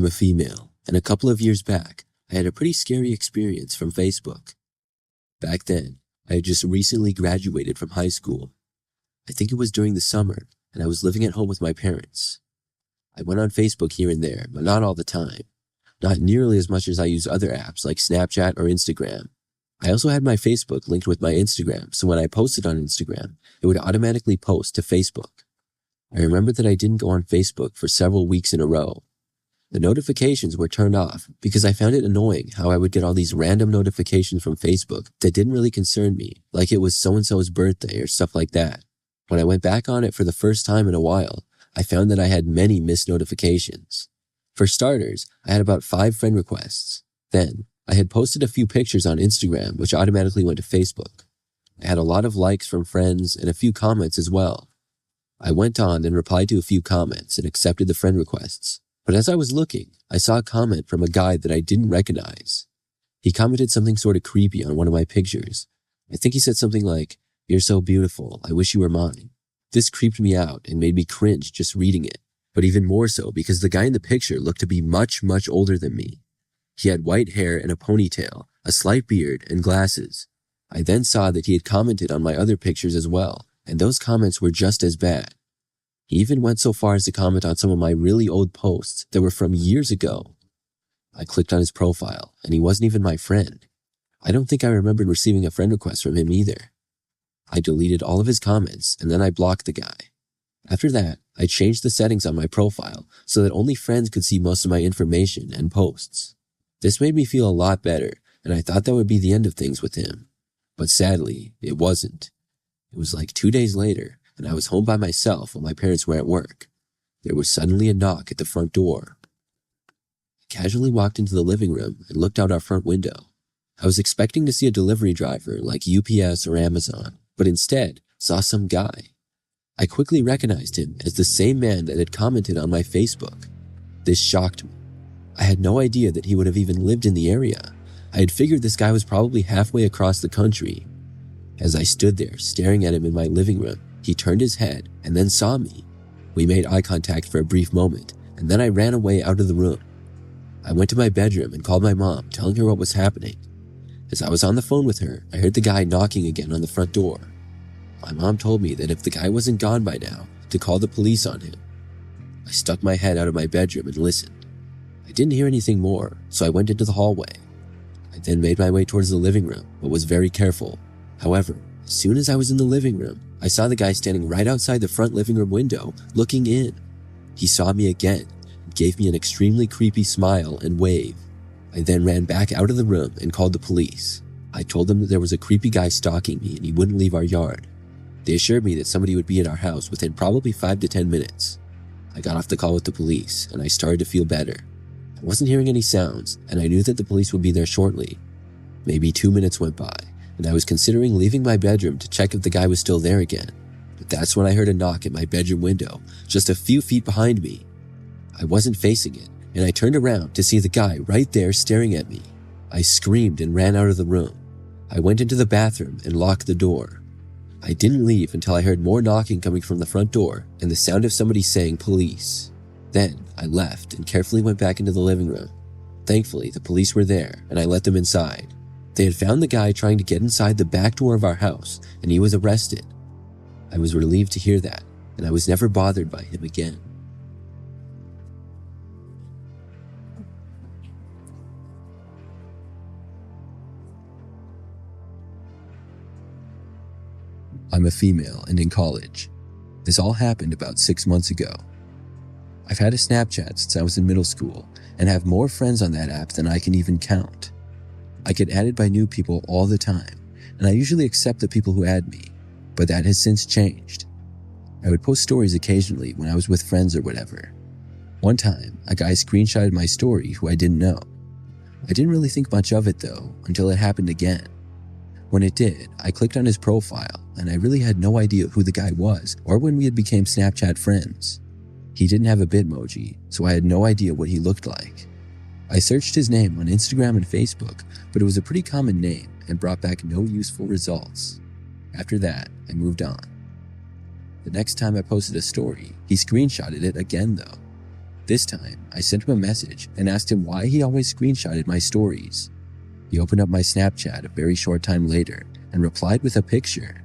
I'm a female, and a couple of years back, I had a pretty scary experience from Facebook. Back then, I had just recently graduated from high school. I think it was during the summer, and I was living at home with my parents. I went on Facebook here and there, but not all the time. Not nearly as much as I use other apps like Snapchat or Instagram. I also had my Facebook linked with my Instagram, so when I posted on Instagram, it would automatically post to Facebook. I remember that I didn't go on Facebook for several weeks in a row. The notifications were turned off because I found it annoying how I would get all these random notifications from Facebook that didn't really concern me, like it was so-and-so's birthday or stuff like that. When I went back on it for the first time in a while, I found that I had many missed notifications. For starters, I had about 5 friend requests. Then, I had posted a few pictures on Instagram which automatically went to Facebook. I had a lot of likes from friends and a few comments as well. I went on and replied to a few comments and accepted the friend requests. But as I was looking, I saw a comment from a guy that I didn't recognize. He commented something sort of creepy on one of my pictures. I think he said something like, "You're so beautiful, I wish you were mine." This creeped me out and made me cringe just reading it, but even more so because the guy in the picture looked to be much, much older than me. He had white hair and a ponytail, a slight beard, and glasses. I then saw that he had commented on my other pictures as well, and those comments were just as bad. He even went so far as to comment on some of my really old posts that were from years ago. I clicked on his profile, and he wasn't even my friend. I don't think I remembered receiving a friend request from him either. I deleted all of his comments, and then I blocked the guy. After that, I changed the settings on my profile so that only friends could see most of my information and posts. This made me feel a lot better, and I thought that would be the end of things with him. But sadly, it wasn't. It was like 2 days later, and I was home by myself while my parents were at work. There was suddenly a knock at the front door. I casually walked into the living room and looked out our front window. I was expecting to see a delivery driver like UPS or Amazon, but instead saw some guy. I quickly recognized him as the same man that had commented on my Facebook. This shocked me. I had no idea that he would have even lived in the area. I had figured this guy was probably halfway across the country. As I stood there staring at him in my living room, he turned his head and then saw me. We made eye contact for a brief moment, and then I ran away out of the room. I went to my bedroom and called my mom, telling her what was happening. As I was on the phone with her, I heard the guy knocking again on the front door. My mom told me that if the guy wasn't gone by now, to call the police on him. I stuck my head out of my bedroom and listened. I didn't hear anything more, so I went into the hallway. I then made my way towards the living room, but was very careful. However, as soon as I was in the living room, I saw the guy standing right outside the front living room window, looking in. He saw me again and gave me an extremely creepy smile and wave. I then ran back out of the room and called the police. I told them that there was a creepy guy stalking me and he wouldn't leave our yard. They assured me that somebody would be at our house within probably 5 to 10 minutes. I got off the call with the police and I started to feel better. I wasn't hearing any sounds and I knew that the police would be there shortly. Maybe 2 minutes went by and I was considering leaving my bedroom to check if the guy was still there again. But that's when I heard a knock at my bedroom window, just a few feet behind me. I wasn't facing it, and I turned around to see the guy right there staring at me. I screamed and ran out of the room. I went into the bathroom and locked the door. I didn't leave until I heard more knocking coming from the front door and the sound of somebody saying police. Then I left and carefully went back into the living room. Thankfully, the police were there and I let them inside. They had found the guy trying to get inside the back door of our house and he was arrested. I was relieved to hear that, and I was never bothered by him again. I'm a female and in college. This all happened about 6 months ago. I've had a Snapchat since I was in middle school and have more friends on that app than I can even count. I get added by new people all the time, and I usually accept the people who add me, but that has since changed. I would post stories occasionally when I was with friends or whatever. One time, a guy screenshotted my story who I didn't know. I didn't really think much of it though, until it happened again. When it did, I clicked on his profile, and I really had no idea who the guy was or when we had become Snapchat friends. He didn't have a Bitmoji, so I had no idea what he looked like. I searched his name on Instagram and Facebook, but it was a pretty common name and brought back no useful results. After that, I moved on. The next time I posted a story, he screenshotted it again though. This time, I sent him a message and asked him why he always screenshotted my stories. He opened up my Snapchat a very short time later and replied with a picture.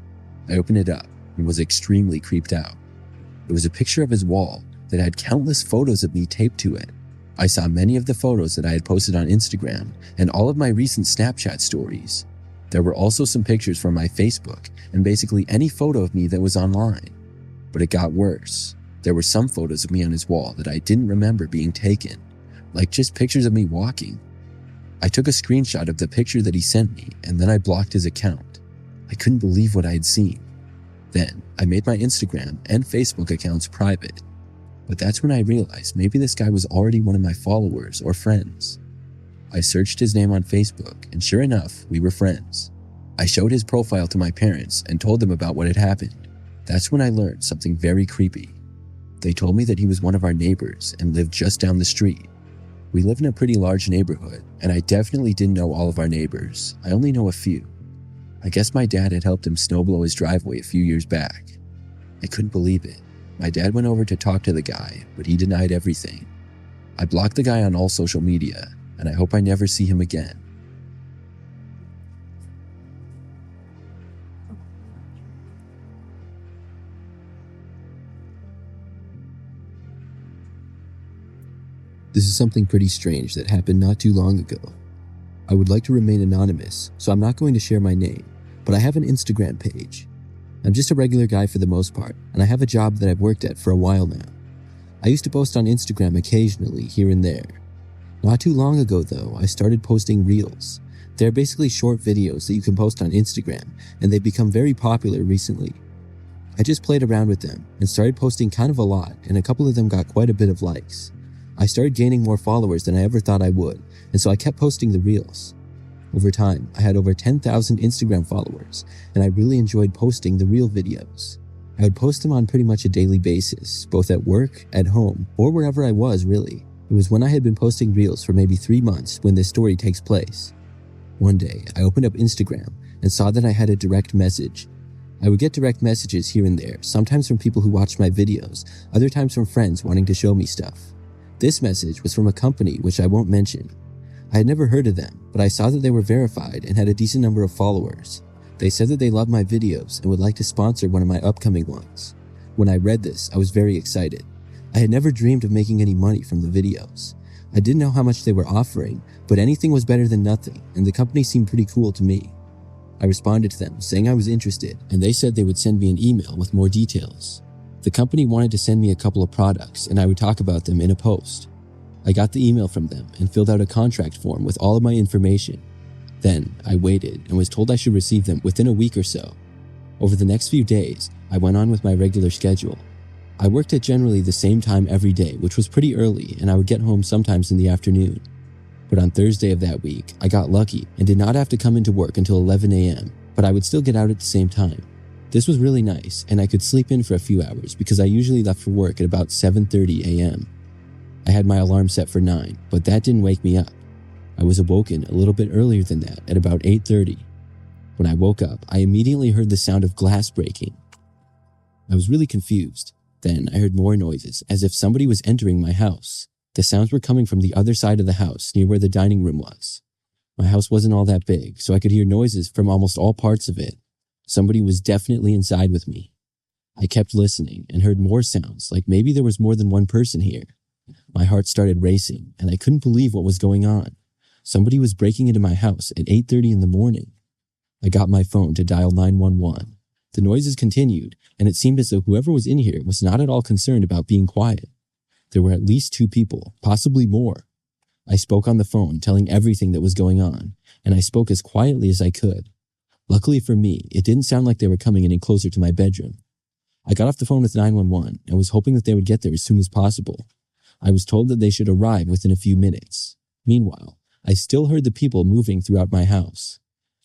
I opened it up and was extremely creeped out. It was a picture of his wall that had countless photos of me taped to it. I saw many of the photos that I had posted on Instagram and all of my recent Snapchat stories. There were also some pictures from my Facebook and basically any photo of me that was online. But it got worse. There were some photos of me on his wall that I didn't remember being taken, like just pictures of me walking. I took a screenshot of the picture that he sent me and then I blocked his account. I couldn't believe what I had seen. Then I made my Instagram and Facebook accounts private. But that's when I realized maybe this guy was already one of my followers or friends. I searched his name on Facebook and sure enough, we were friends. I showed his profile to my parents and told them about what had happened. That's when I learned something very creepy. They told me that he was one of our neighbors and lived just down the street. We live in a pretty large neighborhood and I definitely didn't know all of our neighbors. I only know a few. I guess my dad had helped him snowblow his driveway a few years back. I couldn't believe it. My dad went over to talk to the guy, but he denied everything. I blocked the guy on all social media, and I hope I never see him again. This is something pretty strange that happened not too long ago. I would like to remain anonymous, so I'm not going to share my name, but I have an Instagram page. I'm just a regular guy for the most part, and I have a job that I've worked at for a while now. I used to post on Instagram occasionally, here and there. Not too long ago though, I started posting reels. They're basically short videos that you can post on Instagram, and they've become very popular recently. I just played around with them, and started posting kind of a lot, and a couple of them got quite a bit of likes. I started gaining more followers than I ever thought I would, and so I kept posting the reels. Over time, I had over 10,000 Instagram followers, and I really enjoyed posting the reel videos. I would post them on pretty much a daily basis, both at work, at home, or wherever I was really. It was when I had been posting reels for maybe 3 months when this story takes place. One day, I opened up Instagram and saw that I had a direct message. I would get direct messages here and there, sometimes from people who watched my videos, other times from friends wanting to show me stuff. This message was from a company which I won't mention. I had never heard of them, but I saw that they were verified and had a decent number of followers. They said that they loved my videos and would like to sponsor one of my upcoming ones. When I read this, I was very excited. I had never dreamed of making any money from the videos. I didn't know how much they were offering, but anything was better than nothing, and the company seemed pretty cool to me. I responded to them, saying I was interested, and they said they would send me an email with more details. The company wanted to send me a couple of products, and I would talk about them in a post. I got the email from them and filled out a contract form with all of my information. Then, I waited and was told I should receive them within a week or so. Over the next few days, I went on with my regular schedule. I worked at generally the same time every day, which was pretty early, and I would get home sometimes in the afternoon. But on Thursday of that week, I got lucky and did not have to come into work until 11 a.m., but I would still get out at the same time. This was really nice, and I could sleep in for a few hours because I usually left for work at about 7:30 a.m. I had my alarm set for 9, but that didn't wake me up. I was awoken a little bit earlier than that at about 8:30. When I woke up, I immediately heard the sound of glass breaking. I was really confused. Then I heard more noises, as if somebody was entering my house. The sounds were coming from the other side of the house, near where the dining room was. My house wasn't all that big, so I could hear noises from almost all parts of it. Somebody was definitely inside with me. I kept listening and heard more sounds, like maybe there was more than one person here. My heart started racing, and I couldn't believe what was going on. Somebody was breaking into my house at 8:30 in the morning. I got my phone to dial 911. The noises continued, and it seemed as though whoever was in here was not at all concerned about being quiet. There were at least 2 people, possibly more. I spoke on the phone, telling everything that was going on, and I spoke as quietly as I could. Luckily for me, it didn't sound like they were coming any closer to my bedroom. I got off the phone with 911 and was hoping that they would get there as soon as possible. I was told that they should arrive within a few minutes. Meanwhile, I still heard the people moving throughout my house.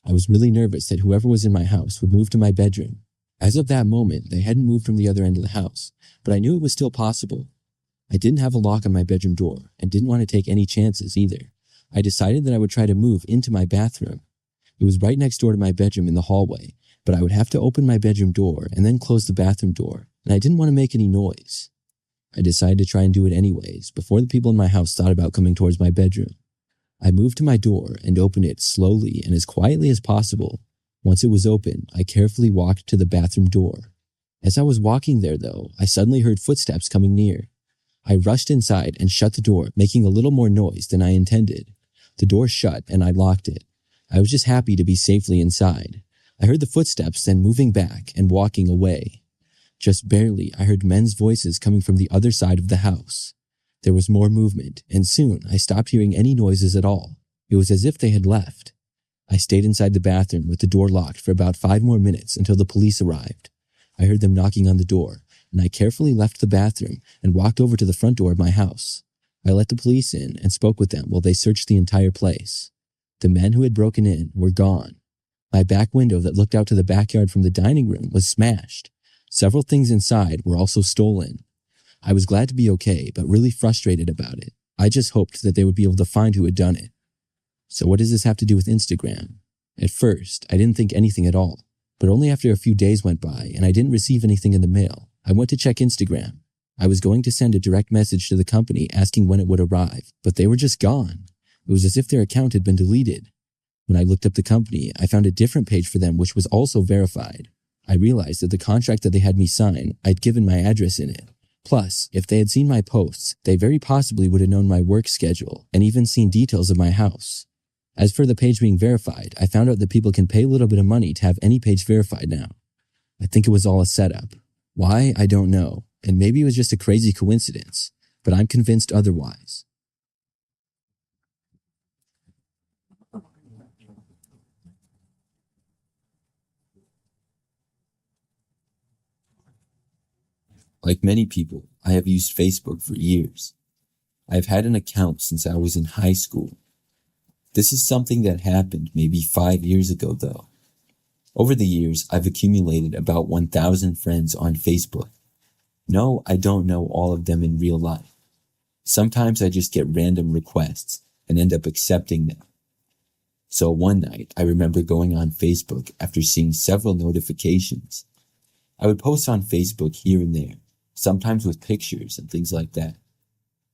I was really nervous that whoever was in my house would move to my bedroom. As of that moment, they hadn't moved from the other end of the house, but I knew it was still possible. I didn't have a lock on my bedroom door and didn't want to take any chances either. I decided that I would try to move into my bathroom. It was right next door to my bedroom in the hallway, but I would have to open my bedroom door and then close the bathroom door, and I didn't want to make any noise. I decided to try and do it anyways before the people in my house thought about coming towards my bedroom. I moved to my door and opened it slowly and as quietly as possible. Once it was open, I carefully walked to the bathroom door. As I was walking there, though, I suddenly heard footsteps coming near. I rushed inside and shut the door, making a little more noise than I intended. The door shut and I locked it. I was just happy to be safely inside. I heard the footsteps then moving back and walking away. Just barely, I heard men's voices coming from the other side of the house. There was more movement, and soon I stopped hearing any noises at all. It was as if they had left. I stayed inside the bathroom with the door locked for about 5 more minutes until the police arrived. I heard them knocking on the door, and I carefully left the bathroom and walked over to the front door of my house. I let the police in and spoke with them while they searched the entire place. The men who had broken in were gone. My back window that looked out to the backyard from the dining room was smashed. Several things inside were also stolen. I was glad to be okay, but really frustrated about it. I just hoped that they would be able to find who had done it. So what does this have to do with Instagram? At first, I didn't think anything at all, but only after a few days went by and I didn't receive anything in the mail, I went to check Instagram. I was going to send a direct message to the company asking when it would arrive, but they were just gone. It was as if their account had been deleted. When I looked up the company, I found a different page for them which was also verified. I realized that the contract that they had me sign, I'd given my address in it. Plus, if they had seen my posts, they very possibly would have known my work schedule and even seen details of my house. As for the page being verified, I found out that people can pay a little bit of money to have any page verified now. I think it was all a setup. Why, I don't know, and maybe it was just a crazy coincidence, but I'm convinced otherwise. Like many people, I have used Facebook for years. I have had an account since I was in high school. This is something that happened maybe 5 years ago, though. Over the years, I've accumulated about 1,000 friends on Facebook. No, I don't know all of them in real life. Sometimes I just get random requests and end up accepting them. So one night, I remember going on Facebook after seeing several notifications. I would post on Facebook here and there, sometimes with pictures and things like that.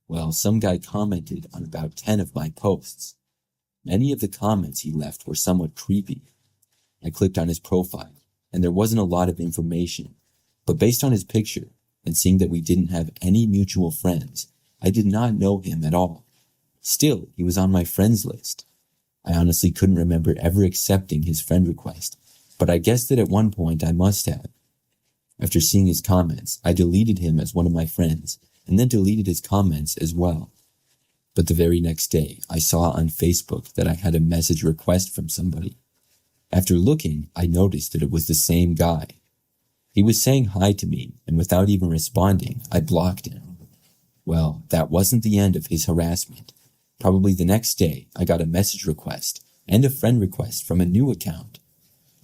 Well, some guy commented on about 10 of my posts. Many of the comments he left were somewhat creepy. I clicked on his profile, and there wasn't a lot of information, but based on his picture, and seeing that we didn't have any mutual friends, I did not know him at all. Still, he was on my friends list. I honestly couldn't remember ever accepting his friend request, but I guessed that at one point I must have. After seeing his comments, I deleted him as one of my friends, and then deleted his comments as well. But the very next day, I saw on Facebook that I had a message request from somebody. After looking, I noticed that it was the same guy. He was saying hi to me, and without even responding, I blocked him. Well, that wasn't the end of his harassment. Probably the next day, I got a message request and a friend request from a new account.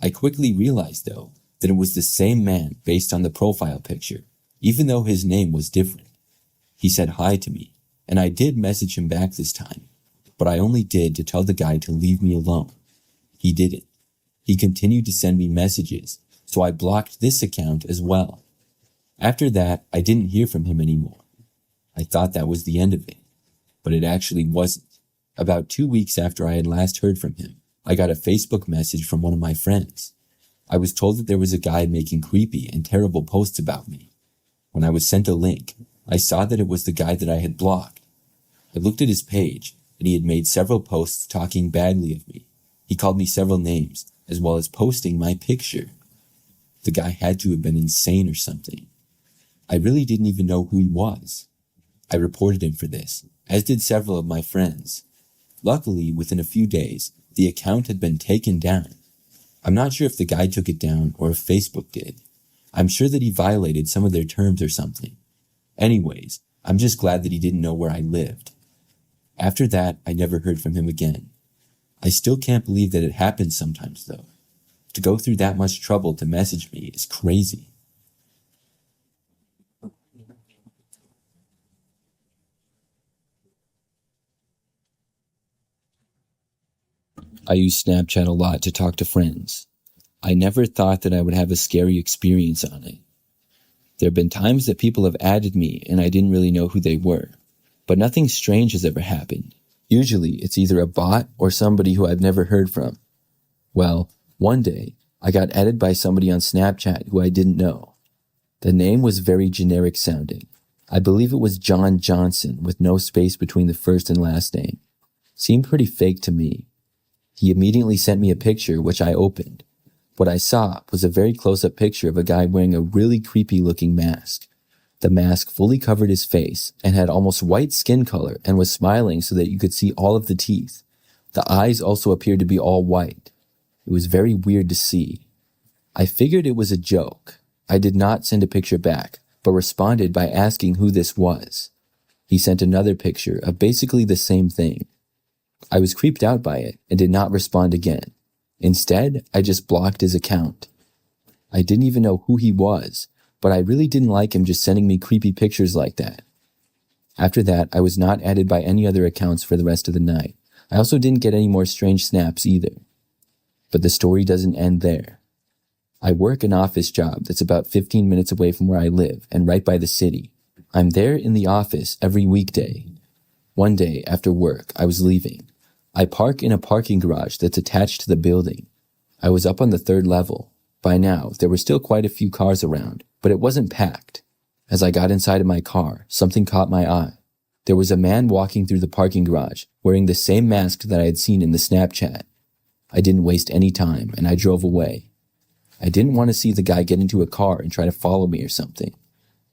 I quickly realized, though, that it was the same man based on the profile picture, even though his name was different. He said hi to me, and I did message him back this time, but I only did to tell the guy to leave me alone. He didn't. He continued to send me messages, so I blocked this account as well. After that, I didn't hear from him anymore. I thought that was the end of it, but it actually wasn't. About 2 weeks after I had last heard from him, I got a Facebook message from one of my friends. I was told that there was a guy making creepy and terrible posts about me. When I was sent a link, I saw that it was the guy that I had blocked. I looked at his page, and he had made several posts talking badly of me. He called me several names, as well as posting my picture. The guy had to have been insane or something. I really didn't even know who he was. I reported him for this, as did several of my friends. Luckily, within a few days, the account had been taken down. I'm not sure if the guy took it down or if Facebook did. I'm sure that he violated some of their terms or something. Anyways, I'm just glad that he didn't know where I lived. After that, I never heard from him again. I still can't believe that it happens sometimes, though. To go through that much trouble to message me is crazy. I use Snapchat a lot to talk to friends. I never thought that I would have a scary experience on it. There have been times that people have added me and I didn't really know who they were, but nothing strange has ever happened. Usually it's either a bot or somebody who I've never heard from. Well, one day I got added by somebody on Snapchat who I didn't know. The name was very generic sounding. I believe it was John Johnson with no space between the first and last name. Seemed pretty fake to me. He immediately sent me a picture which I opened. What I saw was a very close-up picture of a guy wearing a really creepy-looking mask. The mask fully covered his face and had almost white skin color and was smiling so that you could see all of the teeth. The eyes also appeared to be all white. It was very weird to see. I figured it was a joke. I did not send a picture back, but responded by asking who this was. He sent another picture of basically the same thing. I was creeped out by it and did not respond again. Instead, I just blocked his account. I didn't even know who he was, but I really didn't like him just sending me creepy pictures like that. After that, I was not added by any other accounts for the rest of the night. I also didn't get any more strange snaps either. But the story doesn't end there. I work an office job that's about 15 minutes away from where I live and right by the city. I'm there in the office every weekday. One day after work, I was leaving. I park in a parking garage that's attached to the building. I was up on the 3rd level. By now, there were still quite a few cars around, but it wasn't packed. As I got inside of my car, something caught my eye. There was a man walking through the parking garage, wearing the same mask that I had seen in the Snapchat. I didn't waste any time, and I drove away. I didn't want to see the guy get into a car and try to follow me or something.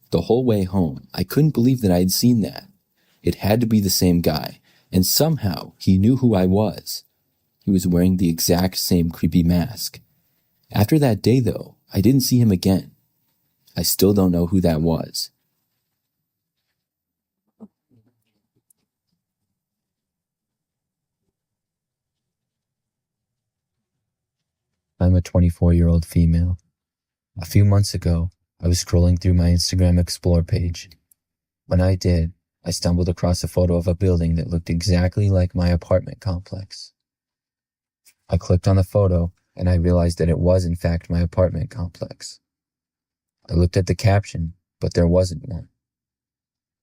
The whole way home, I couldn't believe that I had seen that. It had to be the same guy, and somehow he knew who I was. He was wearing the exact same creepy mask. After that day, though, I didn't see him again. I still don't know who that was. I'm a 24-year-old female. A few months ago, I was scrolling through my Instagram Explore page. When I did, I stumbled across a photo of a building that looked exactly like my apartment complex. I clicked on the photo and I realized that it was in fact my apartment complex. I looked at the caption, but there wasn't one.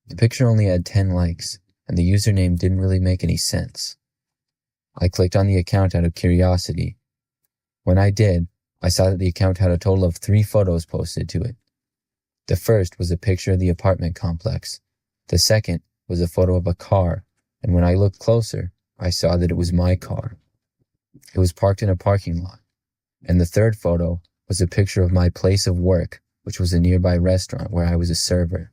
The picture only had 10 likes, and the username didn't really make any sense. I clicked on the account out of curiosity. When I did, I saw that the account had a total of 3 photos posted to it. The first was a picture of the apartment complex. The second was a photo of a car, and when I looked closer, I saw that it was my car. It was parked in a parking lot. And the third photo was a picture of my place of work, which was a nearby restaurant where I was a server.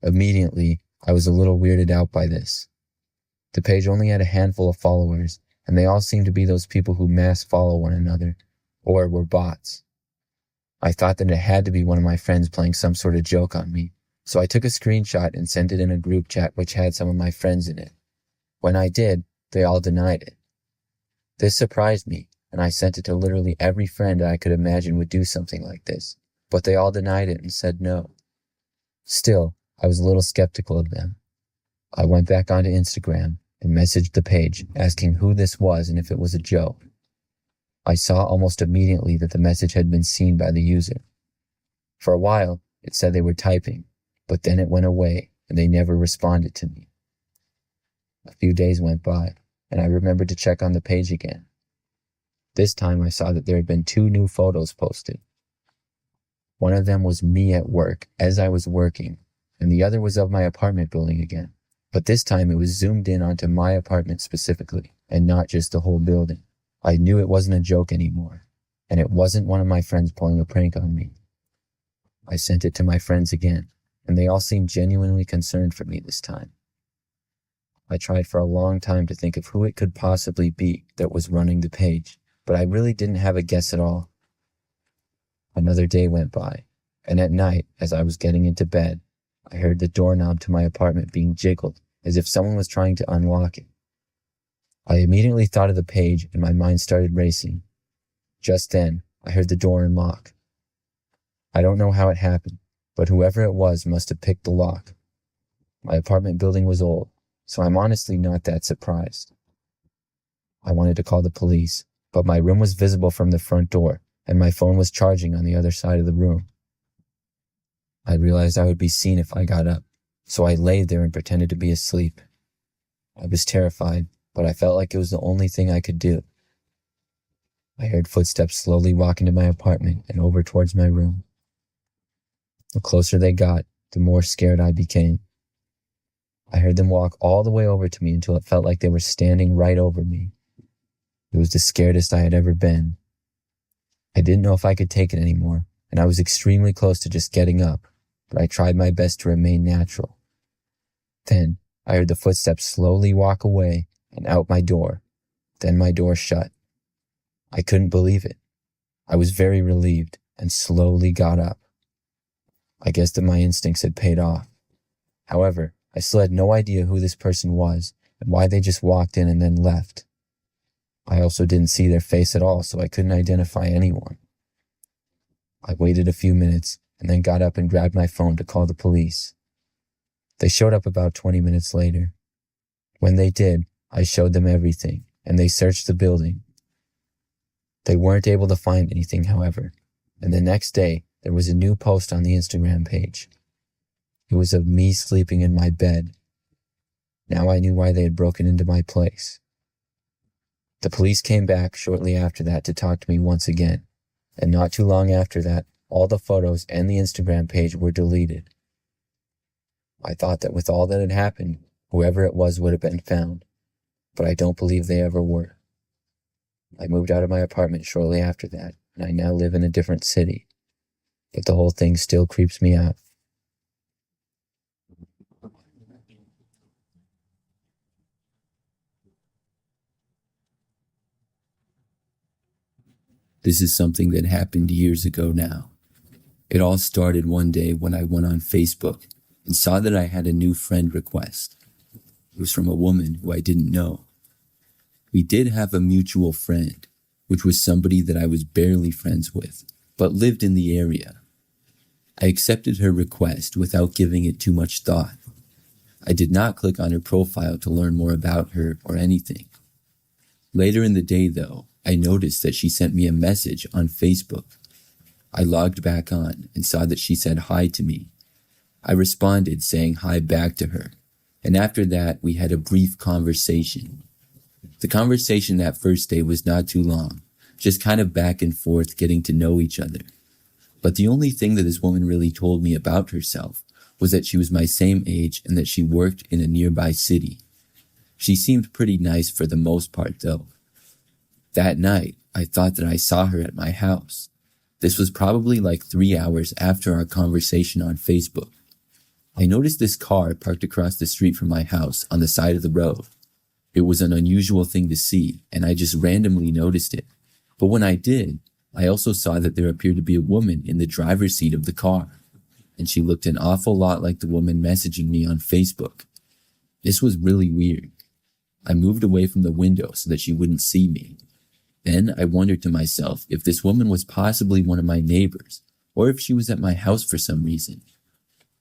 Immediately, I was a little weirded out by this. The page only had a handful of followers, and they all seemed to be those people who mass follow one another, or were bots. I thought that it had to be one of my friends playing some sort of joke on me. So I took a screenshot and sent it in a group chat which had some of my friends in it. When I did, they all denied it. This surprised me, and I sent it to literally every friend I could imagine would do something like this, but they all denied it and said no. Still, I was a little skeptical of them. I went back onto Instagram and messaged the page asking who this was and if it was a joke. I saw almost immediately that the message had been seen by the user. For a while, it said they were typing, but then it went away and they never responded to me. A few days went by, and I remembered to check on the page again. This time I saw that there had been 2 new photos posted. One of them was me at work as I was working, and the other was of my apartment building again. But this time it was zoomed in onto my apartment specifically, and not just the whole building. I knew it wasn't a joke anymore, and it wasn't one of my friends pulling a prank on me. I sent it to my friends again, and they all seemed genuinely concerned for me this time. I tried for a long time to think of who it could possibly be that was running the page, but I really didn't have a guess at all. Another day went by, and at night, as I was getting into bed, I heard the doorknob to my apartment being jiggled, as if someone was trying to unlock it. I immediately thought of the page, and my mind started racing. Just then, I heard the door unlock. I don't know how it happened, but whoever it was must have picked the lock. My apartment building was old, so I'm honestly not that surprised. I wanted to call the police, but my room was visible from the front door, and my phone was charging on the other side of the room. I realized I would be seen if I got up, so I lay there and pretended to be asleep. I was terrified, but I felt like it was the only thing I could do. I heard footsteps slowly walk into my apartment and over towards my room. The closer they got, the more scared I became. I heard them walk all the way over to me until it felt like they were standing right over me. It was the scaredest I had ever been. I didn't know if I could take it anymore, and I was extremely close to just getting up, but I tried my best to remain natural. Then I heard the footsteps slowly walk away and out my door. Then my door shut. I couldn't believe it. I was very relieved and slowly got up. I guess that my instincts had paid off. However, I still had no idea who this person was and why they just walked in and then left. I also didn't see their face at all, so I couldn't identify anyone. I waited a few minutes and then got up and grabbed my phone to call the police. They showed up about 20 minutes later. When they did, I showed them everything, and they searched the building. They weren't able to find anything, however, and the next day, there was a new post on the Instagram page. It was of me sleeping in my bed. Now I knew why they had broken into my place. The police came back shortly after that to talk to me once again, and not too long after that, all the photos and the Instagram page were deleted. I thought that with all that had happened, whoever it was would have been found, but I don't believe they ever were. I moved out of my apartment shortly after that, and I now live in a different city, but the whole thing still creeps me out. This is something that happened years ago now. It all started one day when I went on Facebook and saw that I had a new friend request. It was from a woman who I didn't know. We did have a mutual friend, which was somebody that I was barely friends with, but lived in the area. I accepted her request without giving it too much thought. I did not click on her profile to learn more about her or anything. Later in the day, though, I noticed that she sent me a message on Facebook. I logged back on and saw that she said hi to me. I responded saying hi back to her, and after that we had a brief conversation. The conversation that first day was not too long, just kind of back and forth getting to know each other. But the only thing that this woman really told me about herself was that she was my same age and that she worked in a nearby city. She seemed pretty nice for the most part though. That night, I thought that I saw her at my house. This was probably like 3 hours after our conversation on Facebook. I noticed this car parked across the street from my house on the side of the road. It was an unusual thing to see, and I just randomly noticed it. But when I did, I also saw that there appeared to be a woman in the driver's seat of the car, and she looked an awful lot like the woman messaging me on Facebook. This was really weird. I moved away from the window so that she wouldn't see me. Then I wondered to myself if this woman was possibly one of my neighbors, or if she was at my house for some reason.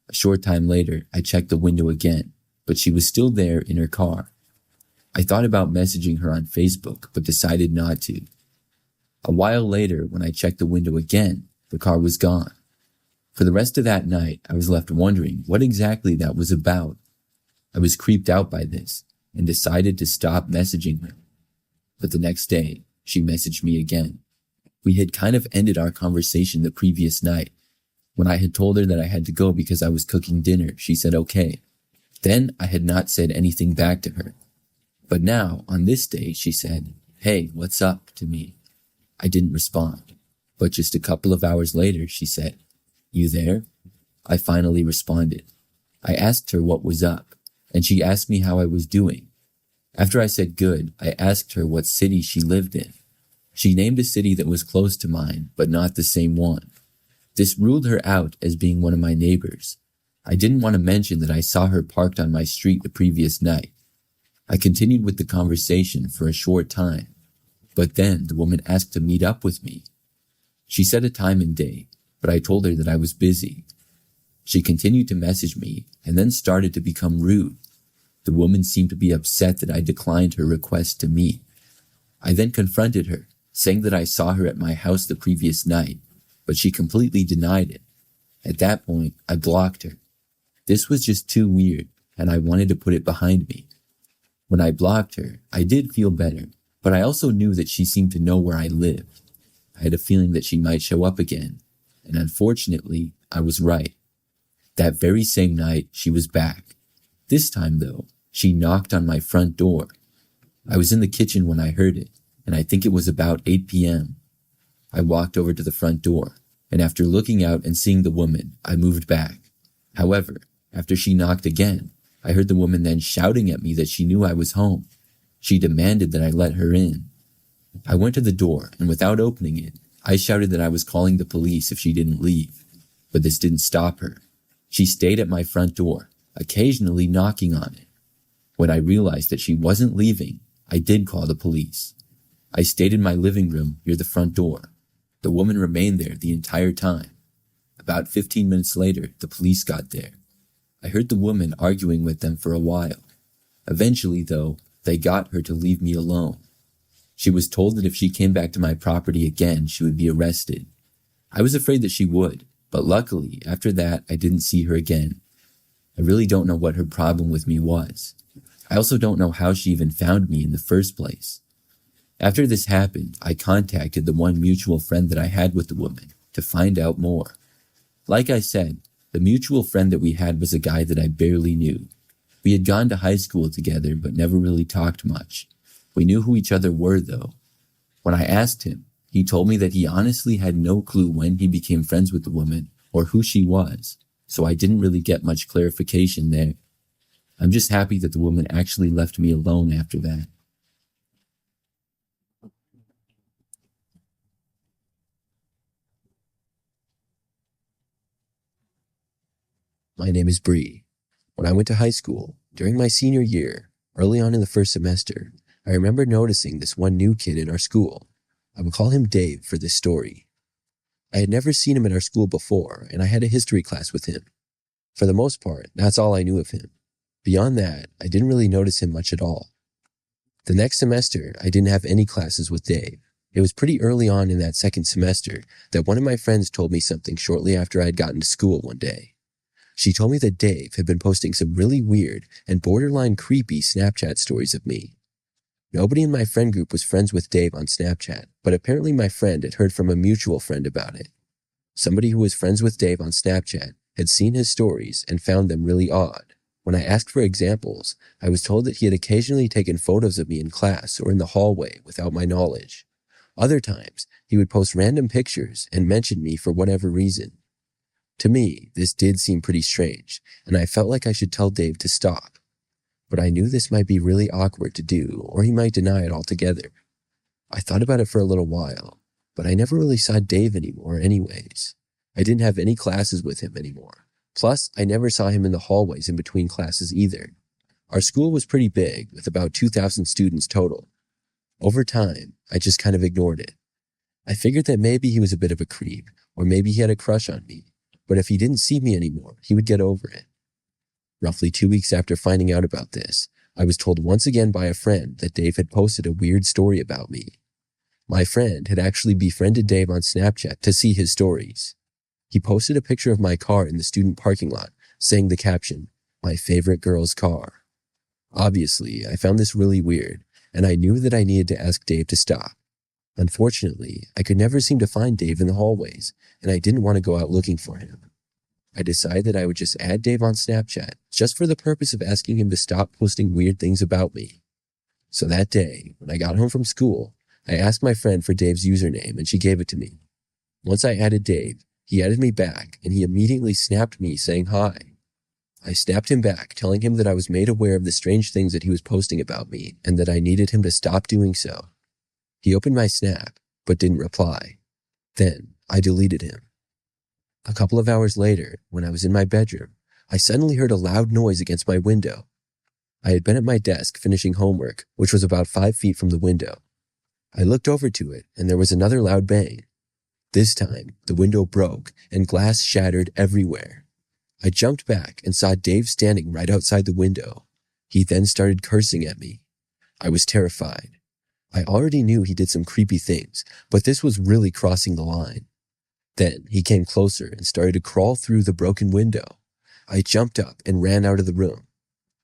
A short time later, I checked the window again, but she was still there in her car. I thought about messaging her on Facebook, but decided not to. A while later, when I checked the window again, the car was gone. For the rest of that night, I was left wondering what exactly that was about. I was creeped out by this, and decided to stop messaging her. But the next day, she messaged me again. We had kind of ended our conversation the previous night. When I had told her that I had to go because I was cooking dinner, she said okay. Then I had not said anything back to her. But now, on this day, she said, "Hey, what's up?" to me. I didn't respond. But just a couple of hours later, she said, "You there?" I finally responded. I asked her what was up, and she asked me how I was doing. After I said good, I asked her what city she lived in. She named a city that was close to mine, but not the same one. This ruled her out as being one of my neighbors. I didn't want to mention that I saw her parked on my street the previous night. I continued with the conversation for a short time, but then the woman asked to meet up with me. She said a time and day, but I told her that I was busy. She continued to message me and then started to become rude. The woman seemed to be upset that I declined her request to meet. I then confronted her, saying that I saw her at my house the previous night, but she completely denied it. At that point, I blocked her. This was just too weird, and I wanted to put it behind me. When I blocked her, I did feel better, but I also knew that she seemed to know where I lived. I had a feeling that she might show up again, and unfortunately, I was right. That very same night, she was back. This time, though, she knocked on my front door. I was in the kitchen when I heard it, and I think it was about 8 p.m. I walked over to the front door, and after looking out and seeing the woman, I moved back. However, after she knocked again, I heard the woman then shouting at me that she knew I was home. She demanded that I let her in. I went to the door, and without opening it, I shouted that I was calling the police if she didn't leave. But this didn't stop her. She stayed at my front door, occasionally knocking on it. When I realized that she wasn't leaving, I did call the police. I stayed in my living room near the front door. The woman remained there the entire time. About 15 minutes later, the police got there. I heard the woman arguing with them for a while. Eventually, though, they got her to leave me alone. She was told that if she came back to my property again, she would be arrested. I was afraid that she would, but luckily, after that, I didn't see her again. I really don't know what her problem with me was. I also don't know how she even found me in the first place. After this happened, I contacted the one mutual friend that I had with the woman to find out more. Like I said, the mutual friend that we had was a guy that I barely knew. We had gone to high school together but never really talked much. We knew who each other were, though. When I asked him, he told me that he honestly had no clue when he became friends with the woman or who she was, so I didn't really get much clarification there. I'm just happy that the woman actually left me alone after that. My name is Bree. When I went to high school, during my senior year, early on in the first semester, I remember noticing this one new kid in our school. I will call him Dave for this story. I had never seen him in our school before, and I had a history class with him. For the most part, that's all I knew of him. Beyond that, I didn't really notice him much at all. The next semester, I didn't have any classes with Dave. It was pretty early on in that second semester that one of my friends told me something shortly after I had gotten to school one day. She told me that Dave had been posting some really weird and borderline creepy Snapchat stories of me. Nobody in my friend group was friends with Dave on Snapchat, but apparently my friend had heard from a mutual friend about it. Somebody who was friends with Dave on Snapchat had seen his stories and found them really odd. When I asked for examples, I was told that he had occasionally taken photos of me in class or in the hallway without my knowledge. Other times, he would post random pictures and mention me for whatever reason. To me, this did seem pretty strange, and I felt like I should tell Dave to stop. But I knew this might be really awkward to do, or he might deny it altogether. I thought about it for a little while, but I never really saw Dave anymore anyways. I didn't have any classes with him anymore. Plus, I never saw him in the hallways in between classes either. Our school was pretty big, with about 2,000 students total. Over time, I just kind of ignored it. I figured that maybe he was a bit of a creep, or maybe he had a crush on me. But if he didn't see me anymore, he would get over it. Roughly 2 weeks after finding out about this, I was told once again by a friend that Dave had posted a weird story about me. My friend had actually befriended Dave on Snapchat to see his stories. He posted a picture of my car in the student parking lot, saying the caption, "My favorite girl's car." Obviously, I found this really weird, and I knew that I needed to ask Dave to stop. Unfortunately, I could never seem to find Dave in the hallways, and I didn't want to go out looking for him. I decided that I would just add Dave on Snapchat, just for the purpose of asking him to stop posting weird things about me. So that day, when I got home from school, I asked my friend for Dave's username, and she gave it to me. Once I added Dave, he added me back, and he immediately snapped me saying hi. I snapped him back, telling him that I was made aware of the strange things that he was posting about me, and that I needed him to stop doing so. He opened my snap, but didn't reply. Then, I deleted him. A couple of hours later, when I was in my bedroom, I suddenly heard a loud noise against my window. I had been at my desk finishing homework, which was about 5 feet from the window. I looked over to it, and there was another loud bang. This time, the window broke, and glass shattered everywhere. I jumped back and saw Dave standing right outside the window. He then started cursing at me. I was terrified. I already knew he did some creepy things, but this was really crossing the line. Then he came closer and started to crawl through the broken window. I jumped up and ran out of the room.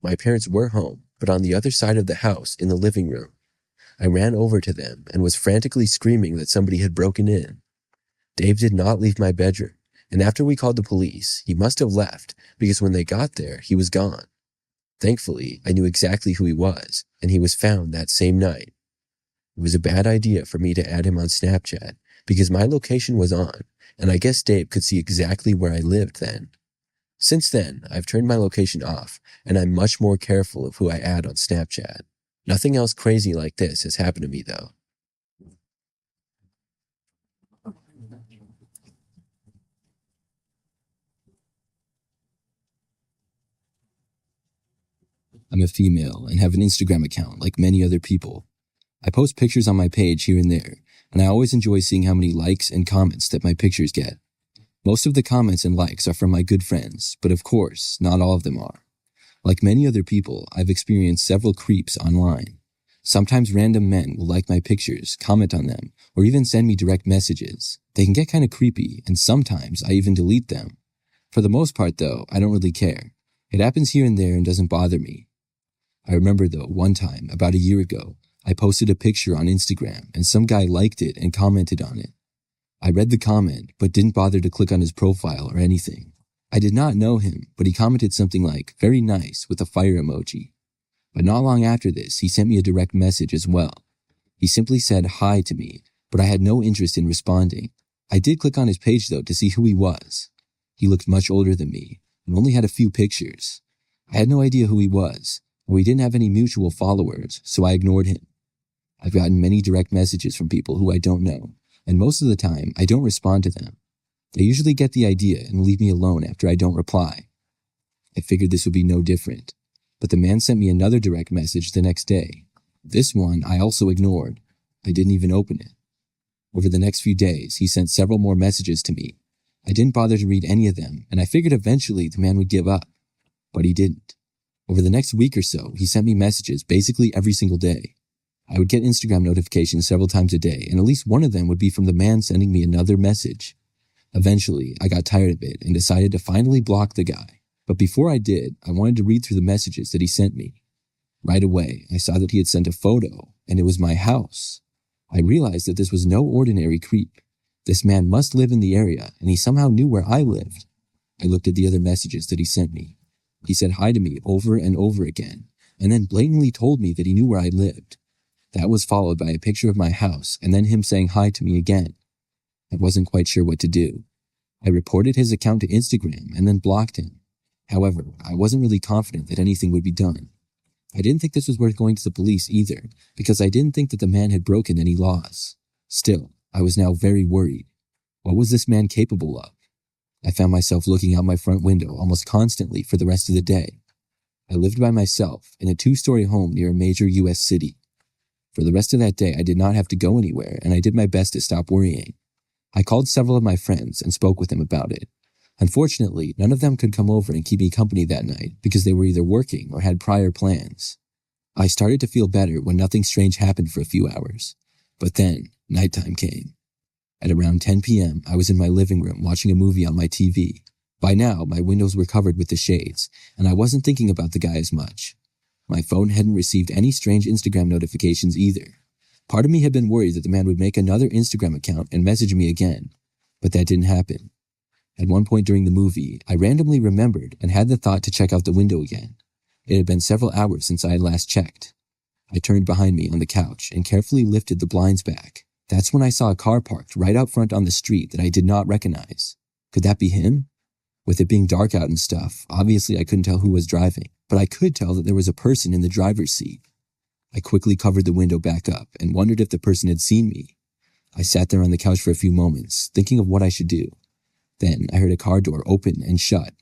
My parents were home, but on the other side of the house in the living room. I ran over to them and was frantically screaming that somebody had broken in. Dave did not leave my bedroom, and after we called the police, he must have left because when they got there, he was gone. Thankfully, I knew exactly who he was, and he was found that same night. It was a bad idea for me to add him on Snapchat because my location was on, and I guess Dave could see exactly where I lived then. Since then, I've turned my location off, and I'm much more careful of who I add on Snapchat. Nothing else crazy like this has happened to me, though. I'm a female and have an Instagram account like many other people. I post pictures on my page here and there, and I always enjoy seeing how many likes and comments that my pictures get. Most of the comments and likes are from my good friends, but of course, not all of them are. Like many other people, I've experienced several creeps online. Sometimes random men will like my pictures, comment on them, or even send me direct messages. They can get kind of creepy, and sometimes I even delete them. For the most part, though, I don't really care. It happens here and there and doesn't bother me. I remember, though, one time, about a year ago, I posted a picture on Instagram, and some guy liked it and commented on it. I read the comment, but didn't bother to click on his profile or anything. I did not know him, but he commented something like, "very nice," with a fire emoji. But not long after this, he sent me a direct message as well. He simply said hi to me, but I had no interest in responding. I did click on his page, though, to see who he was. He looked much older than me, and only had a few pictures. I had no idea who he was, and we didn't have any mutual followers, so I ignored him. I've gotten many direct messages from people who I don't know, and most of the time, I don't respond to them. They usually get the idea and leave me alone after I don't reply. I figured this would be no different, but the man sent me another direct message the next day. This one I also ignored. I didn't even open it. Over the next few days, he sent several more messages to me. I didn't bother to read any of them, and I figured eventually the man would give up, but he didn't. Over the next week or so, he sent me messages basically every single day. I would get Instagram notifications several times a day, and at least one of them would be from the man sending me another message. Eventually, I got tired of it and decided to finally block the guy. But before I did, I wanted to read through the messages that he sent me. Right away, I saw that he had sent a photo, and it was my house. I realized that this was no ordinary creep. This man must live in the area, and he somehow knew where I lived. I looked at the other messages that he sent me. He said hi to me over and over again, and then blatantly told me that he knew where I lived. That was followed by a picture of my house, and then him saying hi to me again. I wasn't quite sure what to do. I reported his account to Instagram and then blocked him. However, I wasn't really confident that anything would be done. I didn't think this was worth going to the police either, because I didn't think that the man had broken any laws. Still, I was now very worried. What was this man capable of? I found myself looking out my front window almost constantly for the rest of the day. I lived by myself in a 2-story home near a major U.S. city. For the rest of that day, I did not have to go anywhere, and I did my best to stop worrying. I called several of my friends and spoke with them about it. Unfortunately, none of them could come over and keep me company that night because they were either working or had prior plans. I started to feel better when nothing strange happened for a few hours. But then, nighttime came. At around 10 p.m., I was in my living room watching a movie on my TV. By now, my windows were covered with the shades, and I wasn't thinking about the guy as much. My phone hadn't received any strange Instagram notifications either. Part of me had been worried that the man would make another Instagram account and message me again, but that didn't happen. At one point during the movie, I randomly remembered and had the thought to check out the window again. It had been several hours since I had last checked. I turned behind me on the couch and carefully lifted the blinds back. That's when I saw a car parked right out front on the street that I did not recognize. Could that be him? With it being dark out and stuff, obviously I couldn't tell who was driving, but I could tell that there was a person in the driver's seat. I quickly covered the window back up and wondered if the person had seen me. I sat there on the couch for a few moments, thinking of what I should do. Then I heard a car door open and shut.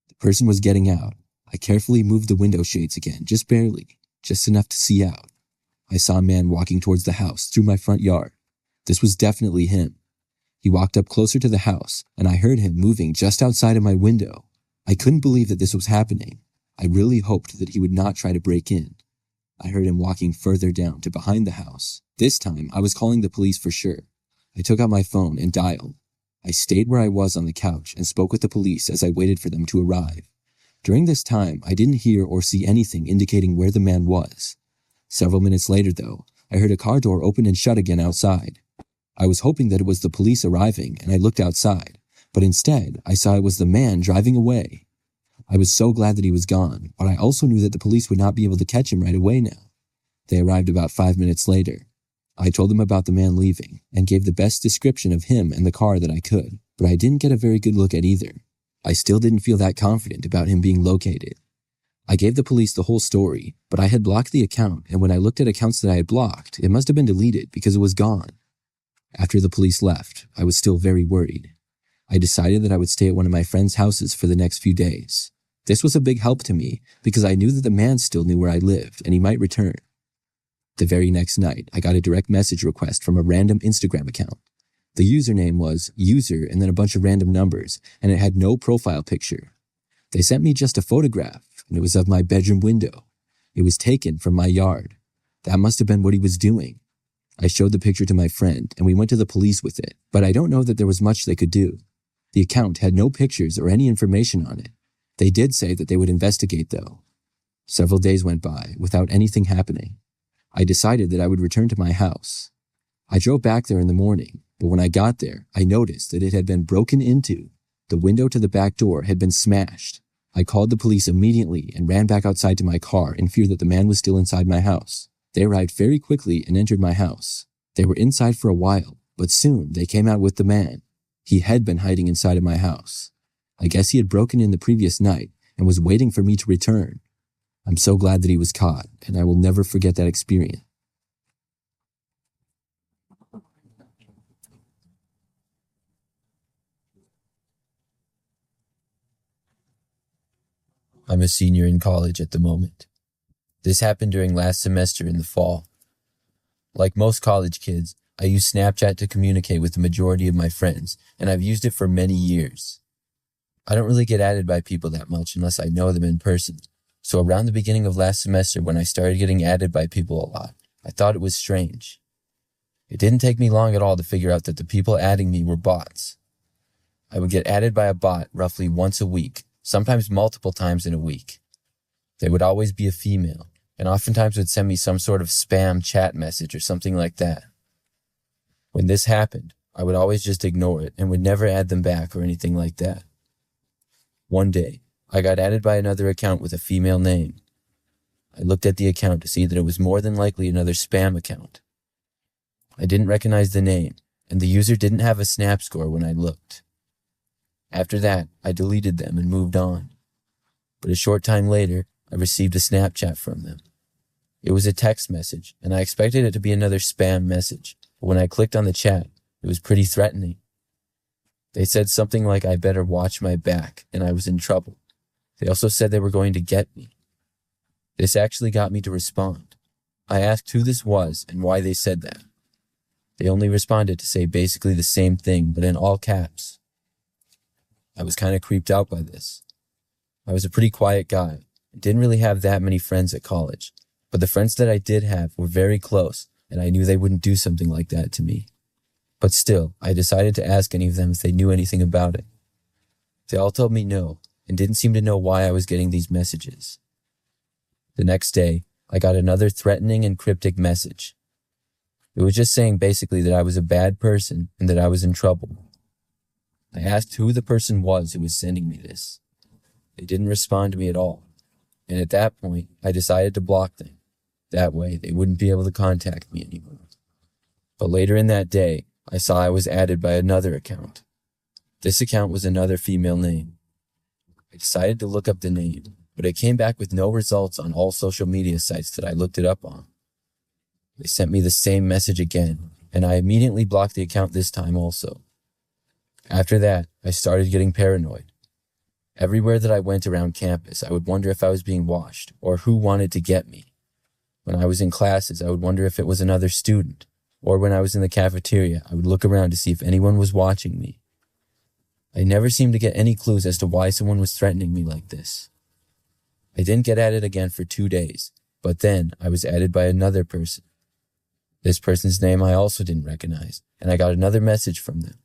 The person was getting out. I carefully moved the window shades again, just barely, just enough to see out. I saw a man walking towards the house through my front yard. This was definitely him. He walked up closer to the house, and I heard him moving just outside of my window. I couldn't believe that this was happening. I really hoped that he would not try to break in. I heard him walking further down to behind the house. This time, I was calling the police for sure. I took out my phone and dialed. I stayed where I was on the couch and spoke with the police as I waited for them to arrive. During this time, I didn't hear or see anything indicating where the man was. Several minutes later, though, I heard a car door open and shut again outside. I was hoping that it was the police arriving, and I looked outside, but instead, I saw it was the man driving away. I was so glad that he was gone, but I also knew that the police would not be able to catch him right away now. They arrived about 5 minutes later. I told them about the man leaving, and gave the best description of him and the car that I could, but I didn't get a very good look at either. I still didn't feel that confident about him being located. I gave the police the whole story, but I had blocked the account, and when I looked at accounts that I had blocked, it must have been deleted because it was gone. After the police left, I was still very worried. I decided that I would stay at one of my friend's houses for the next few days. This was a big help to me because I knew that the man still knew where I lived and he might return. The very next night, I got a direct message request from a random Instagram account. The username was user and then a bunch of random numbers, and it had no profile picture. They sent me just a photograph, and it was of my bedroom window. It was taken from my yard. That must have been what he was doing. I showed the picture to my friend, and we went to the police with it, but I don't know that there was much they could do. The account had no pictures or any information on it. They did say that they would investigate, though. Several days went by without anything happening. I decided that I would return to my house. I drove back there in the morning, but when I got there, I noticed that it had been broken into. The window to the back door had been smashed. I called the police immediately and ran back outside to my car in fear that the man was still inside my house. They arrived very quickly and entered my house. They were inside for a while, but soon they came out with the man. He had been hiding inside of my house. I guess he had broken in the previous night and was waiting for me to return. I'm so glad that he was caught, and I will never forget that experience. I'm a senior in college at the moment. This happened during last semester in the fall. Like most college kids, I use Snapchat to communicate with the majority of my friends, and I've used it for many years. I don't really get added by people that much unless I know them in person. So around the beginning of last semester when I started getting added by people a lot, I thought it was strange. It didn't take me long at all to figure out that the people adding me were bots. I would get added by a bot roughly once a week, sometimes multiple times in a week. They would always be a female, and oftentimes would send me some sort of spam chat message or something like that. When this happened, I would always just ignore it and would never add them back or anything like that. One day, I got added by another account with a female name. I looked at the account to see that it was more than likely another spam account. I didn't recognize the name, and the user didn't have a snap score when I looked. After that, I deleted them and moved on. But a short time later, I received a Snapchat from them. It was a text message, and I expected it to be another spam message, but when I clicked on the chat, it was pretty threatening. They said something like I better watch my back, and I was in trouble. They also said they were going to get me. This actually got me to respond. I asked who this was and why they said that. They only responded to say basically the same thing, but in all caps. I was kind of creeped out by this. I was a pretty quiet guy and didn't really have that many friends at college, but the friends that I did have were very close, and I knew they wouldn't do something like that to me. But still, I decided to ask any of them if they knew anything about it. They all told me no, and didn't seem to know why I was getting these messages. The next day, I got another threatening and cryptic message. It was just saying basically that I was a bad person and that I was in trouble. I asked who the person was who was sending me this. They didn't respond to me at all, and at that point, I decided to block them. That way, they wouldn't be able to contact me anymore. But later in that day, I saw I was added by another account. This account was another female name. I decided to look up the name, but it came back with no results on all social media sites that I looked it up on. They sent me the same message again, and I immediately blocked the account this time also. After that, I started getting paranoid. Everywhere that I went around campus, I would wonder if I was being watched or who wanted to get me. When I was in classes, I would wonder if it was another student, or when I was in the cafeteria, I would look around to see if anyone was watching me. I never seemed to get any clues as to why someone was threatening me like this. I didn't get added again for 2 days, but then I was added by another person. This person's name I also didn't recognize, and I got another message from them.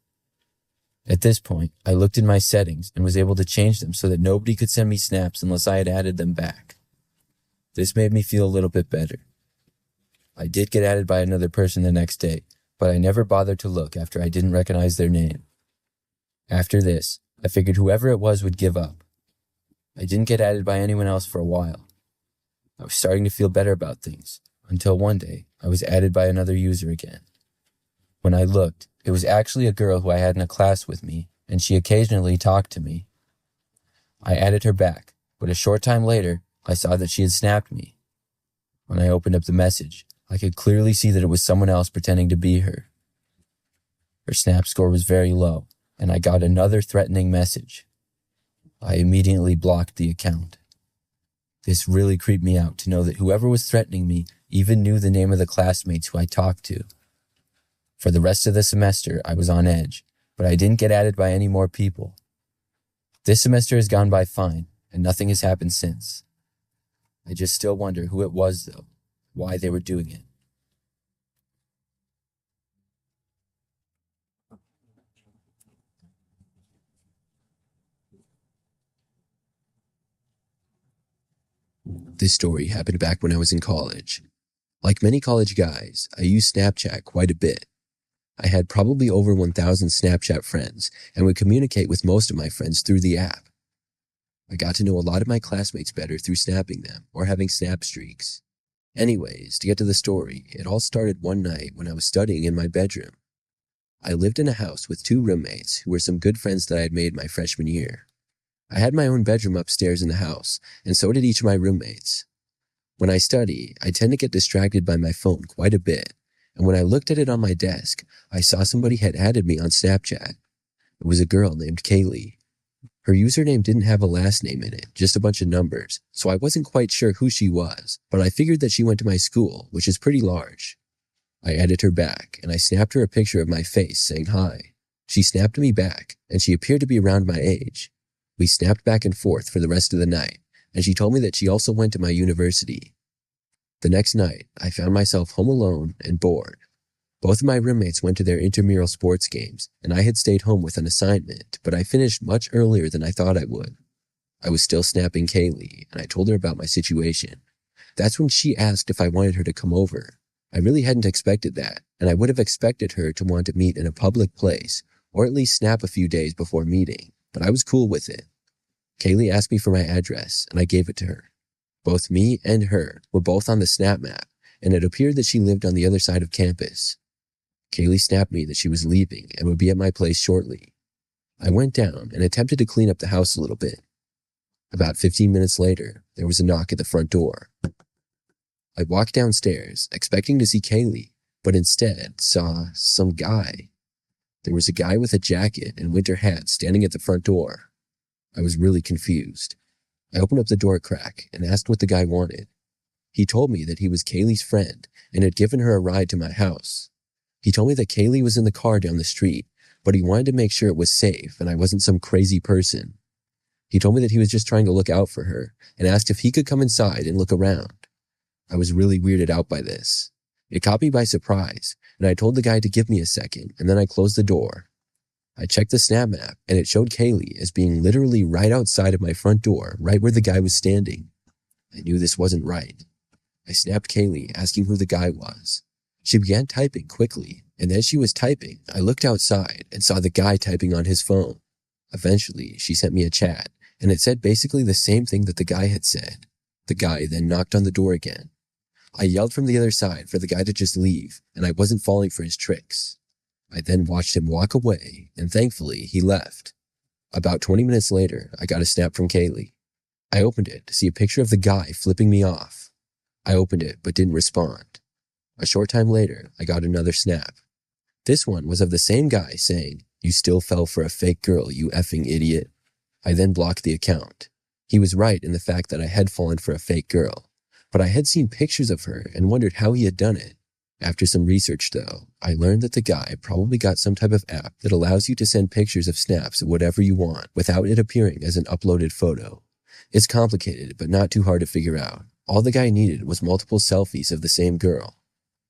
At this point, I looked in my settings and was able to change them so that nobody could send me snaps unless I had added them back. This made me feel a little bit better. I did get added by another person the next day, but I never bothered to look after I didn't recognize their name. After this, I figured whoever it was would give up. I didn't get added by anyone else for a while. I was starting to feel better about things, until one day I was added by another user again. When I looked, it was actually a girl who I had in a class with me, and she occasionally talked to me. I added her back, but a short time later, I saw that she had snapped me. When I opened up the message, I could clearly see that it was someone else pretending to be her. Her snap score was very low, and I got another threatening message. I immediately blocked the account. This really creeped me out to know that whoever was threatening me even knew the name of the classmates who I talked to. For the rest of the semester, I was on edge, but I didn't get added by any more people. This semester has gone by fine, and nothing has happened since. I just still wonder who it was, though, why they were doing it. This story happened back when I was in college. Like many college guys, I used Snapchat quite a bit. I had probably over 1,000 Snapchat friends and would communicate with most of my friends through the app. I got to know a lot of my classmates better through snapping them or having snap streaks. Anyways, to get to the story, it all started one night when I was studying in my bedroom. I lived in a house with 2 roommates who were some good friends that I had made my freshman year. I had my own bedroom upstairs in the house, and so did each of my roommates. When I study, I tend to get distracted by my phone quite a bit, and when I looked at it on my desk, I saw somebody had added me on Snapchat. It was a girl named Kaylee. Her username didn't have a last name in it, just a bunch of numbers, so I wasn't quite sure who she was, but I figured that she went to my school, which is pretty large. I added her back, and I snapped her a picture of my face saying hi. She snapped me back, and she appeared to be around my age. We snapped back and forth for the rest of the night, and she told me that she also went to my university. The next night, I found myself home alone and bored. Both of my roommates went to their intramural sports games, and I had stayed home with an assignment, but I finished much earlier than I thought I would. I was still snapping Kaylee, and I told her about my situation. That's when she asked if I wanted her to come over. I really hadn't expected that, and I would have expected her to want to meet in a public place, or at least snap a few days before meeting, but I was cool with it. Kaylee asked me for my address, and I gave it to her. Both me and her were both on the Snap map, and it appeared that she lived on the other side of campus. Kaylee snapped me that she was leaving and would be at my place shortly. I went down and attempted to clean up the house a little bit. About 15 minutes later, there was a knock at the front door. I walked downstairs, expecting to see Kaylee, but instead saw some guy. There was a guy with a jacket and winter hat standing at the front door. I was really confused. I opened up the door crack and asked what the guy wanted. He told me that he was Kaylee's friend and had given her a ride to my house. He told me that Kaylee was in the car down the street, but he wanted to make sure it was safe and I wasn't some crazy person. He told me that he was just trying to look out for her and asked if he could come inside and look around. I was really weirded out by this. It caught me by surprise, and I told the guy to give me a second, and then I closed the door. I checked the Snap map, and it showed Kaylee as being literally right outside of my front door, right where the guy was standing. I knew this wasn't right. I snapped Kaylee, asking who the guy was. She began typing quickly, and as she was typing, I looked outside and saw the guy typing on his phone. Eventually, she sent me a chat, and it said basically the same thing that the guy had said. The guy then knocked on the door again. I yelled from the other side for the guy to just leave, and I wasn't falling for his tricks. I then watched him walk away, and thankfully, he left. About 20 minutes later, I got a snap from Kaylee. I opened it to see a picture of the guy flipping me off. I opened it, but didn't respond. A short time later, I got another snap. This one was of the same guy saying, "You still fell for a fake girl, you effing idiot." I then blocked the account. He was right in the fact that I had fallen for a fake girl, but I had seen pictures of her and wondered how he had done it. After some research, though, I learned that the guy probably got some type of app that allows you to send pictures of snaps of whatever you want without it appearing as an uploaded photo. It's complicated, but not too hard to figure out. All the guy needed was multiple selfies of the same girl.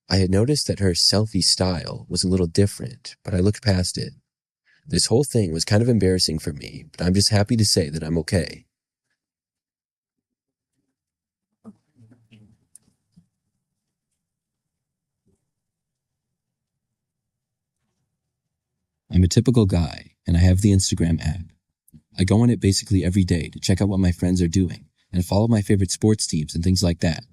I had noticed that her selfie style was a little different, but I looked past it. This whole thing was kind of embarrassing for me, but I'm just happy to say that I'm okay. I'm a typical guy, and I have the Instagram app. I go on it basically every day to check out what my friends are doing and follow my favorite sports teams and things like that.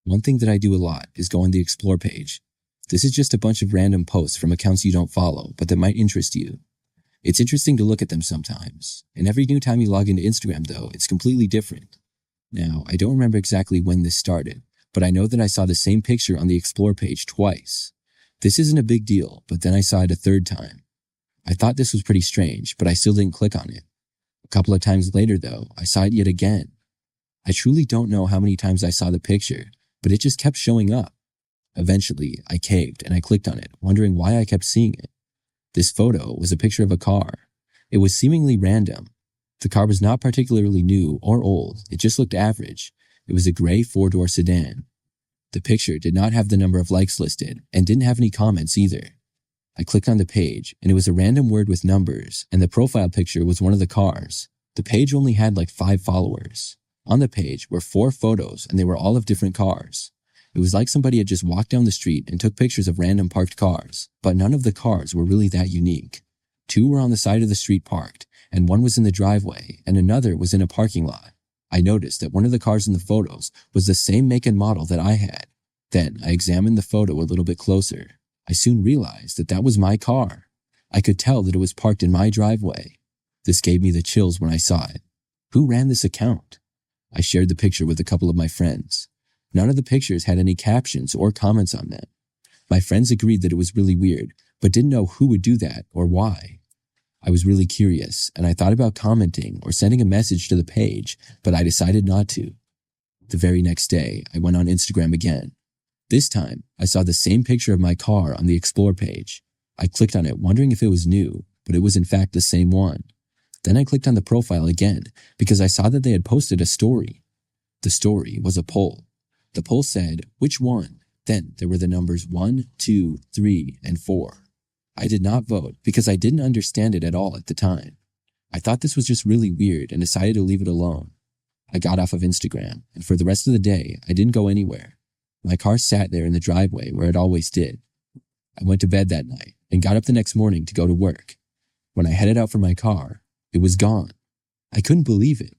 One thing that I do a lot is go on the Explore page. This is just a bunch of random posts from accounts you don't follow, but that might interest you. It's interesting to look at them sometimes, and every new time you log into Instagram, though, it's completely different. Now, I don't remember exactly when this started, but I know that I saw the same picture on the Explore page twice. This isn't a big deal, but then I saw it a third time. I thought this was pretty strange, but I still didn't click on it. A couple of times later, though, I saw it yet again. I truly don't know how many times I saw the picture, but it just kept showing up. Eventually, I caved and I clicked on it, wondering why I kept seeing it. This photo was a picture of a car. It was seemingly random. The car was not particularly new or old, it just looked average. It was a gray four-door sedan. The picture did not have the number of likes listed and didn't have any comments either. I clicked on the page, and it was a random word with numbers, and the profile picture was one of the cars. The page only had like 5 followers. On the page were 4 photos, and they were all of different cars. It was like somebody had just walked down the street and took pictures of random parked cars, but none of the cars were really that unique. 2 were on the side of the street parked, and 1 was in the driveway, and another was in a parking lot. I noticed that one of the cars in the photos was the same make and model that I had. Then I examined the photo a little bit closer. I soon realized that that was my car. I could tell that it was parked in my driveway. This gave me the chills when I saw it. Who ran this account? I shared the picture with a couple of my friends. None of the pictures had any captions or comments on them. My friends agreed that it was really weird, but didn't know who would do that or why. I was really curious, and I thought about commenting or sending a message to the page, but I decided not to. The very next day, I went on Instagram again. This time, I saw the same picture of my car on the Explore page. I clicked on it wondering if it was new, but it was in fact the same one. Then I clicked on the profile again because I saw that they had posted a story. The story was a poll. The poll said, "Which one?" Then there were the numbers 1, 2, 3, and 4. I did not vote because I didn't understand it at all at the time. I thought this was just really weird and decided to leave it alone. I got off of Instagram, and for the rest of the day, I didn't go anywhere. My car sat there in the driveway where it always did. I went to bed that night and got up the next morning to go to work. When I headed out for my car, it was gone. I couldn't believe it.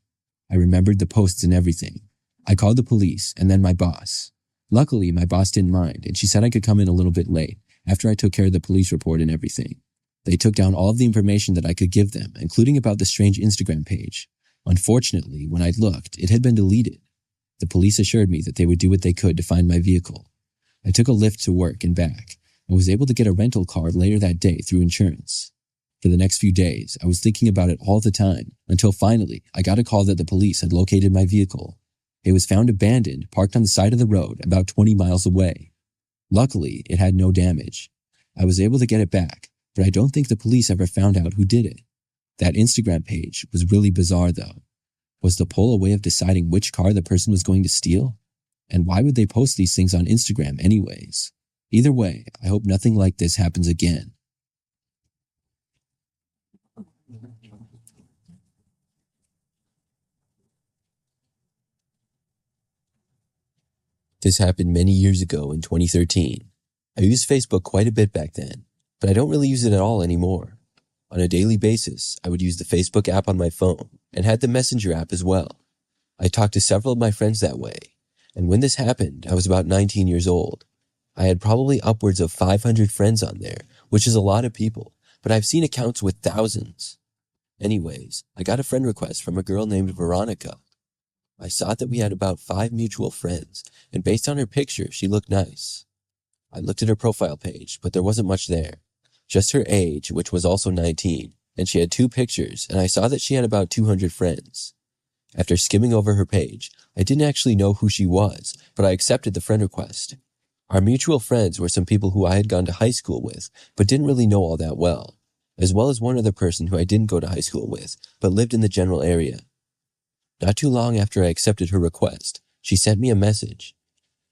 I remembered the posts and everything. I called the police and then my boss. Luckily, my boss didn't mind, and she said I could come in a little bit late after I took care of the police report and everything. They took down all of the information that I could give them, including about the strange Instagram page. Unfortunately, when I looked, it had been deleted. The police assured me that they would do what they could to find my vehicle. I took a Lyft to work and back, and was able to get a rental car later that day through insurance. For the next few days, I was thinking about it all the time, until finally, I got a call that the police had located my vehicle. It was found abandoned, parked on the side of the road about 20 miles away. Luckily, it had no damage. I was able to get it back, but I don't think the police ever found out who did it. That Instagram page was really bizarre, though. Was the poll a way of deciding which car the person was going to steal? And why would they post these things on Instagram anyways? Either way, I hope nothing like this happens again. This happened many years ago in 2013. I used Facebook quite a bit back then, but I don't really use it at all anymore. On a daily basis, I would use the Facebook app on my phone and had the Messenger app as well. I talked to several of my friends that way, and when this happened, I was about 19 years old. I had probably upwards of 500 friends on there, which is a lot of people, but I've seen accounts with thousands. Anyways, I got a friend request from a girl named Veronica. I saw that we had about 5 mutual friends, and based on her picture, she looked nice. I looked at her profile page, but there wasn't much there. Just her age, which was also 19, and she had 2 pictures, and I saw that she had about 200 friends. After skimming over her page, I didn't actually know who she was, but I accepted the friend request. Our mutual friends were some people who I had gone to high school with, but didn't really know all that well as one other person who I didn't go to high school with, but lived in the general area. Not too long after I accepted her request, she sent me a message.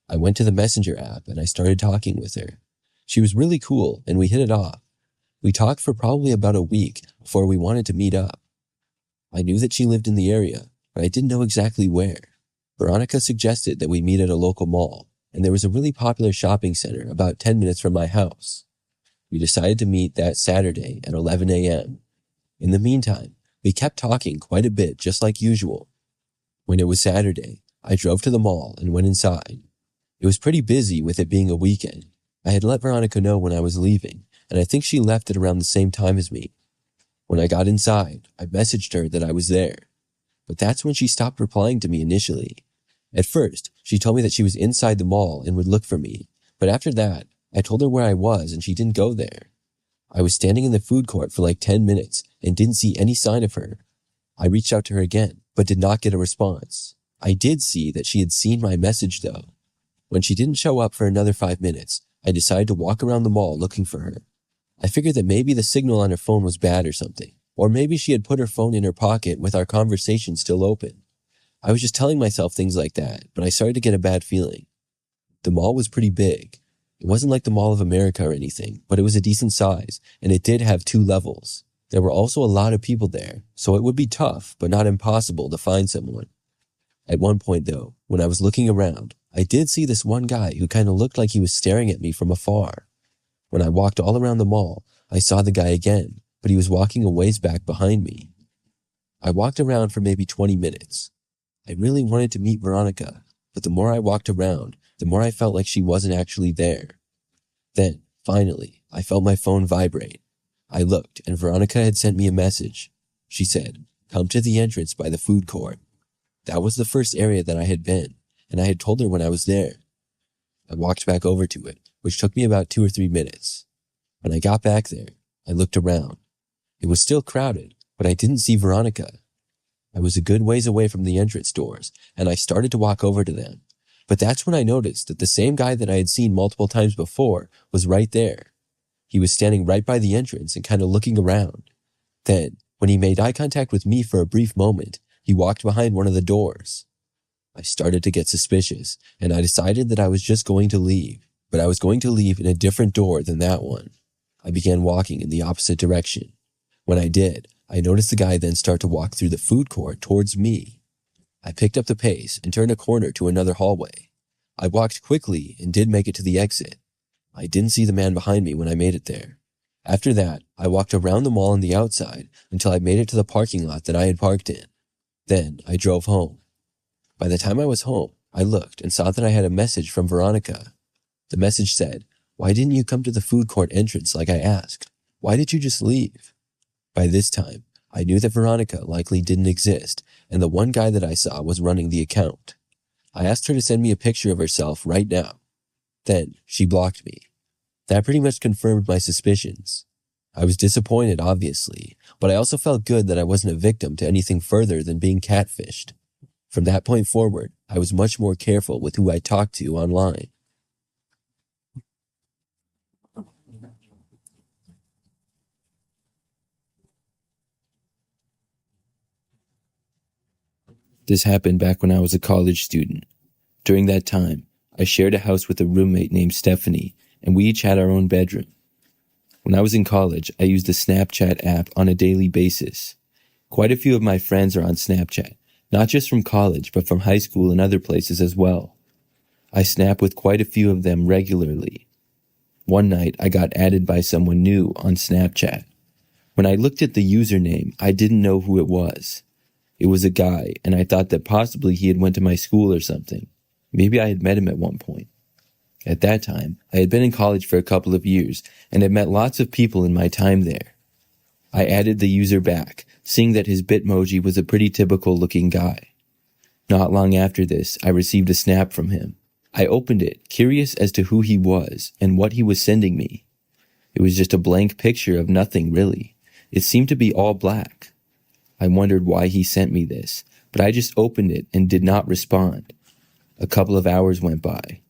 I went to the Messenger app and I started talking with her. She was really cool and we hit it off. We talked for probably about a week before we wanted to meet up. I knew that she lived in the area, but I didn't know exactly where. Veronica suggested that we meet at a local mall, and there was a really popular shopping center about 10 minutes from my house. We decided to meet that Saturday at 11 a.m. In the meantime, we kept talking quite a bit just like usual. When it was Saturday, I drove to the mall and went inside. It was pretty busy with it being a weekend. I had let Veronica know when I was leaving, and I think she left at around the same time as me. When I got inside, I messaged her that I was there. But that's when she stopped replying to me initially. At first, she told me that she was inside the mall and would look for me, but after that, I told her where I was and she didn't go there. I was standing in the food court for like 10 minutes and didn't see any sign of her. I reached out to her again, but did not get a response. I did see that she had seen my message though. When she didn't show up for another 5 minutes, I decided to walk around the mall looking for her. I figured that maybe the signal on her phone was bad or something, or maybe she had put her phone in her pocket with our conversation still open. I was just telling myself things like that, but I started to get a bad feeling. The mall was pretty big. It wasn't like the Mall of America or anything, but it was a decent size, and it did have 2 levels. There were also a lot of people there, so it would be tough, but not impossible to find someone. At one point though, when I was looking around, I did see this one guy who kind of looked like he was staring at me from afar. When I walked all around the mall, I saw the guy again, but he was walking a ways back behind me. I walked around for maybe 20 minutes. I really wanted to meet Veronica, but the more I walked around, the more I felt like she wasn't actually there. Then, finally, I felt my phone vibrate. I looked, and Veronica had sent me a message. She said, "Come to the entrance by the food court." That was the first area that I had been, and I had told her when I was there. I walked back over to it, which took me about 2 or 3 minutes. When I got back there, I looked around. It was still crowded, but I didn't see Veronica. I was a good ways away from the entrance doors, and I started to walk over to them. But that's when I noticed that the same guy that I had seen multiple times before was right there. He was standing right by the entrance and kind of looking around. Then, when he made eye contact with me for a brief moment, he walked behind one of the doors. I started to get suspicious, and I decided that I was just going to leave, but I was going to leave in a different door than that one. I began walking in the opposite direction. When I did, I noticed the guy then start to walk through the food court towards me. I picked up the pace and turned a corner to another hallway. I walked quickly and did make it to the exit. I didn't see the man behind me when I made it there. After that, I walked around the mall on the outside until I made it to the parking lot that I had parked in. Then I drove home. By the time I was home, I looked and saw that I had a message from Veronica. The message said, "Why didn't you come to the food court entrance like I asked? Why did you just leave?" By this time, I knew that Veronica likely didn't exist, and the one guy that I saw was running the account. I asked her to send me a picture of herself right now. Then she blocked me. That pretty much confirmed my suspicions. I was disappointed, obviously, but I also felt good that I wasn't a victim to anything further than being catfished. From that point forward, I was much more careful with who I talked to online. This happened back when I was a college student. During that time, I shared a house with a roommate named Stephanie, and we each had our own bedroom. When I was in college, I used the Snapchat app on a daily basis. Quite a few of my friends are on Snapchat, not just from college, but from high school and other places as well. I snap with quite a few of them regularly. One night, I got added by someone new on Snapchat. When I looked at the username, I didn't know who it was. It was a guy, and I thought that possibly he had went to my school or something. Maybe I had met him at one point. At that time, I had been in college for a couple of years and had met lots of people in my time there. I added the user back, seeing that his Bitmoji was a pretty typical looking guy. Not long after this, I received a snap from him. I opened it, curious as to who he was and what he was sending me. It was just a blank picture of nothing really. It seemed to be all black. I wondered why he sent me this, but I just opened it and did not respond. A couple of hours went by.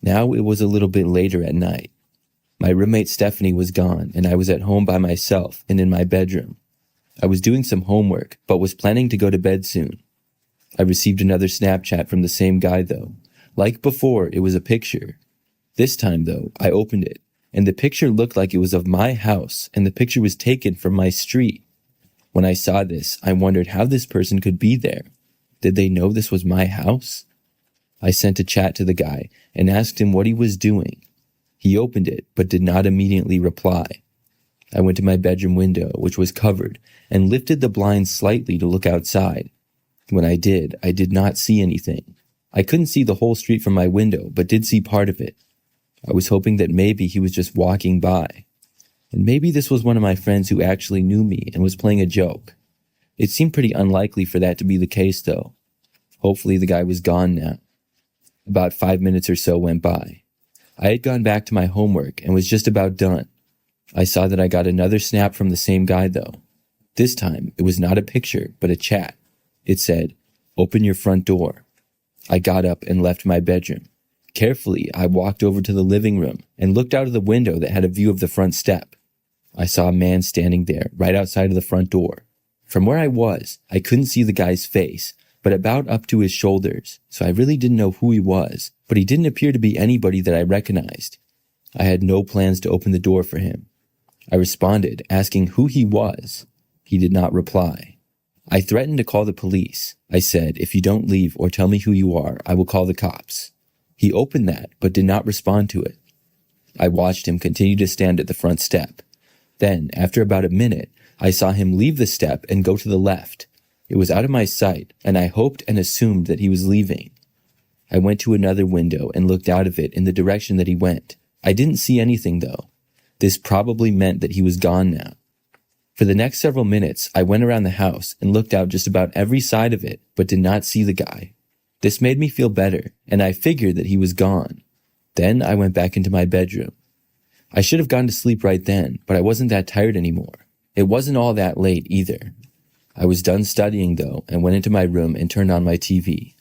Now it was a little bit later at night. My roommate Stephanie was gone, and I was at home by myself and in my bedroom. I was doing some homework, but was planning to go to bed soon. I received another Snapchat from the same guy though. Like before, it was a picture. This time, though, I opened it, and the picture looked like it was of my house, and the picture was taken from my street. When I saw this, I wondered how this person could be there. Did they know this was my house? I sent a chat to the guy and asked him what he was doing. He opened it, but did not immediately reply. I went to my bedroom window, which was covered, and lifted the blinds slightly to look outside. When I did not see anything. I couldn't see the whole street from my window, but did see part of it. I was hoping that maybe he was just walking by. And maybe this was one of my friends who actually knew me and was playing a joke. It seemed pretty unlikely for that to be the case, though. Hopefully the guy was gone now. About 5 minutes or so went by. I had gone back to my homework and was just about done. I saw that I got another snap from the same guy, though. This time, it was not a picture, but a chat. It said, "Open your front door." I got up and left my bedroom. Carefully, I walked over to the living room and looked out of the window that had a view of the front step. I saw a man standing there, right outside of the front door. From where I was, I couldn't see the guy's face, but about up to his shoulders, so I really didn't know who he was, but he didn't appear to be anybody that I recognized. I had no plans to open the door for him. I responded, asking who he was. He did not reply. I threatened to call the police. I said, "If you don't leave or tell me who you are, I will call the cops." He opened that, but did not respond to it. I watched him continue to stand at the front step. Then, after about a minute, I saw him leave the step and go to the left. It was out of my sight, and I hoped and assumed that he was leaving. I went to another window and looked out of it in the direction that he went. I didn't see anything, though. This probably meant that he was gone now. For the next several minutes, I went around the house and looked out just about every side of it, but did not see the guy. This made me feel better, and I figured that he was gone. Then I went back into my bedroom. I should have gone to sleep right then, but I wasn't that tired anymore. It wasn't all that late either. I was done studying, though, and went into my room and turned on my TV.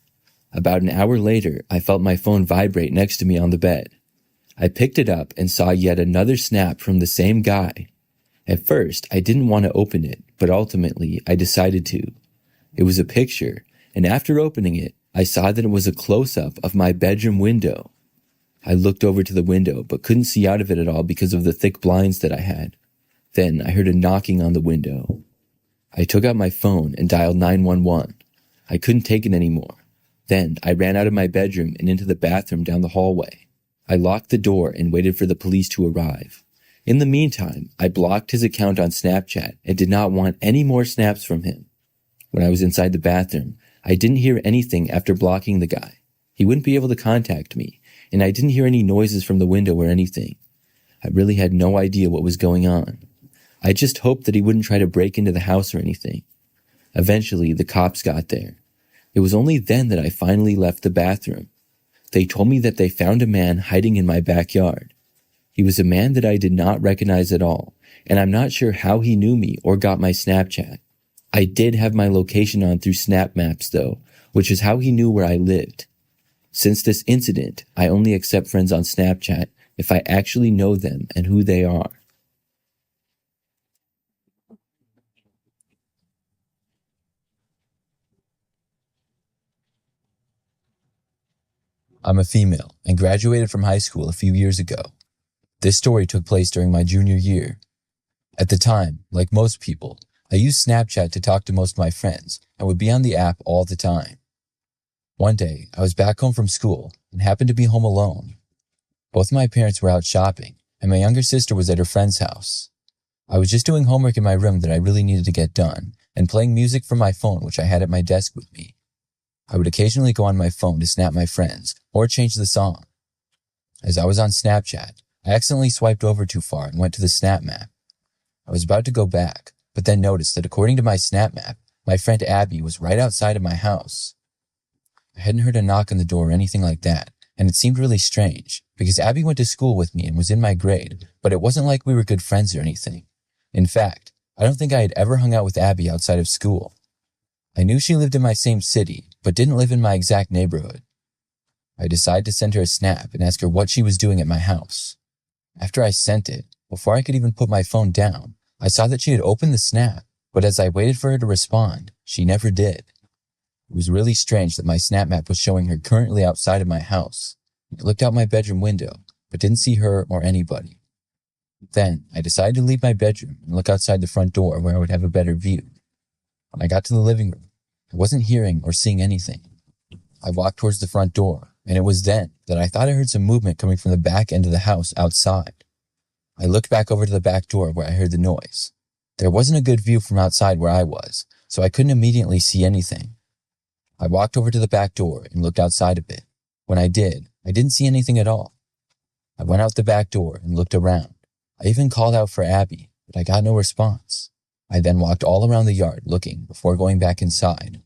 About an hour later, I felt my phone vibrate next to me on the bed. I picked it up and saw yet another snap from the same guy. At first, I didn't want to open it, but ultimately, I decided to. It was a picture, and after opening it, I saw that it was a close-up of my bedroom window. I looked over to the window, but couldn't see out of it at all because of the thick blinds that I had. Then I heard a knocking on the window. I took out my phone and dialed 911. I couldn't take it anymore. Then I ran out of my bedroom and into the bathroom down the hallway. I locked the door and waited for the police to arrive. In the meantime, I blocked his account on Snapchat and did not want any more snaps from him. When I was inside the bathroom, I didn't hear anything after blocking the guy. He wouldn't be able to contact me, and I didn't hear any noises from the window or anything. I really had no idea what was going on. I just hoped that he wouldn't try to break into the house or anything. Eventually, the cops got there. It was only then that I finally left the bathroom. They told me that they found a man hiding in my backyard. He was a man that I did not recognize at all, and I'm not sure how he knew me or got my Snapchat. I did have my location on through Snap Maps, though, which is how he knew where I lived. Since this incident, I only accept friends on Snapchat if I actually know them and who they are. I'm a female and graduated from high school a few years ago. This story took place during my junior year. At the time, like most people, I used Snapchat to talk to most of my friends and would be on the app all the time. One day, I was back home from school and happened to be home alone. Both my parents were out shopping, and my younger sister was at her friend's house. I was just doing homework in my room that I really needed to get done, and playing music from my phone, which I had at my desk with me. I would occasionally go on my phone to snap my friends or change the song. As I was on Snapchat, I accidentally swiped over too far and went to the Snap Map. I was about to go back, but then noticed that according to my Snap Map, my friend Abby was right outside of my house. I hadn't heard a knock on the door or anything like that, and it seemed really strange, because Abby went to school with me and was in my grade, but it wasn't like we were good friends or anything. In fact, I don't think I had ever hung out with Abby outside of school. I knew she lived in my same city, but didn't live in my exact neighborhood. I decided to send her a snap and ask her what she was doing at my house. After I sent it, before I could even put my phone down, I saw that she had opened the snap, but as I waited for her to respond, she never did. It was really strange that my snap map was showing her currently outside of my house. I looked out my bedroom window, but didn't see her or anybody. Then, I decided to leave my bedroom and look outside the front door where I would have a better view. When I got to the living room, I wasn't hearing or seeing anything. I walked towards the front door, and it was then that I thought I heard some movement coming from the back end of the house outside. I looked back over to the back door where I heard the noise. There wasn't a good view from outside where I was, so I couldn't immediately see anything. I walked over to the back door and looked outside a bit. When I did, I didn't see anything at all. I went out the back door and looked around. I even called out for Abby, but I got no response. I then walked all around the yard looking before going back inside.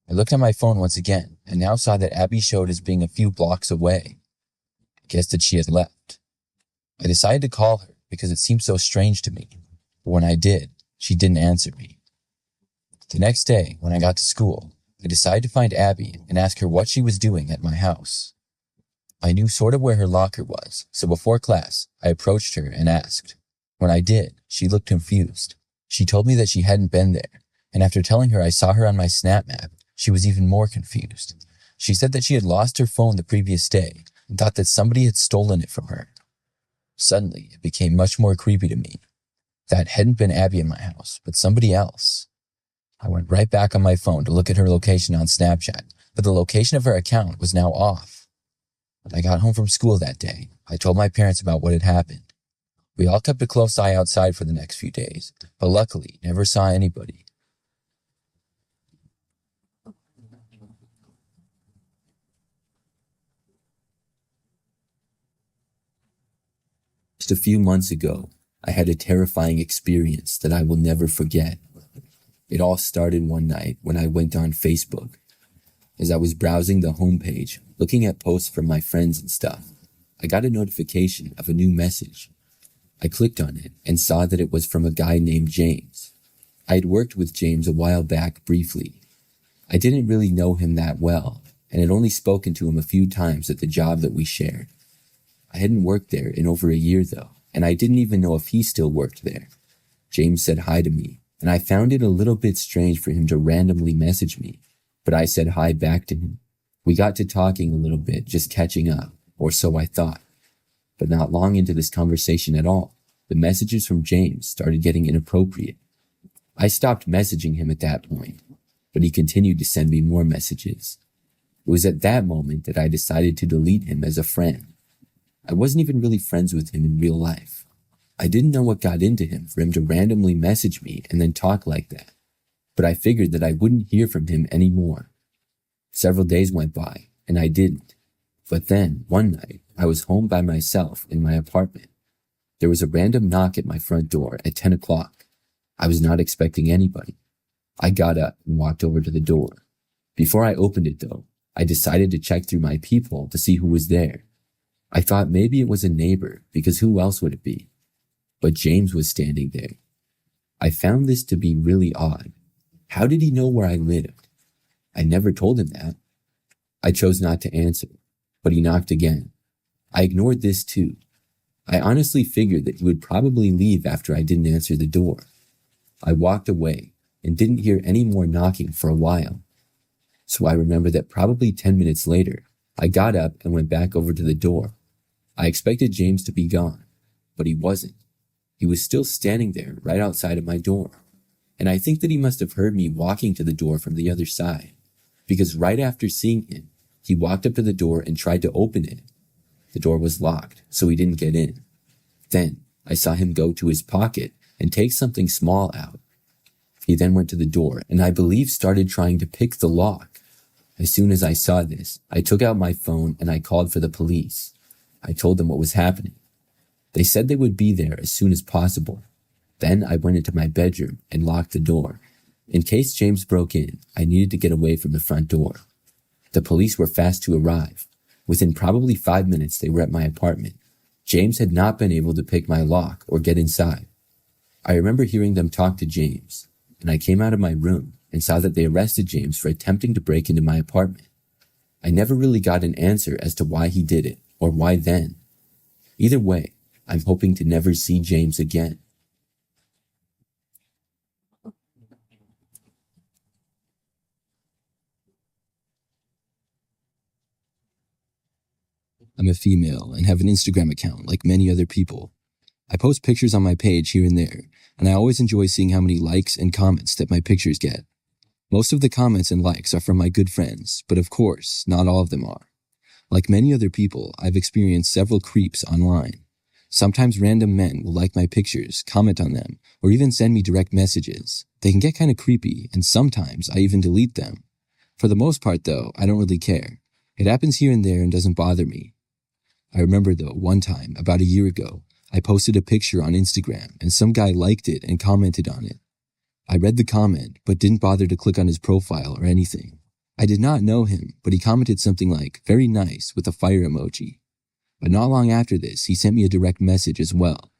I looked at my phone once again and now saw that Abby showed as being a few blocks away. I guessed that she had left. I decided to call her because it seemed so strange to me, but when I did, she didn't answer me. The next day, when I got to school, I decided to find Abby and ask her what she was doing at my house. I knew sort of where her locker was, so before class, I approached her and asked. When I did, she looked confused. She told me that she hadn't been there, and after telling her I saw her on my snap map, she was even more confused. She said that she had lost her phone the previous day and thought that somebody had stolen it from her. Suddenly, it became much more creepy to me. That hadn't been Abby in my house, but somebody else. I went right back on my phone to look at her location on Snapchat, but the location of her account was now off. When I got home from school that day, I told my parents about what had happened. We all kept a close eye outside for the next few days, but luckily never saw anybody. Just a few months ago, I had a terrifying experience that I will never forget. It all started one night when I went on Facebook. As I was browsing the homepage, looking at posts from my friends and stuff, I got a notification of a new message. I clicked on it and saw that it was from a guy named James. I had worked with James a while back briefly. I didn't really know him that well, and had only spoken to him a few times at the job that we shared. I hadn't worked there in over a year though, and I didn't even know if he still worked there. James said hi to me, and I found it a little bit strange for him to randomly message me, but I said hi back to him. We got to talking a little bit, just catching up, or so I thought. But not long into this conversation at all, the messages from James started getting inappropriate. I stopped messaging him at that point, but he continued to send me more messages. It was at that moment that I decided to delete him as a friend. I wasn't even really friends with him in real life. I didn't know what got into him for him to randomly message me and then talk like that, but I figured that I wouldn't hear from him anymore. Several days went by, and I didn't. But then, one night, I was home by myself in my apartment. There was a random knock at my front door at 10 o'clock. I was not expecting anybody. I got up and walked over to the door. Before I opened it though, I decided to check through my peephole to see who was there. I thought maybe it was a neighbor, because who else would it be? But James was standing there. I found this to be really odd. How did he know where I lived? I never told him that. I chose not to answer, but he knocked again. I ignored this too. I honestly figured that he would probably leave after I didn't answer the door. I walked away and didn't hear any more knocking for a while. So I remember that probably 10 minutes later, I got up and went back over to the door. I expected James to be gone, but he wasn't. He was still standing there right outside of my door. And I think that he must have heard me walking to the door from the other side, because right after seeing him, he walked up to the door and tried to open it. The door was locked, so he didn't get in. Then I saw him go to his pocket and take something small out. He then went to the door and I believe started trying to pick the lock. As soon as I saw this, I took out my phone and I called for the police. I told them what was happening. They said they would be there as soon as possible. Then I went into my bedroom and locked the door. In case James broke in, I needed to get away from the front door. The police were fast to arrive. Within probably 5 minutes, they were at my apartment. James had not been able to pick my lock or get inside. I remember hearing them talk to James, and I came out of my room and saw that they arrested James for attempting to break into my apartment. I never really got an answer as to why he did it or why then. Either way, I'm hoping to never see James again. I'm a female and have an Instagram account like many other people. I post pictures on my page here and there, and I always enjoy seeing how many likes and comments that my pictures get. Most of the comments and likes are from my good friends, but of course, not all of them are. Like many other people, I've experienced several creeps online. Sometimes random men will like my pictures, comment on them, or even send me direct messages. They can get kind of creepy, and sometimes I even delete them. For the most part, though, I don't really care. It happens here and there and doesn't bother me. I remember, though, one time, about a year ago, I posted a picture on Instagram, and some guy liked it and commented on it. I read the comment, but didn't bother to click on his profile or anything. I did not know him, but he commented something like, "very nice," with a fire emoji. But not long after this, he sent me a direct message as well.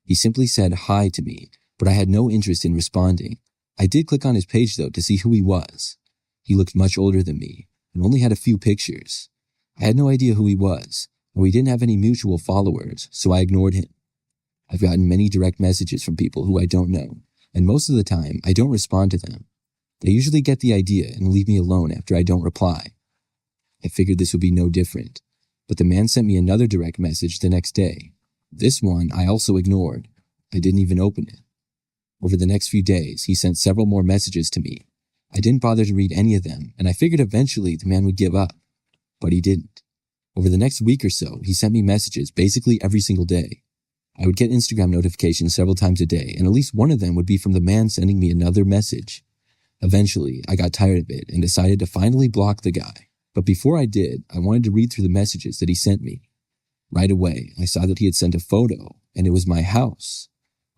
He simply said hi to me, but I had no interest in responding. I did click on his page, though, to see who he was. He looked much older than me, and only had a few pictures. I had no idea who he was, and we didn't have any mutual followers, so I ignored him. I've gotten many direct messages from people who I don't know, and most of the time, I don't respond to them. They usually get the idea and leave me alone after I don't reply. I figured this would be no different, but the man sent me another direct message the next day. This one I also ignored. I didn't even open it. Over the next few days, he sent several more messages to me. I didn't bother to read any of them, and I figured eventually the man would give up. But he didn't. Over the next week or so, he sent me messages basically every single day. I would get Instagram notifications several times a day, and at least one of them would be from the man sending me another message. Eventually, I got tired of it and decided to finally block the guy. But before I did, I wanted to read through the messages that he sent me. Right away, I saw that he had sent a photo, and it was my house.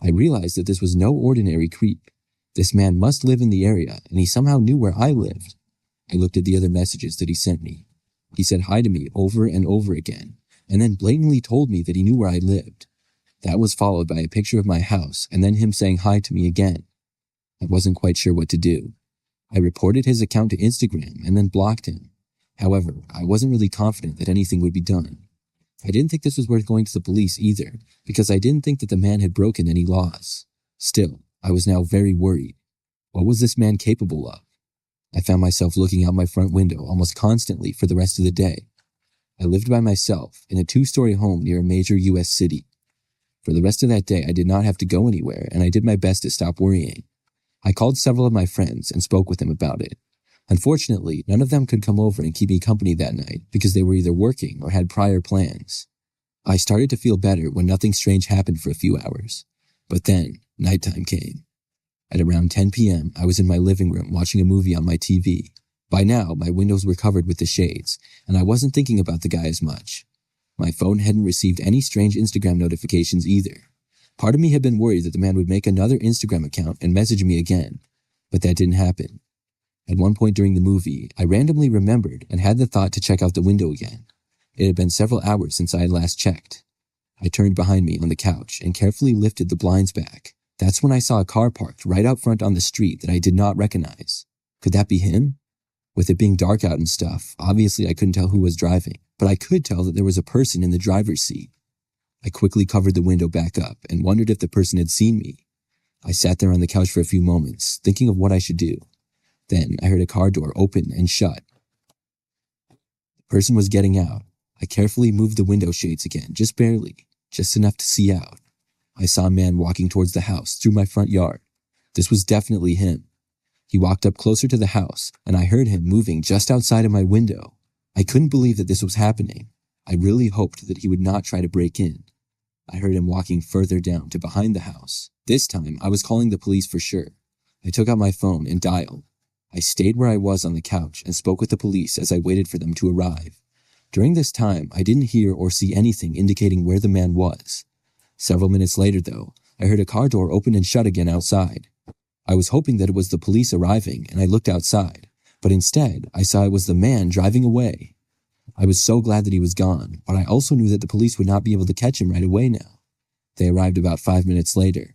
I realized that this was no ordinary creep. This man must live in the area, and he somehow knew where I lived. I looked at the other messages that he sent me. He said hi to me over and over again, and then blatantly told me that he knew where I lived. That was followed by a picture of my house, and then him saying hi to me again. I wasn't quite sure what to do. I reported his account to Instagram and then blocked him. However, I wasn't really confident that anything would be done. I didn't think this was worth going to the police either, because I didn't think that the man had broken any laws. Still, I was now very worried. What was this man capable of? I found myself looking out my front window almost constantly for the rest of the day. I lived by myself in a 2-story home near a major U.S. city. For the rest of that day, I did not have to go anywhere, and I did my best to stop worrying. I called several of my friends and spoke with them about it. Unfortunately, none of them could come over and keep me company that night because they were either working or had prior plans. I started to feel better when nothing strange happened for a few hours. But then, nighttime came. At around 10 p.m., I was in my living room watching a movie on my TV. By now, my windows were covered with the shades, and I wasn't thinking about the guy as much. My phone hadn't received any strange Instagram notifications either. Part of me had been worried that the man would make another Instagram account and message me again, but that didn't happen. At one point during the movie, I randomly remembered and had the thought to check out the window again. It had been several hours since I had last checked. I turned behind me on the couch and carefully lifted the blinds back. That's when I saw a car parked right out front on the street that I did not recognize. Could that be him? With it being dark out and stuff, obviously I couldn't tell who was driving, but I could tell that there was a person in the driver's seat. I quickly covered the window back up and wondered if the person had seen me. I sat there on the couch for a few moments, thinking of what I should do. Then I heard a car door open and shut. The person was getting out. I carefully moved the window shades again, just barely, just enough to see out. I saw a man walking towards the house through my front yard. This was definitely him. He walked up closer to the house, and I heard him moving just outside of my window. I couldn't believe that this was happening. I really hoped that he would not try to break in. I heard him walking further down to behind the house. This time, I was calling the police for sure. I took out my phone and dialed. I stayed where I was on the couch and spoke with the police as I waited for them to arrive. During this time, I didn't hear or see anything indicating where the man was. Several minutes later, though, I heard a car door open and shut again outside. I was hoping that it was the police arriving, and I looked outside, but instead, I saw it was the man driving away. I was so glad that he was gone, but I also knew that the police would not be able to catch him right away now. They arrived about 5 minutes later.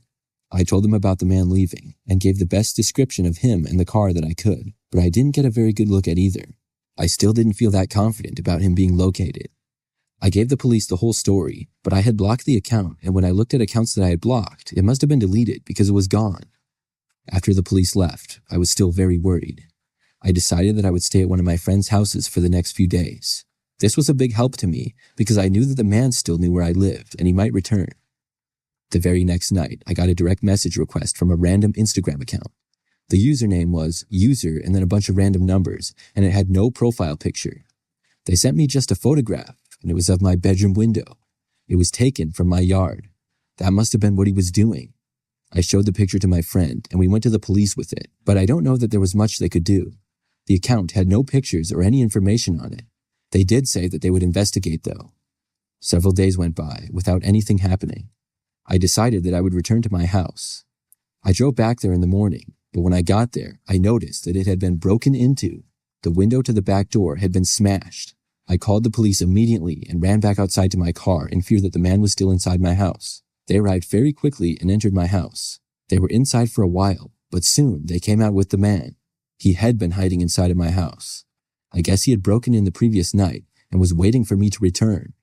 I told them about the man leaving, and gave the best description of him and the car that I could, but I didn't get a very good look at either. I still didn't feel that confident about him being located. I gave the police the whole story, but I had blocked the account, and when I looked at accounts that I had blocked, it must have been deleted because it was gone. After the police left, I was still very worried. I decided that I would stay at one of my friends' houses for the next few days. This was a big help to me because I knew that the man still knew where I lived and he might return. The very next night, I got a direct message request from a random Instagram account. The username was user and then a bunch of random numbers, and it had no profile picture. They sent me just a photograph, and it was of my bedroom window. It was taken from my yard. That must have been what he was doing. I showed the picture to my friend, and we went to the police with it, but I don't know that there was much they could do. The account had no pictures or any information on it. They did say that they would investigate, though. Several days went by without anything happening. I decided that I would return to my house. I drove back there in the morning, but when I got there, I noticed that it had been broken into. The window to the back door had been smashed. I called the police immediately and ran back outside to my car in fear that the man was still inside my house. They arrived very quickly and entered my house. They were inside for a while, but soon they came out with the man. He had been hiding inside of my house. I guess he had broken in the previous night and was waiting for me to return.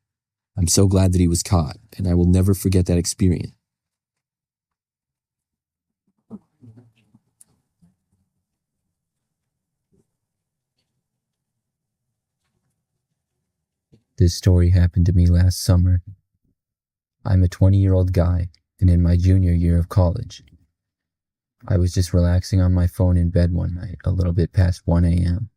I'm so glad that he was caught, and I will never forget that experience. This story happened to me last summer. I'm a 20-year-old guy and in my junior year of college. I was just relaxing on my phone in bed one night, a little bit past 1 a.m.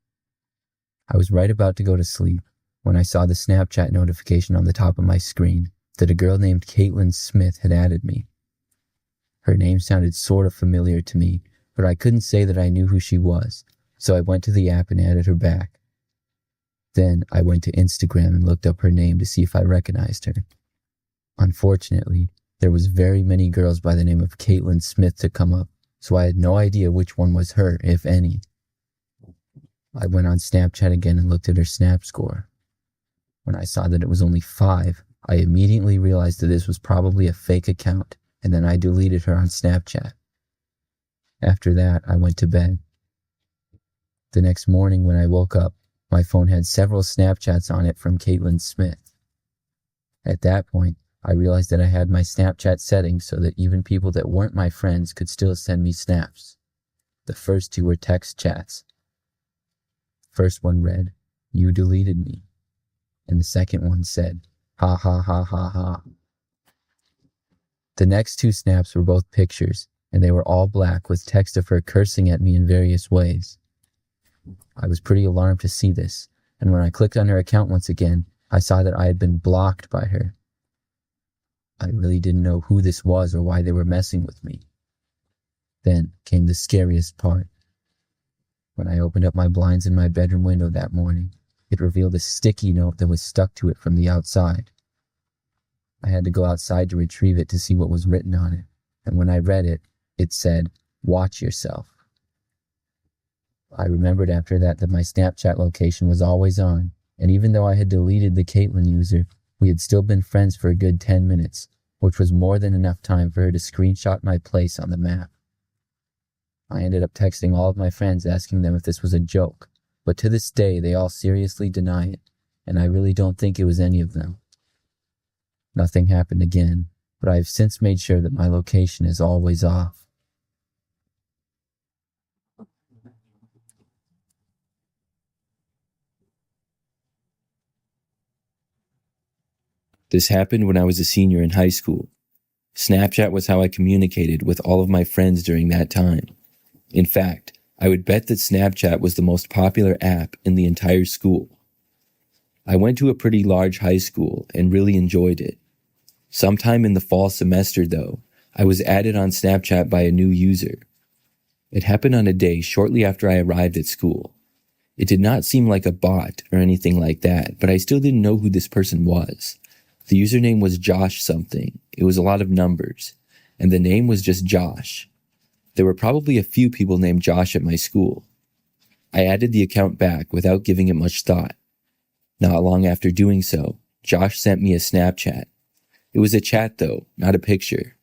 I was right about to go to sleep when I saw the Snapchat notification on the top of my screen that a girl named Caitlin Smith had added me. Her name sounded sort of familiar to me, but I couldn't say that I knew who she was, so I went to the app and added her back. Then I went to Instagram and looked up her name to see if I recognized her. Unfortunately, there was very many girls by the name of Caitlin Smith to come up, so I had no idea which one was her, if any. I went on Snapchat again and looked at her snap score. When I saw that it was only 5, I immediately realized that this was probably a fake account, and then I deleted her on Snapchat. After that, I went to bed. The next morning when I woke up, my phone had several Snapchats on it from Caitlin Smith. At that point, I realized that I had my Snapchat settings so that even people that weren't my friends could still send me snaps. The first 2 were text chats. First one read, "You deleted me." And the second one said, "Ha ha ha ha ha." The next 2 snaps were both pictures, and they were all black with text of her cursing at me in various ways. I was pretty alarmed to see this, and when I clicked on her account once again, I saw that I had been blocked by her. I really didn't know who this was or why they were messing with me. Then came the scariest part. When I opened up my blinds in my bedroom window that morning, it revealed a sticky note that was stuck to it from the outside. I had to go outside to retrieve it to see what was written on it, and when I read it, it said, "Watch yourself." I remembered after that my Snapchat location was always on, and even though I had deleted the Caitlin user, we had still been friends for a good 10 minutes, which was more than enough time for her to screenshot my place on the map. I ended up texting all of my friends asking them if this was a joke, but to this day they all seriously deny it, and I really don't think it was any of them. Nothing happened again, but I have since made sure that my location is always off. This happened when I was a senior in high school. Snapchat was how I communicated with all of my friends during that time. In fact, I would bet that Snapchat was the most popular app in the entire school. I went to a pretty large high school and really enjoyed it. Sometime in the fall semester, though, I was added on Snapchat by a new user. It happened on a day shortly after I arrived at school. It did not seem like a bot or anything like that, but I still didn't know who this person was. The username was Josh something. It was a lot of numbers, and the name was just Josh. There were probably a few people named Josh at my school. I added the account back without giving it much thought. Not long after doing so, Josh sent me a Snapchat. It was a chat though, not a picture.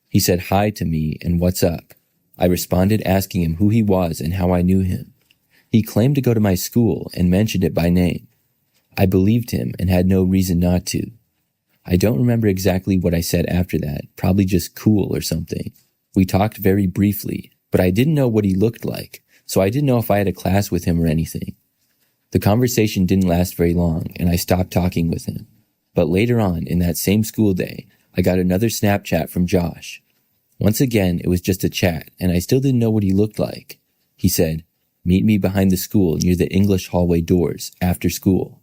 He said hi to me and what's up. I responded asking him who he was and how I knew him. He claimed to go to my school and mentioned it by name. I believed him and had no reason not to. I don't remember exactly what I said after that, probably just cool or something. We talked very briefly, but I didn't know what he looked like, so I didn't know if I had a class with him or anything. The conversation didn't last very long, and I stopped talking with him. But later on, in that same school day, I got another Snapchat from Josh. Once again, it was just a chat, and I still didn't know what he looked like. He said, "Meet me behind the school near the English hallway doors after school."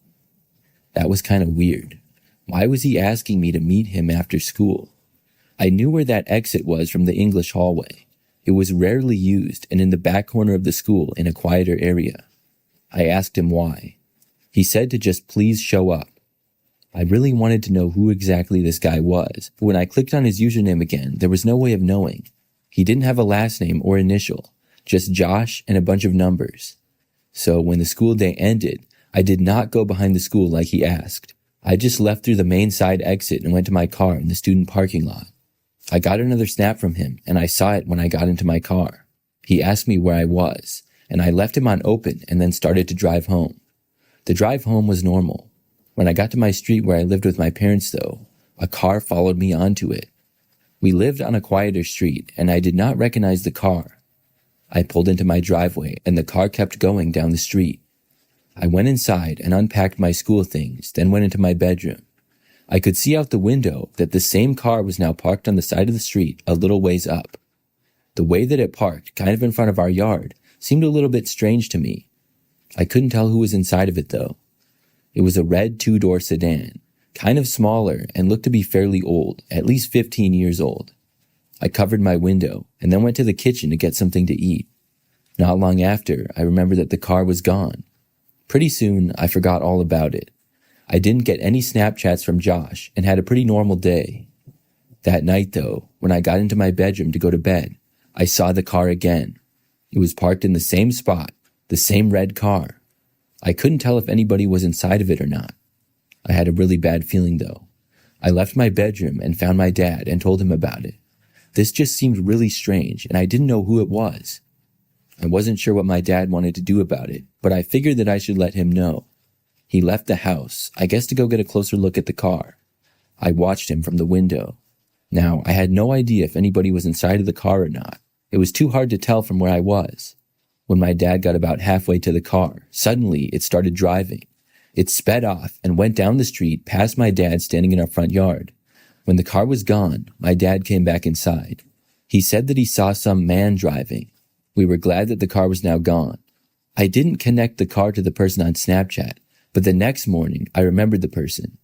That was kind of weird. Why was he asking me to meet him after school? I knew where that exit was from the English hallway. It was rarely used and in the back corner of the school in a quieter area. I asked him why. He said to just please show up. I really wanted to know who exactly this guy was, but when I clicked on his username again, there was no way of knowing. He didn't have a last name or initial, just Josh and a bunch of numbers. So when the school day ended, I did not go behind the school like he asked. I just left through the main side exit and went to my car in the student parking lot. I got another snap from him, and I saw it when I got into my car. He asked me where I was, and I left him on open and then started to drive home. The drive home was normal. When I got to my street where I lived with my parents, though, a car followed me onto it. We lived on a quieter street, and I did not recognize the car. I pulled into my driveway, and the car kept going down the street. I went inside and unpacked my school things, then went into my bedroom. I could see out the window that the same car was now parked on the side of the street a little ways up. The way that it parked, kind of in front of our yard, seemed a little bit strange to me. I couldn't tell who was inside of it, though. It was a red two-door sedan, kind of smaller and looked to be fairly old, at least 15 years old. I covered my window and then went to the kitchen to get something to eat. Not long after, I remembered that the car was gone. Pretty soon, I forgot all about it. I didn't get any Snapchats from Josh and had a pretty normal day. That night, though, when I got into my bedroom to go to bed, I saw the car again. It was parked in the same spot, the same red car. I couldn't tell if anybody was inside of it or not. I had a really bad feeling, though. I left my bedroom and found my dad and told him about it. This just seemed really strange, and I didn't know who it was. I wasn't sure what my dad wanted to do about it, but I figured that I should let him know. He left the house, I guess to go get a closer look at the car. I watched him from the window. Now, I had no idea if anybody was inside of the car or not. It was too hard to tell from where I was. When my dad got about halfway to the car, suddenly it started driving. It sped off and went down the street past my dad standing in our front yard. When the car was gone, my dad came back inside. He said that he saw some man driving. We were glad that the car was now gone. I didn't connect the car to the person on Snapchat, but the next morning I remembered the person.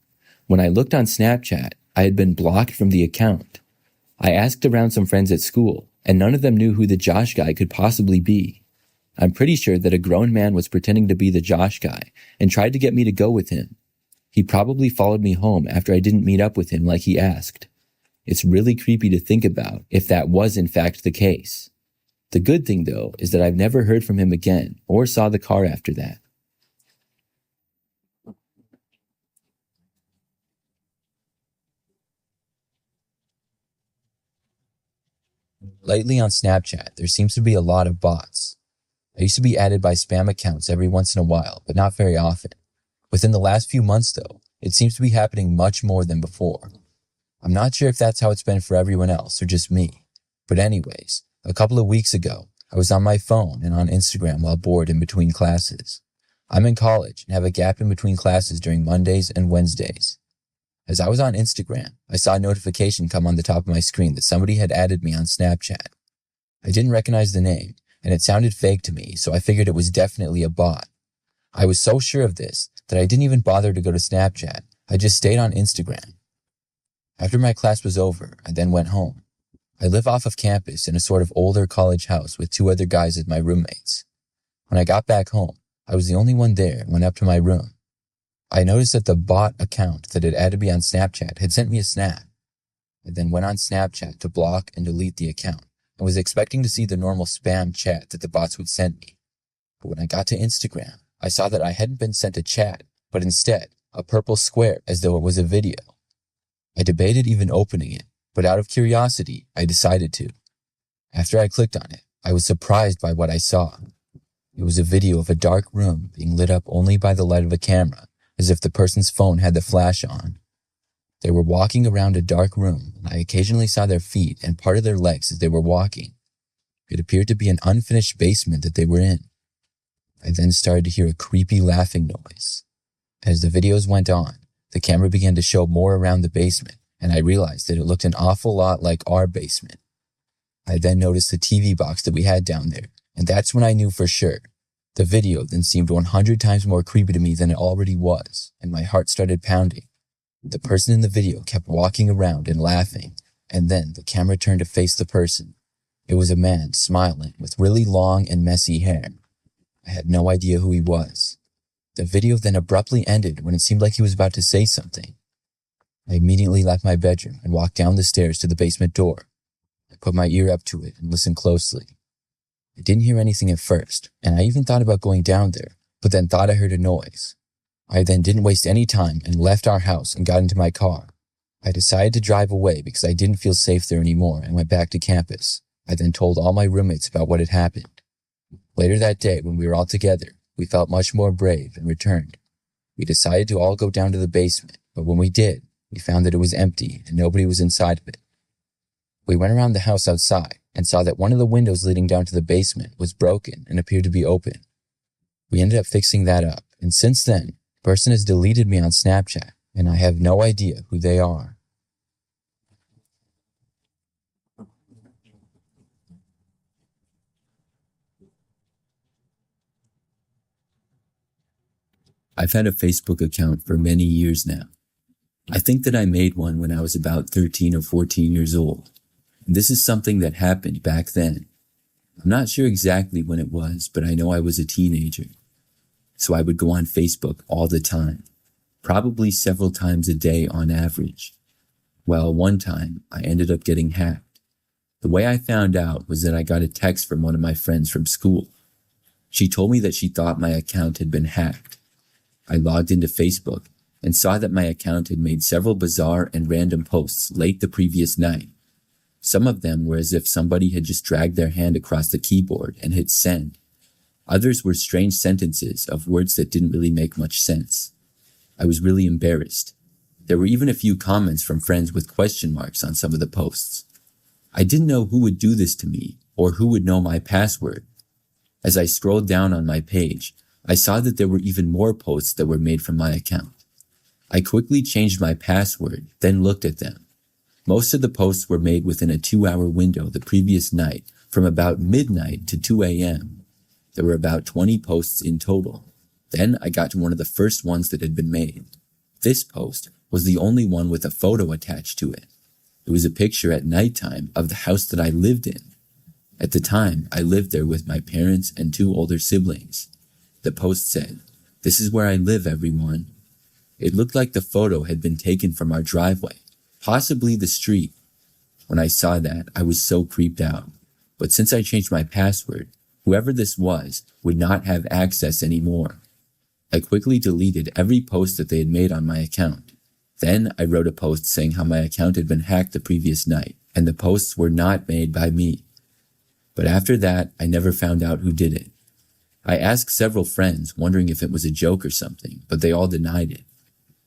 When I looked on Snapchat, I had been blocked from the account. I asked around some friends at school, and none of them knew who the Josh guy could possibly be. I'm pretty sure that a grown man was pretending to be the Josh guy and tried to get me to go with him. He probably followed me home after I didn't meet up with him like he asked. It's really creepy to think about if that was in fact the case. The good thing, though, is that I've never heard from him again or saw the car after that. Lately on Snapchat, there seems to be a lot of bots. I used to be added by spam accounts every once in a while, but not very often. Within the last few months, though, it seems to be happening much more than before. I'm not sure if that's how it's been for everyone else or just me. But anyways, a couple of weeks ago, I was on my phone and on Instagram while bored in between classes. I'm in college and have a gap in between classes during Mondays and Wednesdays. As I was on Instagram, I saw a notification come on the top of my screen that somebody had added me on Snapchat. I didn't recognize the name, and it sounded fake to me, so I figured it was definitely a bot. I was so sure of this that I didn't even bother to go to Snapchat. I just stayed on Instagram. After my class was over, I then went home. I live off of campus in a sort of older college house with 2 other guys as my roommates. When I got back home, I was the only one there and went up to my room. I noticed that the bot account that had added me on Snapchat had sent me a snap. I then went on Snapchat to block and delete the account and was expecting to see the normal spam chat that the bots would send me. But when I got to Instagram, I saw that I hadn't been sent a chat, but instead a purple square as though it was a video. I debated even opening it, but out of curiosity, I decided to. After I clicked on it, I was surprised by what I saw. It was a video of a dark room being lit up only by the light of a camera, as if the person's phone had the flash on. They were walking around a dark room, and I occasionally saw their feet and part of their legs as they were walking. It appeared to be an unfinished basement that they were in. I then started to hear a creepy laughing noise. As the videos went on, the camera began to show more around the basement, and I realized that it looked an awful lot like our basement. I then noticed the TV box that we had down there, and that's when I knew for sure. The video then seemed 100 times more creepy to me than it already was, and my heart started pounding. The person in the video kept walking around and laughing, and then the camera turned to face the person. It was a man, smiling, with really long and messy hair. I had no idea who he was. The video then abruptly ended when it seemed like he was about to say something. I immediately left my bedroom and walked down the stairs to the basement door. I put my ear up to it and listened closely. I didn't hear anything at first, and I even thought about going down there, but then thought I heard a noise. I then didn't waste any time and left our house and got into my car. I decided to drive away because I didn't feel safe there anymore and went back to campus. I then told all my roommates about what had happened. Later that day, when we were all together, we felt much more brave and returned. We decided to all go down to the basement, but when we did, we found that it was empty and nobody was inside of it. We went around the house outside and saw that one of the windows leading down to the basement was broken and appeared to be open. We ended up fixing that up, and since then, the person has deleted me on Snapchat, and I have no idea who they are. I've had a Facebook account for many years now. I think that I made one when I was about 13 or 14 years old. And this is something that happened back then. I'm not sure exactly when it was, but I know I was a teenager. So I would go on Facebook all the time, probably several times a day on average. Well, one time I ended up getting hacked. The way I found out was that I got a text from one of my friends from school. She told me that she thought my account had been hacked. I logged into Facebook and saw that my account had made several bizarre and random posts late the previous night. Some of them were as if somebody had just dragged their hand across the keyboard and hit send. Others were strange sentences of words that didn't really make much sense. I was really embarrassed. There were even a few comments from friends with question marks on some of the posts. I didn't know who would do this to me or who would know my password. As I scrolled down on my page, I saw that there were even more posts that were made from my account. I quickly changed my password, then looked at them. Most of the posts were made within a 2-hour window the previous night, from about midnight to 2 a.m. There were about 20 posts in total. Then I got to one of the first ones that had been made. This post was the only one with a photo attached to it. It was a picture at nighttime of the house that I lived in. At the time, I lived there with my parents and 2 older siblings. The post said, "This is where I live, everyone." It looked like the photo had been taken from our driveway, possibly the street. When I saw that, I was so creeped out. But since I changed my password, whoever this was would not have access anymore. I quickly deleted every post that they had made on my account. Then I wrote a post saying how my account had been hacked the previous night, and the posts were not made by me. But after that, I never found out who did it. I asked several friends, wondering if it was a joke or something, but they all denied it.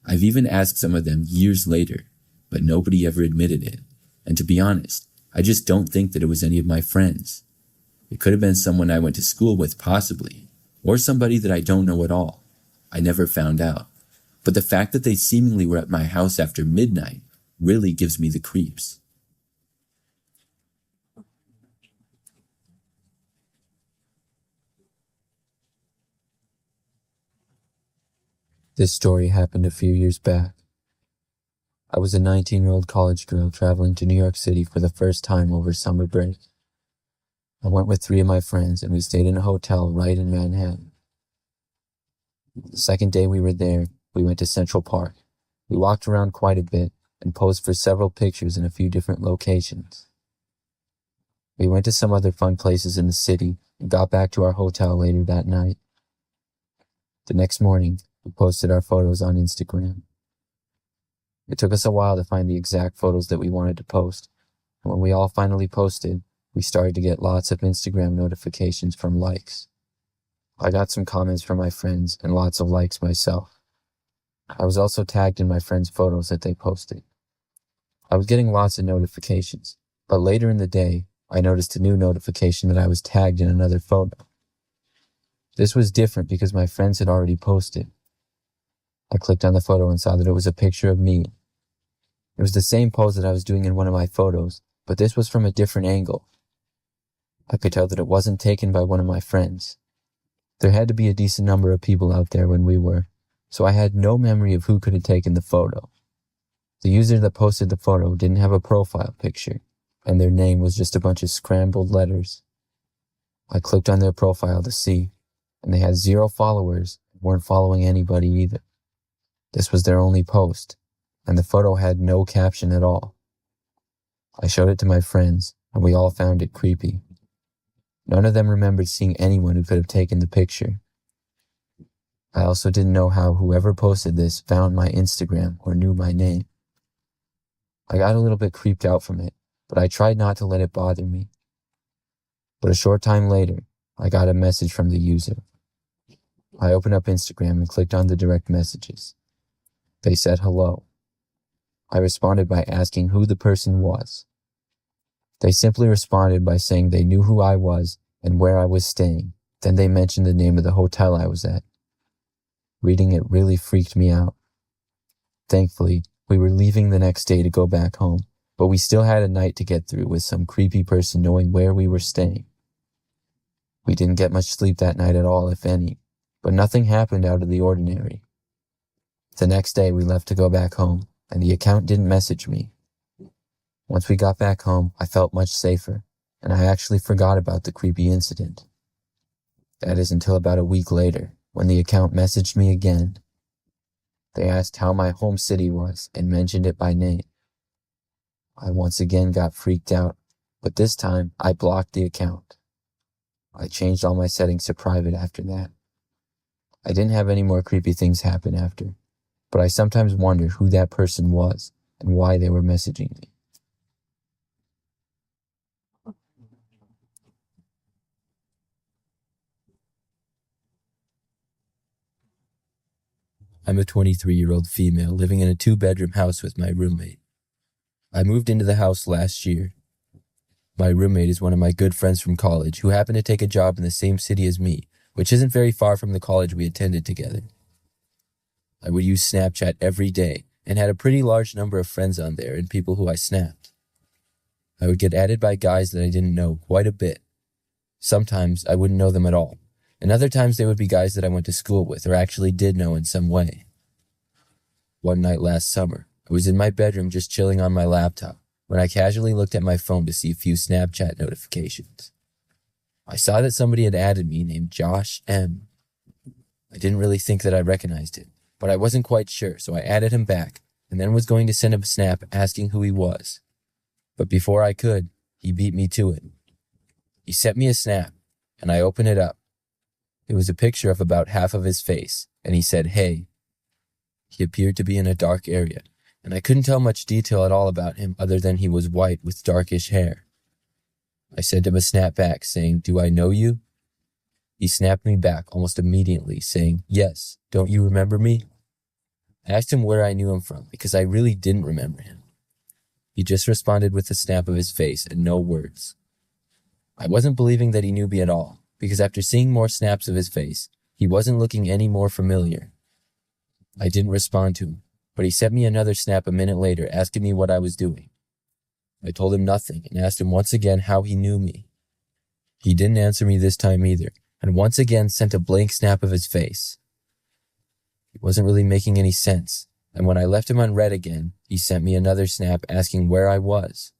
I've even asked some of them years later, but nobody ever admitted it. And to be honest, I just don't think that it was any of my friends. It could have been someone I went to school with, possibly, or somebody that I don't know at all. I never found out. But the fact that they seemingly were at my house after midnight really gives me the creeps. This story happened a few years back. I was a 19-year-old college girl traveling to New York City for the first time over summer break. I went with 3 of my friends and we stayed in a hotel right in Manhattan. The second day we were there, we went to Central Park. We walked around quite a bit and posed for several pictures in a few different locations. We went to some other fun places in the city and got back to our hotel later that night. The next morning, we posted our photos on Instagram. It took us a while to find the exact photos that we wanted to post, and when we all finally posted, we started to get lots of Instagram notifications from likes. I got some comments from my friends and lots of likes myself. I was also tagged in my friends' photos that they posted. I was getting lots of notifications, but later in the day, I noticed a new notification that I was tagged in another photo. This was different because my friends had already posted. I clicked on the photo and saw that it was a picture of me. It was the same pose that I was doing in one of my photos, but this was from a different angle. I could tell that it wasn't taken by one of my friends. There had to be a decent number of people out there when we were, so I had no memory of who could have taken the photo. The user that posted the photo didn't have a profile picture, and their name was just a bunch of scrambled letters. I clicked on their profile to see, and they had 0 followers and weren't following anybody either. This was their only post, and the photo had no caption at all. I showed it to my friends, and we all found it creepy. None of them remembered seeing anyone who could have taken the picture. I also didn't know how whoever posted this found my Instagram or knew my name. I got a little bit creeped out from it, but I tried not to let it bother me. But a short time later, I got a message from the user. I opened up Instagram and clicked on the direct messages. They said hello. I responded by asking who the person was. They simply responded by saying they knew who I was and where I was staying. Then they mentioned the name of the hotel I was at. Reading it really freaked me out. Thankfully, we were leaving the next day to go back home, but we still had a night to get through with some creepy person knowing where we were staying. We didn't get much sleep that night at all, if any, but nothing happened out of the ordinary. The next day we left to go back home, and the account didn't message me. Once we got back home, I felt much safer, and I actually forgot about the creepy incident. That is until about a week later, when the account messaged me again. They asked how my home city was and mentioned it by name. I once again got freaked out, but this time I blocked the account. I changed all my settings to private after that. I didn't have any more creepy things happen after, but I sometimes wondered who that person was and why they were messaging me. I'm a 23-year-old female living in a 2-bedroom house with my roommate. I moved into the house last year. My roommate is one of my good friends from college who happened to take a job in the same city as me, which isn't very far from the college we attended together. I would use Snapchat every day and had a pretty large number of friends on there and people who I snapped. I would get added by guys that I didn't know quite a bit. Sometimes I wouldn't know them at all, and other times they would be guys that I went to school with or actually did know in some way. One night last summer, I was in my bedroom just chilling on my laptop when I casually looked at my phone to see a few Snapchat notifications. I saw that somebody had added me named Josh M. I didn't really think that I recognized him, but I wasn't quite sure, so I added him back and then was going to send him a snap asking who he was. But before I could, he beat me to it. He sent me a snap, and I opened it up. It was a picture of about half of his face, and he said, "Hey." He appeared to be in a dark area, and I couldn't tell much detail at all about him other than he was white with darkish hair. I sent him a snap back saying, "Do I know you?" He snapped me back almost immediately saying, "Yes, don't you remember me?" I asked him where I knew him from because I really didn't remember him. He just responded with a snap of his face and no words. I wasn't believing that he knew me at all, because after seeing more snaps of his face, he wasn't looking any more familiar. I didn't respond to him, but he sent me another snap a minute later asking me what I was doing. I told him nothing and asked him once again how he knew me. He didn't answer me this time either, and once again sent a blank snap of his face. It wasn't really making any sense, and when I left him unread again, he sent me another snap asking where I was.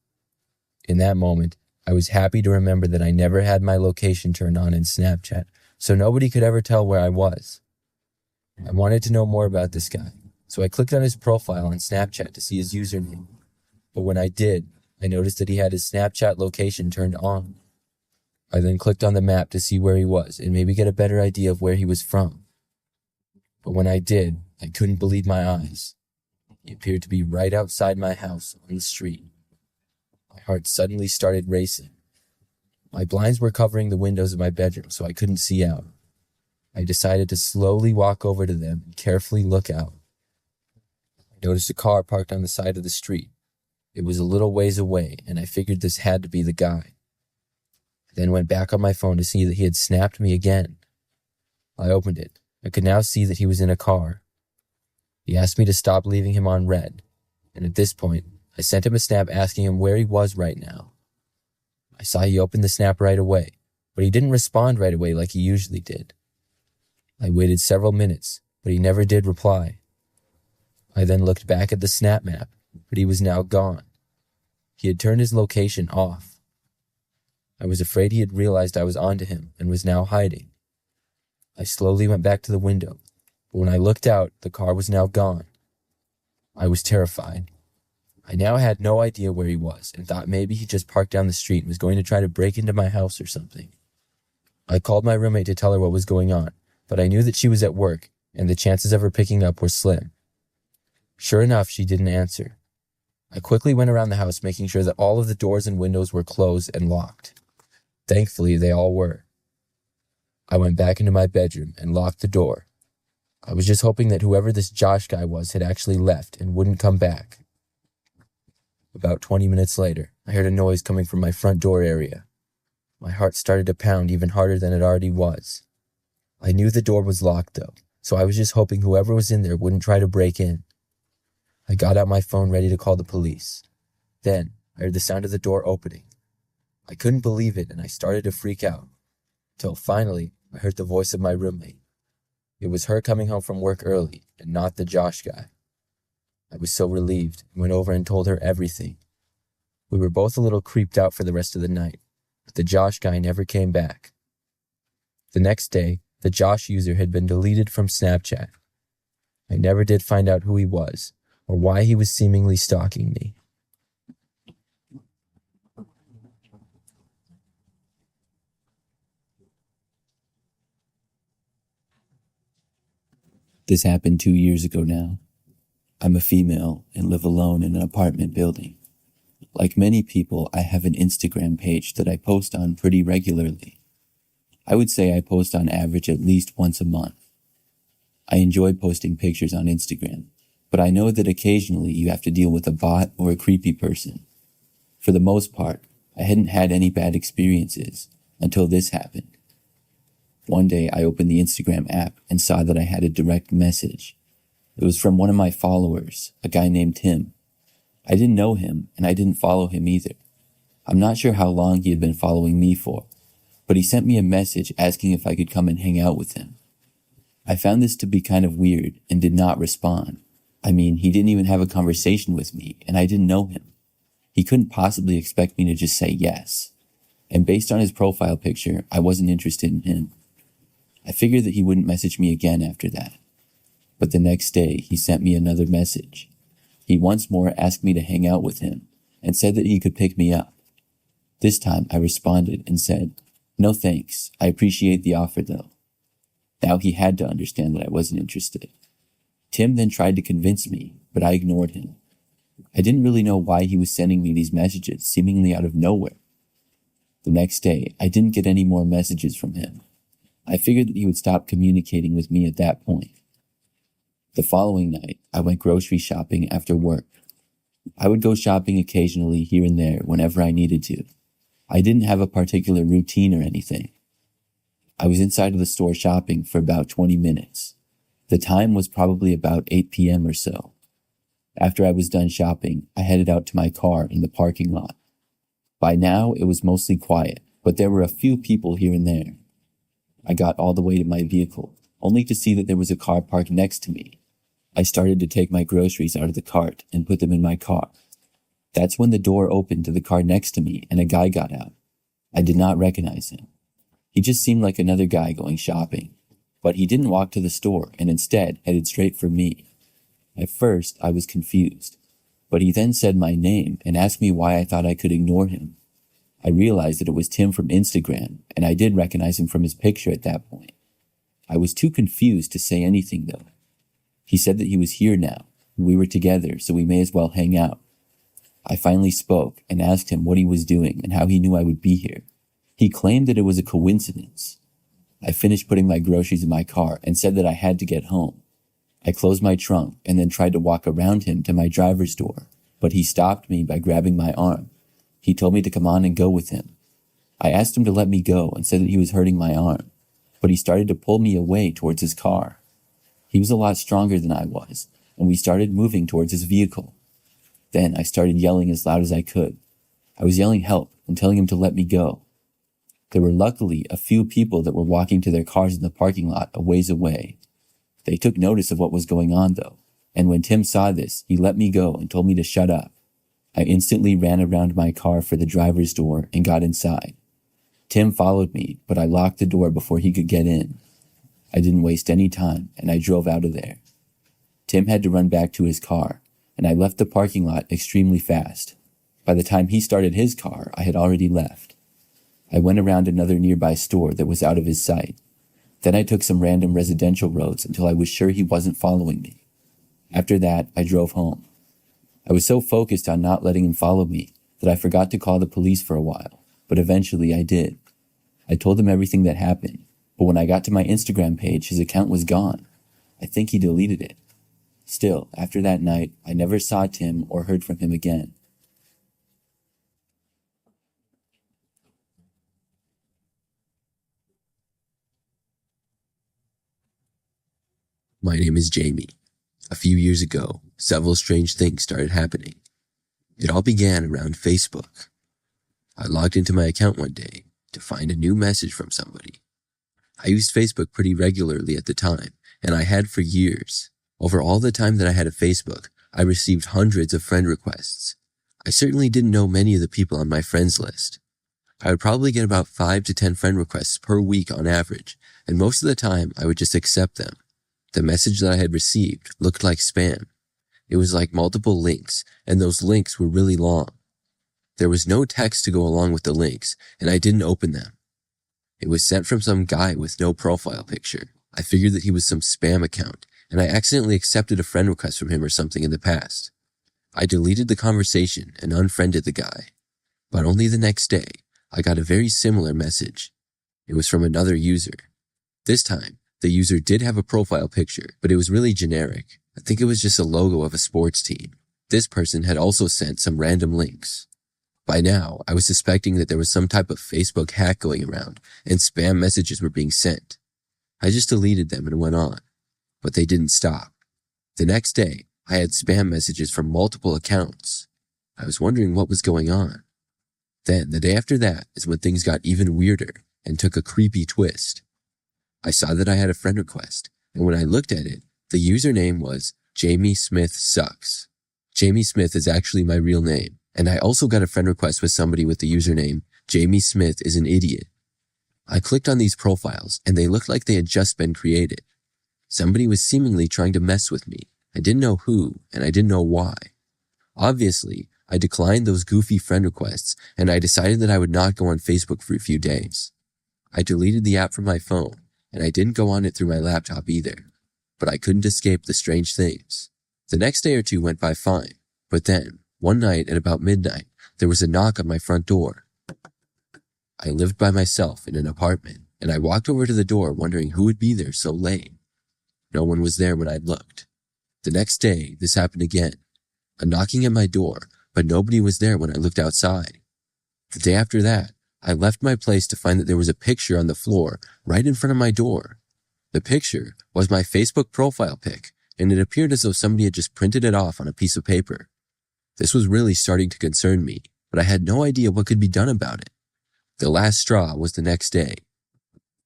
In that moment, I was happy to remember that I never had my location turned on in Snapchat, so nobody could ever tell where I was. I wanted to know more about this guy, so I clicked on his profile on Snapchat to see his username. But when I did, I noticed that he had his Snapchat location turned on. I then clicked on the map to see where he was and maybe get a better idea of where he was from. But when I did, I couldn't believe my eyes. He appeared to be right outside my house on the street. My heart suddenly started racing. My blinds were covering the windows of my bedroom, so I couldn't see out. I decided to slowly walk over to them and carefully look out. I noticed a car parked on the side of the street. It was a little ways away, and I figured this had to be the guy. I then went back on my phone to see that he had snapped me again. I opened it. I could now see that he was in a car. He asked me to stop leaving him on red, and at this point, I sent him a snap asking him where he was right now. I saw he opened the snap right away, but he didn't respond right away like he usually did. I waited several minutes, but he never did reply. I then looked back at the snap map, but he was now gone. He had turned his location off. I was afraid he had realized I was onto him and was now hiding. I slowly went back to the window, but when I looked out, the car was now gone. I was terrified. I now had no idea where he was and thought maybe he just parked down the street and was going to try to break into my house or something. I called my roommate to tell her what was going on, but I knew that she was at work and the chances of her picking up were slim. Sure enough, she didn't answer. I quickly went around the house making sure that all of the doors and windows were closed and locked. Thankfully, they all were. I went back into my bedroom and locked the door. I was just hoping that whoever this Josh guy was had actually left and wouldn't come back. About 20 minutes later, I heard a noise coming from my front door area. My heart started to pound even harder than it already was. I knew the door was locked though, so I was just hoping whoever was in there wouldn't try to break in. I got out my phone ready to call the police. Then, I heard the sound of the door opening. I couldn't believe it and I started to freak out. Till finally, I heard the voice of my roommate. It was her coming home from work early and not the Josh guy. I was so relieved and went over and told her everything. We were both a little creeped out for the rest of the night, but the Josh guy never came back. The next day, the Josh user had been deleted from Snapchat. I never did find out who he was or why he was seemingly stalking me. This happened 2 years ago now. I'm a female and live alone in an apartment building. Like many people, I have an Instagram page that I post on pretty regularly. I would say I post on average at least once a month. I enjoy posting pictures on Instagram, but I know that occasionally you have to deal with a bot or a creepy person. For the most part, I hadn't had any bad experiences until this happened. One day I opened the Instagram app and saw that I had a direct message. It was from one of my followers, a guy named Tim. I didn't know him and I didn't follow him either. I'm not sure how long he had been following me for, but he sent me a message asking if I could come and hang out with him. I found this to be kind of weird and did not respond. I mean, he didn't even have a conversation with me and I didn't know him. He couldn't possibly expect me to just say yes. And based on his profile picture, I wasn't interested in him. I figured that he wouldn't message me again after that. But the next day, he sent me another message. He once more asked me to hang out with him and said that he could pick me up. This time, I responded and said, "No thanks, I appreciate the offer though." Now he had to understand that I wasn't interested. Tim then tried to convince me, but I ignored him. I didn't really know why he was sending me these messages seemingly out of nowhere. The next day, I didn't get any more messages from him. I figured that he would stop communicating with me at that point. The following night, I went grocery shopping after work. I would go shopping occasionally here and there whenever I needed to. I didn't have a particular routine or anything. I was inside of the store shopping for about 20 minutes. The time was probably about 8 p.m. or so. After I was done shopping, I headed out to my car in the parking lot. By now, it was mostly quiet, but there were a few people here and there. I got all the way to my vehicle, only to see that there was a car parked next to me. I started to take my groceries out of the cart and put them in my car. That's when the door opened to the car next to me and a guy got out. I did not recognize him. He just seemed like another guy going shopping, but he didn't walk to the store and instead headed straight for me. At first, I was confused, but he then said my name and asked me why I thought I could ignore him. I realized that it was Tim from Instagram, and I did recognize him from his picture at that point. I was too confused to say anything though. He said that he was here now, and we were together, so we may as well hang out. I finally spoke and asked him what he was doing and how he knew I would be here. He claimed that it was a coincidence. I finished putting my groceries in my car and said that I had to get home. I closed my trunk and then tried to walk around him to my driver's door, but he stopped me by grabbing my arm. He told me to come on and go with him. I asked him to let me go and said that he was hurting my arm. but he started to pull me away towards his car. He was a lot stronger than I was, and we started moving towards his vehicle. Then I started yelling as loud as I could. I was yelling help and telling him to let me go. There were luckily a few people that were walking to their cars in the parking lot a ways away. They took notice of what was going on though, and when Tim saw this, he let me go and told me to shut up. I instantly ran around my car for the driver's door and got inside. Tim followed me, but I locked the door before he could get in. I didn't waste any time, and I drove out of there. Tim had to run back to his car, and I left the parking lot extremely fast. By the time he started his car, I had already left. I went around another nearby store that was out of his sight. Then I took some random residential roads until I was sure he wasn't following me. After that, I drove home. I was so focused on not letting him follow me that I forgot to call the police for a while, but eventually I did. I told him everything that happened, but when I got to my Instagram page, his account was gone. I think he deleted it. Still, after that night, I never saw Tim or heard from him again. My name is Jamie. A few years ago, several strange things started happening. It all began around Facebook. I logged into my account one day to find a new message from somebody. I used Facebook pretty regularly at the time, and I had for years. Over all the time that I had a Facebook, I received hundreds of friend requests. I certainly didn't know many of the people on my friends list. I would probably get about 5 to 10 friend requests per week on average, and most of the time I would just accept them. The message that I had received looked like spam. It was like multiple links, and those links were really long. There was no text to go along with the links, and I didn't open them. It was sent from some guy with no profile picture. I figured that he was some spam account, and I accidentally accepted a friend request from him or something in the past. I deleted the conversation and unfriended the guy. But only the next day, I got a very similar message. It was from another user. This time, the user did have a profile picture, but it was really generic. I think it was just a logo of a sports team. This person had also sent some random links. By now, I was suspecting that there was some type of Facebook hack going around, and spam messages were being sent. I just deleted them and went on. But they didn't stop. The next day, I had spam messages from multiple accounts. I was wondering what was going on. Then, the day after that is when things got even weirder and took a creepy twist. I saw that I had a friend request, and when I looked at it, the username was Jamie Smith Sucks. Jamie Smith is actually my real name, and I also got a friend request with somebody with the username Jamie Smith is an idiot. I clicked on these profiles, and they looked like they had just been created. Somebody was seemingly trying to mess with me. I didn't know who, and I didn't know why. Obviously, I declined those goofy friend requests, and I decided that I would not go on Facebook for a few days. I deleted the app from my phone, and I didn't go on it through my laptop either. But I couldn't escape the strange things. The next day or two went by fine, but then, one night at about midnight, there was a knock on my front door. I lived by myself in an apartment, and I walked over to the door wondering who would be there so late. No one was there when I'd looked. The next day, this happened again. A knocking at my door, but nobody was there when I looked outside. The day after that, I left my place to find that there was a picture on the floor right in front of my door. The picture was my Facebook profile pic, and it appeared as though somebody had just printed it off on a piece of paper. This was really starting to concern me, but I had no idea what could be done about it. The last straw was the next day.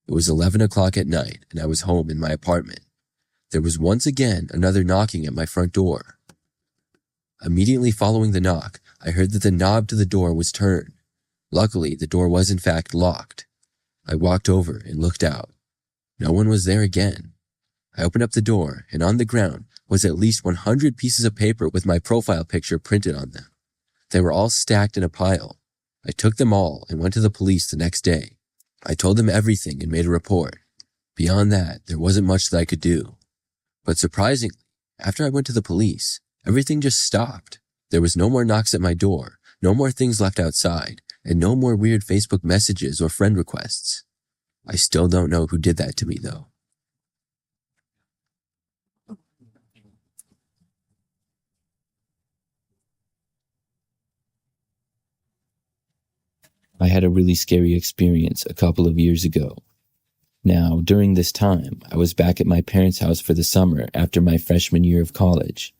It was 11 o'clock at night, and I was home in my apartment. There was once again another knocking at my front door. Immediately following the knock, I heard that the knob to the door was turned. Luckily, the door was in fact locked. I walked over and looked out. No one was there again. I opened up the door, and on the ground was at least 100 pieces of paper with my profile picture printed on them. They were all stacked in a pile. I took them all and went to the police the next day. I told them everything and made a report. Beyond that, there wasn't much that I could do. But surprisingly, after I went to the police, everything just stopped. There was no more knocks at my door, no more things left outside, and no more weird Facebook messages or friend requests. I still don't know who did that to me, though. I had a really scary experience a couple of years ago. Now, during this time, I was back at my parents' house for the summer after my freshman year of college.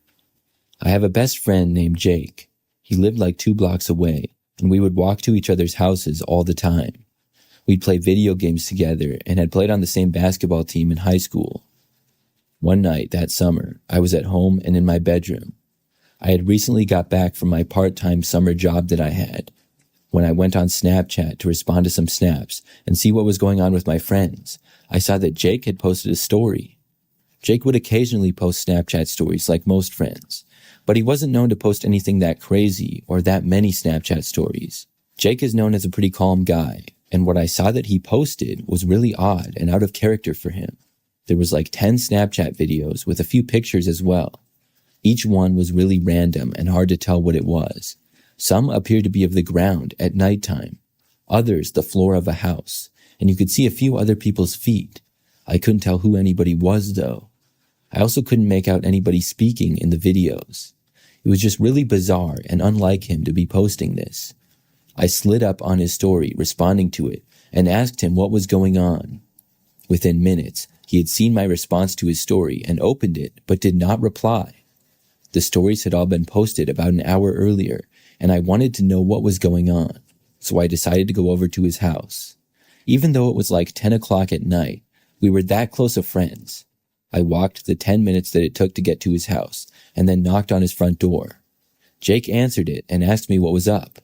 I have a best friend named Jake. He lived like 2 blocks away, and we would walk to each other's houses all the time. We'd play video games together and had played on the same basketball team in high school. One night that summer, I was at home and in my bedroom. I had recently got back from my part-time summer job that I had. When I went on Snapchat to respond to some snaps and see what was going on with my friends, I saw that Jake had posted a story. Jake would occasionally post Snapchat stories like most friends, but he wasn't known to post anything that crazy or that many Snapchat stories. Jake is known as a pretty calm guy, and what I saw that he posted was really odd and out of character for him. There was like 10 Snapchat videos with a few pictures as well. Each one was really random and hard to tell what it was. Some appeared to be of the ground at nighttime, others the floor of a house, and you could see a few other people's feet. I couldn't tell who anybody was though. I also couldn't make out anybody speaking in the videos. It was just really bizarre and unlike him to be posting this. I slid up on his story, responding to it, and asked him what was going on. Within minutes, he had seen my response to his story and opened it, but did not reply. The stories had all been posted about an hour earlier, and I wanted to know what was going on, so I decided to go over to his house. Even though it was like 10 o'clock at night, we were that close of friends. I walked the 10 minutes that it took to get to his house, and then knocked on his front door. Jake answered it and asked me what was up.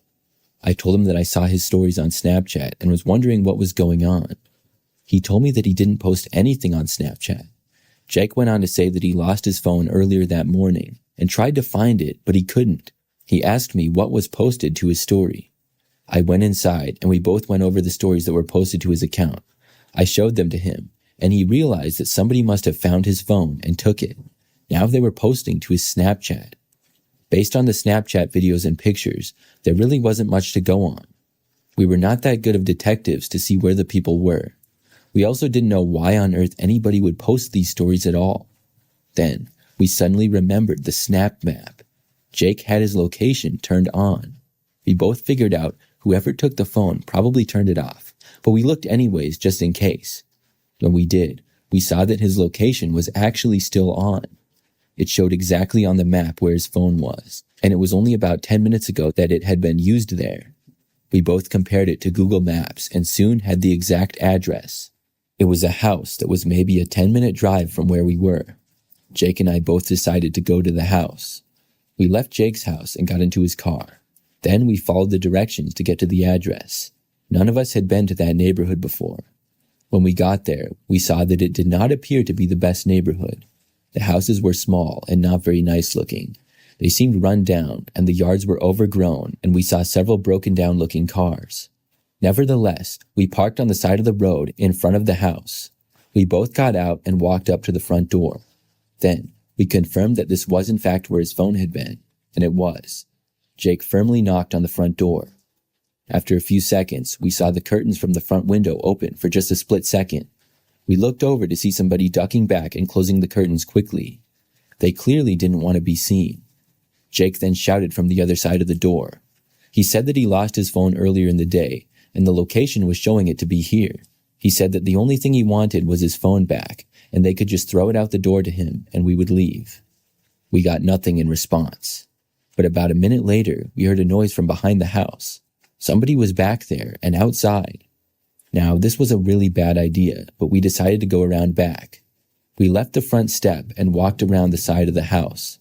I told him that I saw his stories on Snapchat and was wondering what was going on. He told me that he didn't post anything on Snapchat. Jake went on to say that he lost his phone earlier that morning and tried to find it, but he couldn't. He asked me what was posted to his story. I went inside and we both went over the stories that were posted to his account. I showed them to him, and he realized that somebody must have found his phone and took it. Now they were posting to his Snapchat. Based on the Snapchat videos and pictures, there really wasn't much to go on. We were not that good of detectives to see where the people were. We also didn't know why on earth anybody would post these stories at all. Then, we suddenly remembered the Snap map. Jake had his location turned on. We both figured out whoever took the phone probably turned it off, but we looked anyways just in case. When we did, we saw that his location was actually still on. It showed exactly on the map where his phone was, and it was only about 10 minutes ago that it had been used there. We both compared it to Google Maps and soon had the exact address. It was a house that was maybe a 10-minute drive from where we were. Jake and I both decided to go to the house. We left Jake's house and got into his car. Then we followed the directions to get to the address. None of us had been to that neighborhood before. When we got there, we saw that it did not appear to be the best neighborhood. The houses were small and not very nice looking. They seemed run down, and the yards were overgrown, and we saw several broken down looking cars. Nevertheless, we parked on the side of the road in front of the house. We both got out and walked up to the front door. Then, we confirmed that this was in fact where his phone had been, and it was. Jake firmly knocked on the front door. After a few seconds, we saw the curtains from the front window open for just a split second. We looked over to see somebody ducking back and closing the curtains quickly. They clearly didn't want to be seen. Jake then shouted from the other side of the door. He said that he lost his phone earlier in the day, and the location was showing it to be here. He said that the only thing he wanted was his phone back, and they could just throw it out the door to him, and we would leave. We got nothing in response. But about a minute later, we heard a noise from behind the house. Somebody was back there and outside. Now, this was a really bad idea, but we decided to go around back. We left the front step and walked around the side of the house.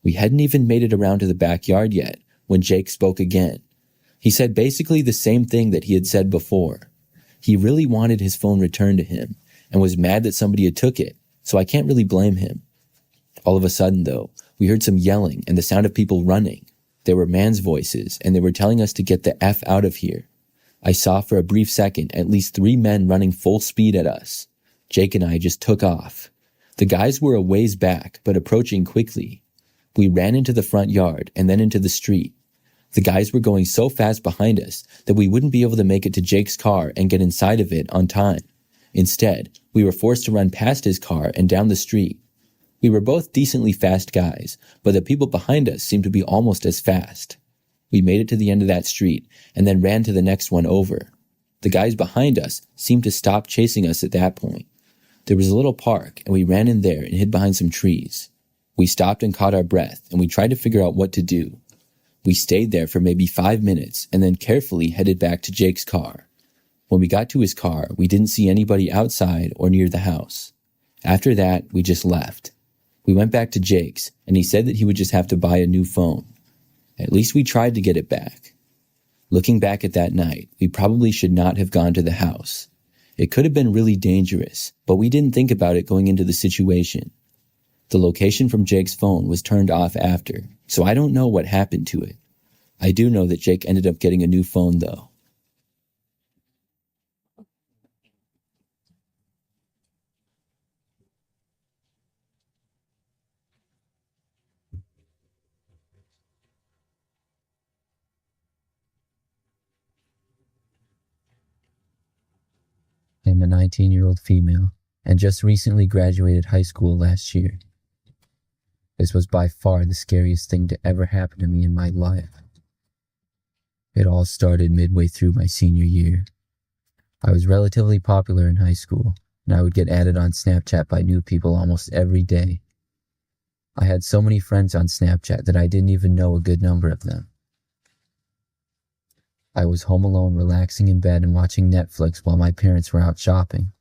We hadn't even made it around to the backyard yet when Jake spoke again. He said basically the same thing that he had said before. He really wanted his phone returned to him and was mad that somebody had took it, so I can't really blame him. All of a sudden, though, we heard some yelling and the sound of people running. There were man's voices, and they were telling us to get the F out of here. I saw for a brief second at least 3 men running full speed at us. Jake and I just took off. The guys were a ways back, but approaching quickly. We ran into the front yard and then into the street. The guys were going so fast behind us that we wouldn't be able to make it to Jake's car and get inside of it on time. Instead, we were forced to run past his car and down the street. We were both decently fast guys, but the people behind us seemed to be almost as fast. We made it to the end of that street and then ran to the next one over. The guys behind us seemed to stop chasing us at that point. There was a little park, and we ran in there and hid behind some trees. We stopped and caught our breath, and we tried to figure out what to do. We stayed there for maybe 5 minutes and then carefully headed back to Jake's car. When we got to his car, we didn't see anybody outside or near the house. After that, we just left. We went back to Jake's, and he said that he would just have to buy a new phone. At least we tried to get it back. Looking back at that night, we probably should not have gone to the house. It could have been really dangerous, but we didn't think about it going into the situation. The location from Jake's phone was turned off after, so I don't know what happened to it. I do know that Jake ended up getting a new phone though. I'm a 19-year-old female and just recently graduated high school last year. This was by far the scariest thing to ever happen to me in my life. It all started midway through my senior year. I was relatively popular in high school, and I would get added on Snapchat by new people almost every day. I had so many friends on Snapchat that I didn't even know a good number of them. I was home alone, relaxing in bed and watching Netflix while my parents were out shopping.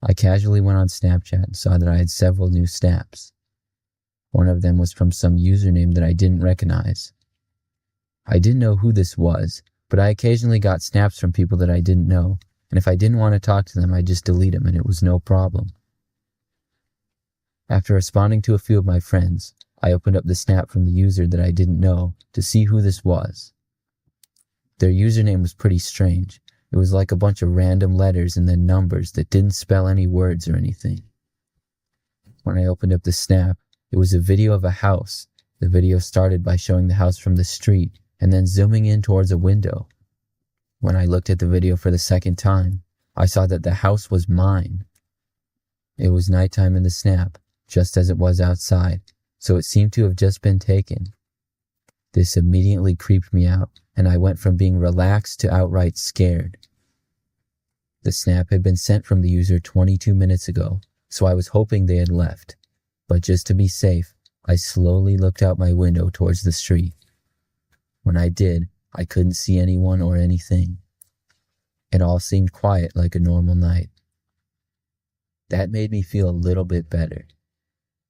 I casually went on Snapchat and saw that I had several new snaps. One of them was from some username that I didn't recognize. I didn't know who this was, but I occasionally got snaps from people that I didn't know, and if I didn't want to talk to them, I'd just delete them and it was no problem. After responding to a few of my friends, I opened up the snap from the user that I didn't know to see who this was. Their username was pretty strange. It was like a bunch of random letters and then numbers that didn't spell any words or anything. When I opened up the snap, it was a video of a house. The video started by showing the house from the street and then zooming in towards a window. When I looked at the video for the second time, I saw that the house was mine. It was nighttime in the snap, just as it was outside, so it seemed to have just been taken. This immediately creeped me out, and I went from being relaxed to outright scared. The snap had been sent from the user 22 minutes ago, so I was hoping they had left. But just to be safe, I slowly looked out my window towards the street. When I did, I couldn't see anyone or anything. It all seemed quiet like a normal night. That made me feel a little bit better.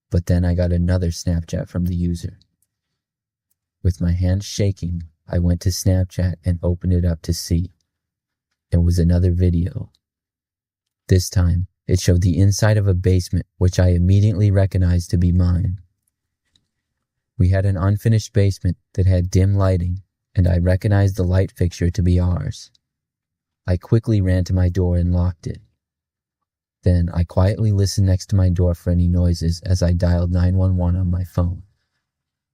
But then I got another Snapchat from the user. With my hands shaking, I went to Snapchat and opened it up to see. It was another video. This time, it showed the inside of a basement, which I immediately recognized to be mine. We had an unfinished basement that had dim lighting, and I recognized the light fixture to be ours. I quickly ran to my door and locked it. Then I quietly listened next to my door for any noises as I dialed 911 on my phone.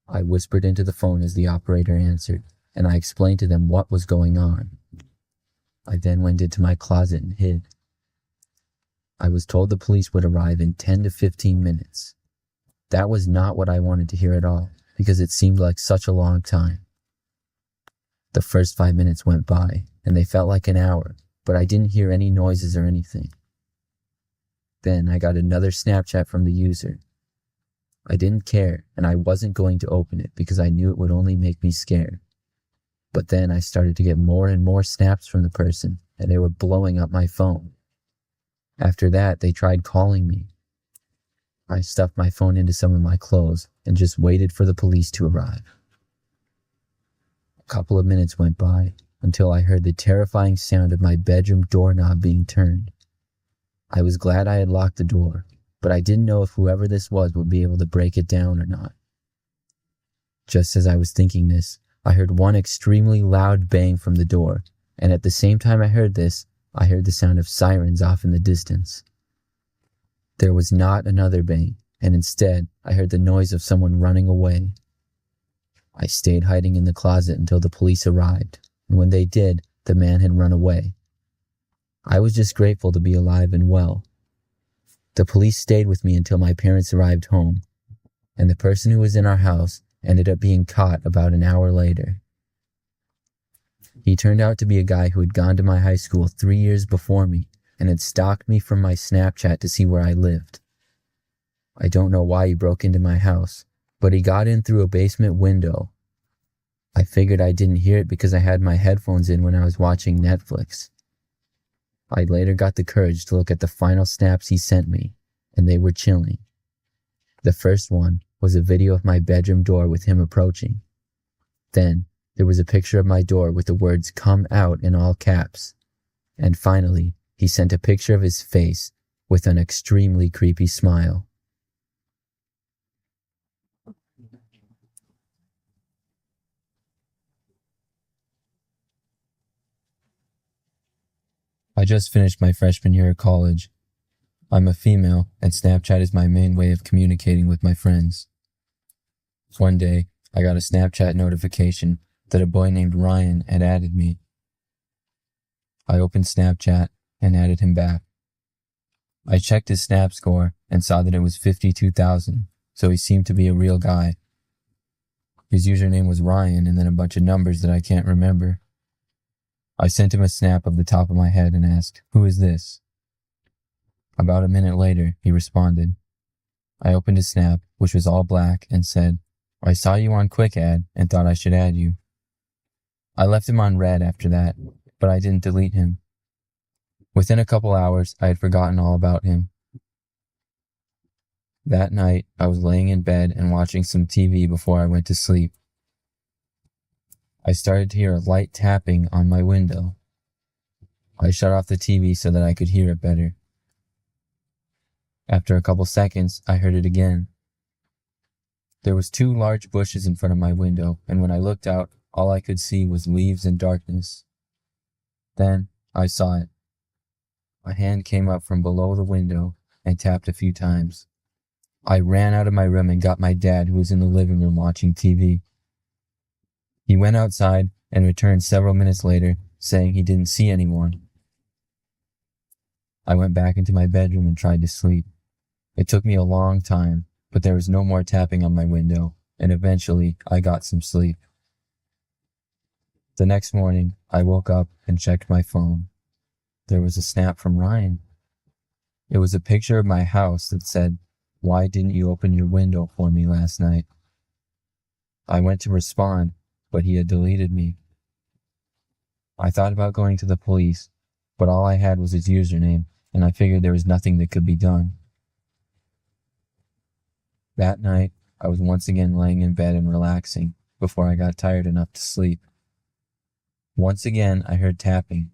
I whispered into the phone as the operator answered, and I explained to them what was going on. I then went into my closet and hid. I was told the police would arrive in 10 to 15 minutes. That was not what I wanted to hear at all, because it seemed like such a long time. The first 5 minutes went by, and they felt like an hour, but I didn't hear any noises or anything. Then I got another Snapchat from the user. I didn't care, and I wasn't going to open it because I knew it would only make me scared. But then I started to get more and more snaps from the person, and they were blowing up my phone. After that, they tried calling me. I stuffed my phone into some of my clothes and just waited for the police to arrive. A couple of minutes went by until I heard the terrifying sound of my bedroom doorknob being turned. I was glad I had locked the door, but I didn't know if whoever this was would be able to break it down or not. Just as I was thinking this, I heard one extremely loud bang from the door, and at the same time I heard this, I heard the sound of sirens off in the distance. There was not another bang, and instead, I heard the noise of someone running away. I stayed hiding in the closet until the police arrived, and when they did, the man had run away. I was just grateful to be alive and well. The police stayed with me until my parents arrived home, and the person who was in our house ended up being caught about an hour later. He turned out to be a guy who had gone to my high school 3 years before me and had stalked me from my Snapchat to see where I lived. I don't know why he broke into my house, but he got in through a basement window. I figured I didn't hear it because I had my headphones in when I was watching Netflix. I later got the courage to look at the final snaps he sent me, and they were chilling. The first one was a video of my bedroom door with him approaching. Then, there was a picture of my door with the words "Come out" in all caps. And finally, he sent a picture of his face with an extremely creepy smile. I just finished my freshman year of college. I'm a female, and Snapchat is my main way of communicating with my friends. One day, I got a Snapchat notification that a boy named Ryan had added me. I opened Snapchat and added him back. I checked his Snap score and saw that it was 52,000, so he seemed to be a real guy. His username was Ryan and then a bunch of numbers that I can't remember. I sent him a snap of the top of my head and asked, "Who is this?" About a minute later, he responded. I opened his snap, which was all black, and said, "I saw you on Quick Add and thought I should add you." I left him on red after that, but I didn't delete him. Within a couple hours, I had forgotten all about him. That night, I was laying in bed and watching some TV before I went to sleep. I started to hear a light tapping on my window. I shut off the TV so that I could hear it better. After a couple seconds, I heard it again. There was 2 large bushes in front of my window, and when I looked out, all I could see was leaves and darkness. Then, I saw it. A hand came up from below the window and tapped a few times. I ran out of my room and got my dad, who was in the living room watching TV. He went outside and returned several minutes later, saying he didn't see anyone. I went back into my bedroom and tried to sleep. It took me a long time, but there was no more tapping on my window, and eventually I got some sleep. The next morning, I woke up and checked my phone. There was a snap from Ryan. It was a picture of my house that said, "Why didn't you open your window for me last night?" I went to respond, but he had deleted me. I thought about going to the police, but all I had was his username, and I figured there was nothing that could be done. That night, I was once again laying in bed and relaxing before I got tired enough to sleep. Once again, I heard tapping.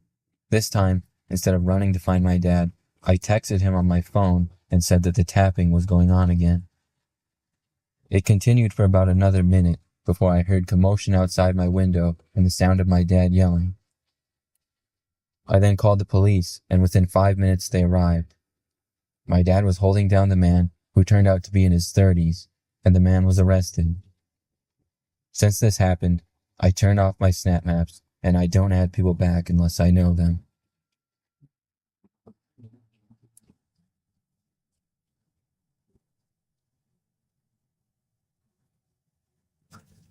This time, instead of running to find my dad, I texted him on my phone and said that the tapping was going on again. It continued for about another minute before I heard commotion outside my window and the sound of my dad yelling. I then called the police, and within 5 minutes they arrived. My dad was holding down the man, who turned out to be in his 30s, and the man was arrested. Since this happened, I turned off my Snap Maps, and I don't add people back unless I know them.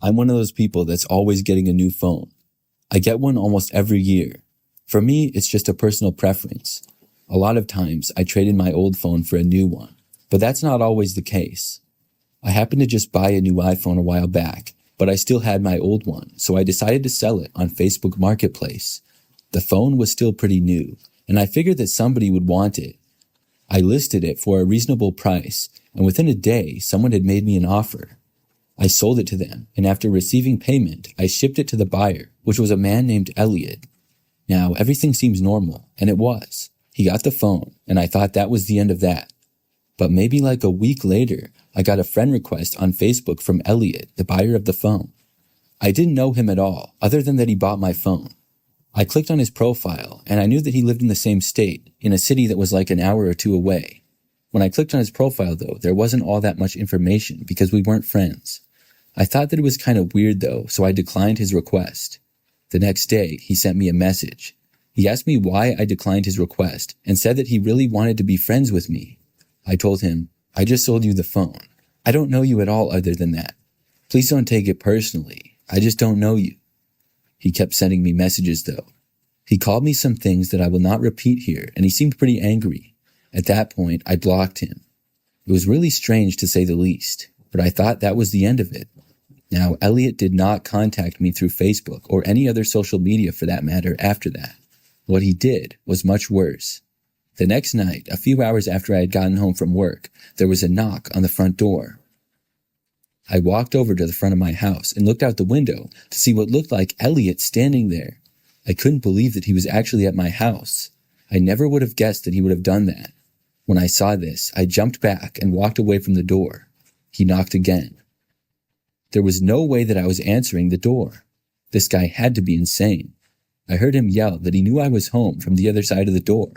I'm one of those people that's always getting a new phone. I get one almost every year. For me, it's just a personal preference. A lot of times, I trade in my old phone for a new one, but that's not always the case. I happened to just buy a new iPhone a while back, but I still had my old one, so I decided to sell it on Facebook Marketplace. The phone was still pretty new, and I figured that somebody would want it. I listed it for a reasonable price, and within a day, someone had made me an offer. I sold it to them, and after receiving payment, I shipped it to the buyer, which was a man named Elliot. Now, everything seems normal, and it was. He got the phone, and I thought that was the end of that. But maybe like a week later, I got a friend request on Facebook from Elliot, the buyer of the phone. I didn't know him at all, other than that he bought my phone. I clicked on his profile, and I knew that he lived in the same state, in a city that was like an hour or 2 away. When I clicked on his profile, though, there wasn't all that much information because we weren't friends. I thought that it was kind of weird, though, so I declined his request. The next day, he sent me a message. He asked me why I declined his request and said that he really wanted to be friends with me. I told him, "I just sold you the phone. I don't know you at all other than that. Please don't take it personally. I just don't know you." He kept sending me messages though. He called me some things that I will not repeat here, and he seemed pretty angry. At that point, I blocked him. It was really strange to say the least, but I thought that was the end of it. Now, Elliot did not contact me through Facebook or any other social media for that matter after that. What he did was much worse. The next night, a few hours after I had gotten home from work, there was a knock on the front door. I walked over to the front of my house and looked out the window to see what looked like Elliot standing there. I couldn't believe that he was actually at my house. I never would have guessed that he would have done that. When I saw this, I jumped back and walked away from the door. He knocked again. There was no way that I was answering the door. This guy had to be insane. I heard him yell that he knew I was home from the other side of the door.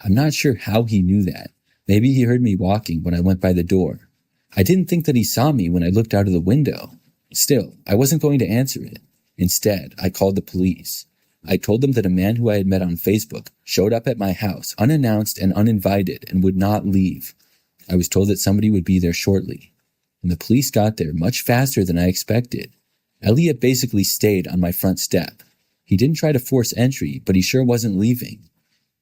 I'm not sure how he knew that. Maybe he heard me walking when I went by the door. I didn't think that he saw me when I looked out of the window. Still, I wasn't going to answer it. Instead, I called the police. I told them that a man who I had met on Facebook showed up at my house unannounced and uninvited and would not leave. I was told that somebody would be there shortly. And the police got there much faster than I expected. Elliot basically stayed on my front step. He didn't try to force entry, but he sure wasn't leaving.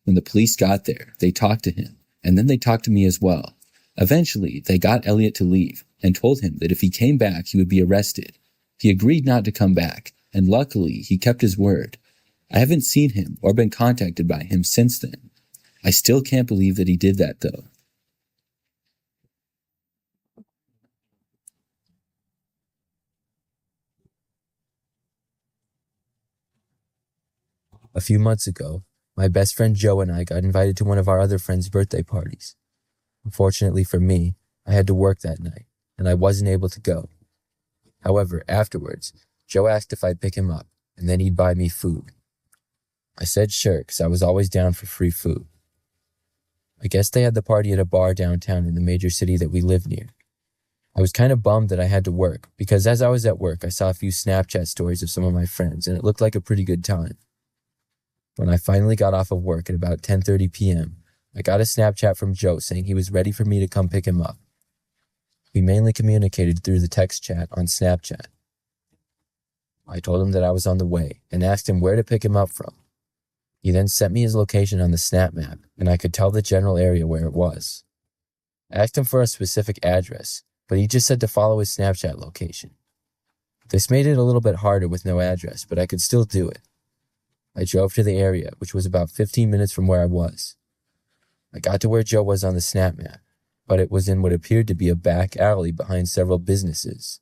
When the police got there, they talked to him, and then they talked to me as well. Eventually, they got Elliot to leave and told him that if he came back, he would be arrested. He agreed not to come back, and luckily, he kept his word. I haven't seen him or been contacted by him since then. I still can't believe that he did that, though. A few months ago, my best friend Joe and I got invited to one of our other friends' birthday parties. Unfortunately for me, I had to work that night, and I wasn't able to go. However, afterwards, Joe asked if I'd pick him up, and then he'd buy me food. I said sure, because I was always down for free food. I guess they had the party at a bar downtown in the major city that we live near. I was kind of bummed that I had to work, because as I was at work, I saw a few Snapchat stories of some of my friends, and it looked like a pretty good time. When I finally got off of work at about 10:30 p.m., I got a Snapchat from Joe saying he was ready for me to come pick him up. We mainly communicated through the text chat on Snapchat. I told him that I was on the way and asked him where to pick him up from. He then sent me his location on the Snap map, and I could tell the general area where it was. I asked him for a specific address, but he just said to follow his Snapchat location. This made it a little bit harder with no address, but I could still do it. I drove to the area, which was about 15 minutes from where I was. I got to where Joe was on the Snap map, but it was in what appeared to be a back alley behind several businesses.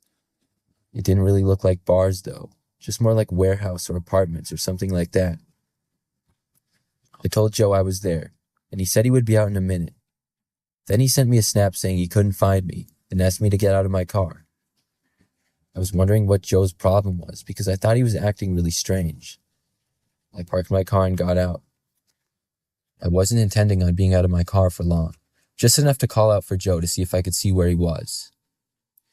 It didn't really look like bars though, just more like warehouse or apartments or something like that. I told Joe I was there, and he said he would be out in a minute. Then he sent me a snap saying he couldn't find me and asked me to get out of my car. I was wondering what Joe's problem was because I thought he was acting really strange. I parked my car and got out. I wasn't intending on being out of my car for long, just enough to call out for Joe to see if I could see where he was.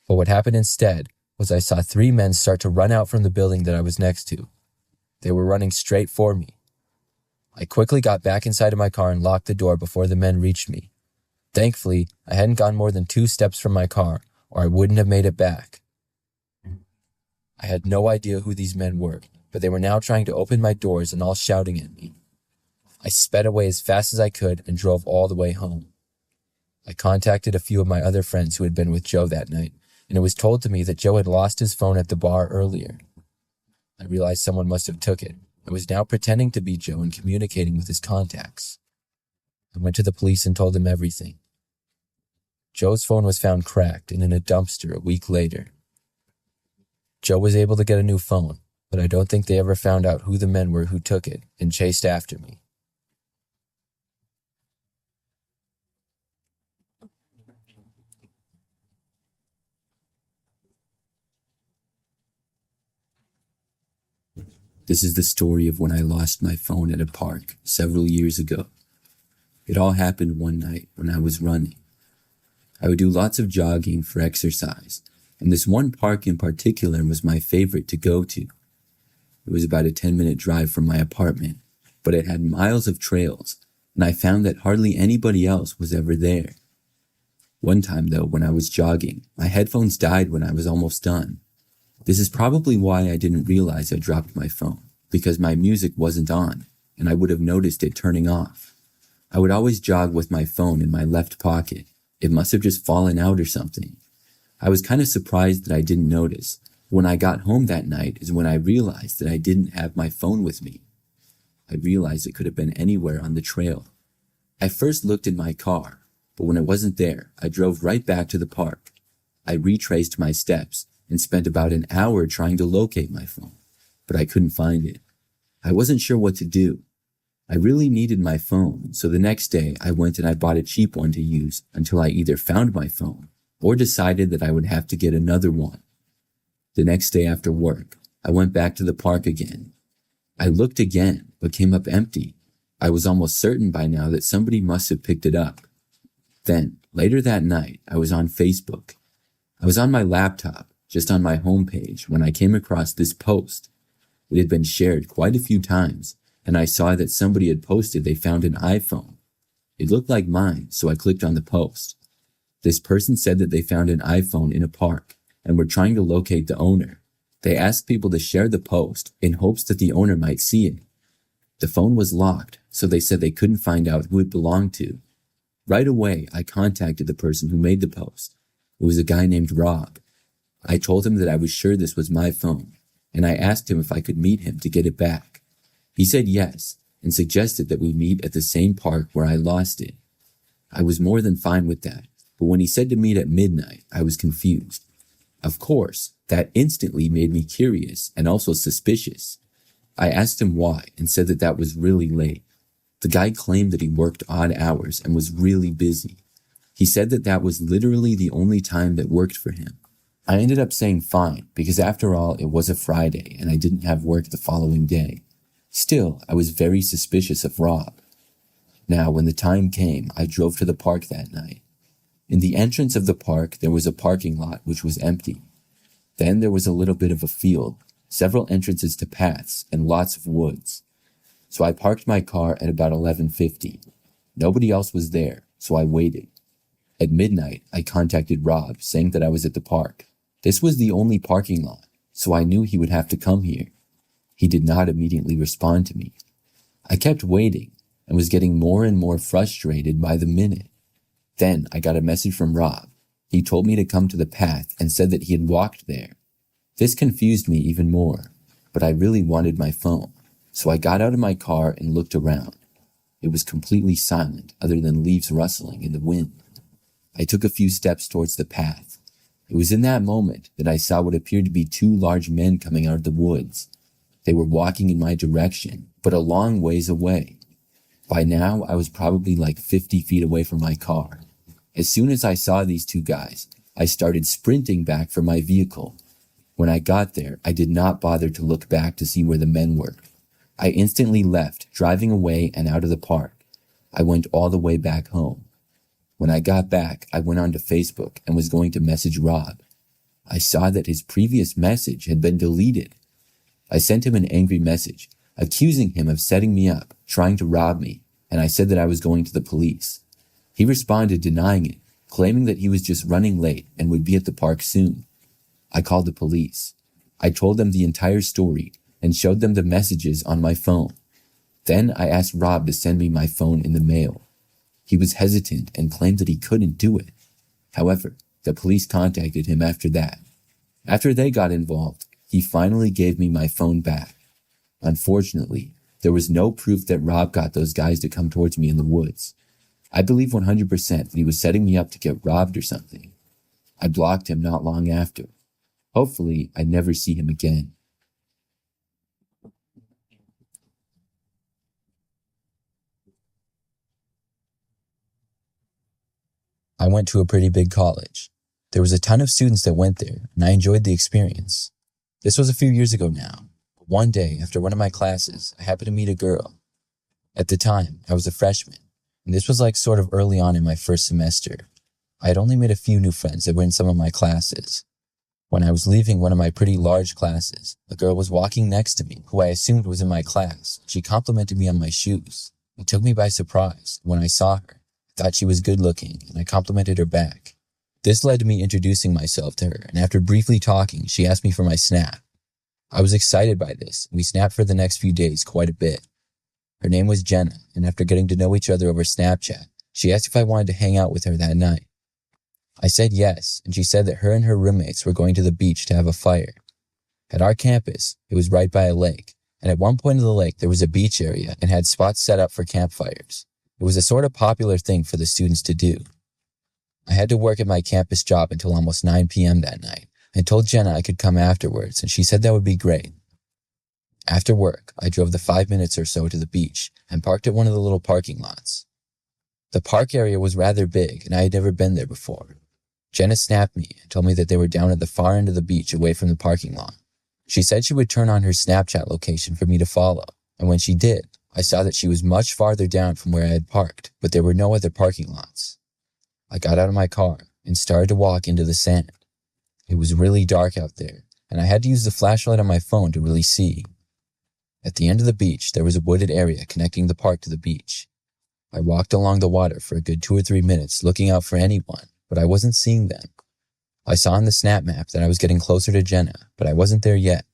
But what happened instead was I saw 3 men start to run out from the building that I was next to. They were running straight for me. I quickly got back inside of my car and locked the door before the men reached me. Thankfully, I hadn't gone more than 2 steps from my car, or I wouldn't have made it back. I had no idea who these men were, but they were now trying to open my doors and all shouting at me. I sped away as fast as I could and drove all the way home. I contacted a few of my other friends who had been with Joe that night, and it was told to me that Joe had lost his phone at the bar earlier. I realized someone must have took it, and was now pretending to be Joe and communicating with his contacts. I went to the police and told them everything. Joe's phone was found cracked and in a dumpster a week later. Joe was able to get a new phone, but I don't think they ever found out who the men were who took it and chased after me. This is the story of when I lost my phone at a park several years ago. It all happened one night when I was running. I would do lots of jogging for exercise, and this one park in particular was my favorite to go to. It was about a 10-minute drive from my apartment, but it had miles of trails, and I found that hardly anybody else was ever there. One time though, when I was jogging, my headphones died when I was almost done. This is probably why I didn't realize I dropped my phone, because my music wasn't on, and I would have noticed it turning off. I would always jog with my phone in my left pocket. It must have just fallen out or something. I was kind of surprised that I didn't notice. When I got home that night is when I realized that I didn't have my phone with me. I realized it could have been anywhere on the trail. I first looked in my car, but when it wasn't there, I drove right back to the park. I retraced my steps and spent about an hour trying to locate my phone, but I couldn't find it. I wasn't sure what to do. I really needed my phone, so the next day I went and I bought a cheap one to use until I either found my phone or decided that I would have to get another one. The next day after work, I went back to the park again. I looked again, but came up empty. I was almost certain by now that somebody must have picked it up. Then, later that night, I was on Facebook. I was on my laptop, just on my homepage, when I came across this post. It had been shared quite a few times, and I saw that somebody had posted they found an iPhone. It looked like mine, so I clicked on the post. This person said that they found an iPhone in a park and were trying to locate the owner. They asked people to share the post in hopes that the owner might see it. The phone was locked, so they said they couldn't find out who it belonged to. Right away, I contacted the person who made the post. It was a guy named Rob. I told him that I was sure this was my phone, and I asked him if I could meet him to get it back. He said yes, and suggested that we meet at the same park where I lost it. I was more than fine with that, but when he said to meet at midnight, I was confused. Of course, that instantly made me curious and also suspicious. I asked him why and said that that was really late. The guy claimed that he worked odd hours and was really busy. He said that that was literally the only time that worked for him. I ended up saying fine, because after all, it was a Friday and I didn't have work the following day. Still, I was very suspicious of Rob. Now, when the time came, I drove to the park that night. In the entrance of the park, there was a parking lot which was empty. Then there was a little bit of a field, several entrances to paths, and lots of woods. So I parked my car at about 11:50. Nobody else was there, so I waited. At midnight, I contacted Rob, saying that I was at the park. This was the only parking lot, so I knew he would have to come here. He did not immediately respond to me. I kept waiting and was getting more and more frustrated by the minute. Then I got a message from Rob. He told me to come to the path and said that he had walked there. This confused me even more, but I really wanted my phone, so I got out of my car and looked around. It was completely silent other than leaves rustling in the wind. I took a few steps towards the path. It was in that moment that I saw what appeared to be two large men coming out of the woods. They were walking in my direction, but a long ways away. By now, I was probably like 50 feet away from my car. As soon as I saw these two guys, I started sprinting back for my vehicle. When I got there, I did not bother to look back to see where the men were. I instantly left, driving away and out of the park. I went all the way back home. When I got back, I went onto Facebook and was going to message Rob. I saw that his previous message had been deleted. I sent him an angry message, accusing him of setting me up, trying to rob me, and I said that I was going to the police. He responded denying it, claiming that he was just running late and would be at the park soon. I called the police. I told them the entire story and showed them the messages on my phone. Then I asked Rob to send me my phone in the mail. He was hesitant and claimed that he couldn't do it. However, the police contacted him after that. After they got involved, he finally gave me my phone back. Unfortunately, there was no proof that Rob got those guys to come towards me in the woods. I believe 100% that he was setting me up to get robbed or something. I blocked him not long after. Hopefully, I'd never see him again. I went to a pretty big college. There was a ton of students that went there, and I enjoyed the experience. This was a few years ago now. One day, after one of my classes, I happened to meet a girl. At the time, I was a freshman, and this was like sort of early on in my first semester. I had only made a few new friends that were in some of my classes. When I was leaving one of my pretty large classes, a girl was walking next to me, who I assumed was in my class. She complimented me on my shoes. It took me by surprise. When I saw her, I thought she was good looking, and I complimented her back. This led to me introducing myself to her, and after briefly talking, she asked me for my snap. I was excited by this, and we snapped for the next few days quite a bit. Her name was Jenna, and after getting to know each other over Snapchat, she asked if I wanted to hang out with her that night. I said yes, and she said that her and her roommates were going to the beach to have a fire. At our campus, it was right by a lake, and at one point of the lake there was a beach area and had spots set up for campfires. It was a sort of popular thing for the students to do. I had to work at my campus job until almost 9 p.m. that night, and told Jenna I could come afterwards, and she said that would be great. After work, I drove the 5 minutes or so to the beach and parked at one of the little parking lots. The park area was rather big, and I had never been there before. Jenna snapped me and told me that they were down at the far end of the beach away from the parking lot. She said she would turn on her Snapchat location for me to follow, and when she did, I saw that she was much farther down from where I had parked, but there were no other parking lots. I got out of my car and started to walk into the sand. It was really dark out there, and I had to use the flashlight on my phone to really see. At the end of the beach, there was a wooded area connecting the park to the beach. I walked along the water for a good 2 or 3 minutes looking out for anyone, but I wasn't seeing them. I saw on the snap map that I was getting closer to Jenna, but I wasn't there yet.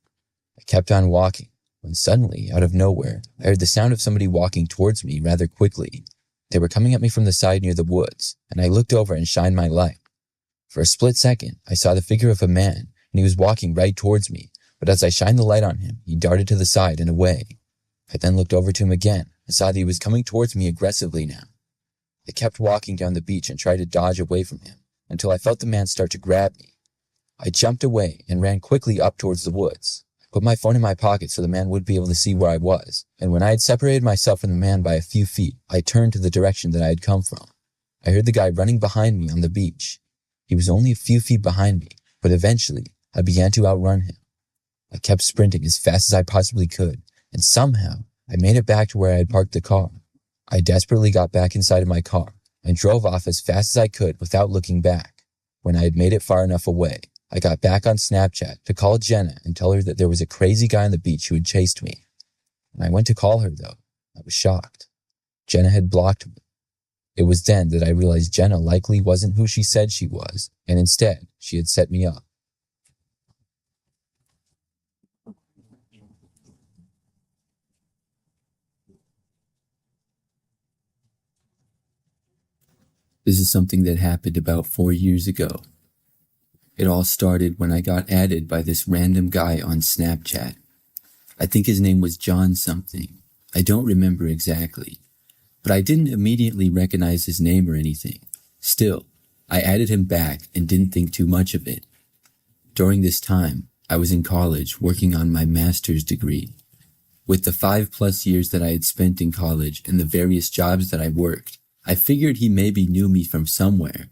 I kept on walking, when suddenly, out of nowhere, I heard the sound of somebody walking towards me rather quickly. They were coming at me from the side near the woods, and I looked over and shined my light. For a split second, I saw the figure of a man, and he was walking right towards me, but as I shined the light on him, he darted to the side and away. I then looked over to him again, and saw that he was coming towards me aggressively now. I kept walking down the beach and tried to dodge away from him, until I felt the man start to grab me. I jumped away and ran quickly up towards the woods. I put my phone in my pocket so the man would be able to see where I was, and when I had separated myself from the man by a few feet, I turned to the direction that I had come from. I heard the guy running behind me on the beach. He was only a few feet behind me, but eventually I began to outrun him. I kept sprinting as fast as I possibly could, and somehow I made it back to where I had parked the car. I desperately got back inside of my car and drove off as fast as I could without looking back. When I had made it far enough away, I got back on Snapchat to call Jenna and tell her that there was a crazy guy on the beach who had chased me. When I went to call her, though, I was shocked. Jenna had blocked me. It was then that I realized Jenna likely wasn't who she said she was, and instead, she had set me up. This is something that happened about 4 years ago. It all started when I got added by this random guy on Snapchat. I think his name was John something. I don't remember exactly, but I didn't immediately recognize his name or anything. Still, I added him back and didn't think too much of it. During this time, I was in college working on my master's degree. With the 5+ years that I had spent in college and the various jobs that I worked, I figured he maybe knew me from somewhere.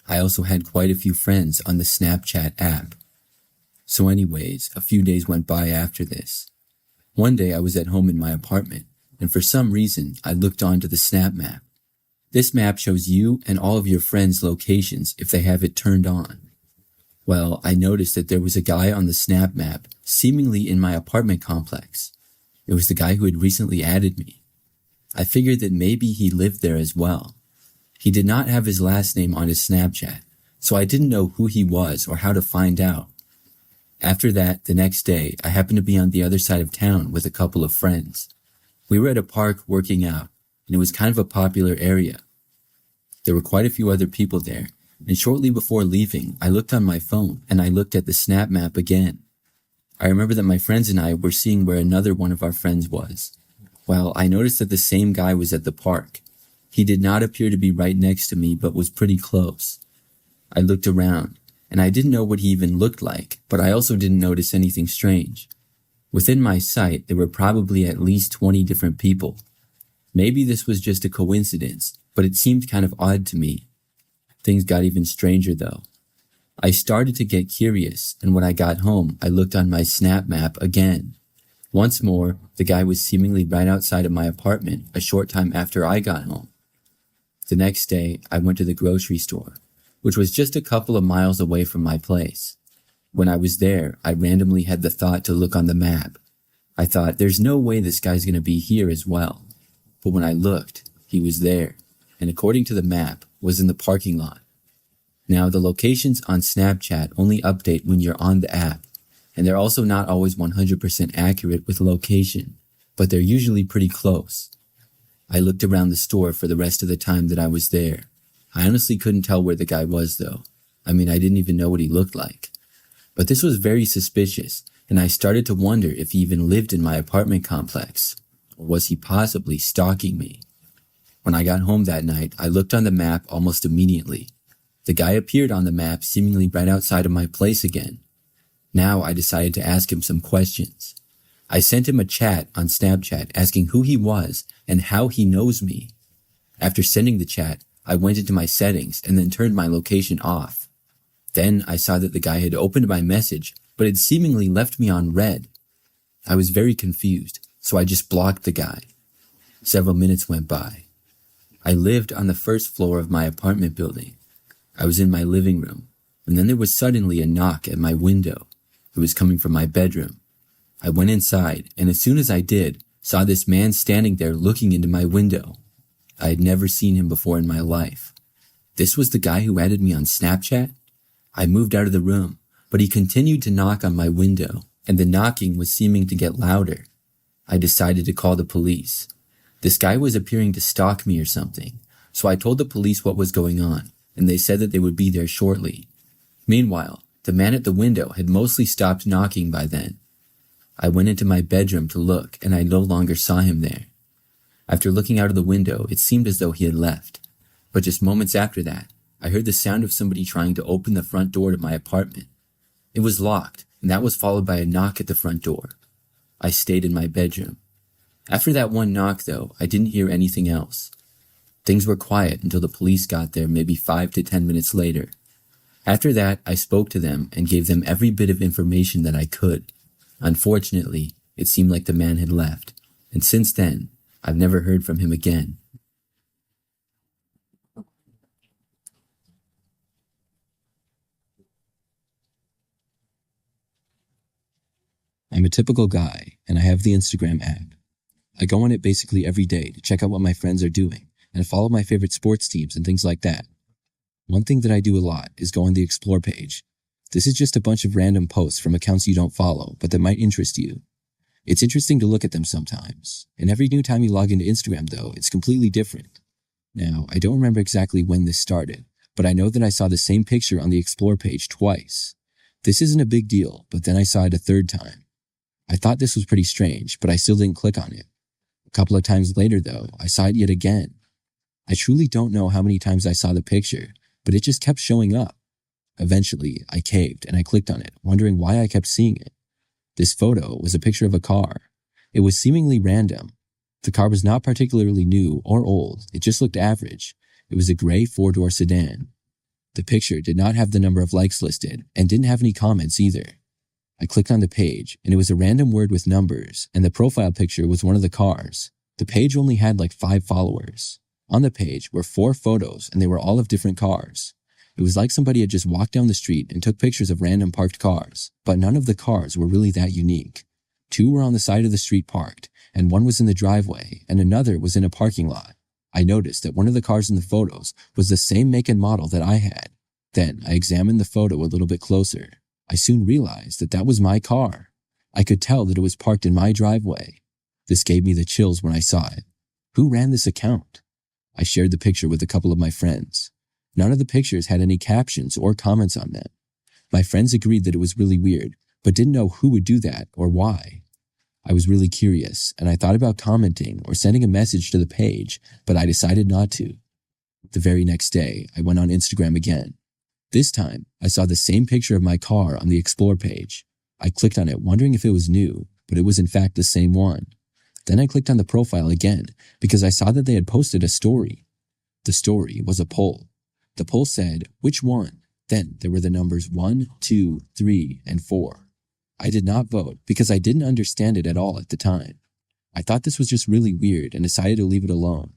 I also had quite a few friends on the Snapchat app. So anyways, a few days went by after this. One day I was at home in my apartment, and for some reason I looked onto the Snap map. This map shows you and all of your friends' locations if they have it turned on. Well, I noticed that there was a guy on the Snap map, seemingly in my apartment complex. It was the guy who had recently added me. I figured that maybe he lived there as well. He did not have his last name on his Snapchat, so I didn't know who he was or how to find out. After that, the next day, I happened to be on the other side of town with a couple of friends. We were at a park working out, and it was kind of a popular area. There were quite a few other people there, and shortly before leaving, I looked on my phone and I looked at the Snap map again. I remember that my friends and I were seeing where another one of our friends was. Well, I noticed that the same guy was at the park. He did not appear to be right next to me, but was pretty close. I looked around, and I didn't know what he even looked like, but I also didn't notice anything strange. Within my sight, there were probably at least 20 different people. Maybe this was just a coincidence, but it seemed kind of odd to me. Things got even stranger though. I started to get curious, and when I got home, I looked on my Snap map again. Once more, the guy was seemingly right outside of my apartment a short time after I got home. The next day, I went to the grocery store, which was just a couple of miles away from my place. When I was there, I randomly had the thought to look on the map. I thought, there's no way this guy's going to be here as well. But when I looked, he was there, and according to the map, was in the parking lot. Now, the locations on Snapchat only update when you're on the app, and they're also not always 100% accurate with location, but they're usually pretty close. I looked around the store for the rest of the time that I was there. I honestly couldn't tell where the guy was though. I didn't even know what he looked like. But this was very suspicious, and I started to wonder if he even lived in my apartment complex, or was he possibly stalking me? When I got home that night, I looked on the map almost immediately. The guy appeared on the map seemingly right outside of my place again. Now I decided to ask him some questions. I sent him a chat on Snapchat asking who he was and how he knows me. After sending the chat, I went into my settings and then turned my location off. Then I saw that the guy had opened my message, but had seemingly left me on red. I was very confused, so I just blocked the guy. Several minutes went by. I lived on the first floor of my apartment building. I was in my living room, and then there was suddenly a knock at my window. It was coming from my bedroom. I went inside, and as soon as I did, saw this man standing there looking into my window. I had never seen him before in my life. This was the guy who added me on Snapchat? I moved out of the room, but he continued to knock on my window, and the knocking was seeming to get louder. I decided to call the police. This guy was appearing to stalk me or something, so I told the police what was going on, and they said that they would be there shortly. Meanwhile, the man at the window had mostly stopped knocking by then. I went into my bedroom to look, and I no longer saw him there. After looking out of the window, it seemed as though he had left. But just moments after that, I heard the sound of somebody trying to open the front door to my apartment. It was locked, and that was followed by a knock at the front door. I stayed in my bedroom. After that one knock, though, I didn't hear anything else. Things were quiet until the police got there maybe 5 to 10 minutes later. After that, I spoke to them and gave them every bit of information that I could. Unfortunately, it seemed like the man had left, and since then, I've never heard from him again. I'm a typical guy, and I have the Instagram app. I go on it basically every day to check out what my friends are doing, and follow my favorite sports teams and things like that. One thing that I do a lot is go on the Explore page. This is just a bunch of random posts from accounts you don't follow, but that might interest you. It's interesting to look at them sometimes, and every new time you log into Instagram though, it's completely different. Now, I don't remember exactly when this started, but I know that I saw the same picture on the Explore page twice. This isn't a big deal, but then I saw it a third time. I thought this was pretty strange, but I still didn't click on it. A couple of times later though, I saw it yet again. I truly don't know how many times I saw the picture, but it just kept showing up. Eventually, I caved and I clicked on it, wondering why I kept seeing it. This photo was a picture of a car. It was seemingly random. The car was not particularly new or old, it just looked average. It was a gray 4-door sedan. The picture did not have the number of likes listed and didn't have any comments either. I clicked on the page and it was a random word with numbers, and the profile picture was one of the cars. The page only had like 5 followers. On the page were 4 photos and they were all of different cars. It was like somebody had just walked down the street and took pictures of random parked cars, but none of the cars were really that unique. 2 were on the side of the street parked, and 1 was in the driveway, and another was in a parking lot. I noticed that one of the cars in the photos was the same make and model that I had. Then I examined the photo a little bit closer. I soon realized that that was my car. I could tell that it was parked in my driveway. This gave me the chills when I saw it. Who ran this account? I shared the picture with a couple of my friends. None of the pictures had any captions or comments on them. My friends agreed that it was really weird, but didn't know who would do that or why. I was really curious, and I thought about commenting or sending a message to the page, but I decided not to. The very next day, I went on Instagram again. This time, I saw the same picture of my car on the Explore page. I clicked on it wondering if it was new, but it was in fact the same one. Then I clicked on the profile again because I saw that they had posted a story. The story was a poll. The poll said, "Which one?" Then there were the numbers 1, 2, 3, and 4. I did not vote because I didn't understand it at all at the time. I thought this was just really weird and decided to leave it alone.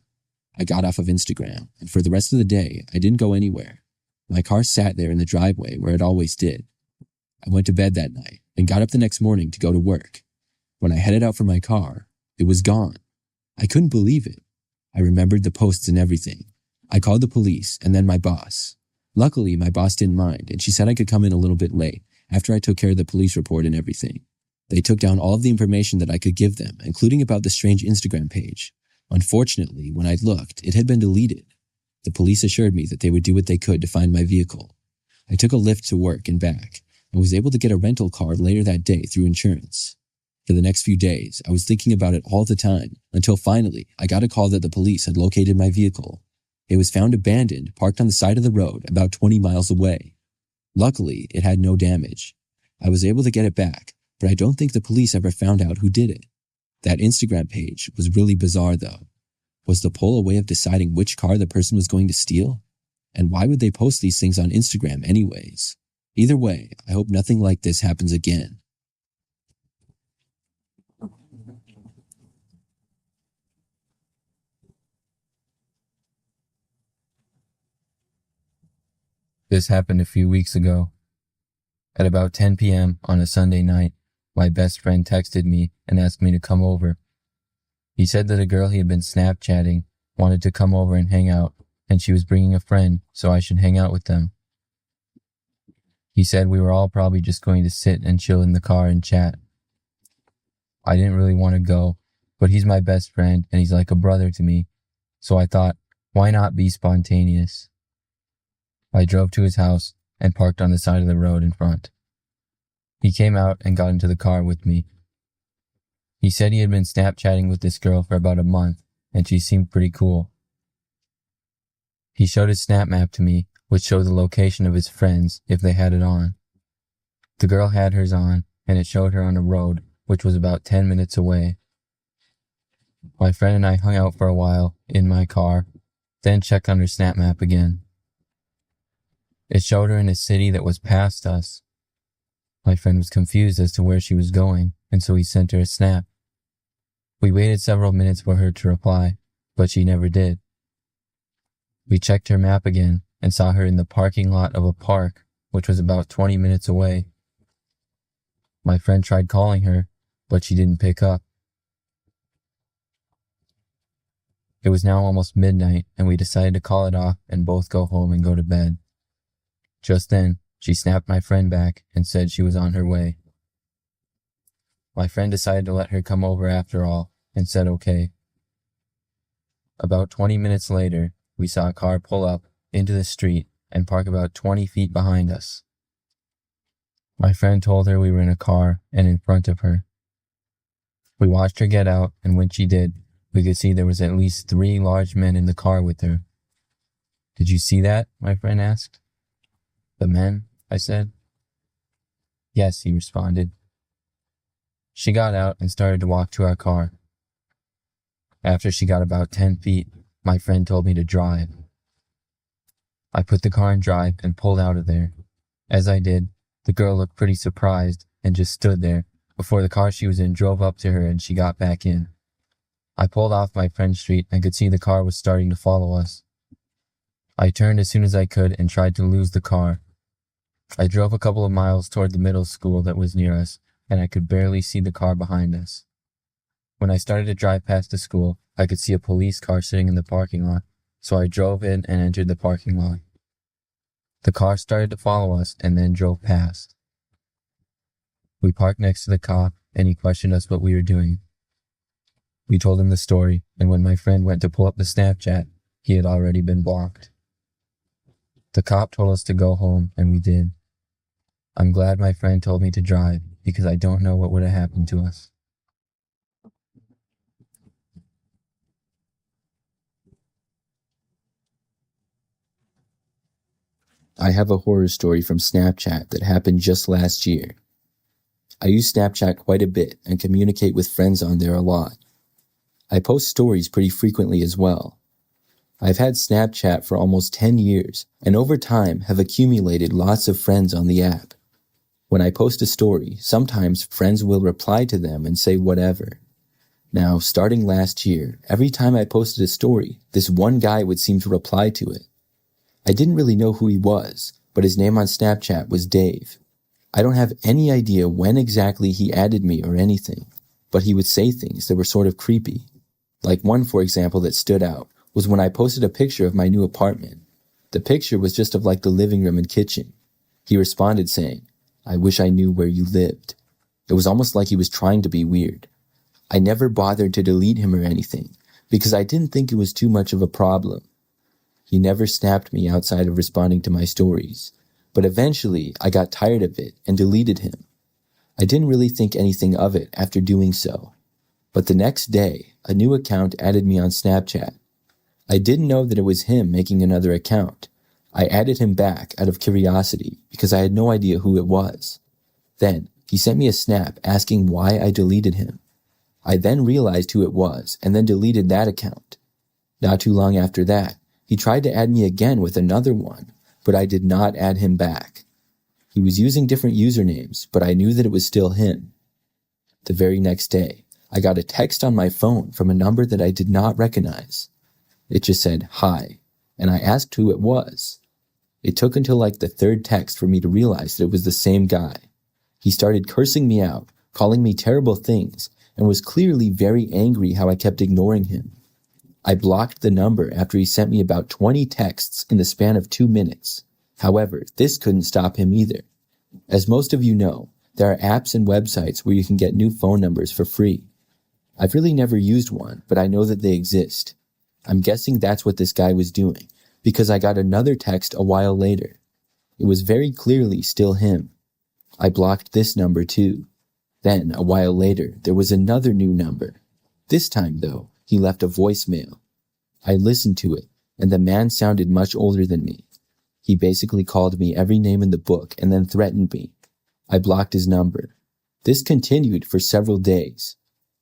I got off of Instagram, and for the rest of the day, I didn't go anywhere. My car sat there in the driveway where it always did. I went to bed that night and got up the next morning to go to work. When I headed out for my car, it was gone. I couldn't believe it. I remembered the posts and everything. I called the police and then my boss. Luckily, my boss didn't mind, and she said I could come in a little bit late after I took care of the police report and everything. They took down all of the information that I could give them, including about the strange Instagram page. Unfortunately, when I looked, it had been deleted. The police assured me that they would do what they could to find my vehicle. I took a lift to work and back, and was able to get a rental car later that day through insurance. For the next few days, I was thinking about it all the time, until finally, I got a call that the police had located my vehicle. It was found abandoned, parked on the side of the road about 20 miles away. Luckily, it had no damage. I was able to get it back, but I don't think the police ever found out who did it. That Instagram page was really bizarre though. Was the poll a way of deciding which car the person was going to steal? And why would they post these things on Instagram anyways? Either way, I hope nothing like this happens again. This happened a few weeks ago. At about 10 p.m. on a Sunday night, my best friend texted me and asked me to come over. He said that a girl he had been Snapchatting wanted to come over and hang out, and she was bringing a friend, so I should hang out with them. He said we were all probably just going to sit and chill in the car and chat. I didn't really want to go, but he's my best friend and he's like a brother to me, so I thought, why not be spontaneous? I drove to his house and parked on the side of the road in front. He came out and got into the car with me. He said he had been Snapchatting with this girl for about a month, and she seemed pretty cool. He showed his Snap map to me, which showed the location of his friends if they had it on. The girl had hers on, and it showed her on a road, which was about 10 minutes away. My friend and I hung out for a while in my car, then checked on her Snap map again. It showed her in a city that was past us. My friend was confused as to where she was going, and so he sent her a snap. We waited several minutes for her to reply, but she never did. We checked her map again and saw her in the parking lot of a park, which was about 20 minutes away. My friend tried calling her, but she didn't pick up. It was now almost midnight, and we decided to call it off and both go home and go to bed. Just then, she snapped my friend back and said she was on her way. My friend decided to let her come over after all and said okay. About 20 minutes later, we saw a car pull up into the street and park about 20 feet behind us. My friend told her we were in a car and in front of her. We watched her get out, and when she did, we could see there was at least 3 large men in the car with her. "Did you see that?" my friend asked. "The men?" I said. "Yes," he responded. She got out and started to walk to our car. After she got about 10 feet, my friend told me to drive. I put the car in drive and pulled out of there. As I did, the girl looked pretty surprised and just stood there before the car she was in drove up to her and she got back in. I pulled off my friend's street and could see the car was starting to follow us. I turned as soon as I could and tried to lose the car. I drove a couple of miles toward the middle school that was near us, and I could barely see the car behind us. When I started to drive past the school, I could see a police car sitting in the parking lot, so I drove in and entered the parking lot. The car started to follow us and then drove past. We parked next to the cop, and he questioned us what we were doing. We told him the story, and when my friend went to pull up the Snapchat, he had already been blocked. The cop told us to go home, and we did. I'm glad my friend told me to drive, because I don't know what would have happened to us. I have a horror story from Snapchat that happened just last year. I use Snapchat quite a bit and communicate with friends on there a lot. I post stories pretty frequently as well. I've had Snapchat for almost 10 years and over time have accumulated lots of friends on the app. When I post a story, sometimes friends will reply to them and say whatever. Now, starting last year, every time I posted a story, this one guy would seem to reply to it. I didn't really know who he was, but his name on Snapchat was Dave. I don't have any idea when exactly he added me or anything, but he would say things that were sort of creepy. Like one, for example, that stood out was when I posted a picture of my new apartment. The picture was just of like the living room and kitchen. He responded saying, "I wish I knew where you lived." It was almost like he was trying to be weird. I never bothered to delete him or anything because I didn't think it was too much of a problem. He never snapped me outside of responding to my stories, but eventually I got tired of it and deleted him. I didn't really think anything of it after doing so. But the next day, a new account added me on Snapchat. I didn't know that it was him making another account. I added him back out of curiosity because I had no idea who it was. Then, he sent me a snap asking why I deleted him. I then realized who it was and then deleted that account. Not too long after that, he tried to add me again with another one, but I did not add him back. He was using different usernames, but I knew that it was still him. The very next day, I got a text on my phone from a number that I did not recognize. It just said, "Hi," and I asked who it was. It took until like the third text for me to realize that it was the same guy. He started cursing me out, calling me terrible things, and was clearly very angry how I kept ignoring him. I blocked the number after he sent me about 20 texts in the span of 2 minutes. However, this couldn't stop him either. As most of you know, there are apps and websites where you can get new phone numbers for free. I've really never used one, but I know that they exist. I'm guessing that's what this guy was doing, because I got another text a while later. It was very clearly still him. I blocked this number too. Then, a while later, there was another new number. This time, though, he left a voicemail. I listened to it, and the man sounded much older than me. He basically called me every name in the book and then threatened me. I blocked his number. This continued for several days.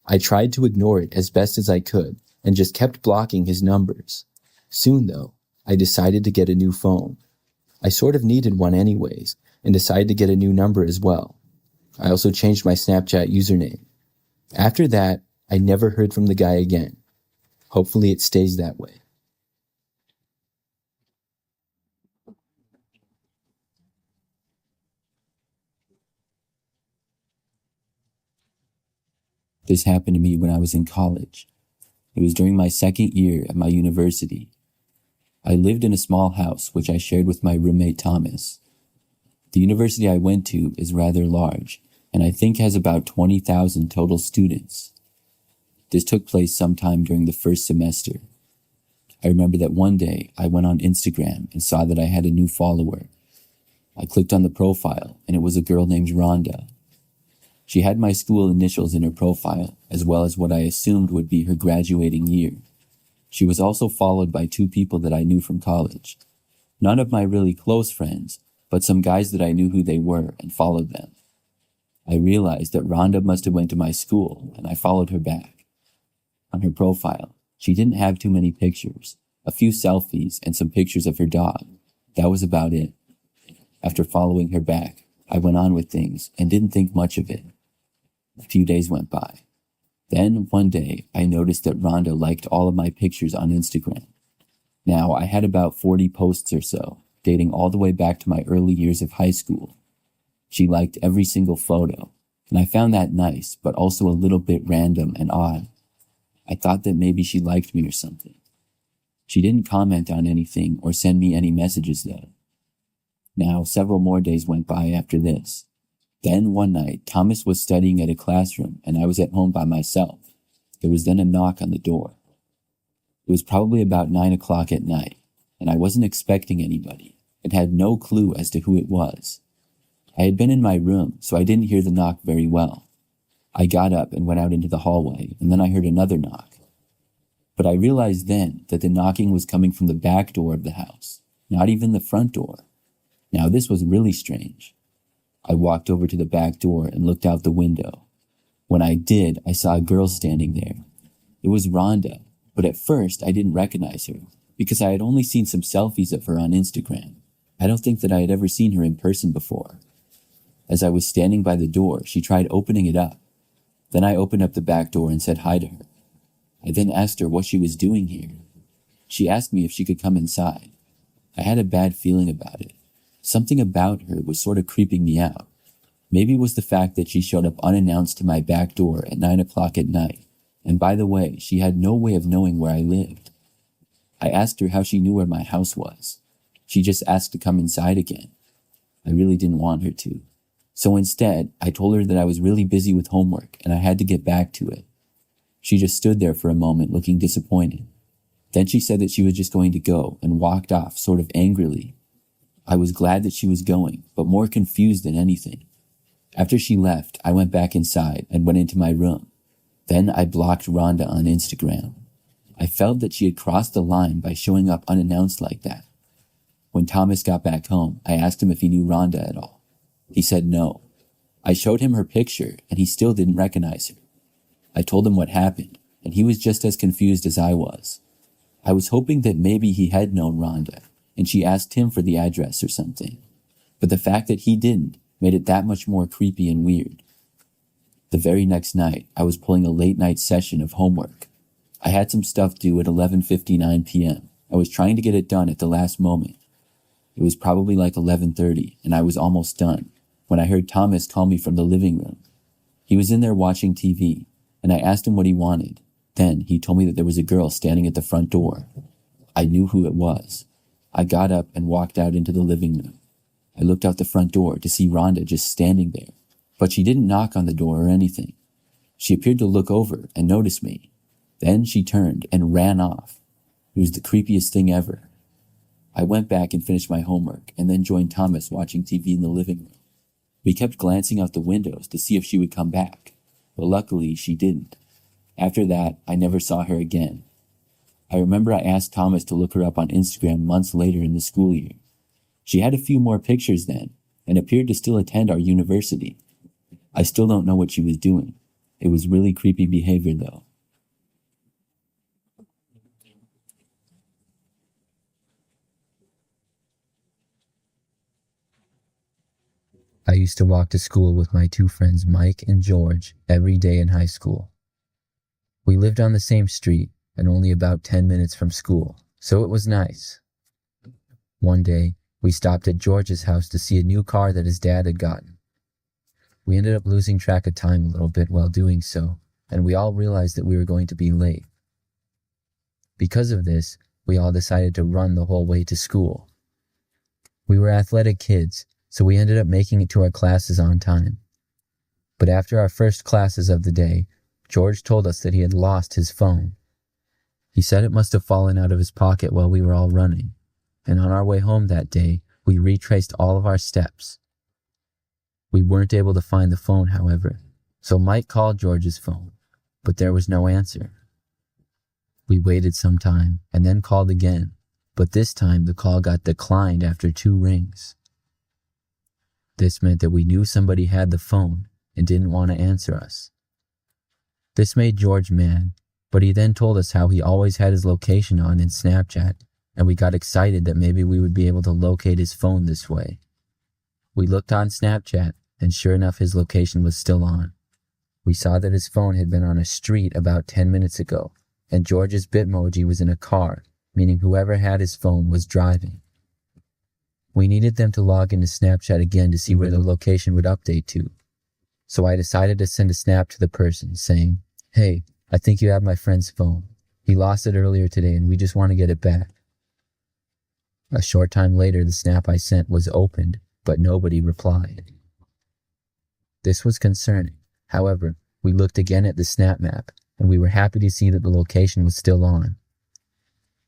I tried to ignore it as best as I could and just kept blocking his numbers. Soon, though, I decided to get a new phone. I sort of needed one anyways and decided to get a new number as well. I also changed my Snapchat username. After that, I never heard from the guy again. Hopefully it stays that way. This happened to me when I was in college. It was during my second year at my university. I lived in a small house which I shared with my roommate Thomas. The university I went to is rather large, and I think has about 20,000 total students. This took place sometime during the first semester. I remember that one day I went on Instagram and saw that I had a new follower. I clicked on the profile, and it was a girl named Rhonda. She had my school initials in her profile, as well as what I assumed would be her graduating year. She was also followed by 2 people that I knew from college. None of my really close friends, but some guys that I knew who they were and followed them. I realized that Rhonda must have went to my school, and I followed her back. On her profile, she didn't have too many pictures, a few selfies and some pictures of her dog. That was about it. After following her back, I went on with things and didn't think much of it. A few days went by. Then, one day, I noticed that Rhonda liked all of my pictures on Instagram. Now, I had about 40 posts or so, dating all the way back to my early years of high school. She liked every single photo, and I found that nice, but also a little bit random and odd. I thought that maybe she liked me or something. She didn't comment on anything or send me any messages though. Now, several more days went by after this. Then one night, Thomas was studying at a classroom and I was at home by myself. There was then a knock on the door. It was probably about 9 o'clock at night, and I wasn't expecting anybody and had no clue as to who it was. I had been in my room, so I didn't hear the knock very well. I got up and went out into the hallway, and then I heard another knock. But I realized then that the knocking was coming from the back door of the house, not even the front door. Now this was really strange. I walked over to the back door and looked out the window. When I did, I saw a girl standing there. It was Rhonda, but at first I didn't recognize her because I had only seen some selfies of her on Instagram. I don't think that I had ever seen her in person before. As I was standing by the door, she tried opening it up. Then I opened up the back door and said hi to her. I then asked her what she was doing here. She asked me if she could come inside. I had a bad feeling about it. Something about her was sort of creeping me out. Maybe it was the fact that she showed up unannounced to my back door at 9 o'clock at night. And by the way, she had no way of knowing where I lived. I asked her how she knew where my house was. She just asked to come inside again. I really didn't want her to. So instead, I told her that I was really busy with homework and I had to get back to it. She just stood there for a moment looking disappointed. Then she said that she was just going to go and walked off sort of angrily. I was glad that she was going, but more confused than anything. After she left, I went back inside and went into my room. Then I blocked Rhonda on Instagram. I felt that she had crossed the line by showing up unannounced like that. When Thomas got back home, I asked him if he knew Rhonda at all. He said no. I showed him her picture and he still didn't recognize her. I told him what happened and he was just as confused as I was. I was hoping that maybe he had known Rhonda and she asked him for the address or something. But the fact that he didn't made it that much more creepy and weird. The very next night, I was pulling a late night session of homework. I had some stuff due at 11:59 p.m. I was trying to get it done at the last moment. It was probably like 11:30 and I was almost done when I heard Thomas call me from the living room. He was in there watching TV and I asked him what he wanted. Then he told me that there was a girl standing at the front door. I knew who it was. I got up and walked out into the living room. I looked out the front door to see Rhonda just standing there, but she didn't knock on the door or anything. She appeared to look over and notice me. Then she turned and ran off. It was the creepiest thing ever. I went back and finished my homework and then joined Thomas watching TV in the living room. We kept glancing out the windows to see if she would come back, but luckily she didn't. After that, I never saw her again. I remember I asked Thomas to look her up on Instagram months later in the school year. She had a few more pictures then and appeared to still attend our university. I still don't know what she was doing. It was really creepy behavior though. I used to walk to school with my two friends Mike and George every day in high school. We lived on the same street and only about 10 minutes from school, so it was nice. One day, we stopped at George's house to see a new car that his dad had gotten. We ended up losing track of time a little bit while doing so, and we all realized that we were going to be late. Because of this, we all decided to run the whole way to school. We were athletic kids, so we ended up making it to our classes on time. But after our first classes of the day, George told us that he had lost his phone. He said it must have fallen out of his pocket while we were all running, and on our way home that day, we retraced all of our steps. We weren't able to find the phone, however, so Mike called George's phone, but there was no answer. We waited some time and then called again, but this time the call got declined after 2 rings. This meant that we knew somebody had the phone and didn't want to answer us. This made George mad, but he then told us how he always had his location on in Snapchat, and we got excited that maybe we would be able to locate his phone this way. We looked on Snapchat, and sure enough his location was still on. We saw that his phone had been on a street about 10 minutes ago, and George's Bitmoji was in a car, meaning whoever had his phone was driving. We needed them to log into Snapchat again to see where the location would update to. So I decided to send a snap to the person saying, "Hey, I think you have my friend's phone. He lost it earlier today and we just want to get it back." A short time later, the snap I sent was opened, but nobody replied. This was concerning. However, we looked again at the snap map and we were happy to see that the location was still on.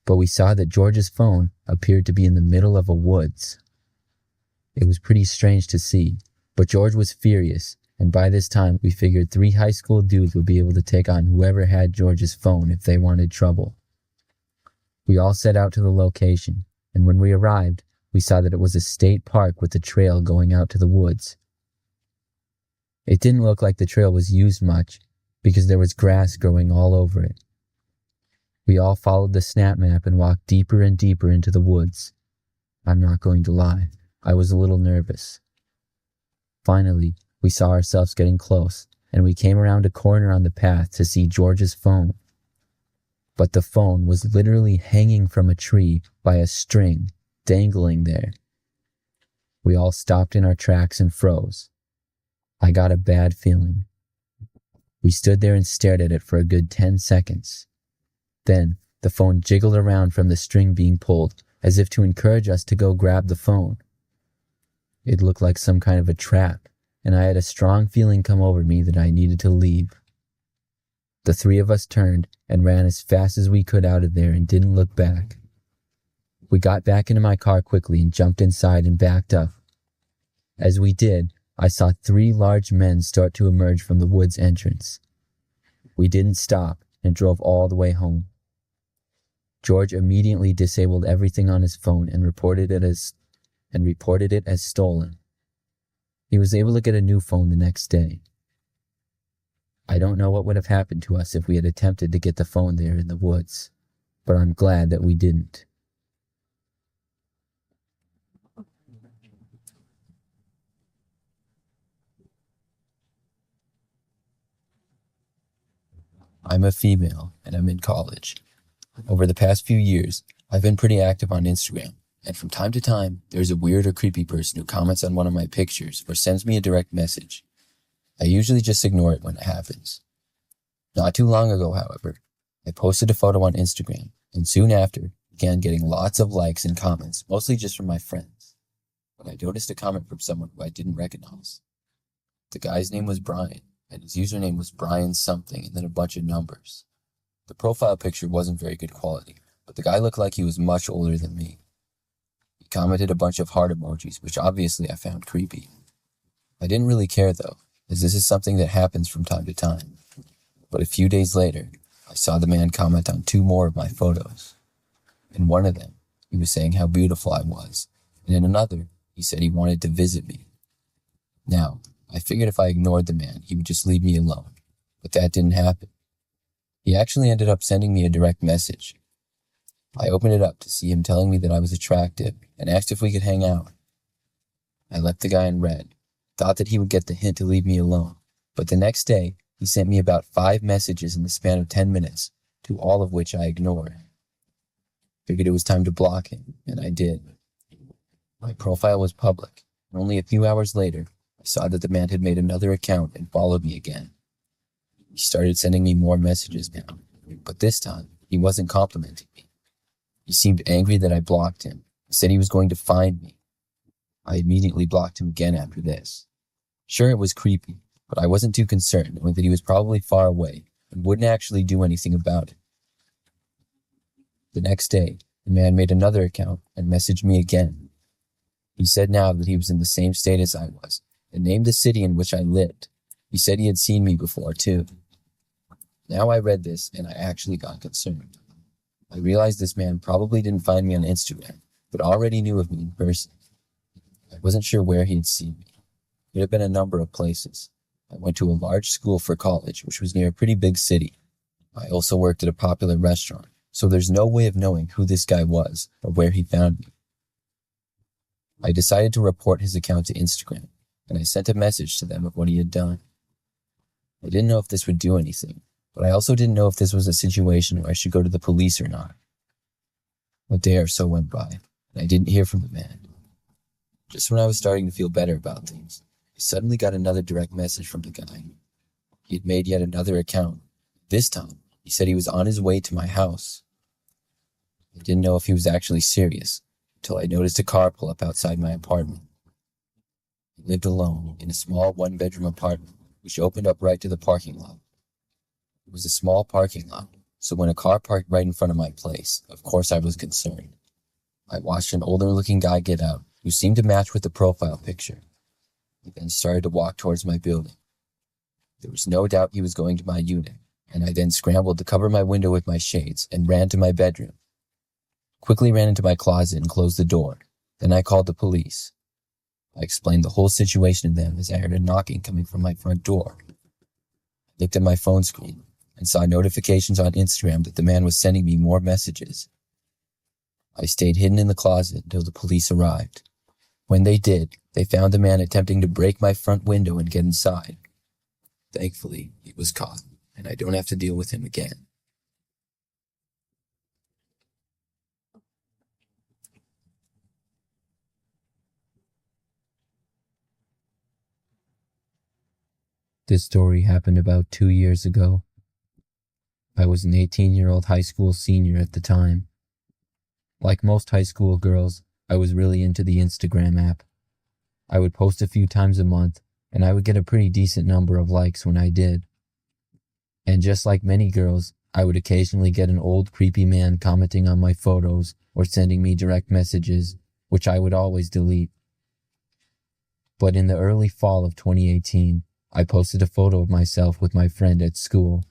But we saw that George's phone appeared to be in the middle of a woods. It was pretty strange to see, but George was furious, and by this time we figured 3 high school dudes would be able to take on whoever had George's phone if they wanted trouble. We all set out to the location, and when we arrived, we saw that it was a state park with a trail going out to the woods. It didn't look like the trail was used much, because there was grass growing all over it. We all followed the snap map and walked deeper and deeper into the woods. I'm not going to lie, I was a little nervous. Finally, we saw ourselves getting close, and we came around a corner on the path to see George's phone. But the phone was literally hanging from a tree by a string, dangling there. We all stopped in our tracks and froze. I got a bad feeling. We stood there and stared at it for a good 10 seconds. Then, the phone jiggled around from the string being pulled, as if to encourage us to go grab the phone. It looked like some kind of a trap, and I had a strong feeling come over me that I needed to leave. The three of us turned and ran as fast as we could out of there and didn't look back. We got back into my car quickly and jumped inside and backed up. As we did, I saw 3 large men start to emerge from the woods entrance. We didn't stop and drove all the way home. George immediately disabled everything on his phone and reported it as stolen. He was able to get a new phone the next day. I don't know what would have happened to us if we had attempted to get the phone there in the woods, but I'm glad that we didn't. I'm a female, and I'm in college. Over the past few years, I've been pretty active on Instagram, and from time to time, there's a weird or creepy person who comments on one of my pictures or sends me a direct message. I usually just ignore it when it happens. Not too long ago, however, I posted a photo on Instagram, and soon after, began getting lots of likes and comments, mostly just from my friends. But I noticed a comment from someone who I didn't recognize. The guy's name was Brian, and his username was Brian something and then a bunch of numbers. The profile picture wasn't very good quality, but the guy looked like he was much older than me. He commented a bunch of heart emojis, which obviously I found creepy. I didn't really care though, as this is something that happens from time to time. But a few days later, I saw the man comment on 2 more of my photos. In one of them, he was saying how beautiful I was, and in another, he said he wanted to visit me. Now, I figured if I ignored the man, he would just leave me alone, but that didn't happen. He actually ended up sending me a direct message. I opened it up to see him telling me that I was attractive and asked if we could hang out. I left the guy in red, thought that he would get the hint to leave me alone, but the next day, he sent me about 5 messages in the span of 10 minutes, to all of which I ignored. Figured it was time to block him, and I did. My profile was public, and only a few hours later, I saw that the man had made another account and followed me again. He started sending me more messages now, but this time, he wasn't complimenting me. He seemed angry that I blocked him, and said he was going to find me. I immediately blocked him again after this. Sure, it was creepy, but I wasn't too concerned, knowing that he was probably far away and wouldn't actually do anything about it. The next day, the man made another account and messaged me again. He said now that he was in the same state as I was, and named the city in which I lived. He said he had seen me before, too. Now I read this, and I actually got concerned. I realized this man probably didn't find me on Instagram, but already knew of me in person. I wasn't sure where he had seen me. It could have been a number of places. I went to a large school for college, which was near a pretty big city. I also worked at a popular restaurant, so there's no way of knowing who this guy was or where he found me. I decided to report his account to Instagram, and I sent a message to them of what he had done. I didn't know if this would do anything, but I also didn't know if this was a situation where I should go to the police or not. A day or so went by, and I didn't hear from the man. Just when I was starting to feel better about things, I suddenly got another direct message from the guy. He had made yet another account. This time, he said he was on his way to my house. I didn't know if he was actually serious, until I noticed a car pull up outside my apartment. I lived alone in a small 1-bedroom apartment, which opened up right to the parking lot. It was a small parking lot, so when a car parked right in front of my place, of course I was concerned. I watched an older-looking guy get out, who seemed to match with the profile picture. He then started to walk towards my building. There was no doubt he was going to my unit, and I then scrambled to cover my window with my shades and ran to my bedroom. Quickly ran into my closet and closed the door. Then I called the police. I explained the whole situation to them as I heard a knocking coming from my front door. I looked at my phone screen and saw notifications on Instagram that the man was sending me more messages. I stayed hidden in the closet until the police arrived. When they did, they found the man attempting to break my front window and get inside. Thankfully, he was caught, and I don't have to deal with him again. This story happened about 2 years ago. I was an 18-year-old high school senior at the time. Like most high school girls, I was really into the Instagram app. I would post a few times a month, and I would get a pretty decent number of likes when I did. And just like many girls, I would occasionally get an old creepy man commenting on my photos or sending me direct messages, which I would always delete. But in the early fall of 2018, I posted a photo of myself with my friend at school.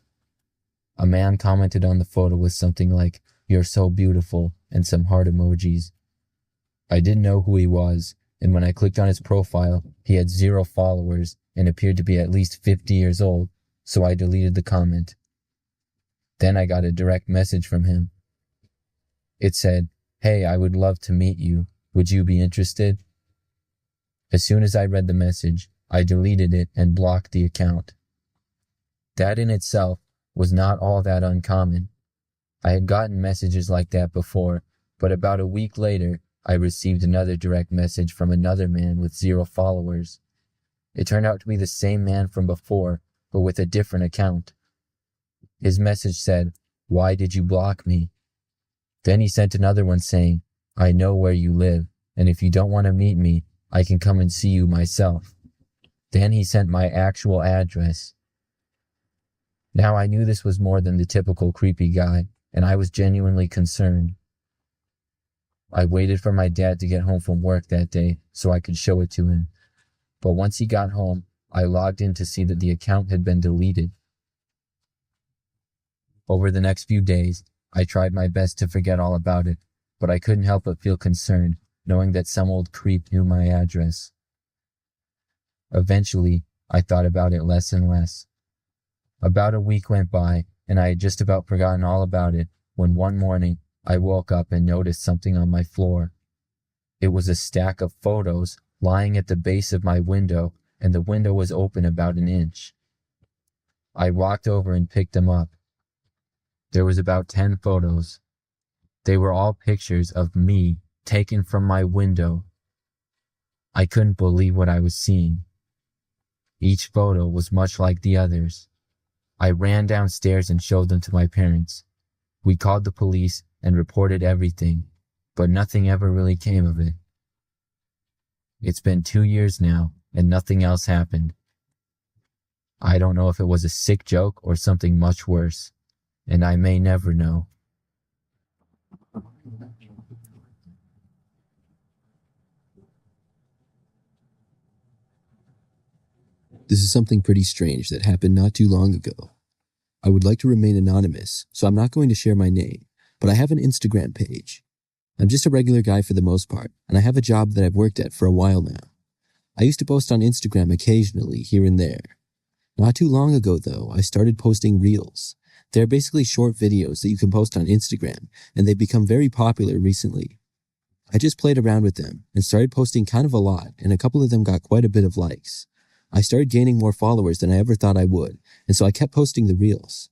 A man commented on the photo with something like, "You're so beautiful," and some heart emojis. I didn't know who he was, and when I clicked on his profile, he had 0 followers and appeared to be at least 50 years old, so I deleted the comment. Then I got a direct message from him. It said, "Hey, I would love to meet you. Would you be interested?" As soon as I read the message, I deleted it and blocked the account. That in itself was not all that uncommon. I had gotten messages like that before, but about a week later, I received another direct message from another man with 0 followers. It turned out to be the same man from before, but with a different account. His message said, "Why did you block me?" Then he sent another one saying, "I know where you live, and if you don't want to meet me, I can come and see you myself." Then he sent my actual address. Now I knew this was more than the typical creepy guy, and I was genuinely concerned. I waited for my dad to get home from work that day so I could show it to him. But once he got home, I logged in to see that the account had been deleted. Over the next few days, I tried my best to forget all about it, but I couldn't help but feel concerned, knowing that some old creep knew my address. Eventually, I thought about it less and less. About a week went by, and I had just about forgotten all about it when one morning I woke up and noticed something on my floor. It was a stack of photos lying at the base of my window, and the window was open about an inch. I walked over and picked them up. There was about 10 photos. They were all pictures of me taken from my window. I couldn't believe what I was seeing. Each photo was much like the others. I ran downstairs and showed them to my parents. We called the police and reported everything, but nothing ever really came of it. It's been 2 years now, and nothing else happened. I don't know if it was a sick joke or something much worse, and I may never know. This is something pretty strange that happened not too long ago. I would like to remain anonymous, so I'm not going to share my name, but I have an Instagram page. I'm just a regular guy for the most part, and I have a job that I've worked at for a while now. I used to post on Instagram occasionally, here and there. Not too long ago, though, I started posting Reels. They're basically short videos that you can post on Instagram, and they've become very popular recently. I just played around with them and started posting kind of a lot, and a couple of them got quite a bit of likes. I started gaining more followers than I ever thought I would, and so I kept posting the Reels.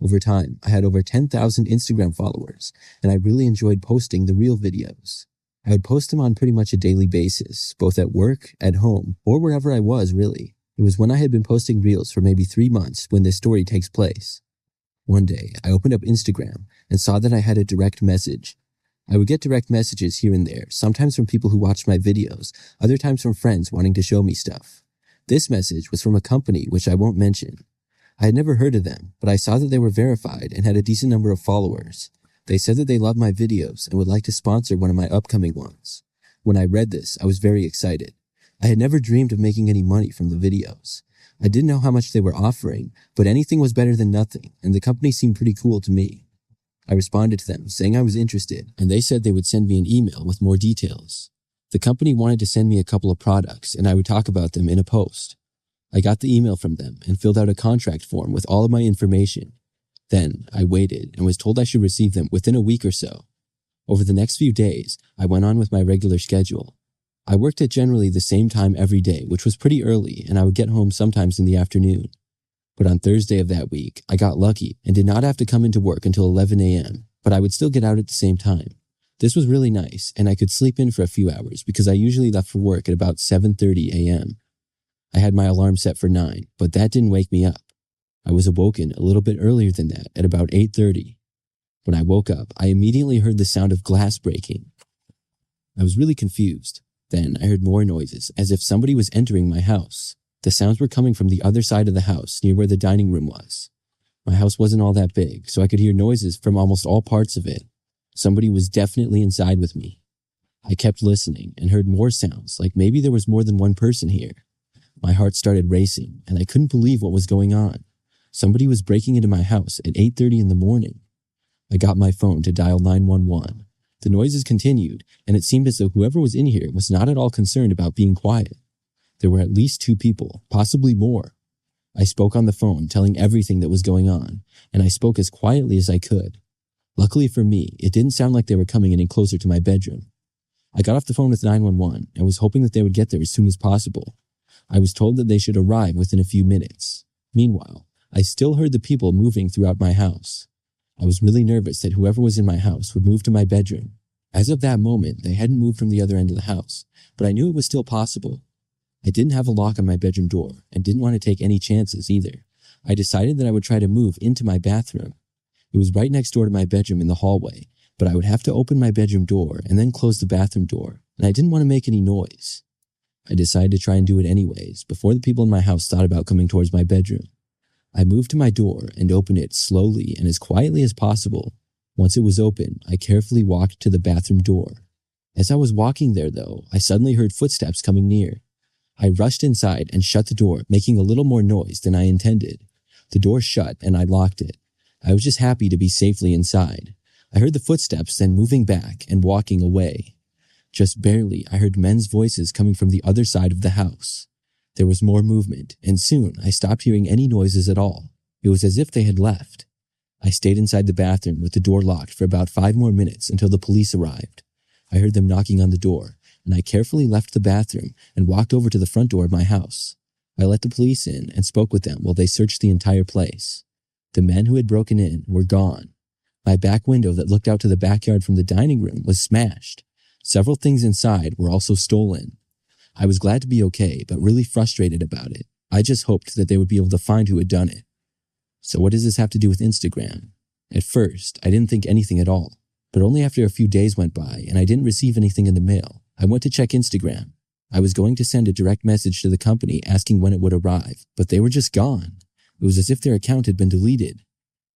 Over time, I had over 10,000 Instagram followers, and I really enjoyed posting the Reel videos. I would post them on pretty much a daily basis, both at work, at home, or wherever I was, really. It was when I had been posting Reels for maybe 3 months when this story takes place. One day, I opened up Instagram and saw that I had a direct message. I would get direct messages here and there, sometimes from people who watched my videos, other times from friends wanting to show me stuff. This message was from a company which I won't mention. I had never heard of them, but I saw that they were verified and had a decent number of followers. They said that they loved my videos and would like to sponsor one of my upcoming ones. When I read this, I was very excited. I had never dreamed of making any money from the videos. I didn't know how much they were offering, but anything was better than nothing, and the company seemed pretty cool to me. I responded to them, saying I was interested, and they said they would send me an email with more details. The company wanted to send me a couple of products, and I would talk about them in a post. I got the email from them and filled out a contract form with all of my information. Then I waited and was told I should receive them within a week or so. Over the next few days, I went on with my regular schedule. I worked at generally the same time every day, which was pretty early, and I would get home sometimes in the afternoon. But on Thursday of that week, I got lucky and did not have to come into work until 11 a.m., but I would still get out at the same time. This was really nice, and I could sleep in for a few hours because I usually left for work at about 7:30 a.m. I had my alarm set for 9, but that didn't wake me up. I was awoken a little bit earlier than that at about 8:30. When I woke up, I immediately heard the sound of glass breaking. I was really confused. Then I heard more noises, as if somebody was entering my house. The sounds were coming from the other side of the house, near where the dining room was. My house wasn't all that big, so I could hear noises from almost all parts of it. Somebody was definitely inside with me. I kept listening and heard more sounds, like maybe there was more than one person here. My heart started racing, and I couldn't believe what was going on. Somebody was breaking into my house at 8:30 in the morning. I got my phone to dial 911. The noises continued, and it seemed as though whoever was in here was not at all concerned about being quiet. There were at least 2 people, possibly more. I spoke on the phone, telling everything that was going on, and I spoke as quietly as I could. Luckily for me, it didn't sound like they were coming any closer to my bedroom. I got off the phone with 911 and was hoping that they would get there as soon as possible. I was told that they should arrive within a few minutes. Meanwhile, I still heard the people moving throughout my house. I was really nervous that whoever was in my house would move to my bedroom. As of that moment, they hadn't moved from the other end of the house, but I knew it was still possible. I didn't have a lock on my bedroom door and didn't want to take any chances either. I decided that I would try to move into my bathroom. It was right next door to my bedroom in the hallway, but I would have to open my bedroom door and then close the bathroom door, and I didn't want to make any noise. I decided to try and do it anyways, before the people in my house thought about coming towards my bedroom. I moved to my door and opened it slowly and as quietly as possible. Once it was open, I carefully walked to the bathroom door. As I was walking there, though, I suddenly heard footsteps coming near. I rushed inside and shut the door, making a little more noise than I intended. The door shut and I locked it. I was just happy to be safely inside. I heard the footsteps then moving back and walking away. Just barely, I heard men's voices coming from the other side of the house. There was more movement, and soon I stopped hearing any noises at all. It was as if they had left. I stayed inside the bathroom with the door locked for about 5 more minutes until the police arrived. I heard them knocking on the door, and I carefully left the bathroom and walked over to the front door of my house. I let the police in and spoke with them while they searched the entire place. The men who had broken in were gone. My back window that looked out to the backyard from the dining room was smashed. Several things inside were also stolen. I was glad to be okay, but really frustrated about it. I just hoped that they would be able to find who had done it. So what does this have to do with Instagram? At first, I didn't think anything at all, but only after a few days went by and I didn't receive anything in the mail, I went to check Instagram. I was going to send a direct message to the company asking when it would arrive, but they were just gone. It was as if their account had been deleted.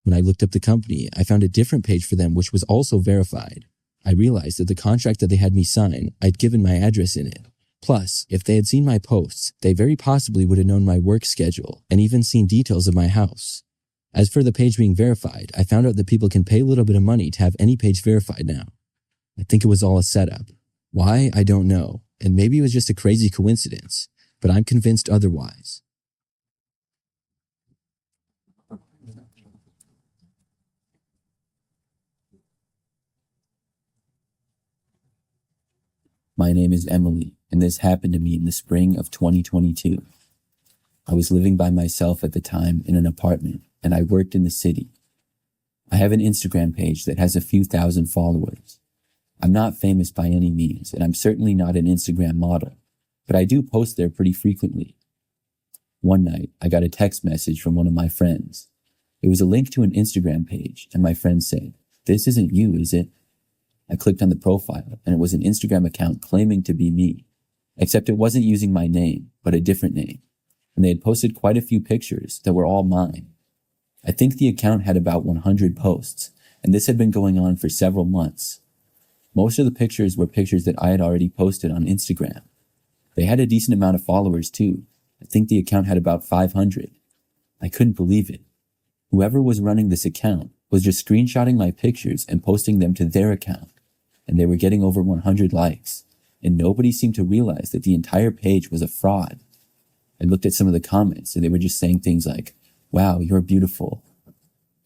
When I looked up the company, I found a different page for them which was also verified. I realized that the contract that they had me sign, I'd given my address in it. Plus, if they had seen my posts, they very possibly would have known my work schedule and even seen details of my house. As for the page being verified, I found out that people can pay a little bit of money to have any page verified now. I think it was all a setup. Why? I don't know, and maybe it was just a crazy coincidence, but I'm convinced otherwise. My name is Emily, and this happened to me in the spring of 2022. I was living by myself at the time in an apartment, and I worked in the city. I have an Instagram page that has a few thousand followers. I'm not famous by any means, and I'm certainly not an Instagram model, but I do post there pretty frequently. One night, I got a text message from one of my friends. It was a link to an Instagram page, and my friend said, "This isn't you, is it?" I clicked on the profile, and it was an Instagram account claiming to be me, except it wasn't using my name, but a different name, and they had posted quite a few pictures that were all mine. I think the account had about 100 posts, and this had been going on for several months. Most of the pictures were pictures that I had already posted on Instagram. They had a decent amount of followers too. I think the account had about 500. I couldn't believe it. Whoever was running this account was just screenshotting my pictures and posting them to their account, and they were getting over 100 likes, and nobody seemed to realize that the entire page was a fraud. I looked at some of the comments, and they were just saying things like, "Wow, you're beautiful."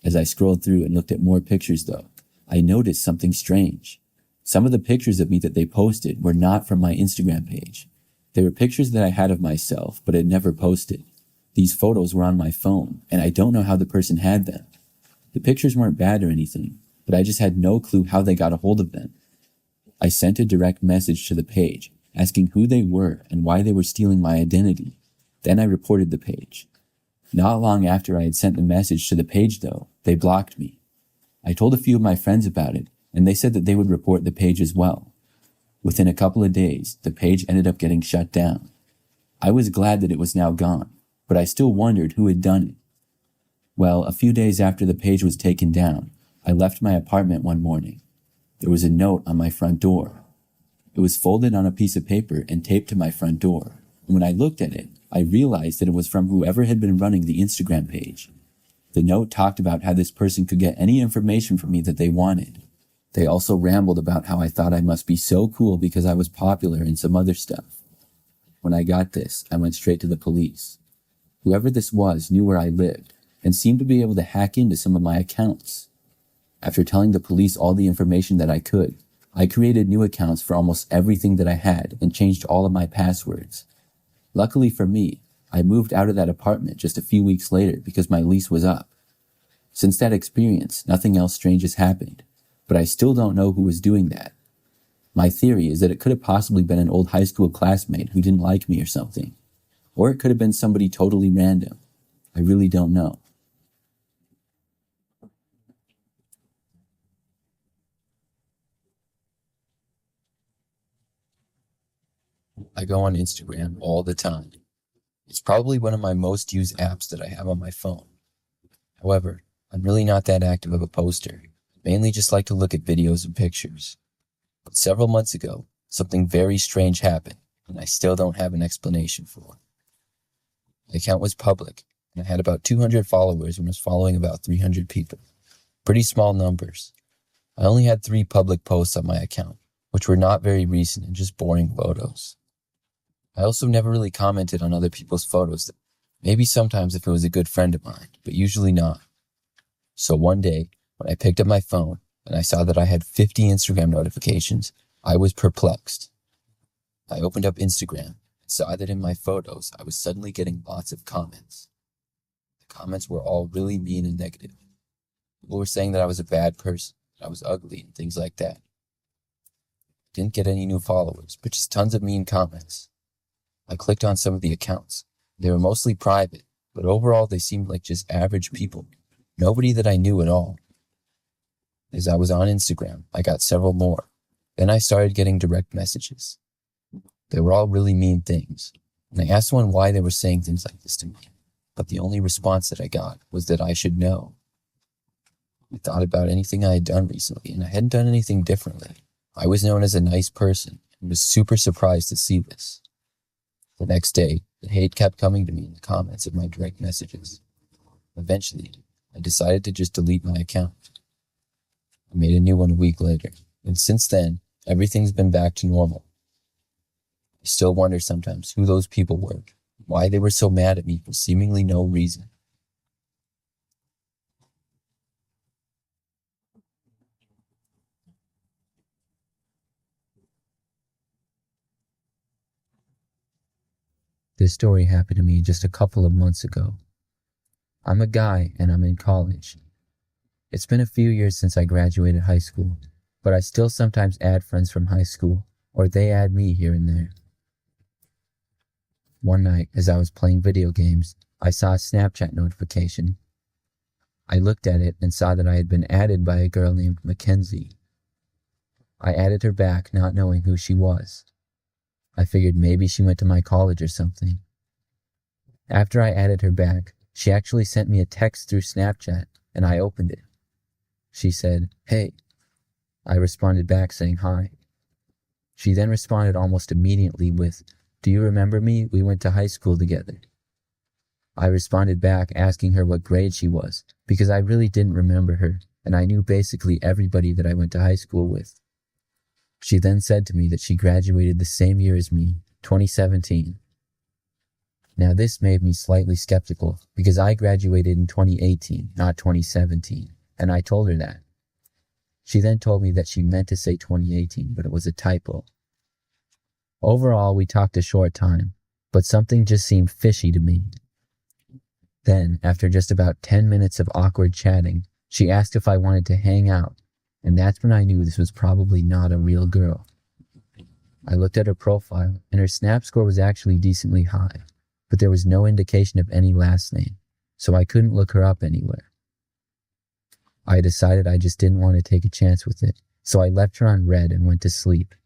As I scrolled through and looked at more pictures though, I noticed something strange. Some of the pictures of me that they posted were not from my Instagram page. They were pictures that I had of myself, but had never posted. These photos were on my phone, and I don't know how the person had them. The pictures weren't bad or anything, but I just had no clue how they got a hold of them. I sent a direct message to the page, asking who they were and why they were stealing my identity. Then I reported the page. Not long after I had sent the message to the page though, they blocked me. I told a few of my friends about it, and they said that they would report the page as well. Within a couple of days, the page ended up getting shut down. I was glad that it was now gone, but I still wondered who had done it. Well, a few days after the page was taken down, I left my apartment one morning. There was a note on my front door. It was folded on a piece of paper and taped to my front door. And when I looked at it, I realized that it was from whoever had been running the Instagram page. The note talked about how this person could get any information from me that they wanted. They also rambled about how I thought I must be so cool because I was popular and some other stuff. When I got this, I went straight to the police. Whoever this was knew where I lived and seemed to be able to hack into some of my accounts. After telling the police all the information that I could, I created new accounts for almost everything that I had and changed all of my passwords. Luckily for me, I moved out of that apartment just a few weeks later because my lease was up. Since that experience, nothing else strange has happened, but I still don't know who was doing that. My theory is that it could have possibly been an old high school classmate who didn't like me or something. Or it could have been somebody totally random. I really don't know. I go on Instagram all the time. It's probably one of my most used apps that I have on my phone. However, I'm really not that active of a poster. Mainly just like to look at videos and pictures. But several months ago, something very strange happened, and I still don't have an explanation for. The account was public, and I had about 200 followers and was following about 300 people. Pretty small numbers. I only had 3 public posts on my account, which were not very recent and just boring photos. I also never really commented on other people's photos, maybe sometimes if it was a good friend of mine, but usually not. So one day, when I picked up my phone and I saw that I had 50 Instagram notifications, I was perplexed. I opened up Instagram and saw that in my photos, I was suddenly getting lots of comments. The comments were all really mean and negative. People were saying that I was a bad person, that I was ugly, and things like that. I didn't get any new followers, but just tons of mean comments. I clicked on some of the accounts. They were mostly private, but overall they seemed like just average people. Nobody that I knew at all. As I was on Instagram, I got several more. Then I started getting direct messages. They were all really mean things. And I asked one why they were saying things like this to me. But the only response that I got was that I should know. I thought about anything I had done recently, and I hadn't done anything differently. I was known as a nice person and was super surprised to see this. The next day, the hate kept coming to me in the comments of my direct messages. Eventually, I decided to just delete my account. I made a new one a week later, and since then, everything's been back to normal. I still wonder sometimes who those people were, why they were so mad at me for seemingly no reason. This story happened to me just a couple of months ago. I'm a guy and I'm in college. It's been a few years since I graduated high school, but I still sometimes add friends from high school, or they add me here and there. One night, as I was playing video games, I saw a Snapchat notification. I looked at it and saw that I had been added by a girl named Mackenzie. I added her back, not knowing who she was. I figured maybe she went to my college or something. After I added her back, she actually sent me a text through Snapchat, and I opened it. She said, "Hey." I responded back saying hi. She then responded almost immediately with, "Do you remember me? We went to high school together." I responded back asking her what grade she was, because I really didn't remember her, and I knew basically everybody that I went to high school with. She then said to me that she graduated the same year as me, 2017. Now this made me slightly skeptical, because I graduated in 2018, not 2017, and I told her that. She then told me that she meant to say 2018, but it was a typo. Overall, we talked a short time, but something just seemed fishy to me. Then, after just about 10 minutes of awkward chatting, she asked if I wanted to hang out, and that's when I knew this was probably not a real girl. I looked at her profile, and her Snap score was actually decently high, but there was no indication of any last name, so I couldn't look her up anywhere. I decided I just didn't want to take a chance with it, so I left her on read and went to sleep.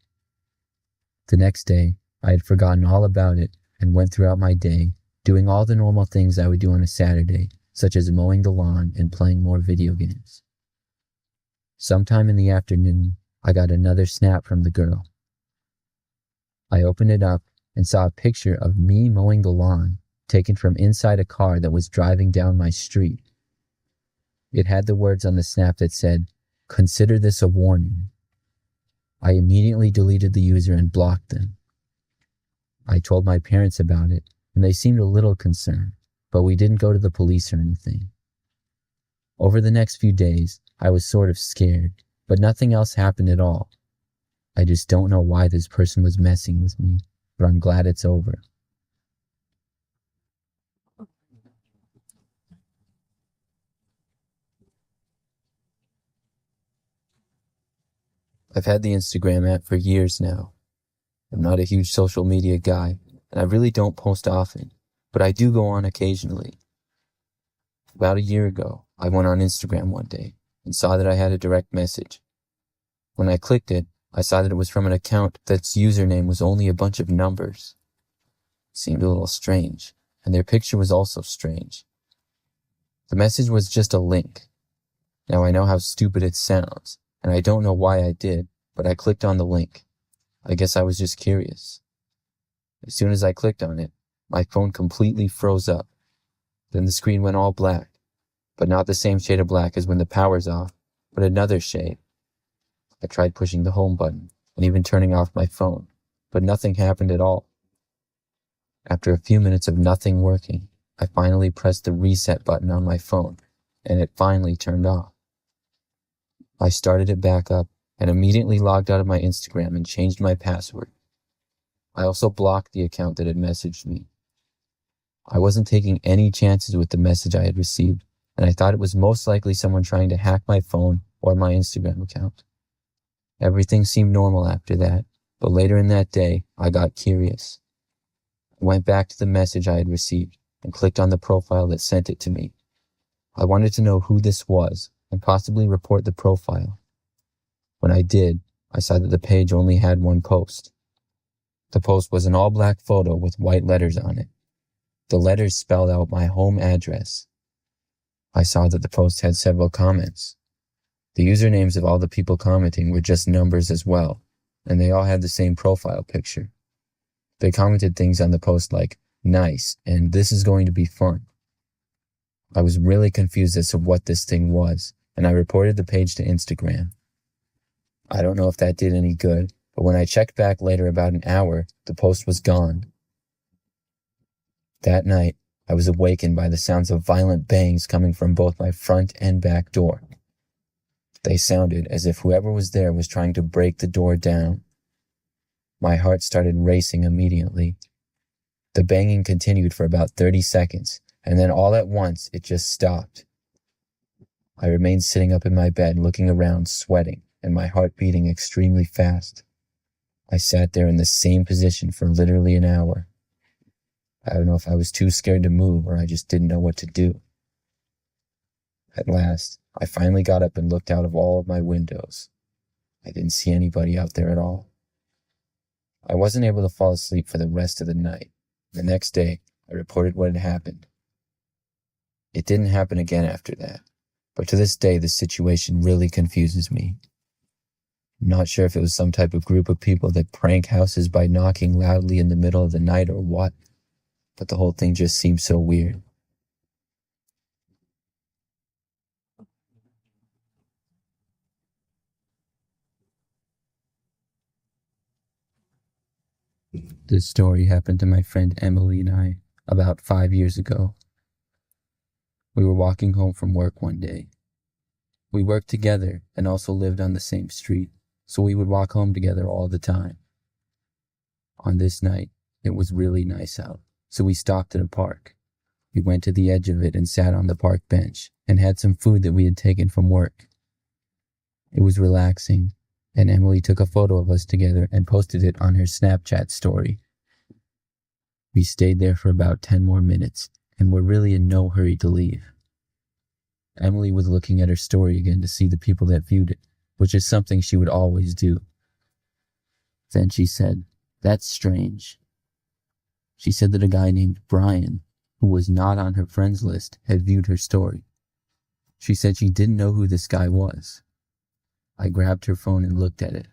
The next day, I had forgotten all about it and went throughout my day, doing all the normal things I would do on a Saturday, such as mowing the lawn and playing more video games. Sometime in the afternoon, I got another snap from the girl. I opened it up and saw a picture of me mowing the lawn, taken from inside a car that was driving down my street. It had the words on the snap that said, "Consider this a warning." I immediately deleted the user and blocked them. I told my parents about it, and they seemed a little concerned, but we didn't go to the police or anything. Over the next few days, I was sort of scared, but nothing else happened at all. I just don't know why this person was messing with me, but I'm glad it's over. I've had the Instagram app for years now. I'm not a huge social media guy, and I really don't post often, but I do go on occasionally. About a year ago, I went on Instagram one day and saw that I had a direct message. When I clicked it, I saw that it was from an account that's username was only a bunch of numbers. It seemed a little strange, and their picture was also strange. The message was just a link. Now I know how stupid it sounds, and I don't know why I did, but I clicked on the link. I guess I was just curious. As soon as I clicked on it, my phone completely froze up. Then the screen went all black, but not the same shade of black as when the power's off, but another shade. I tried pushing the home button and even turning off my phone, but nothing happened at all. After a few minutes of nothing working, I finally pressed the reset button on my phone, and it finally turned off. I started it back up and immediately logged out of my Instagram and changed my password. I also blocked the account that had messaged me. I wasn't taking any chances with the message I had received, and I thought it was most likely someone trying to hack my phone or my Instagram account. Everything seemed normal after that, but later in that day, I got curious. I went back to the message I had received and clicked on the profile that sent it to me. I wanted to know who this was and possibly report the profile. When I did, I saw that the page only had one post. The post was an all-black photo with white letters on it. The letters spelled out my home address. I saw that the post had several comments. The usernames of all the people commenting were just numbers as well, and they all had the same profile picture. They commented things on the post like, "Nice," and "This is going to be fun." I was really confused as to what this thing was, and I reported the page to Instagram. I don't know if that did any good, but when I checked back later about an hour, the post was gone. That night, I was awakened by the sounds of violent bangs coming from both my front and back door. They sounded as if whoever was there was trying to break the door down. My heart started racing immediately. The banging continued for about 30 seconds, and then all at once it just stopped. I remained sitting up in my bed, looking around, sweating, and my heart beating extremely fast. I sat there in the same position for literally an hour. I don't know if I was too scared to move or I just didn't know what to do. At last, I finally got up and looked out of all of my windows. I didn't see anybody out there at all. I wasn't able to fall asleep for the rest of the night. The next day, I reported what had happened. It didn't happen again after that, but to this day, the situation really confuses me. I'm not sure if it was some type of group of people that prank houses by knocking loudly in the middle of the night or what, but the whole thing just seems so weird. This story happened to my friend Emily and I about 5 years ago. We were walking home from work one day. We worked together and also lived on the same street, so we would walk home together all the time. On this night, it was really nice out, so we stopped at a park. We went to the edge of it and sat on the park bench and had some food that we had taken from work. It was relaxing, and Emily took a photo of us together and posted it on her Snapchat story. We stayed there for about 10 more minutes and were really in no hurry to leave. Emily was looking at her story again to see the people that viewed it, which is something she would always do. Then she said, "That's strange." She said that a guy named Brian, who was not on her friends list, had viewed her story. She said she didn't know who this guy was. I grabbed her phone and looked at it.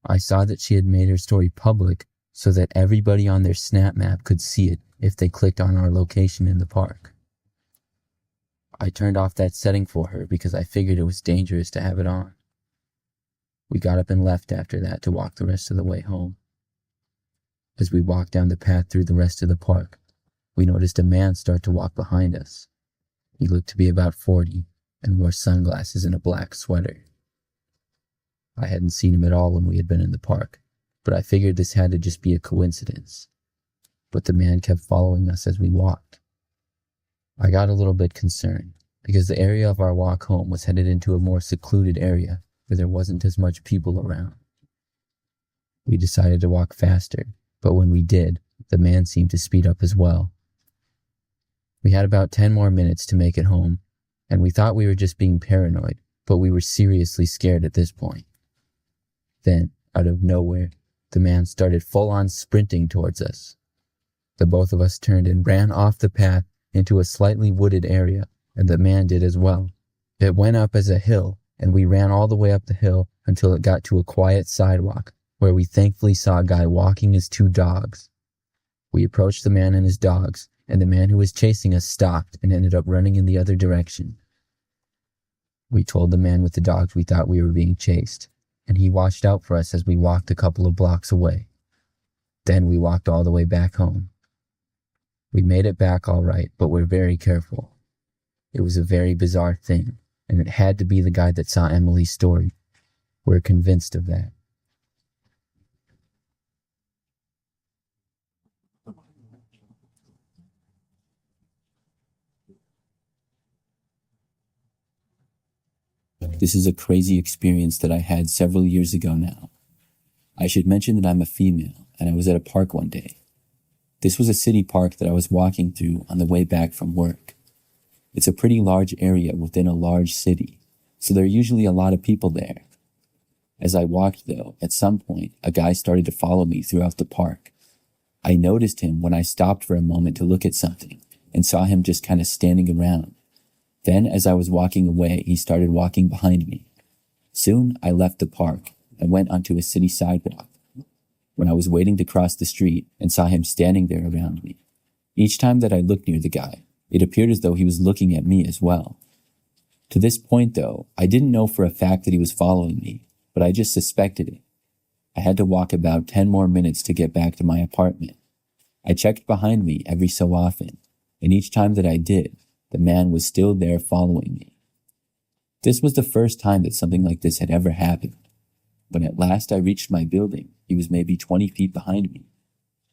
I saw that she had made her story public so that everybody on their Snap Map could see it if they clicked on our location in the park. I turned off that setting for her because I figured it was dangerous to have it on. We got up and left after that to walk the rest of the way home. As we walked down the path through the rest of the park, we noticed a man start to walk behind us. He looked to be about 40 and wore sunglasses and a black sweater. I hadn't seen him at all when we had been in the park, but I figured this had to just be a coincidence. But the man kept following us as we walked. I got a little bit concerned because the area of our walk home was headed into a more secluded area where there wasn't as much people around. We decided to walk faster, but when we did, the man seemed to speed up as well. We had about 10 more minutes to make it home, and we thought we were just being paranoid, but we were seriously scared at this point. Then, out of nowhere, the man started full-on sprinting towards us. The both of us turned and ran off the path into a slightly wooded area, and the man did as well. It went up as a hill, and we ran all the way up the hill until it got to a quiet sidewalk, where we thankfully saw a guy walking his 2 dogs. We approached the man and his dogs, and the man who was chasing us stopped and ended up running in the other direction. We told the man with the dogs we thought we were being chased, and he watched out for us as we walked a couple of blocks away. Then we walked all the way back home. We made it back all right, but we're very careful. It was a very bizarre thing, and it had to be the guy that saw Emily's story. We're convinced of that. This is a crazy experience that I had several years ago now. I should mention that I'm a female, and I was at a park one day. This was a city park that I was walking through on the way back from work. It's a pretty large area within a large city, so there are usually a lot of people there. As I walked though, at some point, a guy started to follow me throughout the park. I noticed him when I stopped for a moment to look at something, and saw him just kind of standing around. Then, as I was walking away, he started walking behind me. Soon, I left the park and went onto a city sidewalk. When I was waiting to cross the street and saw him standing there around me. Each time that I looked near the guy, it appeared as though he was looking at me as well. To this point though, I didn't know for a fact that he was following me, but I just suspected it. I had to walk about 10 more minutes to get back to my apartment. I checked behind me every so often, and each time that I did, the man was still there following me. This was the first time that something like this had ever happened. When at last I reached my building, he was maybe 20 feet behind me.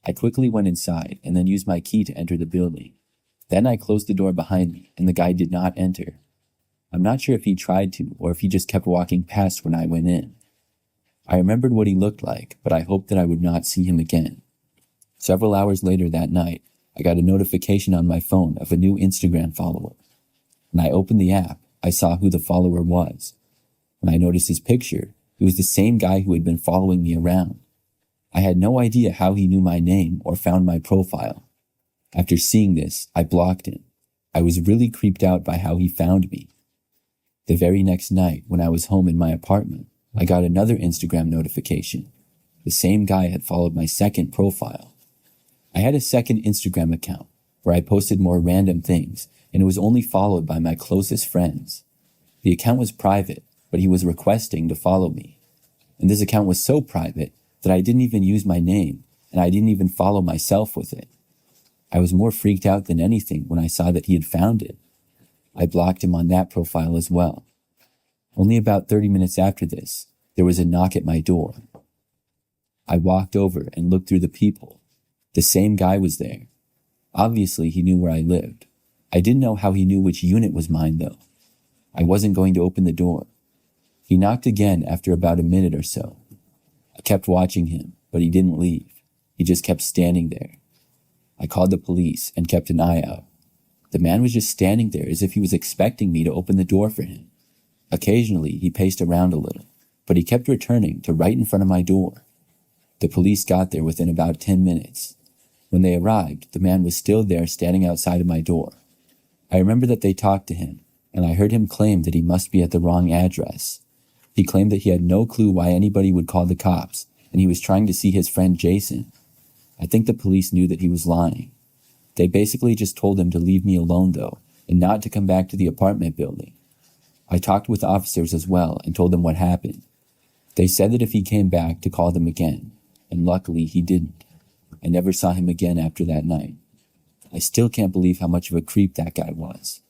I quickly went inside and then used my key to enter the building. Then I closed the door behind me and the guy did not enter. I'm not sure if he tried to or if he just kept walking past when I went in. I remembered what he looked like, but I hoped that I would not see him again. Several hours later that night, I got a notification on my phone of a new Instagram follower. When I opened the app, I saw who the follower was. When I noticed his picture, it was the same guy who had been following me around. I had no idea how he knew my name or found my profile. After seeing this, I blocked him. I was really creeped out by how he found me. The very next night, when I was home in my apartment, I got another Instagram notification. The same guy had followed my second profile. I had a second Instagram account where I posted more random things, and it was only followed by my closest friends. The account was private, but he was requesting to follow me. And this account was so private that I didn't even use my name, and I didn't even follow myself with it. I was more freaked out than anything when I saw that he had found it. I blocked him on that profile as well. Only about 30 minutes after this, there was a knock at my door. I walked over and looked through the people. The same guy was there. Obviously, he knew where I lived. I didn't know how he knew which unit was mine, though. I wasn't going to open the door. He knocked again after about a minute or so. I kept watching him, but he didn't leave. He just kept standing there. I called the police and kept an eye out. The man was just standing there as if he was expecting me to open the door for him. Occasionally, he paced around a little, but he kept returning to right in front of my door. The police got there within about 10 minutes. When they arrived, the man was still there standing outside of my door. I remember that they talked to him, and I heard him claim that he must be at the wrong address. He claimed that he had no clue why anybody would call the cops, and he was trying to see his friend Jason. I think the police knew that he was lying. They basically just told him to leave me alone though, and not to come back to the apartment building. I talked with officers as well and told them what happened. They said that if he came back to call them again, and luckily he didn't. I never saw him again after that night. I still can't believe how much of a creep that guy was.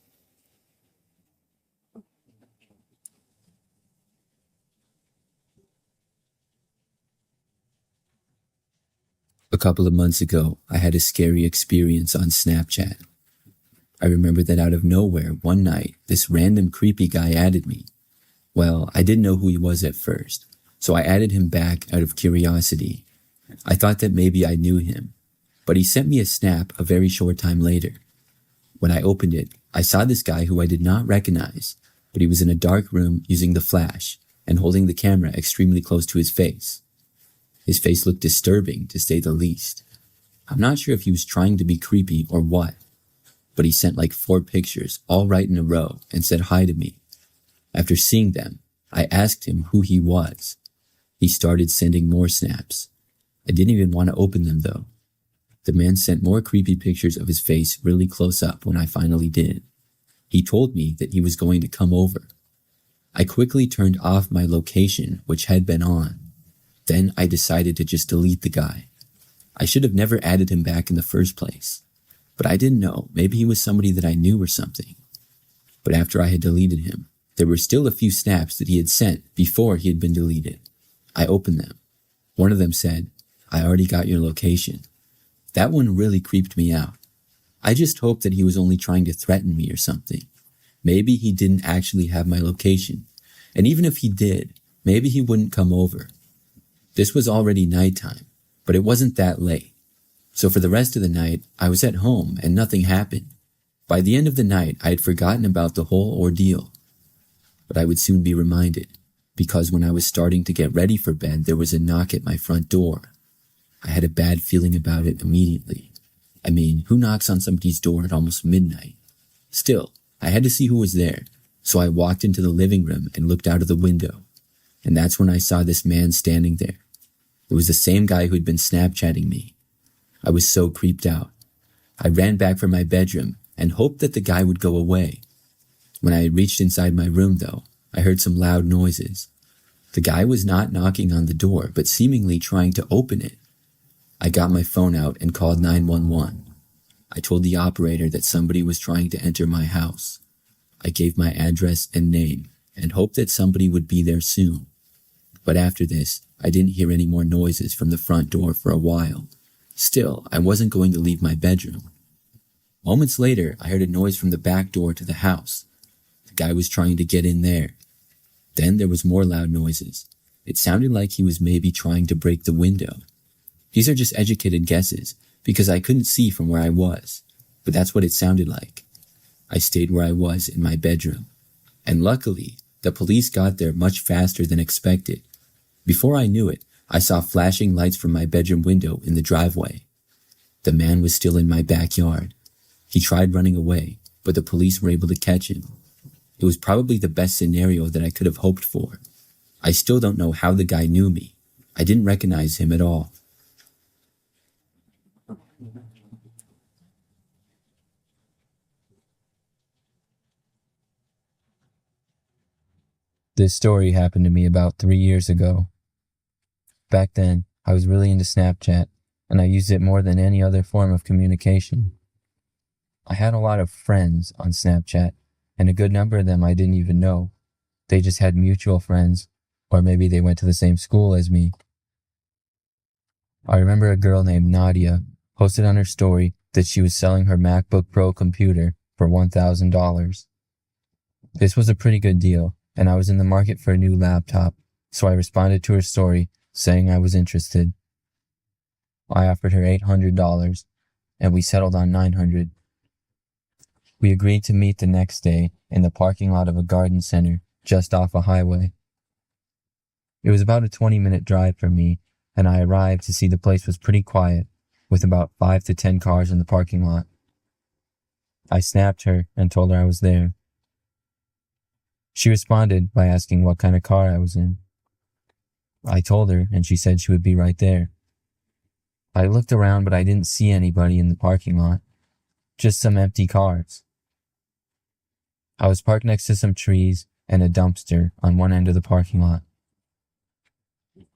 A couple of months ago, I had a scary experience on Snapchat. I remember that out of nowhere, one night, this random creepy guy added me. Well, I didn't know who he was at first, so I added him back out of curiosity. I thought that maybe I knew him, but he sent me a snap a very short time later. When I opened it, I saw this guy who I did not recognize, but he was in a dark room using the flash and holding the camera extremely close to his face. His face looked disturbing, to say the least. I'm not sure if he was trying to be creepy or what, but he sent like 4 pictures, all right in a row, and said hi to me. After seeing them, I asked him who he was. He started sending more snaps. I didn't even want to open them though. The man sent more creepy pictures of his face really close up when I finally did. He told me that he was going to come over. I quickly turned off my location, which had been on. Then I decided to just delete the guy. I should have never added him back in the first place. But I didn't know, maybe he was somebody that I knew or something. But after I had deleted him, there were still a few snaps that he had sent before he had been deleted. I opened them. One of them said, "I already got your location." That one really creeped me out. I just hoped that he was only trying to threaten me or something. Maybe he didn't actually have my location. And even if he did, maybe he wouldn't come over. This was already nighttime, but it wasn't that late. So for the rest of the night, I was at home and nothing happened. By the end of the night, I had forgotten about the whole ordeal. But I would soon be reminded, because when I was starting to get ready for bed, there was a knock at my front door. I had a bad feeling about it immediately. I mean, who knocks on somebody's door at almost midnight? Still, I had to see who was there, so I walked into the living room and looked out of the window. And that's when I saw this man standing there. It was the same guy who had been Snapchatting me. I was so creeped out. I ran back for my bedroom and hoped that the guy would go away. When I had reached inside my room, though, I heard some loud noises. The guy was not knocking on the door, but seemingly trying to open it. I got my phone out and called 911. I told the operator that somebody was trying to enter my house. I gave my address and name and hoped that somebody would be there soon. But after this, I didn't hear any more noises from the front door for a while. Still, I wasn't going to leave my bedroom. Moments later, I heard a noise from the back door to the house. The guy was trying to get in there. Then there was more loud noises. It sounded like he was maybe trying to break the window. These are just educated guesses, because I couldn't see from where I was, but that's what it sounded like. I stayed where I was in my bedroom, and luckily, the police got there much faster than expected. Before I knew it, I saw flashing lights from my bedroom window in the driveway. The man was still in my backyard. He tried running away, but the police were able to catch him. It was probably the best scenario that I could have hoped for. I still don't know how the guy knew me. I didn't recognize him at all. This story happened to me about 3 years ago. Back then, I was really into Snapchat, and I used it more than any other form of communication. I had a lot of friends on Snapchat, and a good number of them I didn't even know. They just had mutual friends, or maybe they went to the same school as me. I remember a girl named Nadia posted on her story that she was selling her MacBook Pro computer for $1,000. This was a pretty good deal, and I was in the market for a new laptop, so I responded to her story saying I was interested. I offered her $800, and we settled on $900. We agreed to meet the next day in the parking lot of a garden center just off a highway. It was about a 20-minute drive for me, and I arrived to see the place was pretty quiet, with about 5 to 10 cars in the parking lot. I snapped her and told her I was there. She responded by asking what kind of car I was in. I told her, and she said she would be right there. I looked around, but I didn't see anybody in the parking lot, just some empty cars. I was parked next to some trees and a dumpster on one end of the parking lot.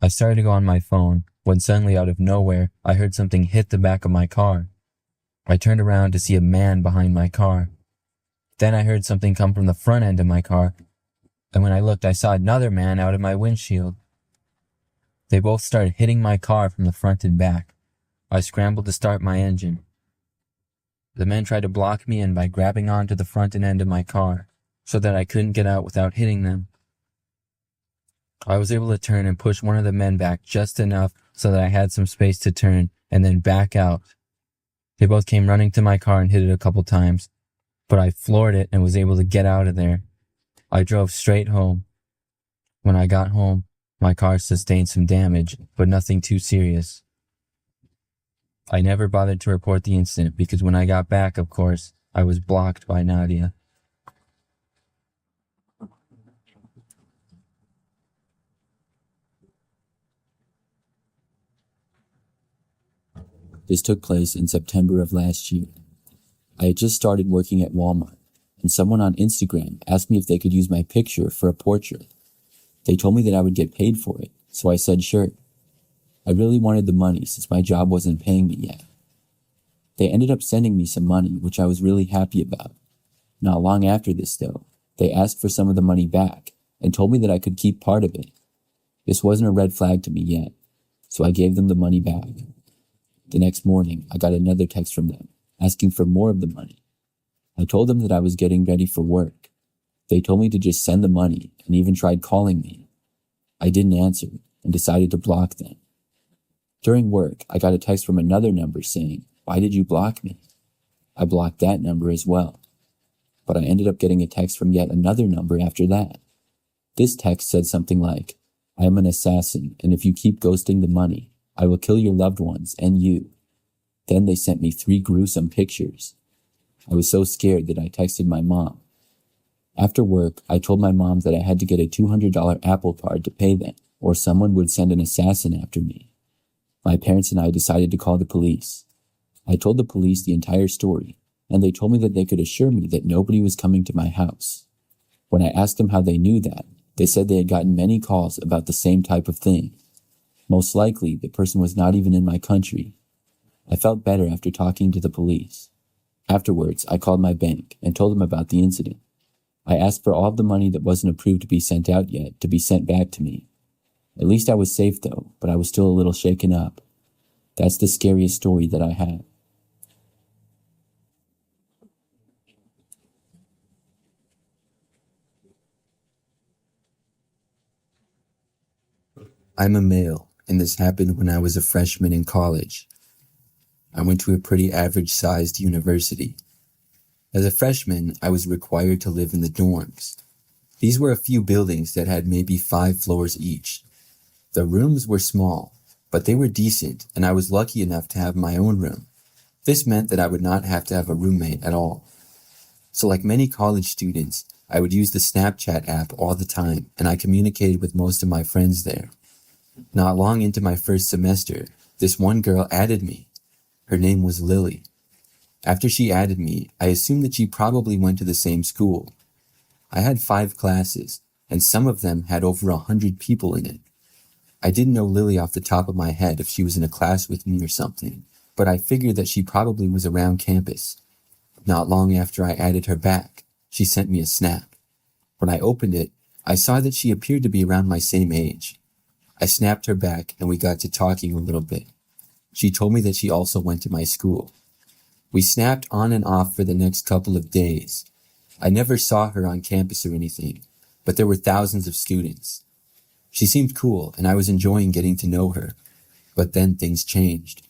I started to go on my phone when suddenly out of nowhere, I heard something hit the back of my car. I turned around to see a man behind my car. Then I heard something come from the front end of my car, and when I looked, I saw another man out of my windshield. They both started hitting my car from the front and back. I scrambled to start my engine. The men tried to block me in by grabbing onto the front and end of my car, so that I couldn't get out without hitting them. I was able to turn and push one of the men back just enough so that I had some space to turn and then back out. They both came running to my car and hit it a couple times, but I floored it and was able to get out of there. I drove straight home. When I got home, my car sustained some damage, but nothing too serious. I never bothered to report the incident because when I got back, of course, I was blocked by Nadia. This took place in September of last year. I had just started working at Walmart, and someone on Instagram asked me if they could use my picture for a portrait. They told me that I would get paid for it, so I said sure. I really wanted the money since my job wasn't paying me yet. They ended up sending me some money, which I was really happy about. Not long after this, though, they asked for some of the money back and told me that I could keep part of it. This wasn't a red flag to me yet, so I gave them the money back. The next morning, I got another text from them, asking for more of the money. I told them that I was getting ready for work. They told me to just send the money and even tried calling me. I didn't answer and decided to block them. During work, I got a text from another number saying, "Why did you block me?" I blocked that number as well. But I ended up getting a text from yet another number after that. This text said something like, "I am an assassin, and if you keep ghosting the money, I will kill your loved ones and you." Then they sent me 3 gruesome pictures. I was so scared that I texted my mom. After work, I told my mom that I had to get a $200 Apple Card to pay them, or someone would send an assassin after me. My parents and I decided to call the police. I told the police the entire story, and they told me that they could assure me that nobody was coming to my house. When I asked them how they knew that, they said they had gotten many calls about the same type of thing. Most likely, the person was not even in my country. I felt better after talking to the police. Afterwards, I called my bank and told them about the incident. I asked for all of the money that wasn't approved to be sent out yet to be sent back to me. At least I was safe though, but I was still a little shaken up. That's the scariest story that I had. I'm a male, and this happened when I was a freshman in college. I went to a pretty average-sized university. As a freshman, I was required to live in the dorms. These were a few buildings that had maybe 5 floors each. The rooms were small, but they were decent, and I was lucky enough to have my own room. This meant that I would not have to have a roommate at all. So like many college students, I would use the Snapchat app all the time, and I communicated with most of my friends there. Not long into my first semester, this one girl added me. Her name was Lily. After she added me, I assumed that she probably went to the same school. I had 5 classes, and some of them had over 100 people in it. I didn't know Lily off the top of my head if she was in a class with me or something, but I figured that she probably was around campus. Not long after I added her back, she sent me a snap. When I opened it, I saw that she appeared to be around my same age. I snapped her back and we got to talking a little bit. She told me that she also went to my school. We snapped on and off for the next couple of days. I never saw her on campus or anything, but there were thousands of students. She seemed cool and I was enjoying getting to know her, but then things changed.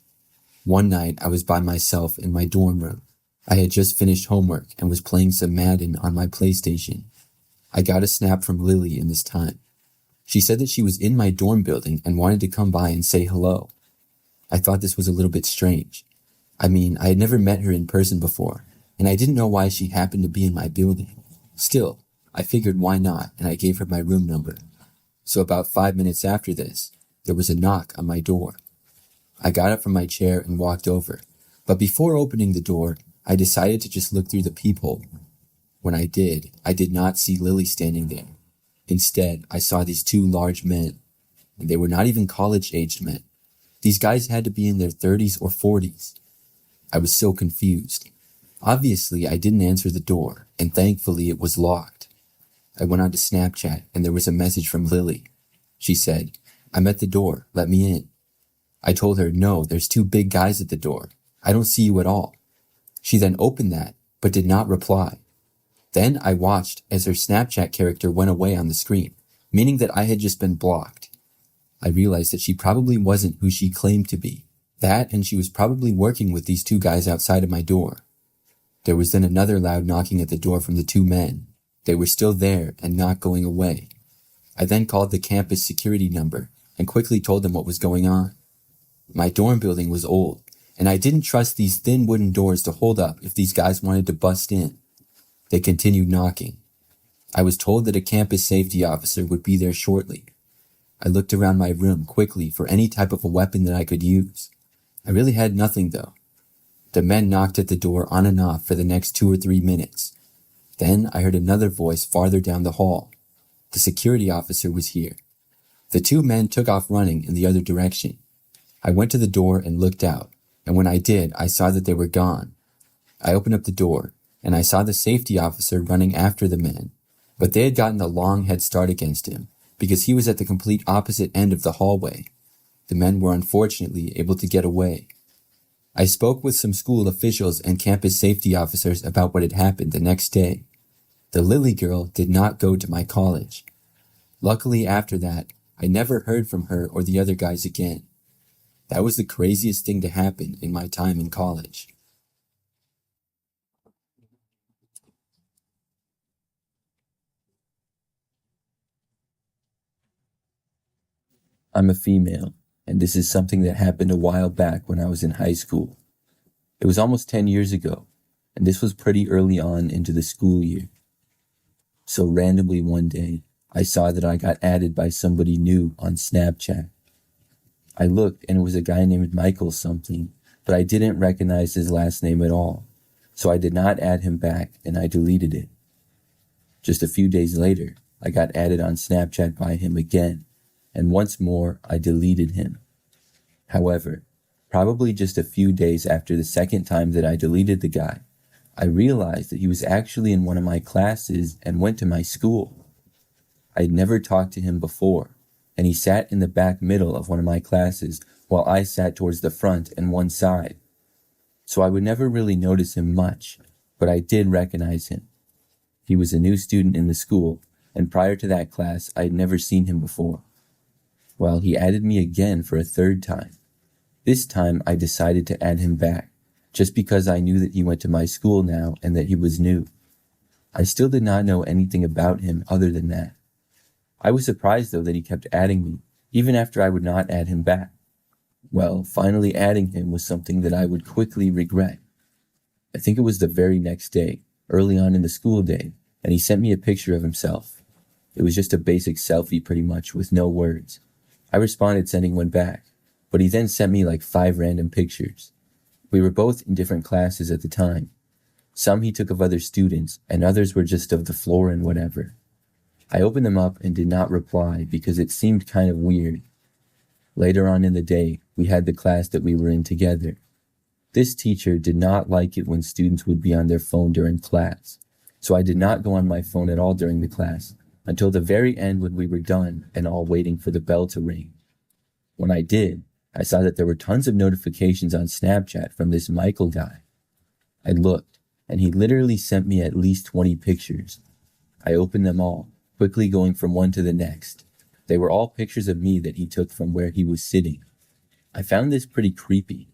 One night I was by myself in my dorm room. I had just finished homework and was playing some Madden on my PlayStation. I got a snap from Lily in this time. She said that she was in my dorm building and wanted to come by and say hello. I thought this was a little bit strange. I mean, I had never met her in person before, and I didn't know why she happened to be in my building. Still, I figured why not, and I gave her my room number. So about 5 minutes after this, there was a knock on my door. I got up from my chair and walked over, but before opening the door, I decided to just look through the peephole. When I did not see Lily standing there. Instead, I saw these two large men, and they were not even college-aged men. These guys had to be in their 30s or 40s. I was so confused. Obviously, I didn't answer the door, and thankfully it was locked. I went on to Snapchat, and there was a message from Lily. She said, "I'm at the door, let me in." I told her, "No, there's two big guys at the door. I don't see you at all." She then opened that, but did not reply. Then I watched as her Snapchat character went away on the screen, meaning that I had just been blocked. I realized that she probably wasn't who she claimed to be. That, and she was probably working with these two guys outside of my door. There was then another loud knocking at the door from the two men. They were still there and not going away. I then called the campus security number and quickly told them what was going on. My dorm building was old, and I didn't trust these thin wooden doors to hold up if these guys wanted to bust in. They continued knocking. I was told that a campus safety officer would be there shortly. I looked around my room quickly for any type of a weapon that I could use. I really had nothing though. The men knocked at the door on and off for the next 2 or 3 minutes. Then I heard another voice farther down the hall. The security officer was here. The two men took off running in the other direction. I went to the door and looked out, and when I did, I saw that they were gone. I opened up the door, and I saw the safety officer running after the men, but they had gotten a long head start against him because he was at the complete opposite end of the hallway. The men were unfortunately able to get away. I spoke with some school officials and campus safety officers about what had happened the next day. The Lily girl did not go to my college. Luckily after that, I never heard from her or the other guys again. That was the craziest thing to happen in my time in college. I'm a female, and this is something that happened a while back when I was in high school. It was almost 10 years ago, and this was pretty early on into the school year. So randomly one day, I saw that I got added by somebody new on Snapchat. I looked and it was a guy named Michael something, but I didn't recognize his last name at all, so I did not add him back and I deleted it. Just a few days later, I got added on Snapchat by him again, and once more I deleted him. However, probably just a few days after the second time that I deleted the guy, I realized that he was actually in one of my classes and went to my school. I had never talked to him before, and he sat in the back middle of one of my classes while I sat towards the front and one side. So I would never really notice him much, but I did recognize him. He was a new student in the school, and prior to that class, I had never seen him before. Well, he added me again for a third time. This time I decided to add him back, just because I knew that he went to my school now and that he was new. I still did not know anything about him other than that. I was surprised though that he kept adding me, even after I would not add him back. Well, finally adding him was something that I would quickly regret. I think it was the very next day, early on in the school day, and he sent me a picture of himself. It was just a basic selfie pretty much with no words. I responded sending one back, but he then sent me like 5 random pictures. We were both in different classes at the time. Some he took of other students, and others were just of the floor and whatever. I opened them up and did not reply because it seemed kind of weird. Later on in the day, we had the class that we were in together. This teacher did not like it when students would be on their phone during class, so I did not go on my phone at all during the class until the very end when we were done and all waiting for the bell to ring. When I did, I saw that there were tons of notifications on Snapchat from this Michael guy. I looked, and he literally sent me at least 20 pictures. I opened them all, quickly going from one to the next. They were all pictures of me that he took from where he was sitting. I found this pretty creepy.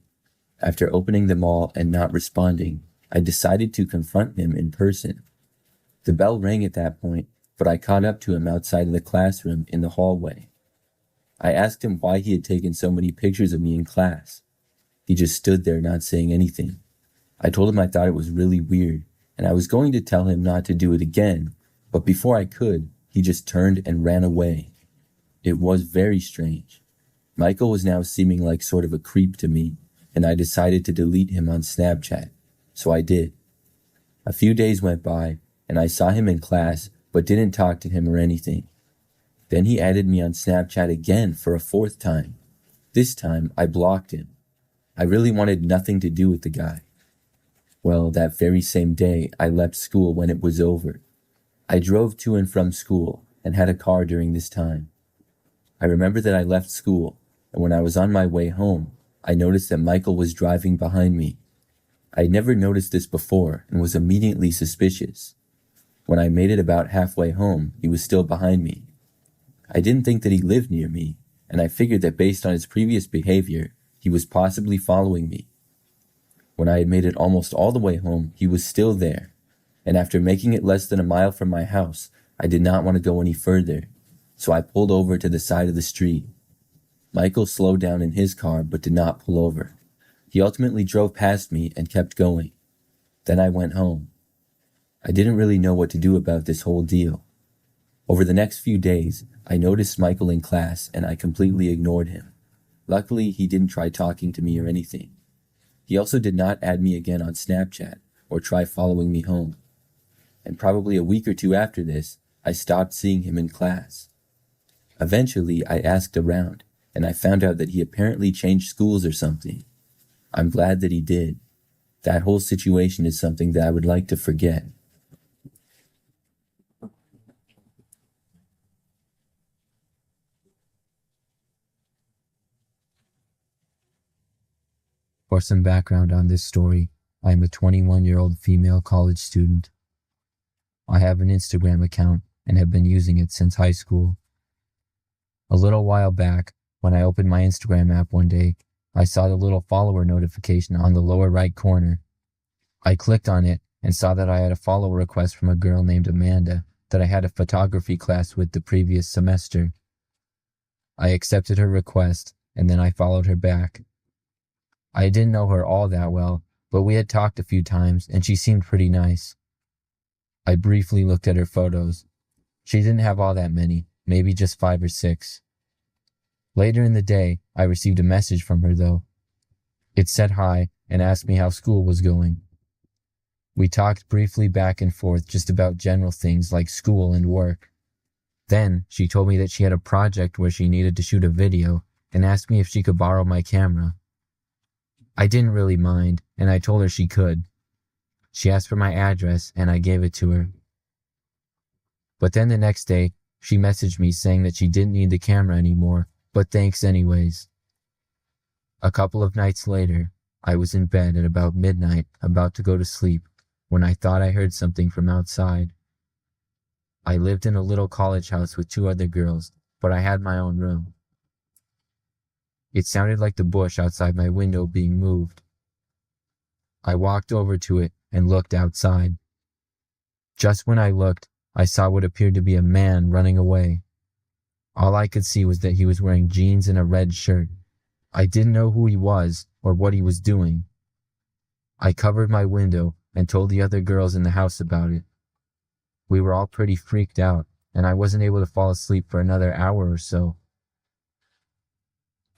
After opening them all and not responding, I decided to confront him in person. The bell rang at that point, but I caught up to him outside of the classroom in the hallway. I asked him why he had taken so many pictures of me in class. He just stood there not saying anything. I told him I thought it was really weird, and I was going to tell him not to do it again, but before I could, he just turned and ran away. It was very strange. Michael was now seeming like sort of a creep to me, and I decided to delete him on Snapchat. So I did. A few days went by, and I saw him in class, but didn't talk to him or anything. Then he added me on Snapchat again for a fourth time. This time, I blocked him. I really wanted nothing to do with the guy. Well, that very same day, I left school when it was over. I drove to and from school and had a car during this time. I remember that I left school, and when I was on my way home, I noticed that Michael was driving behind me. I had never noticed this before and was immediately suspicious. When I made it about halfway home, he was still behind me. I didn't think that he lived near me, and I figured that based on his previous behavior, he was possibly following me. When I had made it almost all the way home, he was still there, and after making it less than a mile from my house, I did not want to go any further, so I pulled over to the side of the street. Michael slowed down in his car but did not pull over. He ultimately drove past me and kept going. Then I went home. I didn't really know what to do about this whole deal. Over the next few days, I noticed Michael in class and I completely ignored him. Luckily, he didn't try talking to me or anything. He also did not add me again on Snapchat or try following me home. And probably a week or two after this, I stopped seeing him in class. Eventually, I asked around, and I found out that he apparently changed schools or something. I'm glad that he did. That whole situation is something that I would like to forget. For some background on this story, I am a 21-year-old female college student. I have an Instagram account and have been using it since high school. A little while back, when I opened my Instagram app one day, I saw the little follower notification on the lower right corner. I clicked on it and saw that I had a follow request from a girl named Amanda that I had a photography class with the previous semester. I accepted her request and then I followed her back. I didn't know her all that well, but we had talked a few times and she seemed pretty nice. I briefly looked at her photos. She didn't have all that many, maybe just 5 or 6. Later in the day, I received a message from her though. It said hi and asked me how school was going. We talked briefly back and forth just about general things like school and work. Then she told me that she had a project where she needed to shoot a video and asked me if she could borrow my camera. I didn't really mind, and I told her she could. She asked for my address, and I gave it to her. But then the next day, she messaged me saying that she didn't need the camera anymore, but thanks anyways. A couple of nights later, I was in bed at about midnight, about to go to sleep, when I thought I heard something from outside. I lived in a little college house with 2 other girls, but I had my own room. It sounded like the bush outside my window being moved. I walked over to it and looked outside. Just when I looked, I saw what appeared to be a man running away. All I could see was that he was wearing jeans and a red shirt. I didn't know who he was or what he was doing. I covered my window and told the other girls in the house about it. We were all pretty freaked out, and I wasn't able to fall asleep for another hour or so.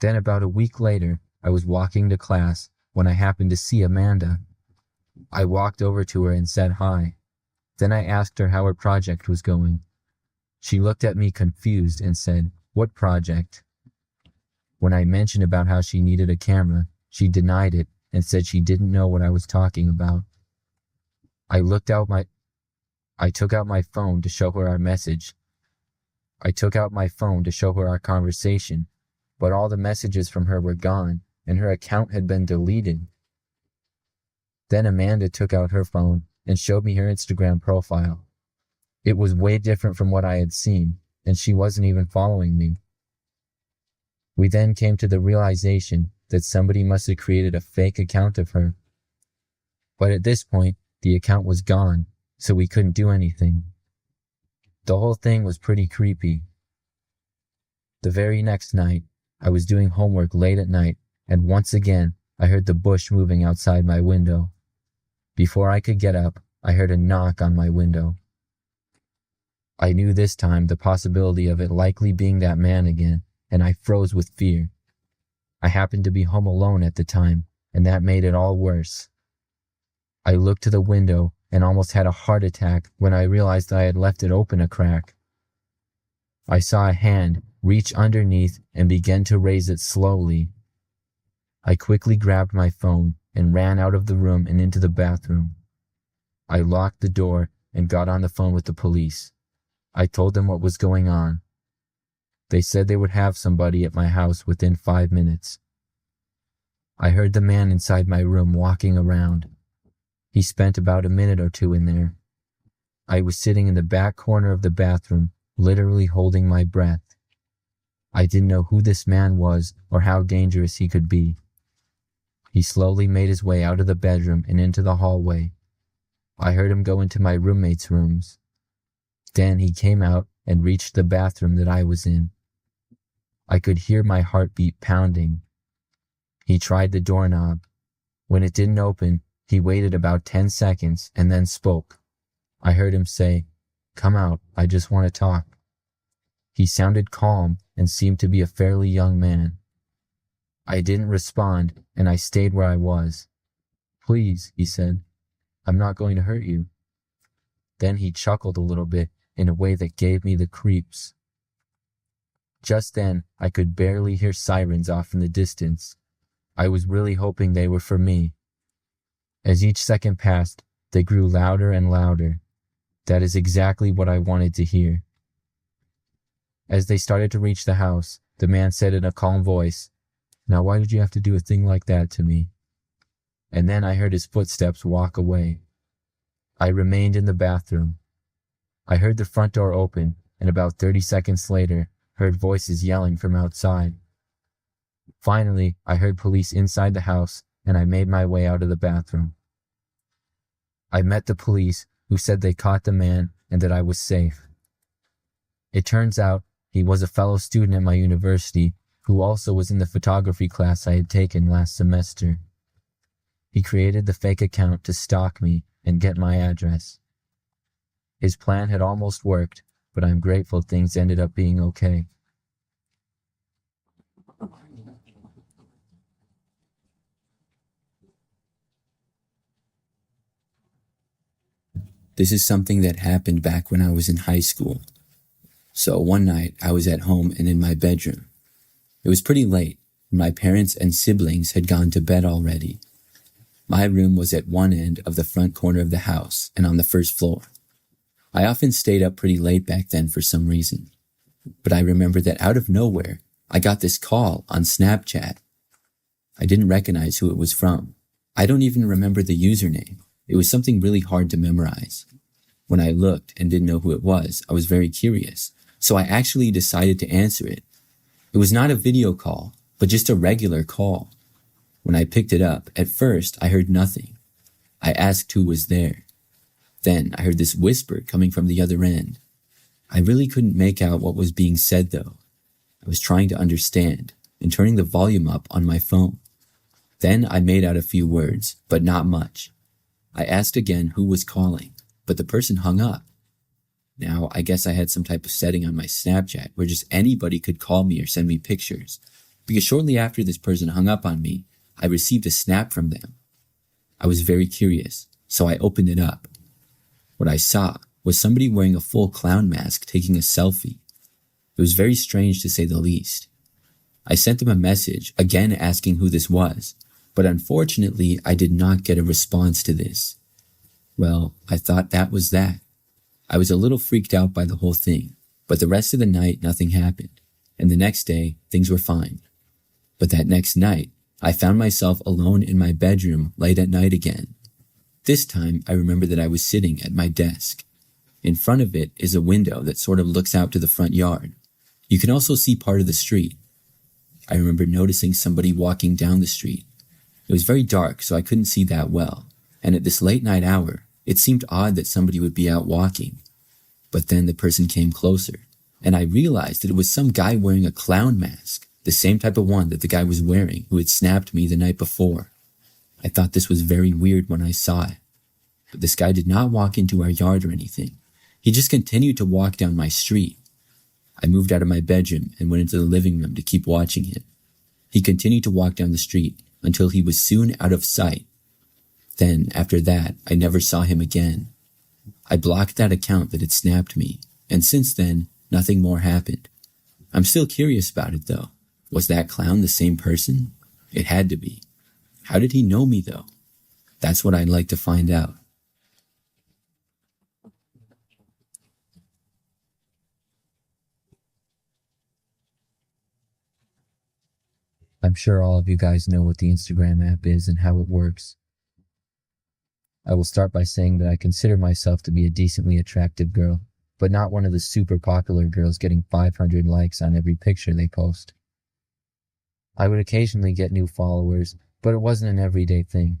Then about a week later, I was walking to class when I happened to see Amanda. I walked over to her and said hi. Then I asked her how her project was going. She looked at me confused and said, "What project?" When I mentioned about how she needed a camera, she denied it and said she didn't know what I was talking about. I took out my phone to show her our message. I took out my phone to show her our conversation, but all the messages from her were gone, and her account had been deleted. Then Amanda took out her phone and showed me her Instagram profile. It was way different from what I had seen, and she wasn't even following me. We then came to the realization that somebody must have created a fake account of her. But at this point, the account was gone, so we couldn't do anything. The whole thing was pretty creepy. The very next night, I was doing homework late at night, and once again, I heard the bush moving outside my window. Before I could get up, I heard a knock on my window. I knew this time the possibility of it likely being that man again, and I froze with fear. I happened to be home alone at the time, and that made it all worse. I looked to the window and almost had a heart attack when I realized I had left it open a crack. I saw a hand reach underneath and begin to raise it slowly. I quickly grabbed my phone and ran out of the room and into the bathroom. I locked the door and got on the phone with the police. I told them what was going on. They said they would have somebody at my house within 5 minutes. I heard the man inside my room walking around. He spent about a minute or two in there. I was sitting in the back corner of the bathroom, literally holding my breath. I didn't know who this man was or how dangerous he could be. He slowly made his way out of the bedroom and into the hallway. I heard him go into my roommate's rooms. Then he came out and reached the bathroom that I was in. I could hear my heartbeat pounding. He tried the doorknob. When it didn't open, he waited about 10 seconds and then spoke. I heard him say, "Come out, I just want to talk." He sounded calm and seemed to be a fairly young man. I didn't respond and I stayed where I was. "Please," he said, "I'm not going to hurt you." Then he chuckled a little bit in a way that gave me the creeps. Just then, I could barely hear sirens off in the distance. I was really hoping they were for me. As each second passed, they grew louder and louder. That is exactly what I wanted to hear. As they started to reach the house, the man said in a calm voice, "Now why did you have to do a thing like that to me?" And then I heard his footsteps walk away. I remained in the bathroom. I heard the front door open, and about 30 seconds later, heard voices yelling from outside. Finally, I heard police inside the house, and I made my way out of the bathroom. I met the police, who said they caught the man and that I was safe. It turns out he was a fellow student at my university who also was in the photography class I had taken last semester. He created the fake account to stalk me and get my address. His plan had almost worked, but I'm grateful things ended up being okay. This is something that happened back when I was in high school. So one night I was at home and in my bedroom. It was pretty late, and my parents and siblings had gone to bed already. My room was at one end of the front corner of the house and on the first floor. I often stayed up pretty late back then for some reason. But I remember that out of nowhere, I got this call on Snapchat. I didn't recognize who it was from. I don't even remember the username. It was something really hard to memorize. When I looked and didn't know who it was, I was very curious, so I actually decided to answer it. It was not a video call, but just a regular call. When I picked it up, at first I heard nothing. I asked who was there. Then I heard this whisper coming from the other end. I really couldn't make out what was being said though. I was trying to understand and turning the volume up on my phone. Then I made out a few words, but not much. I asked again who was calling, but the person hung up. Now, I guess I had some type of setting on my Snapchat where just anybody could call me or send me pictures, because shortly after this person hung up on me, I received a snap from them. I was very curious, so I opened it up. What I saw was somebody wearing a full clown mask taking a selfie. It was very strange to say the least. I sent them a message, again asking who this was, but unfortunately I did not get a response to this. Well, I thought that was that. I was a little freaked out by the whole thing, but the rest of the night nothing happened, and the next day things were fine. But that next night, I found myself alone in my bedroom late at night again. This time I remember that I was sitting at my desk. In front of it is a window that sort of looks out to the front yard. You can also see part of the street. I remember noticing somebody walking down the street. It was very dark, so I couldn't see that well, and at this late night hour, it seemed odd that somebody would be out walking. But then the person came closer, and I realized that it was some guy wearing a clown mask, the same type of one that the guy was wearing who had snapped me the night before. I thought this was very weird when I saw it. But this guy did not walk into our yard or anything. He just continued to walk down my street. I moved out of my bedroom and went into the living room to keep watching him. He continued to walk down the street until he was soon out of sight. Then, after that, I never saw him again. I blocked that account that had snapped me, and since then, nothing more happened. I'm still curious about it though. Was that clown the same person? It had to be. How did he know me though? That's what I'd like to find out. I'm sure all of you guys know what the Instagram app is and how it works. I will start by saying that I consider myself to be a decently attractive girl, but not one of the super popular girls getting 500 likes on every picture they post. I would occasionally get new followers, but it wasn't an everyday thing.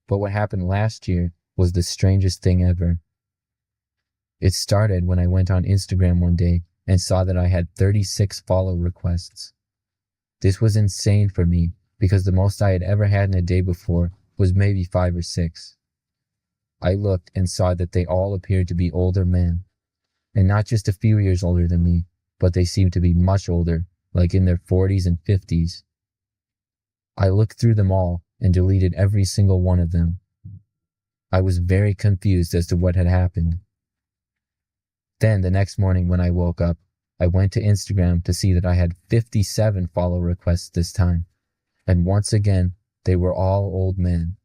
But what happened last year was the strangest thing ever. It started when I went on Instagram one day and saw that I had 36 follow requests. This was insane for me because the most I had ever had in a day before was maybe 5 or 6. I looked and saw that they all appeared to be older men, and not just a few years older than me, but they seemed to be much older, like in their 40s and 50s. I looked through them all and deleted every single one of them. I was very confused as to what had happened. Then the next morning when I woke up, I went to Instagram to see that I had 57 follow requests this time, and once again, they were all old men.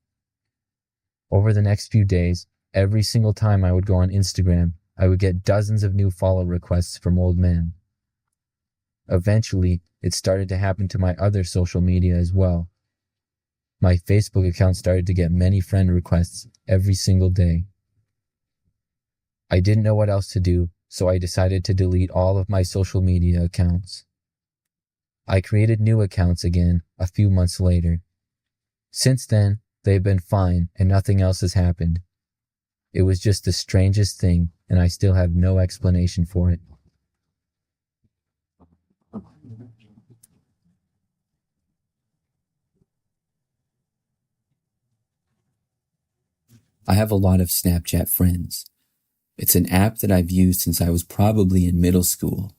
Over the next few days, every single time I would go on Instagram, I would get dozens of new follow requests from old men. Eventually, it started to happen to my other social media as well. My Facebook account started to get many friend requests every single day. I didn't know what else to do, so I decided to delete all of my social media accounts. I created new accounts again a few months later. Since then, they've been fine and nothing else has happened. It was just the strangest thing, and I still have no explanation for it. I have a lot of Snapchat friends. It's an app that I've used since I was probably in middle school.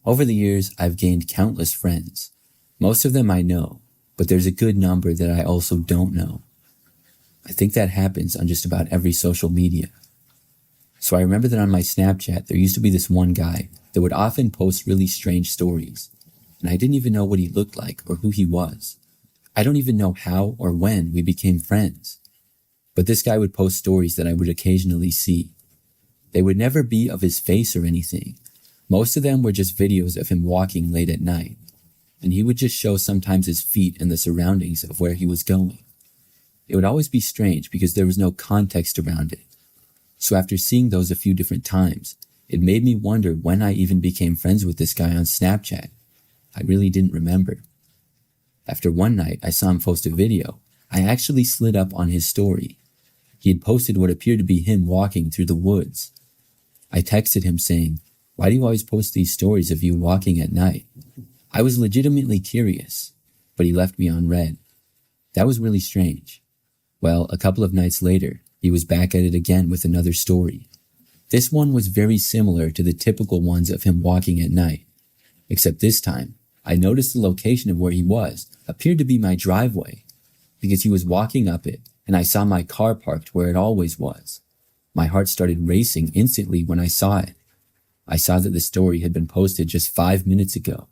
Over the years, I've gained countless friends. Most of them I know, but there's a good number that I also don't know. I think that happens on just about every social media. So I remember that on my Snapchat, there used to be this one guy that would often post really strange stories, and I didn't even know what he looked like or who he was. I don't even know how or when we became friends. But this guy would post stories that I would occasionally see. They would never be of his face or anything. Most of them were just videos of him walking late at night, and he would just show sometimes his feet and the surroundings of where he was going. It would always be strange because there was no context around it. So after seeing those a few different times, it made me wonder when I even became friends with this guy on Snapchat. I really didn't remember. After one night I saw him post a video, I actually slid up on his story. He had posted what appeared to be him walking through the woods. I texted him saying, "Why do you always post these stories of you walking at night?" I was legitimately curious, but he left me on read. That was really strange. Well, a couple of nights later, he was back at it again with another story. This one was very similar to the typical ones of him walking at night, except this time, I noticed the location of where he was appeared to be my driveway, because he was walking up it, and I saw my car parked where it always was. My heart started racing instantly when I saw it. I saw that the story had been posted just 5 minutes ago.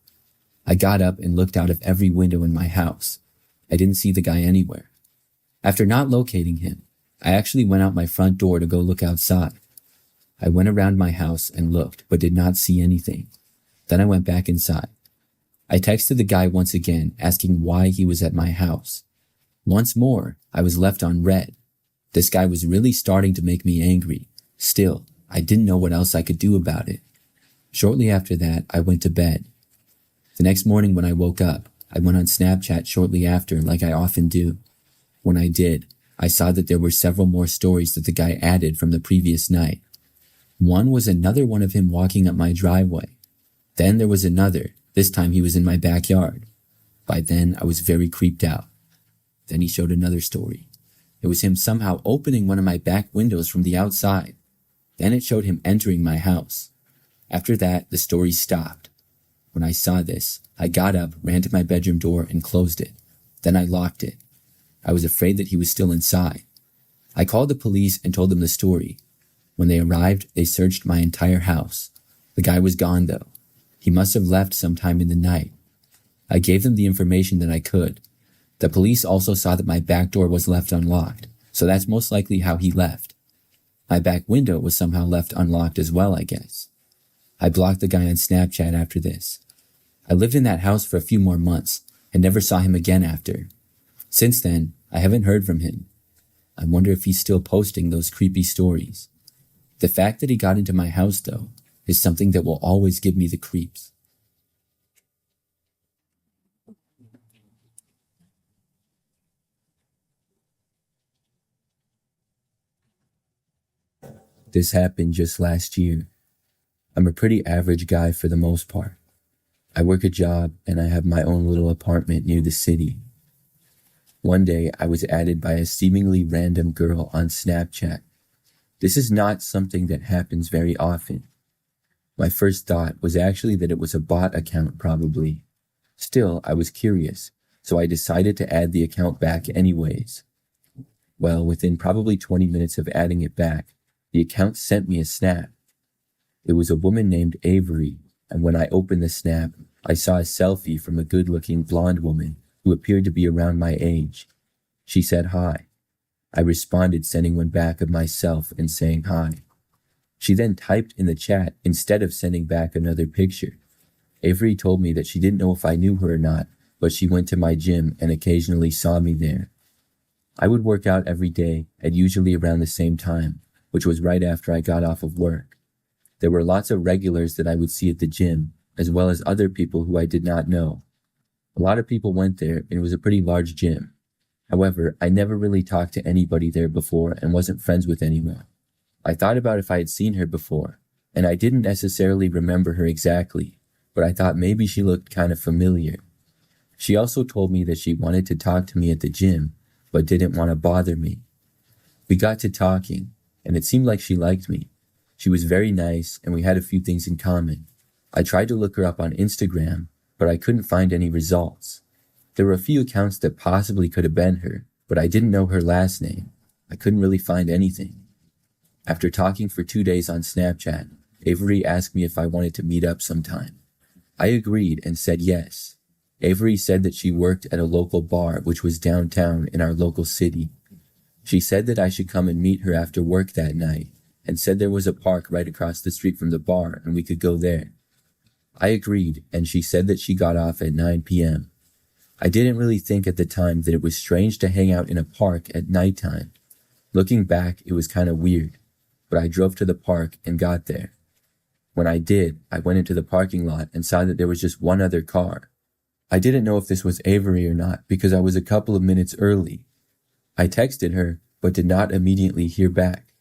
I got up and looked out of every window in my house. I didn't see the guy anywhere. After not locating him, I actually went out my front door to go look outside. I went around my house and looked, but did not see anything. Then I went back inside. I texted the guy once again, asking why he was at my house. Once more, I was left on read. This guy was really starting to make me angry. Still, I didn't know what else I could do about it. Shortly after that, I went to bed. The next morning when I woke up, I went on Snapchat shortly after like I often do. When I did, I saw that there were several more stories that the guy added from the previous night. One was another one of him walking up my driveway. Then there was another. This time he was in my backyard. By then, I was very creeped out. Then he showed another story. It was him somehow opening one of my back windows from the outside. Then it showed him entering my house. After that, the story stopped. When I saw this, I got up, ran to my bedroom door, and closed it. Then I locked it. I was afraid that he was still inside. I called the police and told them the story. When they arrived, they searched my entire house. The guy was gone, though. He must have left sometime in the night. I gave them the information that I could. The police also saw that my back door was left unlocked, so that's most likely how he left. My back window was somehow left unlocked as well, I guess. I blocked the guy on Snapchat after this. I lived in that house for a few more months and never saw him again after. Since then, I haven't heard from him. I wonder if he's still posting those creepy stories. The fact that he got into my house, though, is something that will always give me the creeps. This happened just last year. I'm a pretty average guy for the most part. I work a job and I have my own little apartment near the city. One day I was added by a seemingly random girl on Snapchat. This is not something that happens very often. My first thought was actually that it was a bot account probably. Still, I was curious, so I decided to add the account back anyways. Well, within probably 20 minutes of adding it back, the account sent me a snap. It was a woman named Avery, and when I opened the snap, I saw a selfie from a good-looking blonde woman who appeared to be around my age. She said hi. I responded sending one back of myself and saying hi. She then typed in the chat instead of sending back another picture. Avery told me that she didn't know if I knew her or not, but she went to my gym and occasionally saw me there. I would work out every day at usually around the same time, which was right after I got off of work. There were lots of regulars that I would see at the gym, as well as other people who I did not know. A lot of people went there and it was a pretty large gym. However, I never really talked to anybody there before and wasn't friends with anyone. I thought about if I had seen her before, and I didn't necessarily remember her exactly, but I thought maybe she looked kind of familiar. She also told me that she wanted to talk to me at the gym, but didn't want to bother me. We got to talking, and it seemed like she liked me. She was very nice, and we had a few things in common. I tried to look her up on Instagram, but I couldn't find any results. There were a few accounts that possibly could have been her, but I didn't know her last name. I couldn't really find anything. After talking for 2 days on Snapchat, Avery asked me if I wanted to meet up sometime. I agreed and said yes. Avery said that she worked at a local bar which was downtown in our local city. She said that I should come and meet her after work that night, and said there was a park right across the street from the bar and we could go there. I agreed, and she said that she got off at 9 p.m. I didn't really think at the time that it was strange to hang out in a park at nighttime. Looking back, it was kind of weird, but I drove to the park and got there. When I did, I went into the parking lot and saw that there was just one other car. I didn't know if this was Avery or not because I was a couple of minutes early. I texted her, but did not immediately hear back.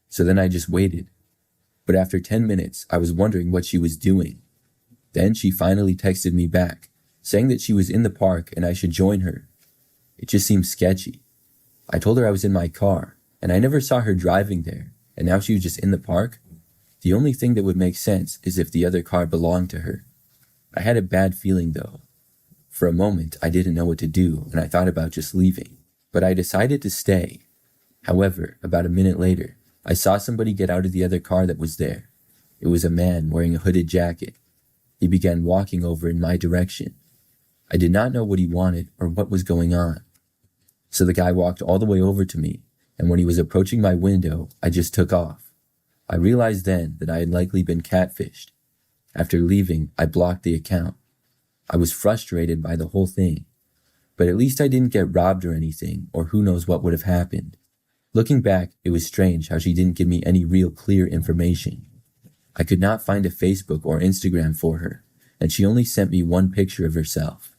So then I just waited. But after 10 minutes, I was wondering what she was doing. Then she finally texted me back, saying that she was in the park and I should join her. It just seemed sketchy. I told her I was in my car, and I never saw her driving there, and now she was just in the park? The only thing that would make sense is if the other car belonged to her. I had a bad feeling though. For a moment, I didn't know what to do, and I thought about just leaving, but I decided to stay. However, about a minute later, I saw somebody get out of the other car that was there. It was a man wearing a hooded jacket. He began walking over in my direction. I did not know what he wanted or what was going on. So the guy walked all the way over to me, and when he was approaching my window, I just took off. I realized then that I had likely been catfished. After leaving, I blocked the account. I was frustrated by the whole thing, but at least I didn't get robbed or anything, or who knows what would have happened. Looking back, it was strange how she didn't give me any real clear information. I could not find a Facebook or Instagram for her, and she only sent me one picture of herself.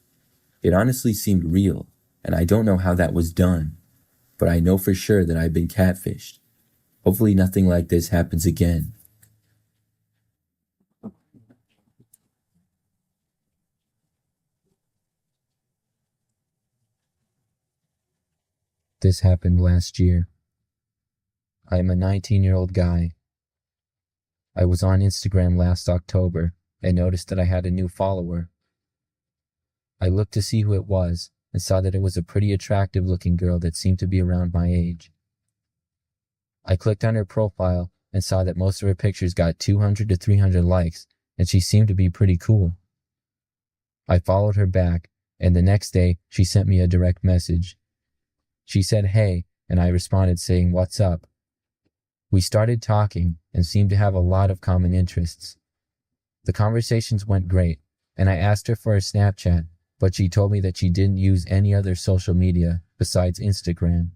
It honestly seemed real, and I don't know how that was done, but I know for sure that I've been catfished. Hopefully nothing like this happens again. This happened last year. I am a 19-year-old guy. I was on Instagram last October and noticed that I had a new follower. I looked to see who it was and saw that it was a pretty attractive looking girl that seemed to be around my age. I clicked on her profile and saw that most of her pictures got 200 to 300 likes, and she seemed to be pretty cool. I followed her back, and the next day she sent me a direct message. She said, "Hey," and I responded saying, "What's up?" We started talking and seemed to have a lot of common interests. The conversations went great, and I asked her for a Snapchat, but she told me that she didn't use any other social media besides Instagram.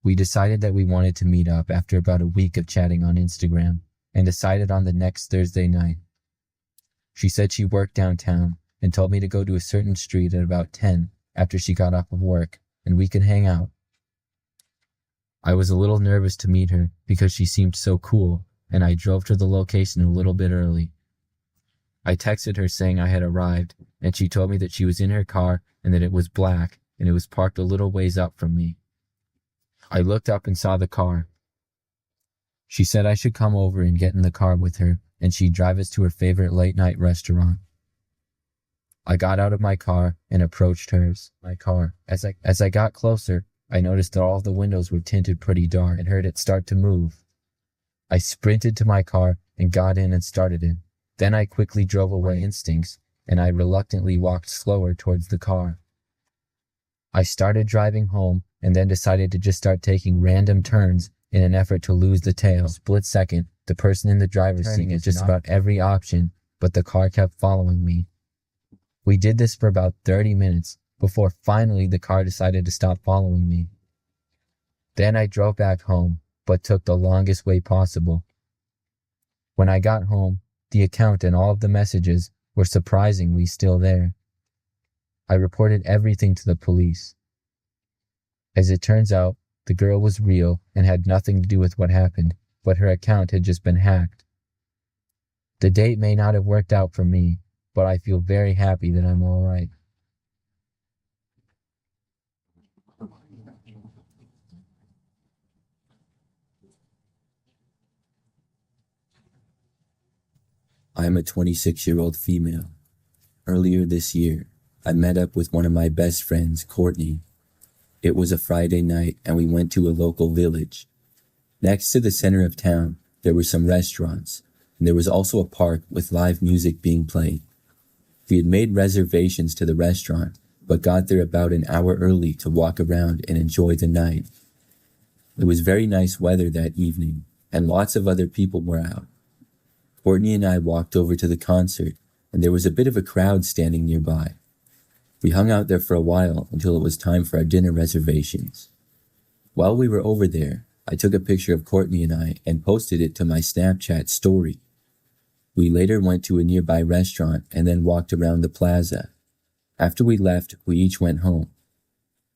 We decided that we wanted to meet up after about a week of chatting on Instagram and decided on the next Thursday night. She said she worked downtown and told me to go to a certain street at about 10 after she got off of work and we could hang out. I was a little nervous to meet her because she seemed so cool, and I drove to the location a little bit early. I texted her saying I had arrived, and she told me that she was in her car and that it was black and it was parked a little ways up from me. I looked up and saw the car. She said I should come over and get in the car with her, and she'd drive us to her favorite late-night restaurant. I got out of my car and approached hers. As I got closer, I noticed that all of the windows were tinted pretty dark and heard it start to move. I sprinted to my car and got in and started it. Then I quickly drove away instincts, and I reluctantly walked slower towards the car. I started driving home and then decided to just start taking random turns in an effort to lose the tail. Split second, the person in the driver's seat at just about every option, but the car kept following me. We did this for about 30 minutes before finally the car decided to stop following me. Then I drove back home, but took the longest way possible. When I got home, the account and all of the messages were surprisingly still there. I reported everything to the police. As it turns out, the girl was real and had nothing to do with what happened, but her account had just been hacked. The date may not have worked out for me, but I feel very happy that I'm all right. I am a 26-year-old female. Earlier this year, I met up with one of my best friends, Courtney. It was a Friday night and we went to a local village. Next to the center of town, there were some restaurants, and there was also a park with live music being played. We had made reservations to the restaurant, but got there about an hour early to walk around and enjoy the night. It was very nice weather that evening, and lots of other people were out. Courtney and I walked over to the concert, and there was a bit of a crowd standing nearby. We hung out there for a while until it was time for our dinner reservations. While we were over there, I took a picture of Courtney and I and posted it to my Snapchat story. We later went to a nearby restaurant and then walked around the plaza. After we left, we each went home.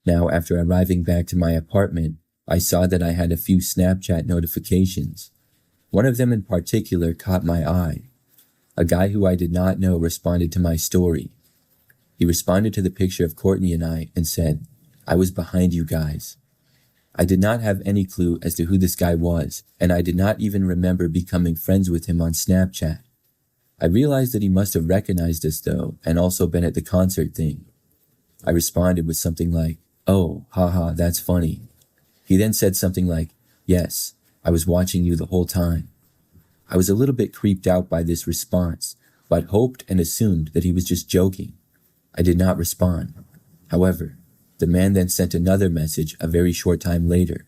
Now, after arriving back to my apartment, I saw that I had a few Snapchat notifications. One of them in particular caught my eye. A guy who I did not know responded to my story. He responded to the picture of Courtney and I and said, "I was behind you guys." I did not have any clue as to who this guy was, and I did not even remember becoming friends with him on Snapchat. I realized that he must have recognized us though, and also been at the concert thing. I responded with something like, "Oh, haha, that's funny." He then said something like, "Yes, I was watching you the whole time." I was a little bit creeped out by this response, but hoped and assumed that he was just joking. I did not respond. However, the man then sent another message a very short time later.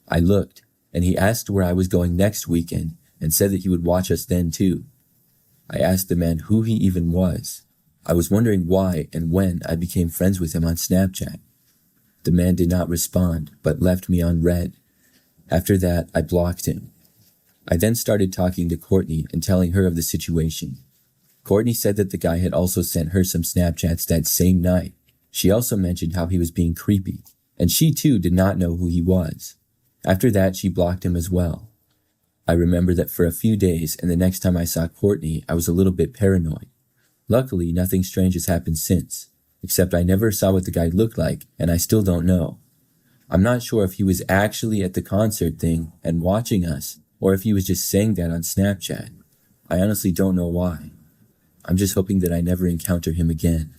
I looked, and he asked where I was going next weekend and said that he would watch us then too. I asked the man who he even was. I was wondering why and when I became friends with him on Snapchat. The man did not respond, but left me on read. After that, I blocked him. I then started talking to Courtney and telling her of the situation. Courtney said that the guy had also sent her some Snapchats that same night. She also mentioned how he was being creepy, and she too did not know who he was. After that, she blocked him as well. I remember that for a few days, and the next time I saw Courtney, I was a little bit paranoid. Luckily, nothing strange has happened since, except I never saw what the guy looked like, and I still don't know. I'm not sure if he was actually at the concert thing and watching us, or if he was just saying that on Snapchat. I honestly don't know why. I'm just hoping that I never encounter him again.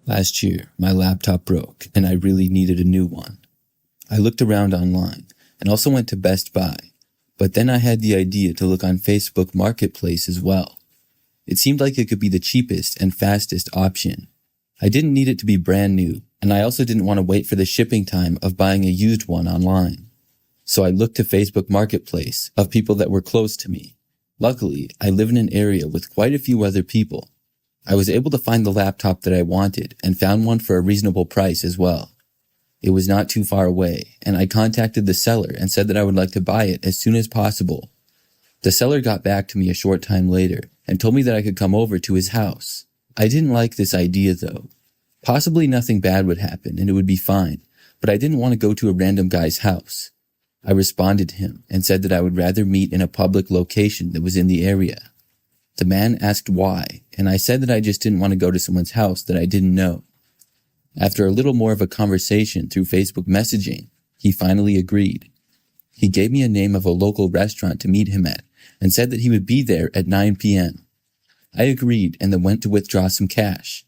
Last year, my laptop broke, and I really needed a new one. I looked around online, and also went to Best Buy, but then I had the idea to look on Facebook Marketplace as well. It seemed like it could be the cheapest and fastest option. I didn't need it to be brand new, and I also didn't want to wait for the shipping time of buying a used one online. So I looked to Facebook Marketplace of people that were close to me. Luckily, I live in an area with quite a few other people. I was able to find the laptop that I wanted and found one for a reasonable price as well. It was not too far away, and I contacted the seller and said that I would like to buy it as soon as possible. The seller got back to me a short time later and told me that I could come over to his house. I didn't like this idea though. Possibly nothing bad would happen and it would be fine, but I didn't want to go to a random guy's house. I responded to him and said that I would rather meet in a public location that was in the area. The man asked why, and I said that I just didn't want to go to someone's house that I didn't know. After a little more of a conversation through Facebook messaging, he finally agreed. He gave me a name of a local restaurant to meet him at and said that he would be there at 9 p.m. I agreed and then went to withdraw some cash.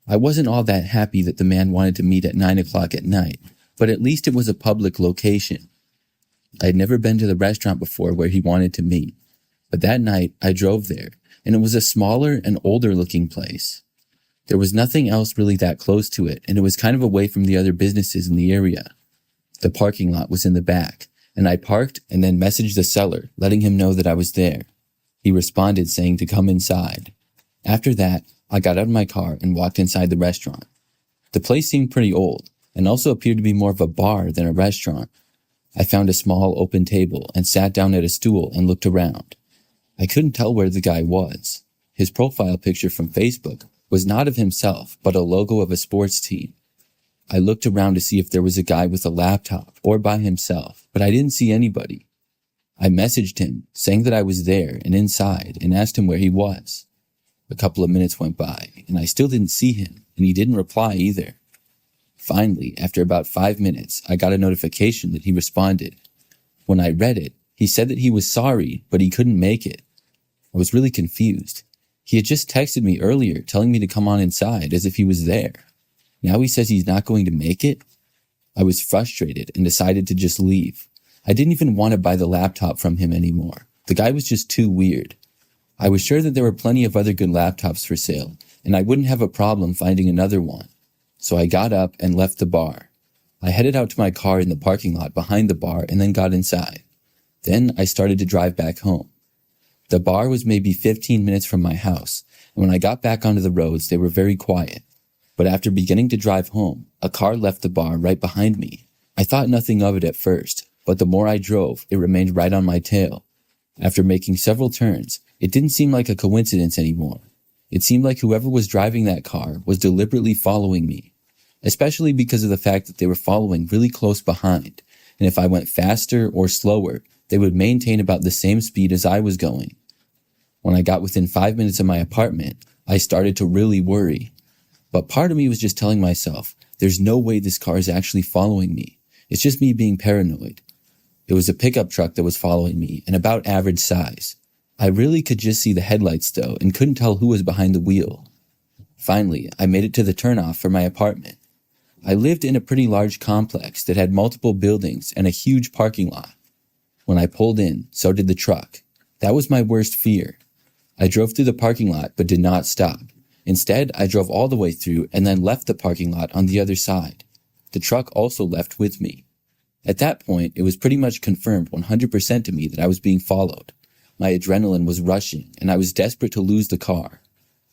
I wasn't all that happy that the man wanted to meet at 9 o'clock at night, but at least it was a public location. I had never been to the restaurant before where he wanted to meet, but that night I drove there, and it was a smaller and older looking place. There was nothing else really that close to it, and it was kind of away from the other businesses in the area. The parking lot was in the back, and I parked and then messaged the seller, letting him know that I was there. He responded saying to come inside. After that, I got out of my car and walked inside the restaurant. The place seemed pretty old, and also appeared to be more of a bar than a restaurant. I found a small open table and sat down at a stool and looked around. I couldn't tell where the guy was. His profile picture from Facebook was not of himself, but a logo of a sports team. I looked around to see if there was a guy with a laptop or by himself, but I didn't see anybody. I messaged him, saying that I was there and inside, and asked him where he was. A couple of minutes went by, and I still didn't see him, and he didn't reply either. Finally, after about 5 minutes, I got a notification that he responded. When I read it, he said that he was sorry, but he couldn't make it. I was really confused. He had just texted me earlier telling me to come on inside as if he was there. Now he says he's not going to make it? I was frustrated and decided to just leave. I didn't even want to buy the laptop from him anymore. The guy was just too weird. I was sure that there were plenty of other good laptops for sale, and I wouldn't have a problem finding another one. So I got up and left the bar. I headed out to my car in the parking lot behind the bar and then got inside. Then I started to drive back home. The bar was maybe 15 minutes from my house, and when I got back onto the roads, they were very quiet. But after beginning to drive home, a car left the bar right behind me. I thought nothing of it at first, but the more I drove, it remained right on my tail. After making several turns, it didn't seem like a coincidence anymore. It seemed like whoever was driving that car was deliberately following me, especially because of the fact that they were following really close behind, and if I went faster or slower, they would maintain about the same speed as I was going. When I got within 5 minutes of my apartment, I started to really worry. But part of me was just telling myself, there's no way this car is actually following me. It's just me being paranoid. It was a pickup truck that was following me, and about average size. I really could just see the headlights though, and couldn't tell who was behind the wheel. Finally, I made it to the turnoff for my apartment. I lived in a pretty large complex that had multiple buildings and a huge parking lot. When I pulled in, so did the truck. That was my worst fear. I drove through the parking lot but did not stop. Instead, I drove all the way through and then left the parking lot on the other side. The truck also left with me. At that point, it was pretty much confirmed 100% to me that I was being followed. My adrenaline was rushing, and I was desperate to lose the car.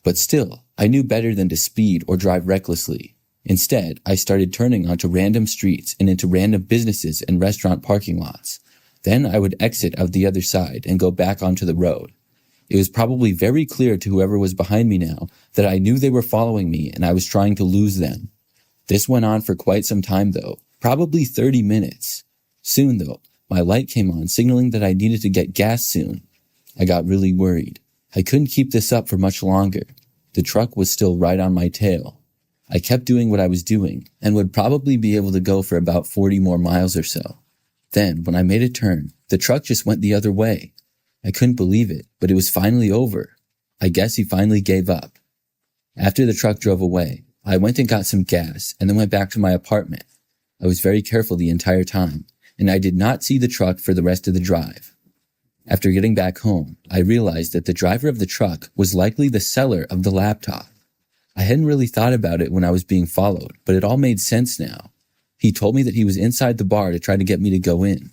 But still, I knew better than to speed or drive recklessly. Instead, I started turning onto random streets and into random businesses and restaurant parking lots. Then I would exit out the other side and go back onto the road. It was probably very clear to whoever was behind me now that I knew they were following me and I was trying to lose them. This went on for quite some time though, probably 30 minutes. Soon though, my light came on signaling that I needed to get gas soon. I got really worried. I couldn't keep this up for much longer. The truck was still right on my tail. I kept doing what I was doing and would probably be able to go for about 40 more miles or so. Then, when I made a turn, the truck just went the other way. I couldn't believe it, but it was finally over. I guess he finally gave up. After the truck drove away, I went and got some gas and then went back to my apartment. I was very careful the entire time, and I did not see the truck for the rest of the drive. After getting back home, I realized that the driver of the truck was likely the seller of the laptop. I hadn't really thought about it when I was being followed, but it all made sense now. He told me that he was inside the bar to try to get me to go in.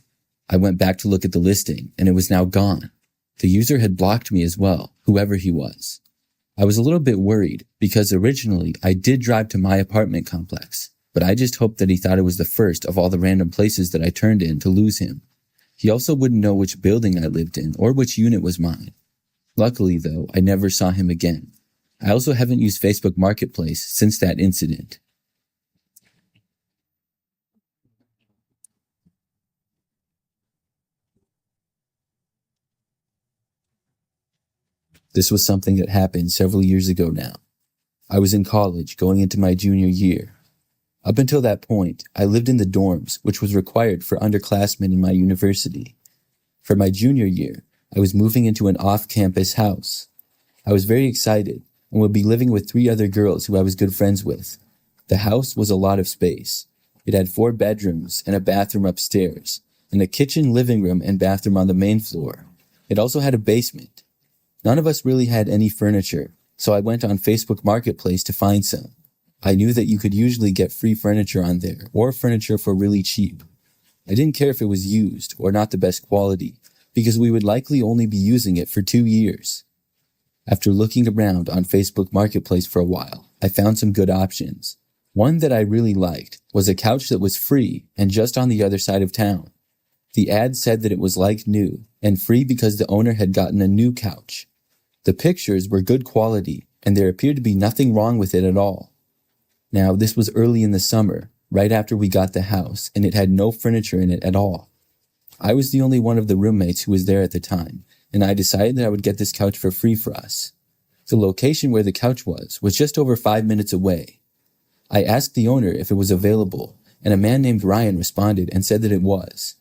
I went back to look at the listing, and it was now gone. The user had blocked me as well, whoever he was. I was a little bit worried because originally I did drive to my apartment complex, but I just hoped that he thought it was the first of all the random places that I turned in to lose him. He also wouldn't know which building I lived in or which unit was mine. Luckily, though, I never saw him again. I also haven't used Facebook Marketplace since that incident. This was something that happened several years ago now. I was in college going into my junior year. Up until that point, I lived in the dorms, which was required for underclassmen in my university. For my junior year, I was moving into an off-campus house. I was very excited and would be living with 3 other girls who I was good friends with. The house was a lot of space. It had 4 bedrooms and a bathroom upstairs, and a kitchen, living room, and bathroom on the main floor. It also had a basement. None of us really had any furniture, so I went on Facebook Marketplace to find some. I knew that you could usually get free furniture on there, or furniture for really cheap. I didn't care if it was used or not the best quality, because we would likely only be using it for 2 years. After looking around on Facebook Marketplace for a while, I found some good options. One that I really liked was a couch that was free and just on the other side of town. The ad said that it was like new and free because the owner had gotten a new couch. The pictures were good quality and there appeared to be nothing wrong with it at all. Now, this was early in the summer, right after we got the house, and it had no furniture in it at all. I was the only one of the roommates who was there at the time, and I decided that I would get this couch for free for us. The location where the couch was just over 5 minutes away. I asked the owner if it was available, and a man named Ryan responded and said that it was.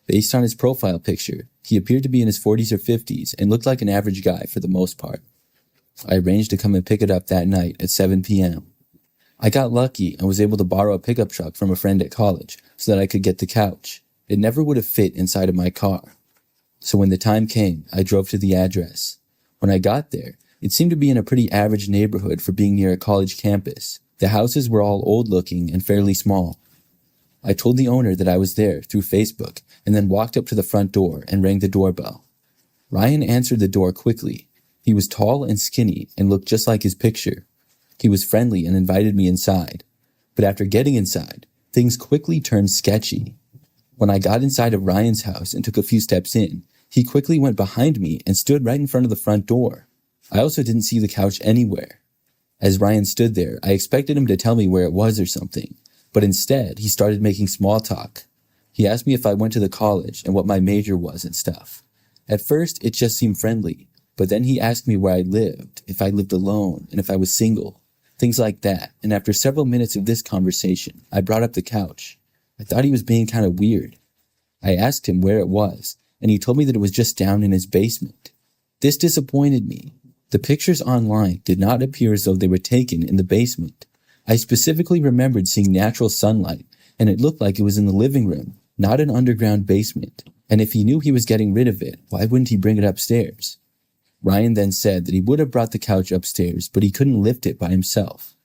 Based on his profile picture, he appeared to be in his 40s or 50s and looked like an average guy for the most part. I arranged to come and pick it up that night at 7 p.m. I got lucky and was able to borrow a pickup truck from a friend at college so that I could get the couch. It never would have fit inside of my car. So when the time came, I drove to the address. When I got there, it seemed to be in a pretty average neighborhood for being near a college campus. The houses were all old-looking and fairly small. I told the owner that I was there through Facebook and then walked up to the front door and rang the doorbell. Ryan answered the door quickly. He was tall and skinny and looked just like his picture. He was friendly and invited me inside. But after getting inside, things quickly turned sketchy. When I got inside of Ryan's house and took a few steps in, he quickly went behind me and stood right in front of the front door. I also didn't see the couch anywhere. As Ryan stood there, I expected him to tell me where it was or something, but instead, he started making small talk. He asked me if I went to the college and what my major was and stuff. At first, it just seemed friendly, but then he asked me where I lived, if I lived alone, and if I was single. Things like that, and after several minutes of this conversation, I brought up the couch. I thought he was being kind of weird. I asked him where it was, and he told me that it was just down in his basement. This disappointed me. The pictures online did not appear as though they were taken in the basement. I specifically remembered seeing natural sunlight, and it looked like it was in the living room, not an underground basement. And if he knew he was getting rid of it, why wouldn't he bring it upstairs? Ryan then said that he would have brought the couch upstairs, but he couldn't lift it by himself.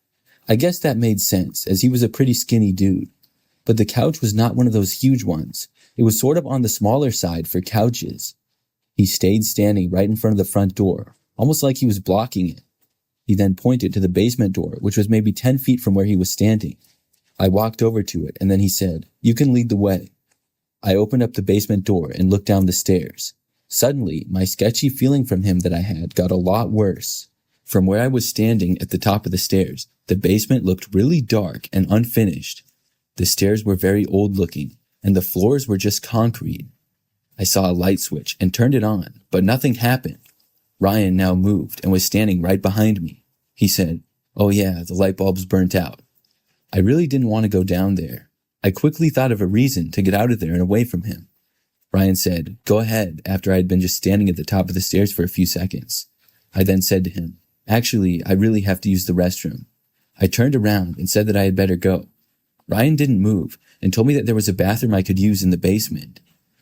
I guess that made sense, as he was a pretty skinny dude. But the couch was not one of those huge ones. It was sort of on the smaller side for couches. He stayed standing right in front of the front door, almost like he was blocking it. He then pointed to the basement door, which was maybe 10 feet from where he was standing. I walked over to it, and then he said, "You can lead the way." I opened up the basement door and looked down the stairs. Suddenly, my sketchy feeling from him that I had got a lot worse. From where I was standing at the top of the stairs, the basement looked really dark and unfinished. The stairs were very old-looking, and the floors were just concrete. I saw a light switch and turned it on, but nothing happened. Ryan now moved and was standing right behind me. He said, "Oh yeah, the light bulb's burnt out." I really didn't want to go down there. I quickly thought of a reason to get out of there and away from him. Ryan said, "Go ahead," after I had been just standing at the top of the stairs for a few seconds. I then said to him, "Actually, I really have to use the restroom." I turned around and said that I had better go. Ryan didn't move and told me that there was a bathroom I could use in the basement.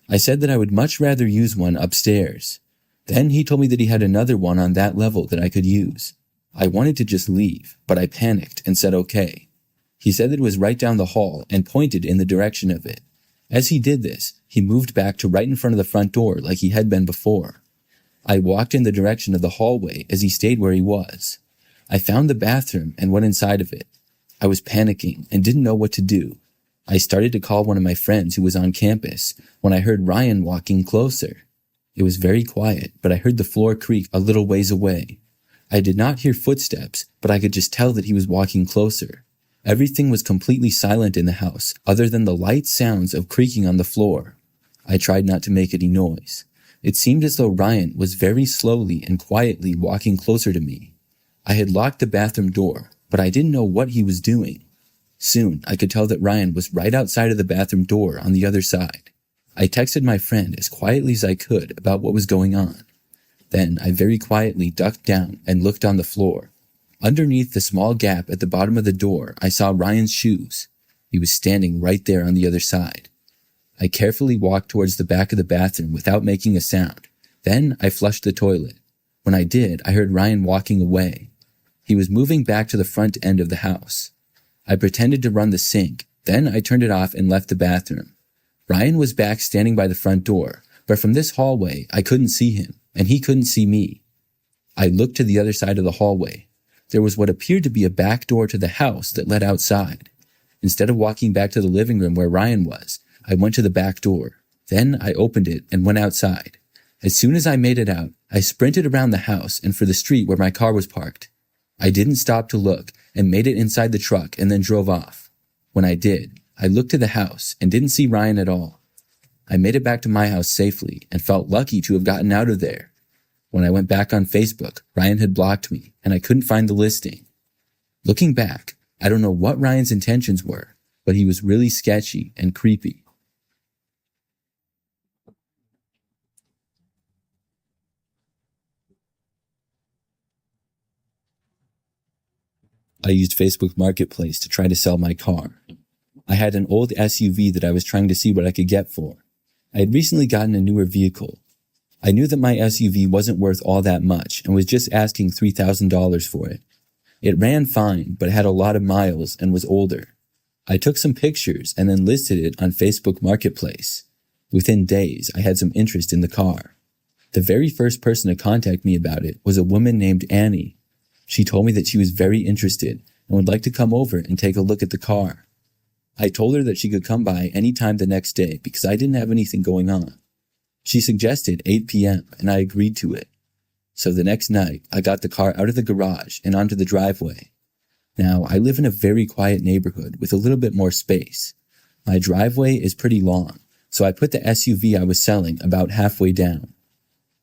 I said that I would much rather use one upstairs. Then he told me that he had another one on that level that I could use. I wanted to just leave, but I panicked and said okay. He said that it was right down the hall and pointed in the direction of it. As he did this, he moved back to right in front of the front door like he had been before. I walked in the direction of the hallway as he stayed where he was. I found the bathroom and went inside of it. I was panicking and didn't know what to do. I started to call one of my friends who was on campus when I heard Ryan walking closer. It was very quiet, but I heard the floor creak a little ways away. I did not hear footsteps, but I could just tell that he was walking closer. Everything was completely silent in the house, other than the light sounds of creaking on the floor. I tried not to make any noise. It seemed as though Ryan was very slowly and quietly walking closer to me. I had locked the bathroom door, but I didn't know what he was doing. Soon, I could tell that Ryan was right outside of the bathroom door on the other side. I texted my friend as quietly as I could about what was going on. Then I very quietly ducked down and looked on the floor. Underneath the small gap at the bottom of the door, I saw Ryan's shoes. He was standing right there on the other side. I carefully walked towards the back of the bathroom without making a sound. Then I flushed the toilet. When I did, I heard Ryan walking away. He was moving back to the front end of the house. I pretended to run the sink. Then I turned it off and left the bathroom. Ryan was back standing by the front door, but from this hallway, I couldn't see him, and he couldn't see me. I looked to the other side of the hallway. There was what appeared to be a back door to the house that led outside. Instead of walking back to the living room where Ryan was, I went to the back door. Then I opened it and went outside. As soon as I made it out, I sprinted around the house and for the street where my car was parked. I didn't stop to look and made it inside the truck and then drove off. When I did, I looked to the house and didn't see Ryan at all. I made it back to my house safely and felt lucky to have gotten out of there. When I went back on Facebook, Ryan had blocked me and I couldn't find the listing. Looking back, I don't know what Ryan's intentions were, but he was really sketchy and creepy. I used Facebook Marketplace to try to sell my car. I had an old SUV that I was trying to see what I could get for. I had recently gotten a newer vehicle. I knew that my SUV wasn't worth all that much and was just asking $3,000 for it. It ran fine, but had a lot of miles and was older. I took some pictures and then listed it on Facebook Marketplace. Within days, I had some interest in the car. The very first person to contact me about it was a woman named Annie. She told me that she was very interested and would like to come over and take a look at the car. I told her that she could come by any time the next day because I didn't have anything going on. She suggested 8 p.m. and I agreed to it. So the next night, I got the car out of the garage and onto the driveway. Now, I live in a very quiet neighborhood with a little bit more space. My driveway is pretty long, so I put the SUV I was selling about halfway down.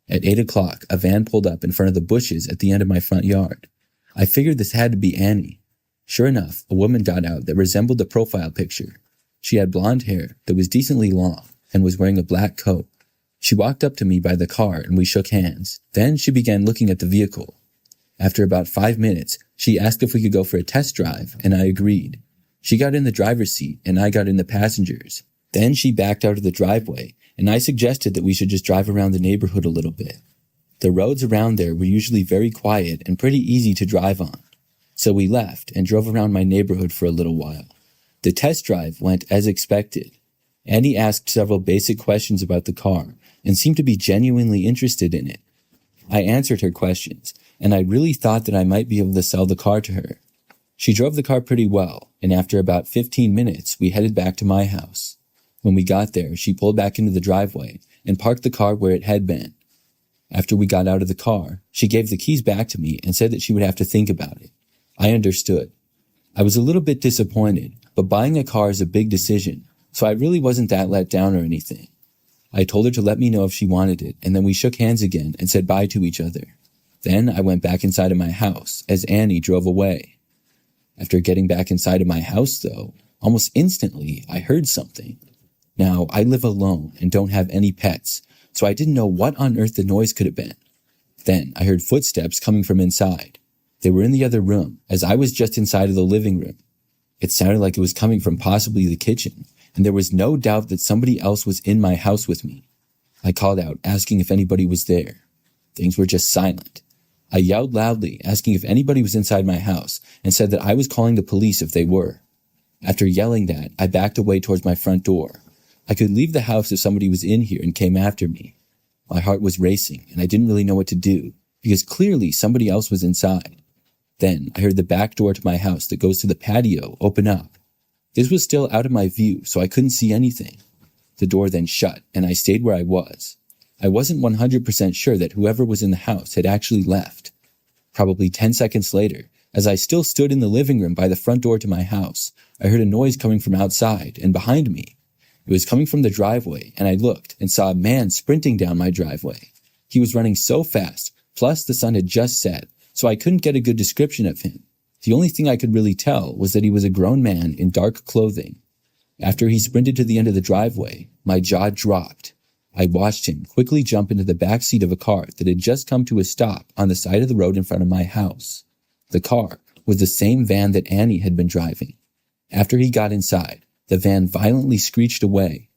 At 8 o'clock, a van pulled up in front of the bushes at the end of my front yard. I figured this had to be Annie. Sure enough, a woman got out that resembled the profile picture. She had blonde hair that was decently long and was wearing a black coat. She walked up to me by the car and we shook hands. Then she began looking at the vehicle. After about 5 minutes, she asked if we could go for a test drive, and I agreed. She got in the driver's seat and I got in the passenger's. Then she backed out of the driveway, and I suggested that we should just drive around the neighborhood a little bit. The roads around there were usually very quiet and pretty easy to drive on. So we left and drove around my neighborhood for a little while. The test drive went as expected. Annie asked several basic questions about the car and seemed to be genuinely interested in it. I answered her questions, and I really thought that I might be able to sell the car to her. She drove the car pretty well, and after about 15 minutes, we headed back to my house. When we got there, she pulled back into the driveway and parked the car where it had been. After we got out of the car, she gave the keys back to me and said that she would have to think about it. I understood. I was a little bit disappointed, but buying a car is a big decision, so I really wasn't that let down or anything. I told her to let me know if she wanted it, and then we shook hands again and said bye to each other. Then I went back inside of my house as Annie drove away. After getting back inside of my house, though, almost instantly I heard something. Now, I live alone and don't have any pets, so I didn't know what on earth the noise could have been. Then I heard footsteps coming from inside. They were in the other room, as I was just inside of the living room. It sounded like it was coming from possibly the kitchen, and there was no doubt that somebody else was in my house with me. I called out, asking if anybody was there. Things were just silent. I yelled loudly, asking if anybody was inside my house, and said that I was calling the police if they were. After yelling that, I backed away towards my front door. I could leave the house if somebody was in here and came after me. My heart was racing, and I didn't really know what to do, because clearly somebody else was inside. Then I heard the back door to my house that goes to the patio open up. This was still out of my view, so I couldn't see anything. The door then shut, and I stayed where I was. I wasn't 100% sure that whoever was in the house had actually left. Probably 10 seconds later, as I still stood in the living room by the front door to my house, I heard a noise coming from outside and behind me. It was coming from the driveway, and I looked and saw a man sprinting down my driveway. He was running so fast, plus the sun had just set, so I couldn't get a good description of him. The only thing I could really tell was that he was a grown man in dark clothing. After he sprinted to the end of the driveway, my jaw dropped. I watched him quickly jump into the back seat of a car that had just come to a stop on the side of the road in front of my house. The car was the same van that Annie had been driving. After he got inside, the van violently screeched away.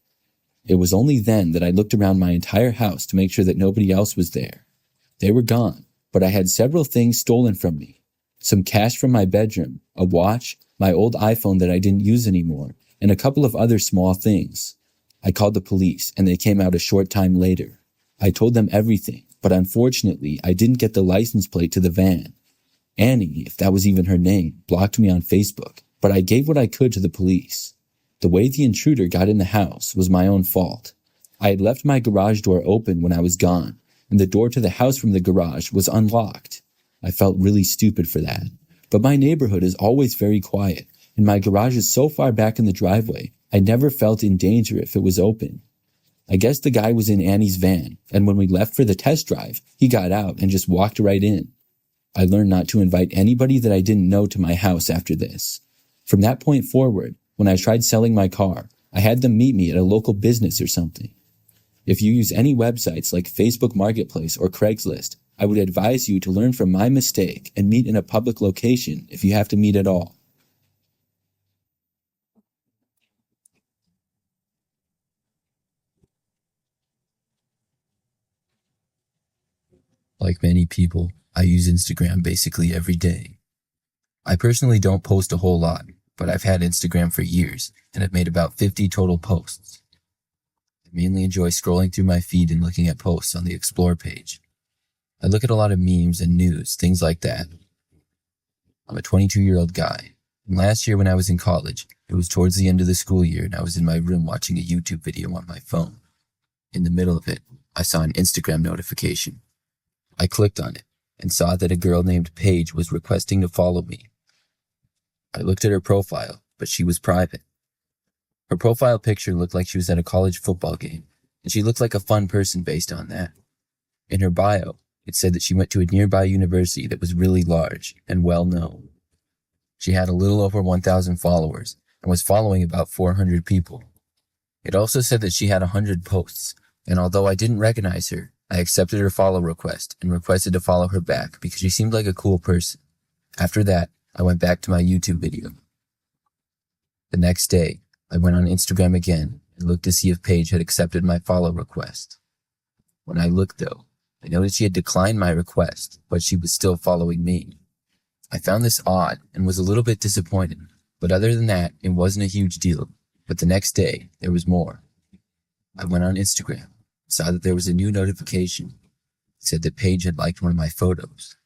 It was only then that I looked around my entire house to make sure that nobody else was there. They were gone, but I had several things stolen from me. Some cash from my bedroom, a watch, my old iPhone that I didn't use anymore, and a couple of other small things. I called the police, and they came out a short time later. I told them everything, but unfortunately, I didn't get the license plate to the van. Annie, if that was even her name, blocked me on Facebook, but I gave what I could to the police. The way the intruder got in the house was my own fault. I had left my garage door open when I was gone, and the door to the house from the garage was unlocked. I felt really stupid for that. But my neighborhood is always very quiet, and my garage is so far back in the driveway, I never felt in danger if it was open. I guess the guy was in Annie's van, and when we left for the test drive, he got out and just walked right in. I learned not to invite anybody that I didn't know to my house after this. From that point forward, when I tried selling my car, I had them meet me at a local business or something. If you use any websites like Facebook Marketplace or Craigslist, I would advise you to learn from my mistake and meet in a public location if you have to meet at all. Like many people, I use Instagram basically every day. I personally don't post a whole lot, but I've had Instagram for years and have made about 50 total posts. I mainly enjoy scrolling through my feed and looking at posts on the Explore page. I look at a lot of memes and news, things like that. I'm a 22-year-old guy, and last year when I was in college, it was towards the end of the school year and I was in my room watching a YouTube video on my phone. In the middle of it, I saw an Instagram notification. I clicked on it and saw that a girl named Paige was requesting to follow me. I looked at her profile, but she was private. Her profile picture looked like she was at a college football game, and she looked like a fun person based on that. In her bio, it said that she went to a nearby university that was really large and well known. She had a little over 1,000 followers and was following about 400 people. It also said that she had 100 posts, and although I didn't recognize her, I accepted her follow request and requested to follow her back because she seemed like a cool person. After that, I went back to my YouTube video. The next day, I went on Instagram again and looked to see if Paige had accepted my follow request. When I looked though, I noticed she had declined my request, but she was still following me. I found this odd and was a little bit disappointed, but other than that, it wasn't a huge deal. But the next day, there was more. I went on Instagram, saw that there was a new notification. It said that Paige had liked one of my photos.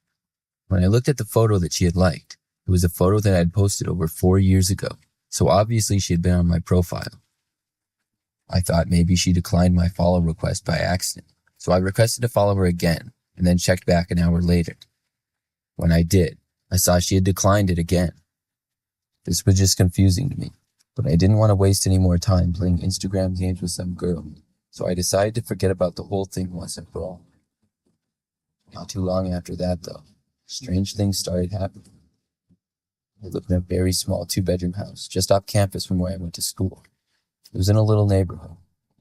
When I looked at the photo that she had liked, it was a photo that I had posted over 4 years ago, so obviously she had been on my profile. I thought maybe she declined my follow request by accident, so I requested to follow her again and then checked back an hour later. When I did, I saw she had declined it again. This was just confusing to me, but I didn't want to waste any more time playing Instagram games with some girl, so I decided to forget about the whole thing once and for all. Not too long after that, though, strange things started happening. I lived in a very small 2-bedroom house just off campus from where I went to school. It was in a little neighborhood.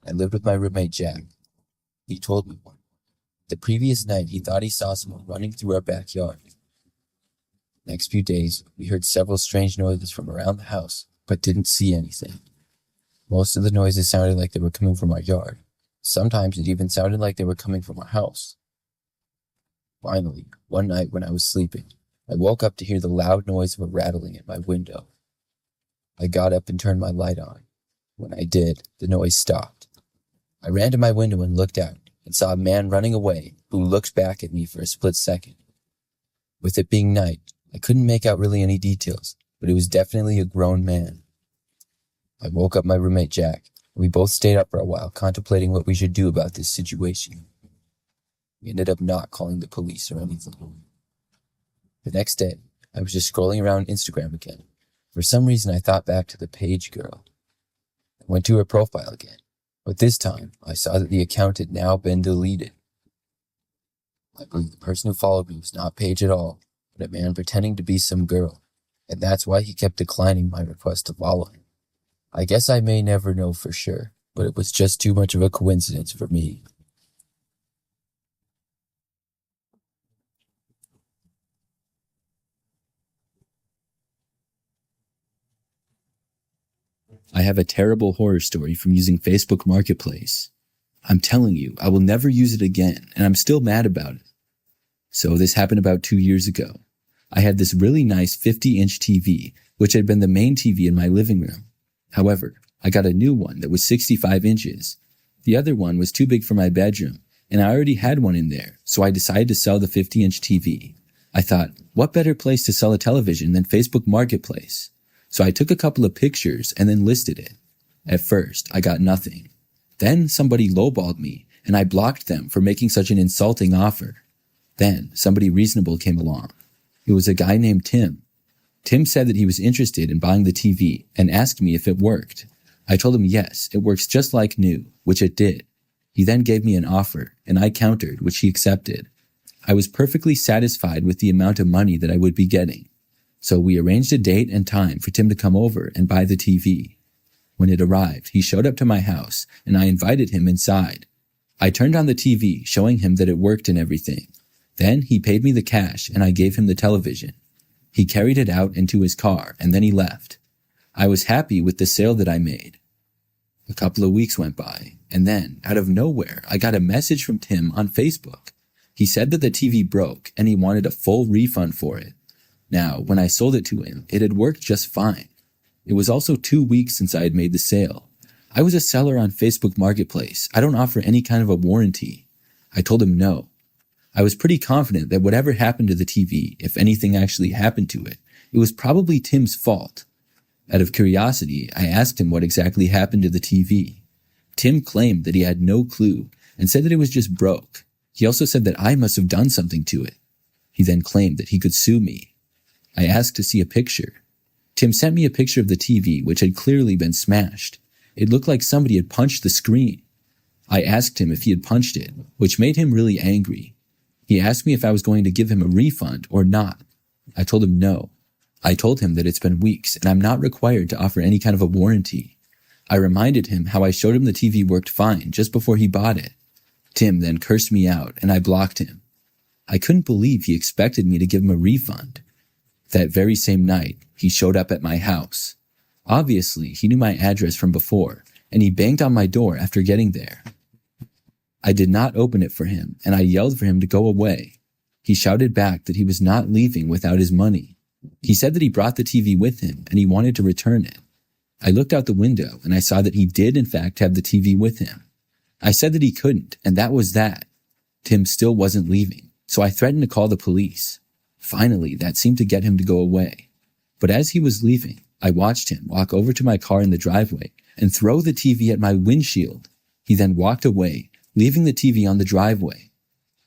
I lived with my roommate Jack. He told me the previous night he thought he saw someone running through our backyard. Next few days, we heard several strange noises from around the house, but didn't see anything. Most of the noises sounded like they were coming from our yard. Sometimes it even sounded like they were coming from our house. Finally, one night when I was sleeping, I woke up to hear the loud noise of a rattling at my window. I got up and turned my light on. When I did, the noise stopped. I ran to my window and looked out and saw a man running away who looked back at me for a split second. With it being night, I couldn't make out really any details, but it was definitely a grown man. I woke up my roommate Jack, and we both stayed up for a while contemplating what we should do about this situation. We ended up not calling the police or anything. The next day, I was just scrolling around Instagram again. For some reason, I thought back to the page girl. I went to her profile again, but this time, I saw that the account had now been deleted. I believe the person who followed me was not Paige at all, but a man pretending to be some girl, and that's why he kept declining my request to follow him. I guess I may never know for sure, but it was just too much of a coincidence for me. I have a terrible horror story from using Facebook Marketplace. I'm telling you, I will never use it again, and I'm still mad about it. So this happened about 2 years ago. I had this really nice 50-inch TV, which had been the main TV in my living room. However, I got a new one that was 65 inches. The other one was too big for my bedroom, and I already had one in there, so I decided to sell the 50-inch TV. I thought, what better place to sell a television than Facebook Marketplace? So I took a couple of pictures and then listed it. At first, I got nothing. Then somebody lowballed me, and I blocked them for making such an insulting offer. Then somebody reasonable came along. It was a guy named Tim. Tim said that he was interested in buying the TV and asked me if it worked. I told him yes, it works just like new, which it did. He then gave me an offer, and I countered, which he accepted. I was perfectly satisfied with the amount of money that I would be getting. So we arranged a date and time for Tim to come over and buy the TV. When it arrived, he showed up to my house, and I invited him inside. I turned on the TV, showing him that it worked and everything. Then he paid me the cash, and I gave him the television. He carried it out into his car, and then he left. I was happy with the sale that I made. A couple of weeks went by, and then, out of nowhere, I got a message from Tim on Facebook. He said that the TV broke, and he wanted a full refund for it. Now, when I sold it to him, it had worked just fine. It was also 2 weeks since I had made the sale. I was a seller on Facebook Marketplace. I don't offer any kind of a warranty. I told him no. I was pretty confident that whatever happened to the TV, if anything actually happened to it, it was probably Tim's fault. Out of curiosity, I asked him what exactly happened to the TV. Tim claimed that he had no clue and said that it was just broke. He also said that I must have done something to it. He then claimed that he could sue me. I asked to see a picture. Tim sent me a picture of the TV, which had clearly been smashed. It looked like somebody had punched the screen. I asked him if he had punched it, which made him really angry. He asked me if I was going to give him a refund or not. I told him no. I told him that it's been weeks and I'm not required to offer any kind of a warranty. I reminded him how I showed him the TV worked fine just before he bought it. Tim then cursed me out and I blocked him. I couldn't believe he expected me to give him a refund. That very same night, he showed up at my house. Obviously, he knew my address from before, and he banged on my door after getting there. I did not open it for him, and I yelled for him to go away. He shouted back that he was not leaving without his money. He said that he brought the TV with him, and he wanted to return it. I looked out the window, and I saw that he did in fact have the TV with him. I said that he couldn't, and that was that. Tim still wasn't leaving, so I threatened to call the police. Finally, that seemed to get him to go away. But as he was leaving, I watched him walk over to my car in the driveway and throw the TV at my windshield. He then walked away, leaving the TV on the driveway.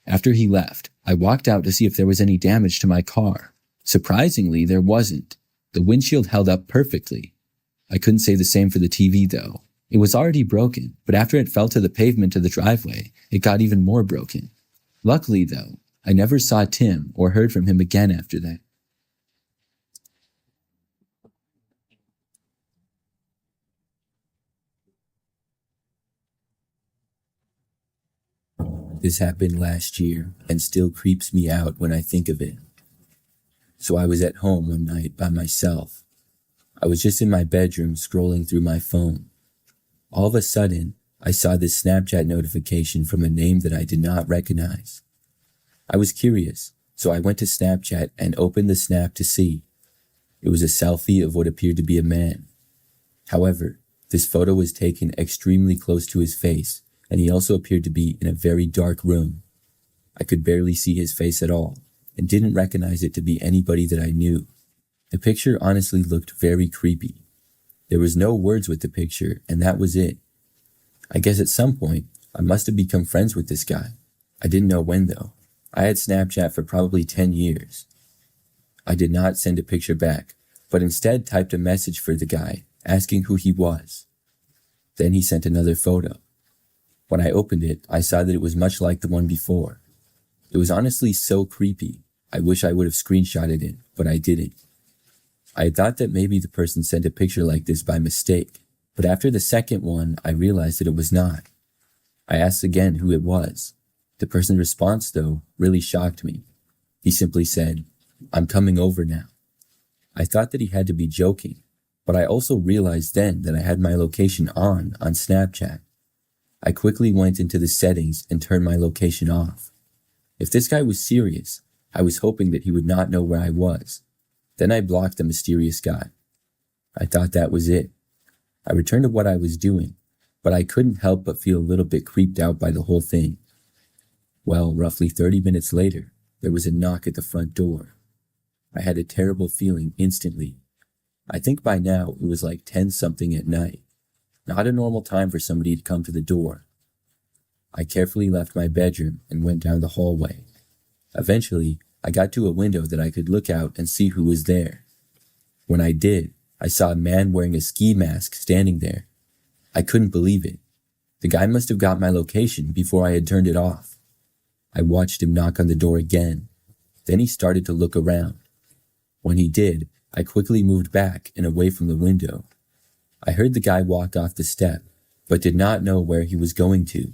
After he left, I walked out to see if there was any damage to my car. Surprisingly, there wasn't. The windshield held up perfectly. I couldn't say the same for the TV though. It was already broken, but after it fell to the pavement of the driveway, it got even more broken. Luckily though, I never saw Tim or heard from him again after that. This happened last year and still creeps me out when I think of it. So I was at home one night by myself. I was just in my bedroom scrolling through my phone. All of a sudden, I saw this Snapchat notification from a name that I did not recognize. I was curious, so I went to Snapchat and opened the snap to see. It was a selfie of what appeared to be a man. However, this photo was taken extremely close to his face, and he also appeared to be in a very dark room. I could barely see his face at all, and didn't recognize it to be anybody that I knew. The picture honestly looked very creepy. There was no words with the picture, and that was it. I guess at some point, I must have become friends with this guy. I didn't know when though. I had Snapchat for probably 10 years. I did not send a picture back, but instead typed a message for the guy, asking who he was. Then he sent another photo. When I opened it, I saw that it was much like the one before. It was honestly so creepy. I wish I would have screenshotted it, but I didn't. I had thought that maybe the person sent a picture like this by mistake, but after the second one, I realized that it was not. I asked again who it was. The person's response, though, really shocked me. He simply said, "I'm coming over now." I thought that he had to be joking, but I also realized then that I had my location on Snapchat. I quickly went into the settings and turned my location off. If this guy was serious, I was hoping that he would not know where I was. Then I blocked the mysterious guy. I thought that was it. I returned to what I was doing, but I couldn't help but feel a little bit creeped out by the whole thing. Well, roughly 30 minutes later, there was a knock at the front door. I had a terrible feeling instantly. I think by now it was like 10-something at night. Not a normal time for somebody to come to the door. I carefully left my bedroom and went down the hallway. Eventually, I got to a window that I could look out and see who was there. When I did, I saw a man wearing a ski mask standing there. I couldn't believe it. The guy must have got my location before I had turned it off. I watched him knock on the door again. Then he started to look around. When he did, I quickly moved back and away from the window. I heard the guy walk off the step, but did not know where he was going to.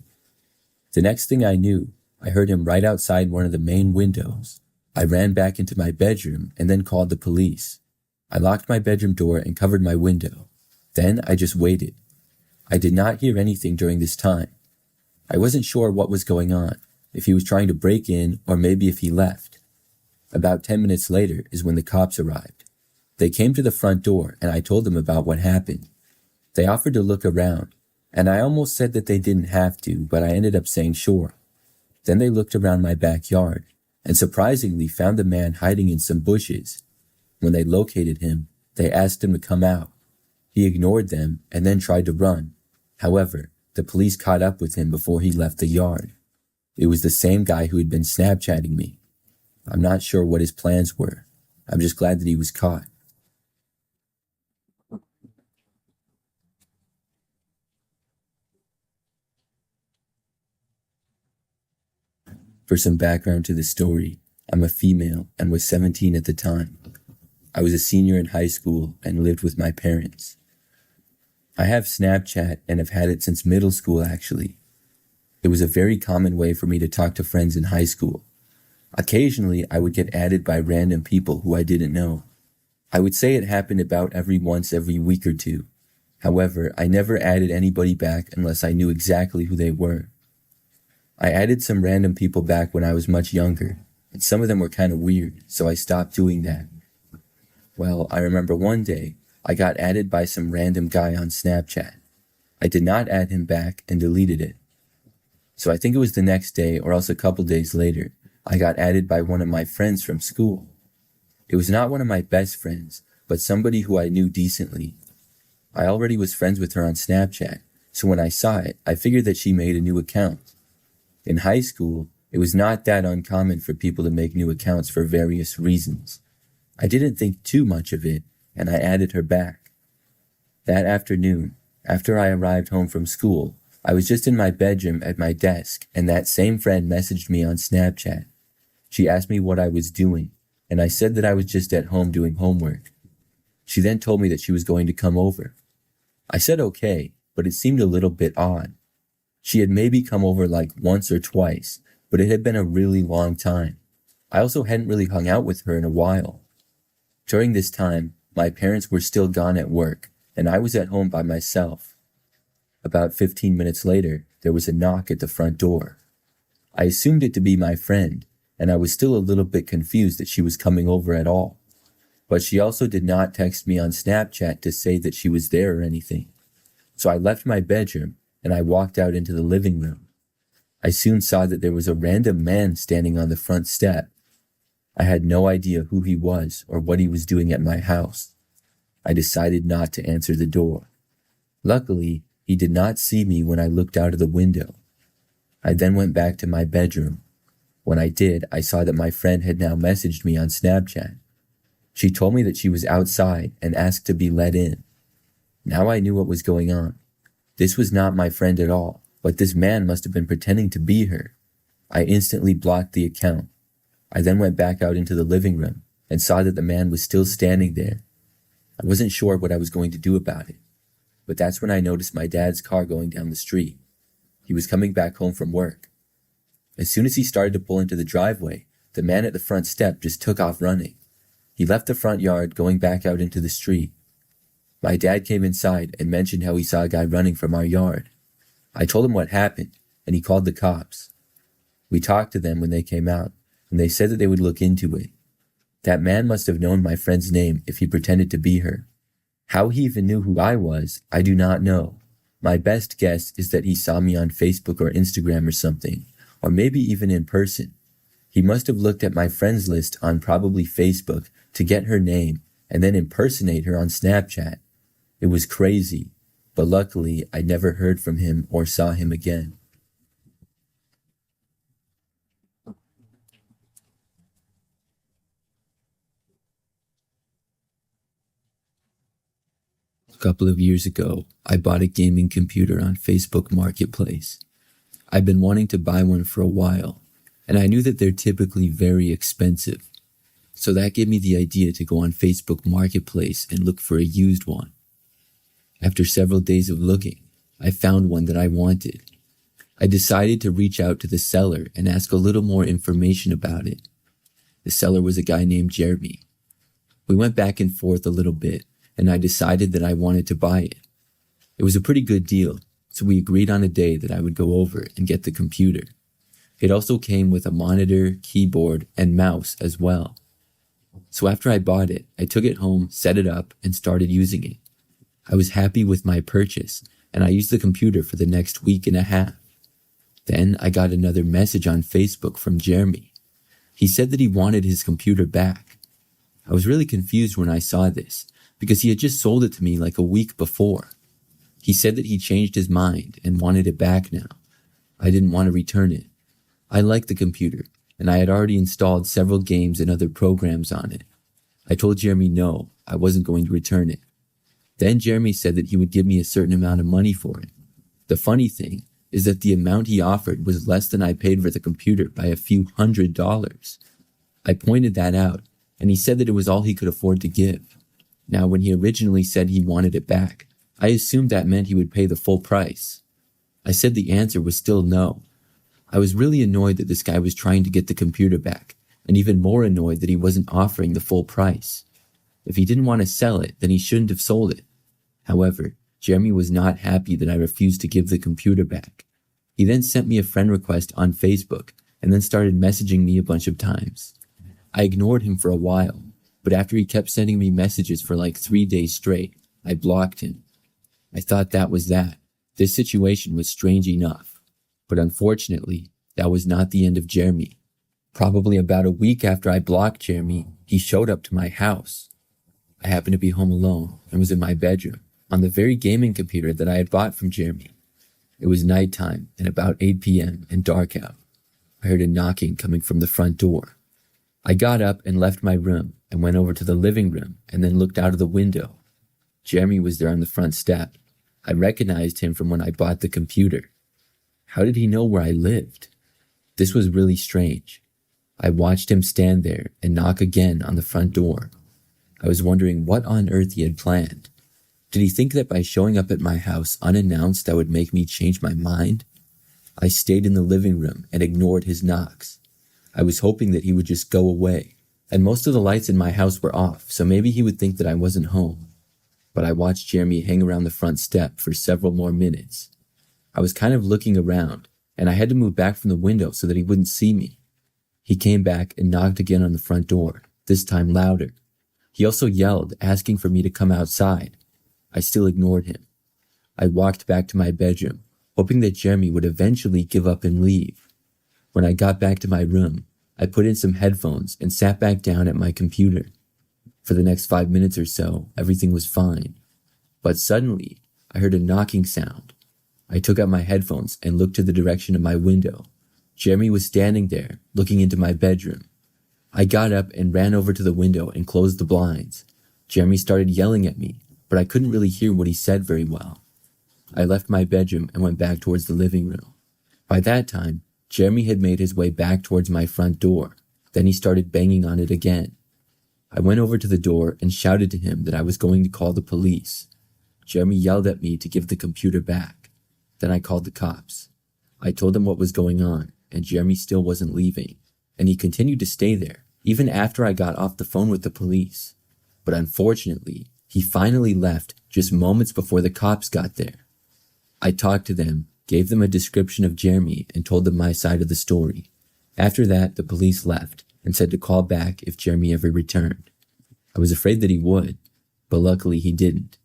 The next thing I knew, I heard him right outside one of the main windows. I ran back into my bedroom and then called the police. I locked my bedroom door and covered my window. Then I just waited. I did not hear anything during this time. I wasn't sure what was going on, if he was trying to break in or maybe if he left. About 10 minutes later is when the cops arrived. They came to the front door and I told them about what happened. They offered to look around, and I almost said that they didn't have to, but I ended up saying sure. Then they looked around my backyard, and surprisingly found the man hiding in some bushes. When they located him, they asked him to come out. He ignored them and then tried to run. However, the police caught up with him before he left the yard. It was the same guy who had been Snapchatting me. I'm not sure what his plans were. I'm just glad that he was caught. For some background to the story, I'm a female and was 17 at the time. I was a senior in high school and lived with my parents. I have Snapchat and have had it since middle school actually. It was a very common way for me to talk to friends in high school. Occasionally, I would get added by random people who I didn't know. I would say it happened about every week or two. However, I never added anybody back unless I knew exactly who they were. I added some random people back when I was much younger, and some of them were kind of weird, so I stopped doing that. Well, I remember one day, I got added by some random guy on Snapchat. I did not add him back and deleted it. So I think it was the next day or else a couple days later, I got added by one of my friends from school. It was not one of my best friends, but somebody who I knew decently. I already was friends with her on Snapchat, so when I saw it, I figured that she made a new account. In high school, it was not that uncommon for people to make new accounts for various reasons. I didn't think too much of it, and I added her back. That afternoon, after I arrived home from school, I was just in my bedroom at my desk, and that same friend messaged me on Snapchat. She asked me what I was doing, and I said that I was just at home doing homework. She then told me that she was going to come over. I said okay, but it seemed a little bit odd. She had maybe come over like once or twice, but it had been a really long time. I also hadn't really hung out with her in a while. During this time, my parents were still gone at work, and I was at home by myself. About 15 minutes later, there was a knock at the front door. I assumed it to be my friend, and I was still a little bit confused that she was coming over at all. But she also did not text me on Snapchat to say that she was there or anything. So I left my bedroom, and I walked out into the living room. I soon saw that there was a random man standing on the front step. I had no idea who he was or what he was doing at my house. I decided not to answer the door. Luckily, he did not see me when I looked out of the window. I then went back to my bedroom. When I did, I saw that my friend had now messaged me on Snapchat. She told me that she was outside and asked to be let in. Now I knew what was going on. This was not my friend at all, but this man must have been pretending to be her. I instantly blocked the account. I then went back out into the living room and saw that the man was still standing there. I wasn't sure what I was going to do about it, but that's when I noticed my dad's car going down the street. He was coming back home from work. As soon as he started to pull into the driveway, the man at the front step just took off running. He left the front yard, going back out into the street. My dad came inside and mentioned how he saw a guy running from our yard. I told him what happened, and he called the cops. We talked to them when they came out, and they said that they would look into it. That man must have known my friend's name if he pretended to be her. How he even knew who I was, I do not know. My best guess is that he saw me on Facebook or Instagram or something, or maybe even in person. He must have looked at my friends list on probably Facebook to get her name and then impersonate her on Snapchat. It was crazy, but luckily I never heard from him or saw him again. A couple of years ago, I bought a gaming computer on Facebook Marketplace. I've been wanting to buy one for a while, and I knew that they're typically very expensive. So that gave me the idea to go on Facebook Marketplace and look for a used one. After several days of looking, I found one that I wanted. I decided to reach out to the seller and ask a little more information about it. The seller was a guy named Jeremy. We went back and forth a little bit, and I decided that I wanted to buy it. It was a pretty good deal, so we agreed on a day that I would go over and get the computer. It also came with a monitor, keyboard, and mouse as well. So after I bought it, I took it home, set it up, and started using it. I was happy with my purchase, and I used the computer for the next week and a half. Then I got another message on Facebook from Jeremy. He said that he wanted his computer back. I was really confused when I saw this, because he had just sold it to me like a week before. He said that he changed his mind and wanted it back now. I didn't want to return it. I liked the computer, and I had already installed several games and other programs on it. I told Jeremy no, I wasn't going to return it. Then Jeremy said that he would give me a certain amount of money for it. The funny thing is that the amount he offered was less than I paid for the computer by a few $100s. I pointed that out, and he said that it was all he could afford to give. Now, when he originally said he wanted it back, I assumed that meant he would pay the full price. I said the answer was still no. I was really annoyed that this guy was trying to get the computer back, and even more annoyed that he wasn't offering the full price. If he didn't want to sell it, then he shouldn't have sold it. However, Jeremy was not happy that I refused to give the computer back. He then sent me a friend request on Facebook and then started messaging me a bunch of times. I ignored him for a while, but after he kept sending me messages for like 3 days straight, I blocked him. I thought that was that. This situation was strange enough, but unfortunately, that was not the end of Jeremy. Probably about a week after I blocked Jeremy, he showed up to my house. I happened to be home alone and was in my bedroom, on the very gaming computer that I had bought from Jeremy. It was nighttime and about 8 p.m. and dark out. I heard a knocking coming from the front door. I got up and left my room and went over to the living room and then looked out of the window. Jeremy was there on the front step. I recognized him from when I bought the computer. How did he know where I lived? This was really strange. I watched him stand there and knock again on the front door. I was wondering what on earth he had planned. Did he think that by showing up at my house unannounced that would make me change my mind? I stayed in the living room and ignored his knocks. I was hoping that he would just go away, and most of the lights in my house were off, so maybe he would think that I wasn't home. But I watched Jeremy hang around the front step for several more minutes. I was kind of looking around, and I had to move back from the window so that he wouldn't see me. He came back and knocked again on the front door, this time louder. He also yelled, asking for me to come outside. I still ignored him. I walked back to my bedroom, hoping that Jeremy would eventually give up and leave. When I got back to my room, I put in some headphones and sat back down at my computer. For the next 5 minutes or so, everything was fine. But suddenly, I heard a knocking sound. I took out my headphones and looked to the direction of my window. Jeremy was standing there, looking into my bedroom. I got up and ran over to the window and closed the blinds. Jeremy started yelling at me, but I couldn't really hear what he said very well. I left my bedroom and went back towards the living room. By that time, Jeremy had made his way back towards my front door. Then he started banging on it again. I went over to the door and shouted to him that I was going to call the police. Jeremy yelled at me to give the computer back. Then I called the cops. I told them what was going on, and Jeremy still wasn't leaving, and he continued to stay there, even after I got off the phone with the police. But unfortunately, he finally left just moments before the cops got there. I talked to them, gave them a description of Jeremy, and told them my side of the story. After that, the police left and said to call back if Jeremy ever returned. I was afraid that he would, but luckily he didn't.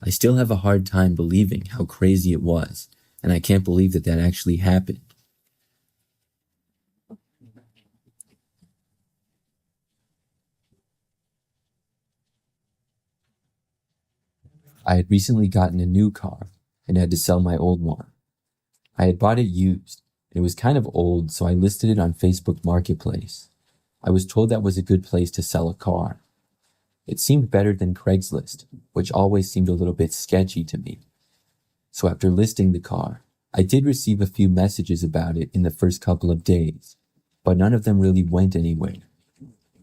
I still have a hard time believing how crazy it was, and I can't believe that that actually happened. I had recently gotten a new car and had to sell my old one. I had bought it used. It was kind of old, so I listed it on Facebook Marketplace. I was told that was a good place to sell a car. It seemed better than Craigslist, which always seemed a little bit sketchy to me. So after listing the car, I did receive a few messages about it in the first couple of days, but none of them really went anywhere.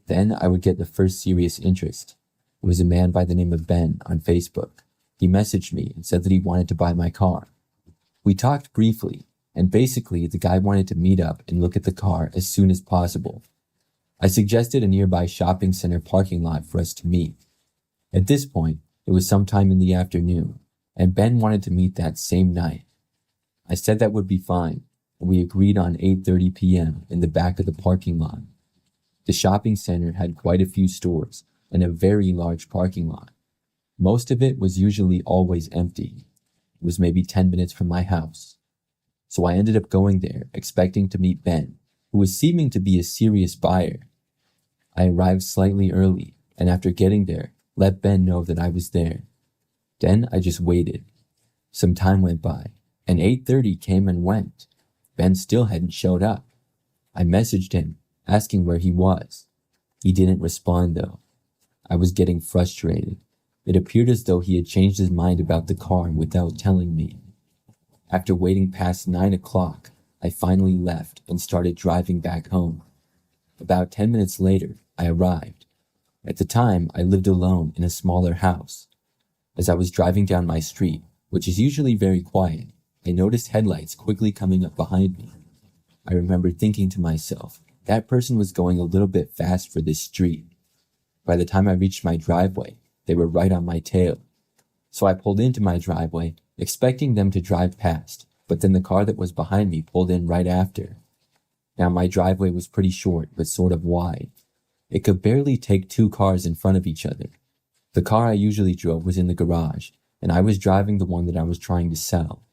Then I would get the first serious interest. It was a man by the name of Ben on Facebook. He messaged me and said that he wanted to buy my car. We talked briefly, and basically the guy wanted to meet up and look at the car as soon as possible. I suggested a nearby shopping center parking lot for us to meet. At this point, it was sometime in the afternoon, and Ben wanted to meet that same night. I said that would be fine, and we agreed on 8:30 p.m. in the back of the parking lot. The shopping center had quite a few stores and a very large parking lot. Most of it was usually always empty. It was maybe 10 minutes from my house. So I ended up going there, expecting to meet Ben, who was seeming to be a serious buyer. I arrived slightly early, and after getting there, let Ben know that I was there. Then I just waited. Some time went by, and 8:30 came and went. Ben still hadn't showed up. I messaged him, asking where he was. He didn't respond though. I was getting frustrated. It appeared as though he had changed his mind about the car without telling me. After waiting past 9 o'clock, I finally left and started driving back home. About 10 minutes later, I arrived. At the time, I lived alone in a smaller house. As I was driving down my street, which is usually very quiet, I noticed headlights quickly coming up behind me. I remembered thinking to myself, that person was going a little bit fast for this street. By the time I reached my driveway, they were right on my tail. So I pulled into my driveway, expecting them to drive past, but then the car that was behind me pulled in right after. Now my driveway was pretty short, but sort of wide. It could barely take 2 cars in front of each other. The car I usually drove was in the garage, and I was driving the one that I was trying to sell.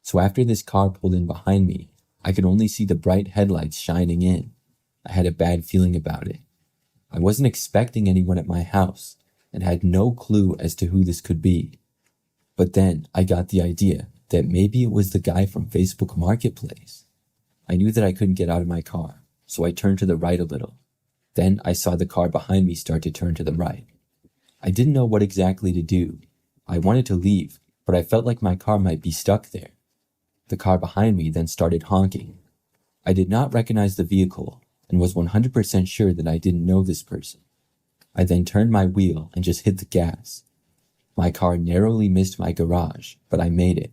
So after this car pulled in behind me, I could only see the bright headlights shining in. I had a bad feeling about it. I wasn't expecting anyone at my house, and had no clue as to who this could be. But then I got the idea that maybe it was the guy from Facebook Marketplace. I knew that I couldn't get out of my car, so I turned to the right a little. Then I saw the car behind me start to turn to the right. I didn't know what exactly to do. I wanted to leave, but I felt like my car might be stuck there. The car behind me then started honking. I did not recognize the vehicle and was 100% sure that I didn't know this person. I then turned my wheel and just hit the gas. My car narrowly missed my garage, but I made it.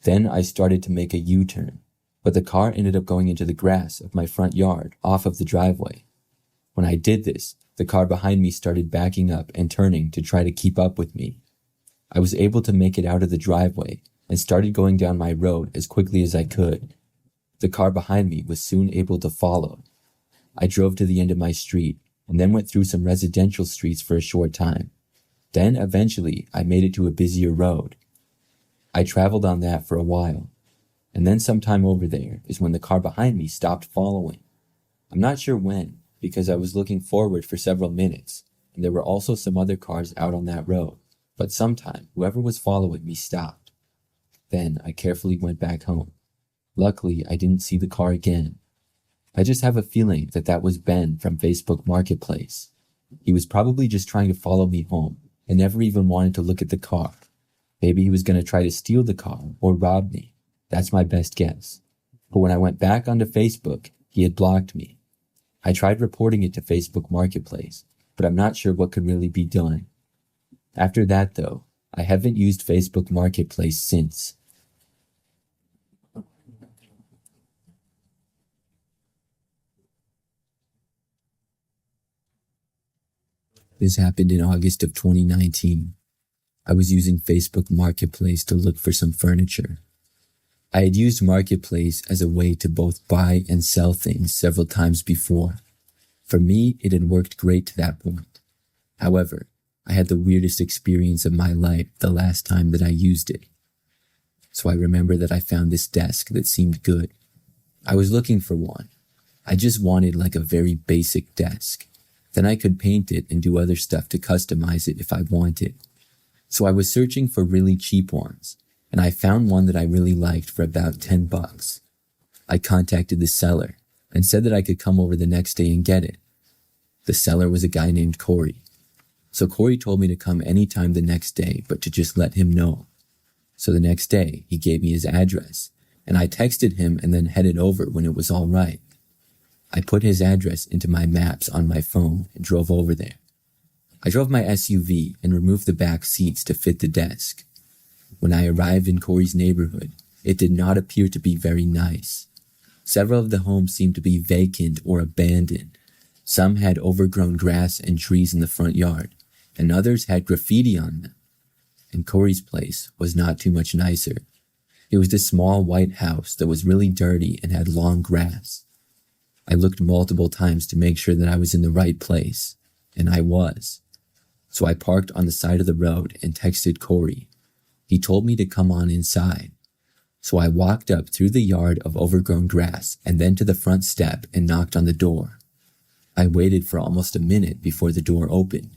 Then I started to make a U-turn, but the car ended up going into the grass of my front yard off of the driveway. When I did this, the car behind me started backing up and turning to try to keep up with me. I was able to make it out of the driveway and started going down my road as quickly as I could. The car behind me was soon able to follow. I drove to the end of my street and then went through some residential streets for a short time. Then eventually I made it to a busier road. I traveled on that for a while, and then sometime over there is when the car behind me stopped following. I'm not sure when, because I was looking forward for several minutes, and there were also some other cars out on that road, but sometime whoever was following me stopped. Then I carefully went back home. Luckily, I didn't see the car again. I just have a feeling that that was Ben from Facebook Marketplace. He was probably just trying to follow me home and never even wanted to look at the car. Maybe he was going to try to steal the car or rob me. That's my best guess. But when I went back onto Facebook, he had blocked me. I tried reporting it to Facebook Marketplace, but I'm not sure what could really be done. After that, though, I haven't used Facebook Marketplace since. This happened in August of 2019. I was using Facebook Marketplace to look for some furniture. I had used Marketplace as a way to both buy and sell things several times before. For me, it had worked great to that point. However, I had the weirdest experience of my life the last time that I used it. So I remember that I found this desk that seemed good. I was looking for one. I just wanted like a very basic desk. Then I could paint it and do other stuff to customize it if I wanted. So I was searching for really cheap ones, and I found one that I really liked for about $10. I contacted the seller and said that I could come over the next day and get it. The seller was a guy named Corey. So Corey told me to come anytime the next day, but to just let him know. So the next day, he gave me his address, and I texted him and then headed over when it was all right. I put his address into my maps on my phone and drove over there. I drove my SUV and removed the back seats to fit the desk. When I arrived in Corey's neighborhood, it did not appear to be very nice. Several of the homes seemed to be vacant or abandoned. Some had overgrown grass and trees in the front yard, and others had graffiti on them. And Corey's place was not too much nicer. It was this small white house that was really dirty and had long grass. I looked multiple times to make sure that I was in the right place, and I was. So I parked on the side of the road and texted Corey. He told me to come on inside. So I walked up through the yard of overgrown grass and then to the front step and knocked on the door. I waited for almost a minute before the door opened.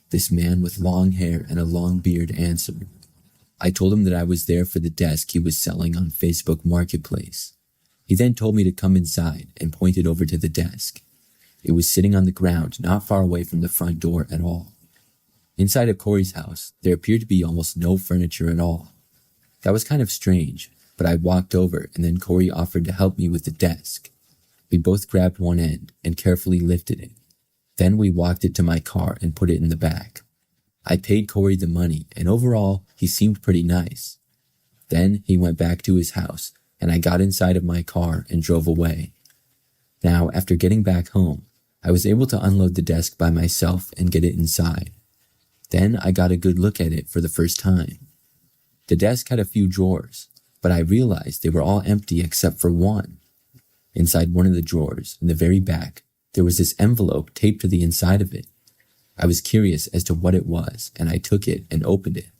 This man with long hair and a long beard answered. I told him that I was there for the desk he was selling on Facebook Marketplace. He then told me to come inside and pointed over to the desk. It was sitting on the ground not far away from the front door at all. Inside of Corey's house, there appeared to be almost no furniture at all. That was kind of strange, but I walked over and then Corey offered to help me with the desk. We both grabbed one end and carefully lifted it. Then we walked it to my car and put it in the back. I paid Corey the money, and overall, he seemed pretty nice. Then he went back to his house, and I got inside of my car and drove away. Now, after getting back home, I was able to unload the desk by myself and get it inside. Then I got a good look at it for the first time. The desk had a few drawers, but I realized they were all empty except for one. Inside one of the drawers, in the very back, there was this envelope taped to the inside of it. I was curious as to what it was, and I took it and opened it.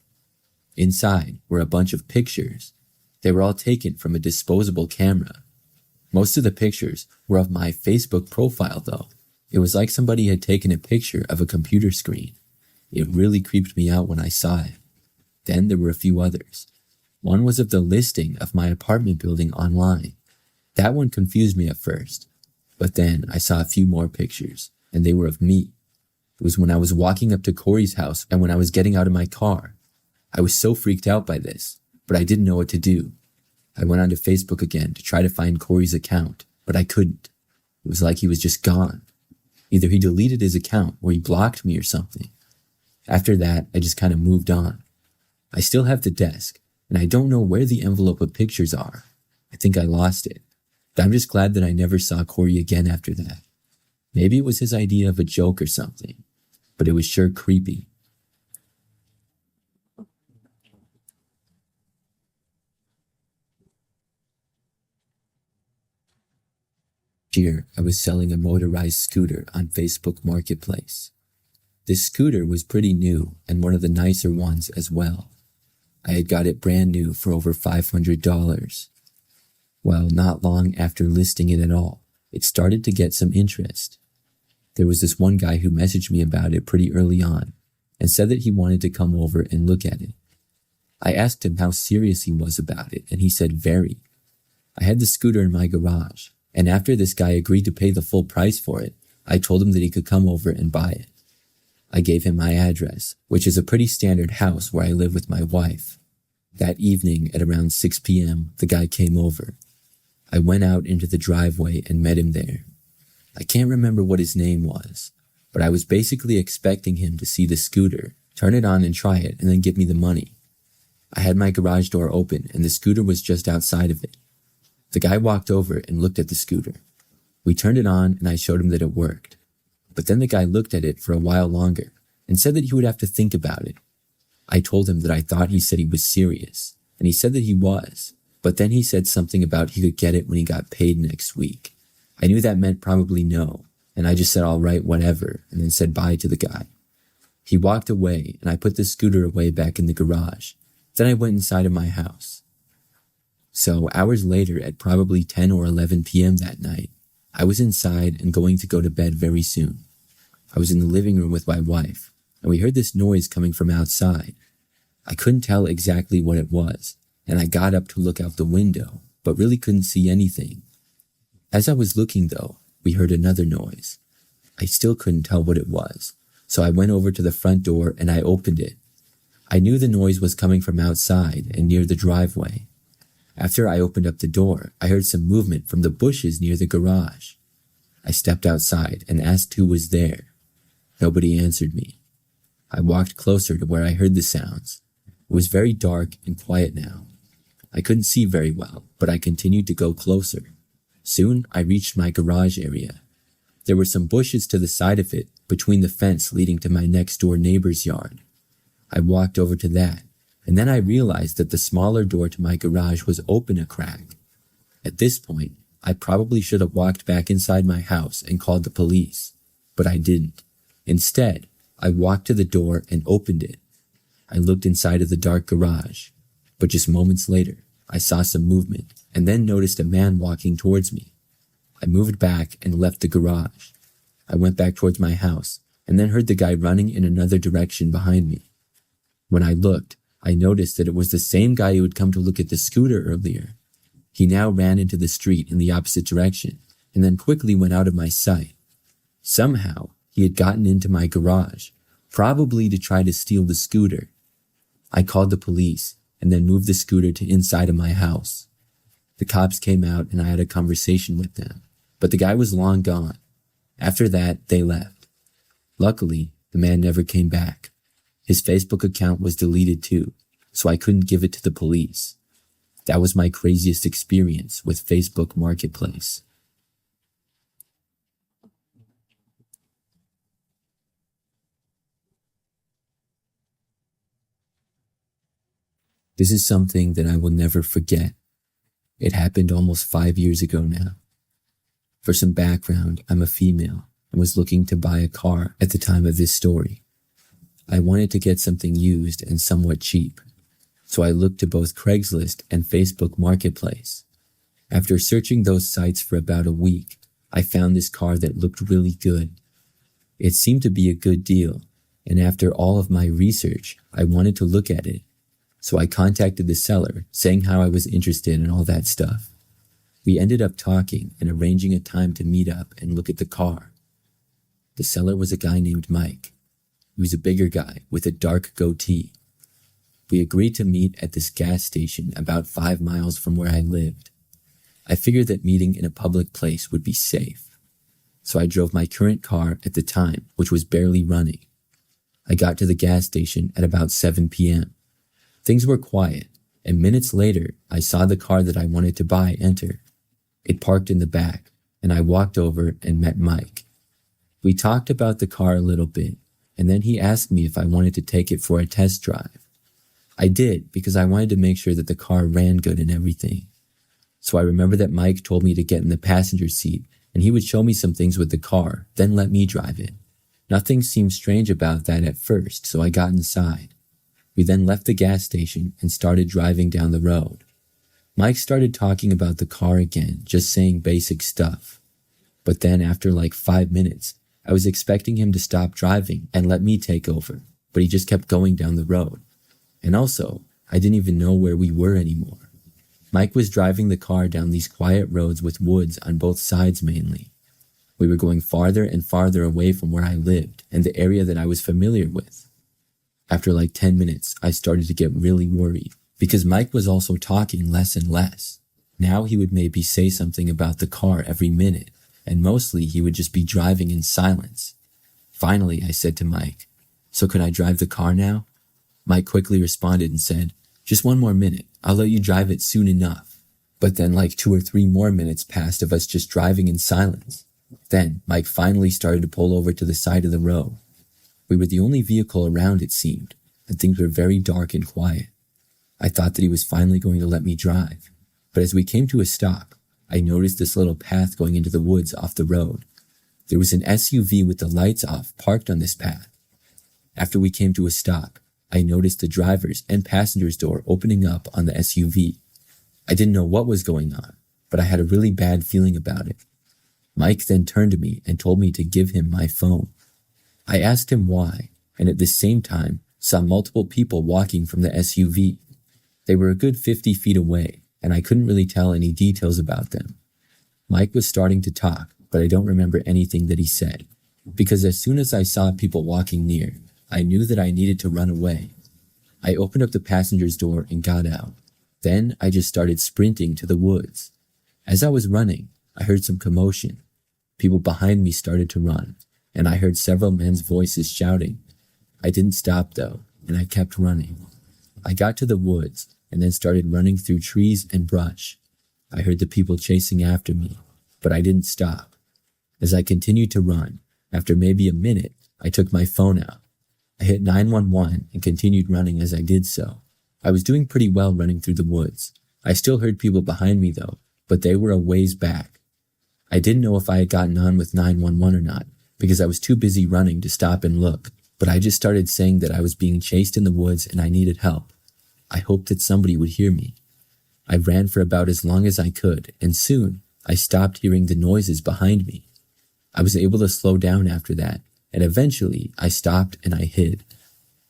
Inside were a bunch of pictures. They were all taken from a disposable camera. Most of the pictures were of my Facebook profile, though. It was like somebody had taken a picture of a computer screen. It really creeped me out when I saw it. Then there were a few others. One was of the listing of my apartment building online. That one confused me at first, but then I saw a few more pictures, and they were of me. It was when I was walking up to Corey's house and when I was getting out of my car. I was so freaked out by this, but I didn't know what to do. I went onto Facebook again to try to find Corey's account, but I couldn't. It was like he was just gone. Either he deleted his account or he blocked me or something. After that, I just kind of moved on. I still have the desk, and I don't know where the envelope of pictures are. I think I lost it. But I'm just glad that I never saw Corey again after that. Maybe it was his idea of a joke or something, but it was sure creepy. Year, I was selling a motorized scooter on Facebook Marketplace. This scooter was pretty new and one of the nicer ones as well. I had got it brand new for over $500. Well, not long after listing it at all, it started to get some interest. There was this one guy who messaged me about it pretty early on and said that he wanted to come over and look at it. I asked him how serious he was about it, and he said very. I had the scooter in my garage, and after this guy agreed to pay the full price for it, I told him that he could come over and buy it. I gave him my address, which is a pretty standard house where I live with my wife. That evening at around 6 p.m., the guy came over. I went out into the driveway and met him there. I can't remember what his name was, but I was basically expecting him to see the scooter, turn it on and try it, and then give me the money. I had my garage door open and the scooter was just outside of it. The guy walked over and looked at the scooter. We turned it on and I showed him that it worked. But then the guy looked at it for a while longer and said that he would have to think about it. I told him that I thought he said he was serious, and he said that he was, but then he said something about he could get it when he got paid next week. I knew that meant probably no, and I just said all right, whatever, and then said bye to the guy. He walked away and I put the scooter away back in the garage. Then I went inside of my house. So hours later at probably 10 or 11 p.m. that night, I was inside and going to go to bed very soon. I was in the living room with my wife, and we heard this noise coming from outside. I couldn't tell exactly what it was, and I got up to look out the window, but really couldn't see anything. As I was looking though, we heard another noise. I still couldn't tell what it was, so I went over to the front door and I opened it. I knew the noise was coming from outside and near the driveway. After I opened up the door, I heard some movement from the bushes near the garage. I stepped outside and asked who was there. Nobody answered me. I walked closer to where I heard the sounds. It was very dark and quiet now. I couldn't see very well, but I continued to go closer. Soon I reached my garage area. There were some bushes to the side of it, between the fence leading to my next door neighbor's yard. I walked over to that, and then I realized that the smaller door to my garage was open a crack. At this point, I probably should have walked back inside my house and called the police, but I didn't. Instead, I walked to the door and opened it. I looked inside of the dark garage, but just moments later, I saw some movement and then noticed a man walking towards me. I moved back and left the garage. I went back towards my house and then heard the guy running in another direction behind me. When I looked, I noticed that it was the same guy who had come to look at the scooter earlier. He now ran into the street in the opposite direction and then quickly went out of my sight. Somehow, he had gotten into my garage, probably to try to steal the scooter. I called the police and then moved the scooter to inside of my house. The cops came out and I had a conversation with them, but the guy was long gone. After that, they left. Luckily, the man never came back. His Facebook account was deleted too, so I couldn't give it to the police. That was my craziest experience with Facebook Marketplace. This is something that I will never forget. It happened almost 5 years ago now. For some background, I'm a female and was looking to buy a car at the time of this story. I wanted to get something used and somewhat cheap, so I looked to both Craigslist and Facebook Marketplace. After searching those sites for about a week, I found this car that looked really good. It seemed to be a good deal, and after all of my research, I wanted to look at it, So I contacted the seller, saying how I was interested in all that stuff. We ended up talking and arranging a time to meet up and look at the car. The seller was a guy named Mike. He was a bigger guy with a dark goatee. We agreed to meet at this gas station about 5 miles from where I lived. I figured that meeting in a public place would be safe. So I drove my current car at the time, which was barely running. I got to the gas station at about 7 p.m. Things were quiet, and minutes later, I saw the car that I wanted to buy enter. It parked in the back, and I walked over and met Mike. We talked about the car a little bit, and then he asked me if I wanted to take it for a test drive. I did, because I wanted to make sure that the car ran good and everything. So I remember that Mike told me to get in the passenger seat, and he would show me some things with the car, then let me drive it. Nothing seemed strange about that at first, so I got inside. We then left the gas station and started driving down the road. Mike started talking about the car again, just saying basic stuff. But then after like 5 minutes, I was expecting him to stop driving and let me take over, but he just kept going down the road. And also, I didn't even know where we were anymore. Mike was driving the car down these quiet roads with woods on both sides mainly. We were going farther and farther away from where I lived and the area that I was familiar with. After like 10 minutes, I started to get really worried because Mike was also talking less and less. Now he would maybe say something about the car every minute, and mostly he would just be driving in silence. Finally, I said to Mike, "So could I drive the car now?" Mike quickly responded and said, "Just 1 more minute. I'll let you drive it soon enough." But then like 2 or 3 more minutes passed of us just driving in silence. Then Mike finally started to pull over to the side of the road. We were the only vehicle around, it seemed, and things were very dark and quiet. I thought that he was finally going to let me drive. But as we came to a stop, I noticed this little path going into the woods off the road. There was an SUV with the lights off parked on this path. After we came to a stop, I noticed the driver's and passenger's door opening up on the SUV. I didn't know what was going on, but I had a really bad feeling about it. Mike then turned to me and told me to give him my phone. I asked him why, and at the same time saw multiple people walking from the SUV. They were a good 50 feet away, and I couldn't really tell any details about them. Mike was starting to talk, but I don't remember anything that he said, because as soon as I saw people walking near, I knew that I needed to run away. I opened up the passenger's door and got out. Then I just started sprinting to the woods. As I was running, I heard some commotion. People behind me started to run, and I heard several men's voices shouting. I didn't stop though, and I kept running. I got to the woods and then started running through trees and brush. I heard the people chasing after me, but I didn't stop. As I continued to run, after maybe a minute, I took my phone out. I hit 911 and continued running as I did so. I was doing pretty well running through the woods. I still heard people behind me though, but they were a ways back. I didn't know if I had gotten on with 911 or not, because I was too busy running to stop and look, but I just started saying that I was being chased in the woods and I needed help. I hoped that somebody would hear me. I ran for about as long as I could, and soon I stopped hearing the noises behind me. I was able to slow down after that, and eventually I stopped and I hid.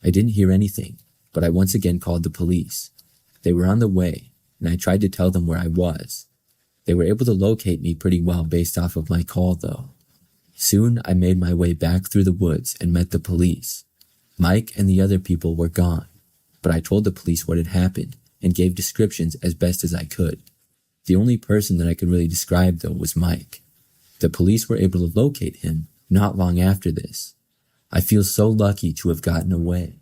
I didn't hear anything, but I once again called the police. They were on the way, and I tried to tell them where I was. They were able to locate me pretty well based off of my call though. Soon I made my way back through the woods and met the police. Mike and the other people were gone, but I told the police what had happened and gave descriptions as best as I could. The only person that I could really describe though was Mike. The police were able to locate him not long after this. I feel so lucky to have gotten away.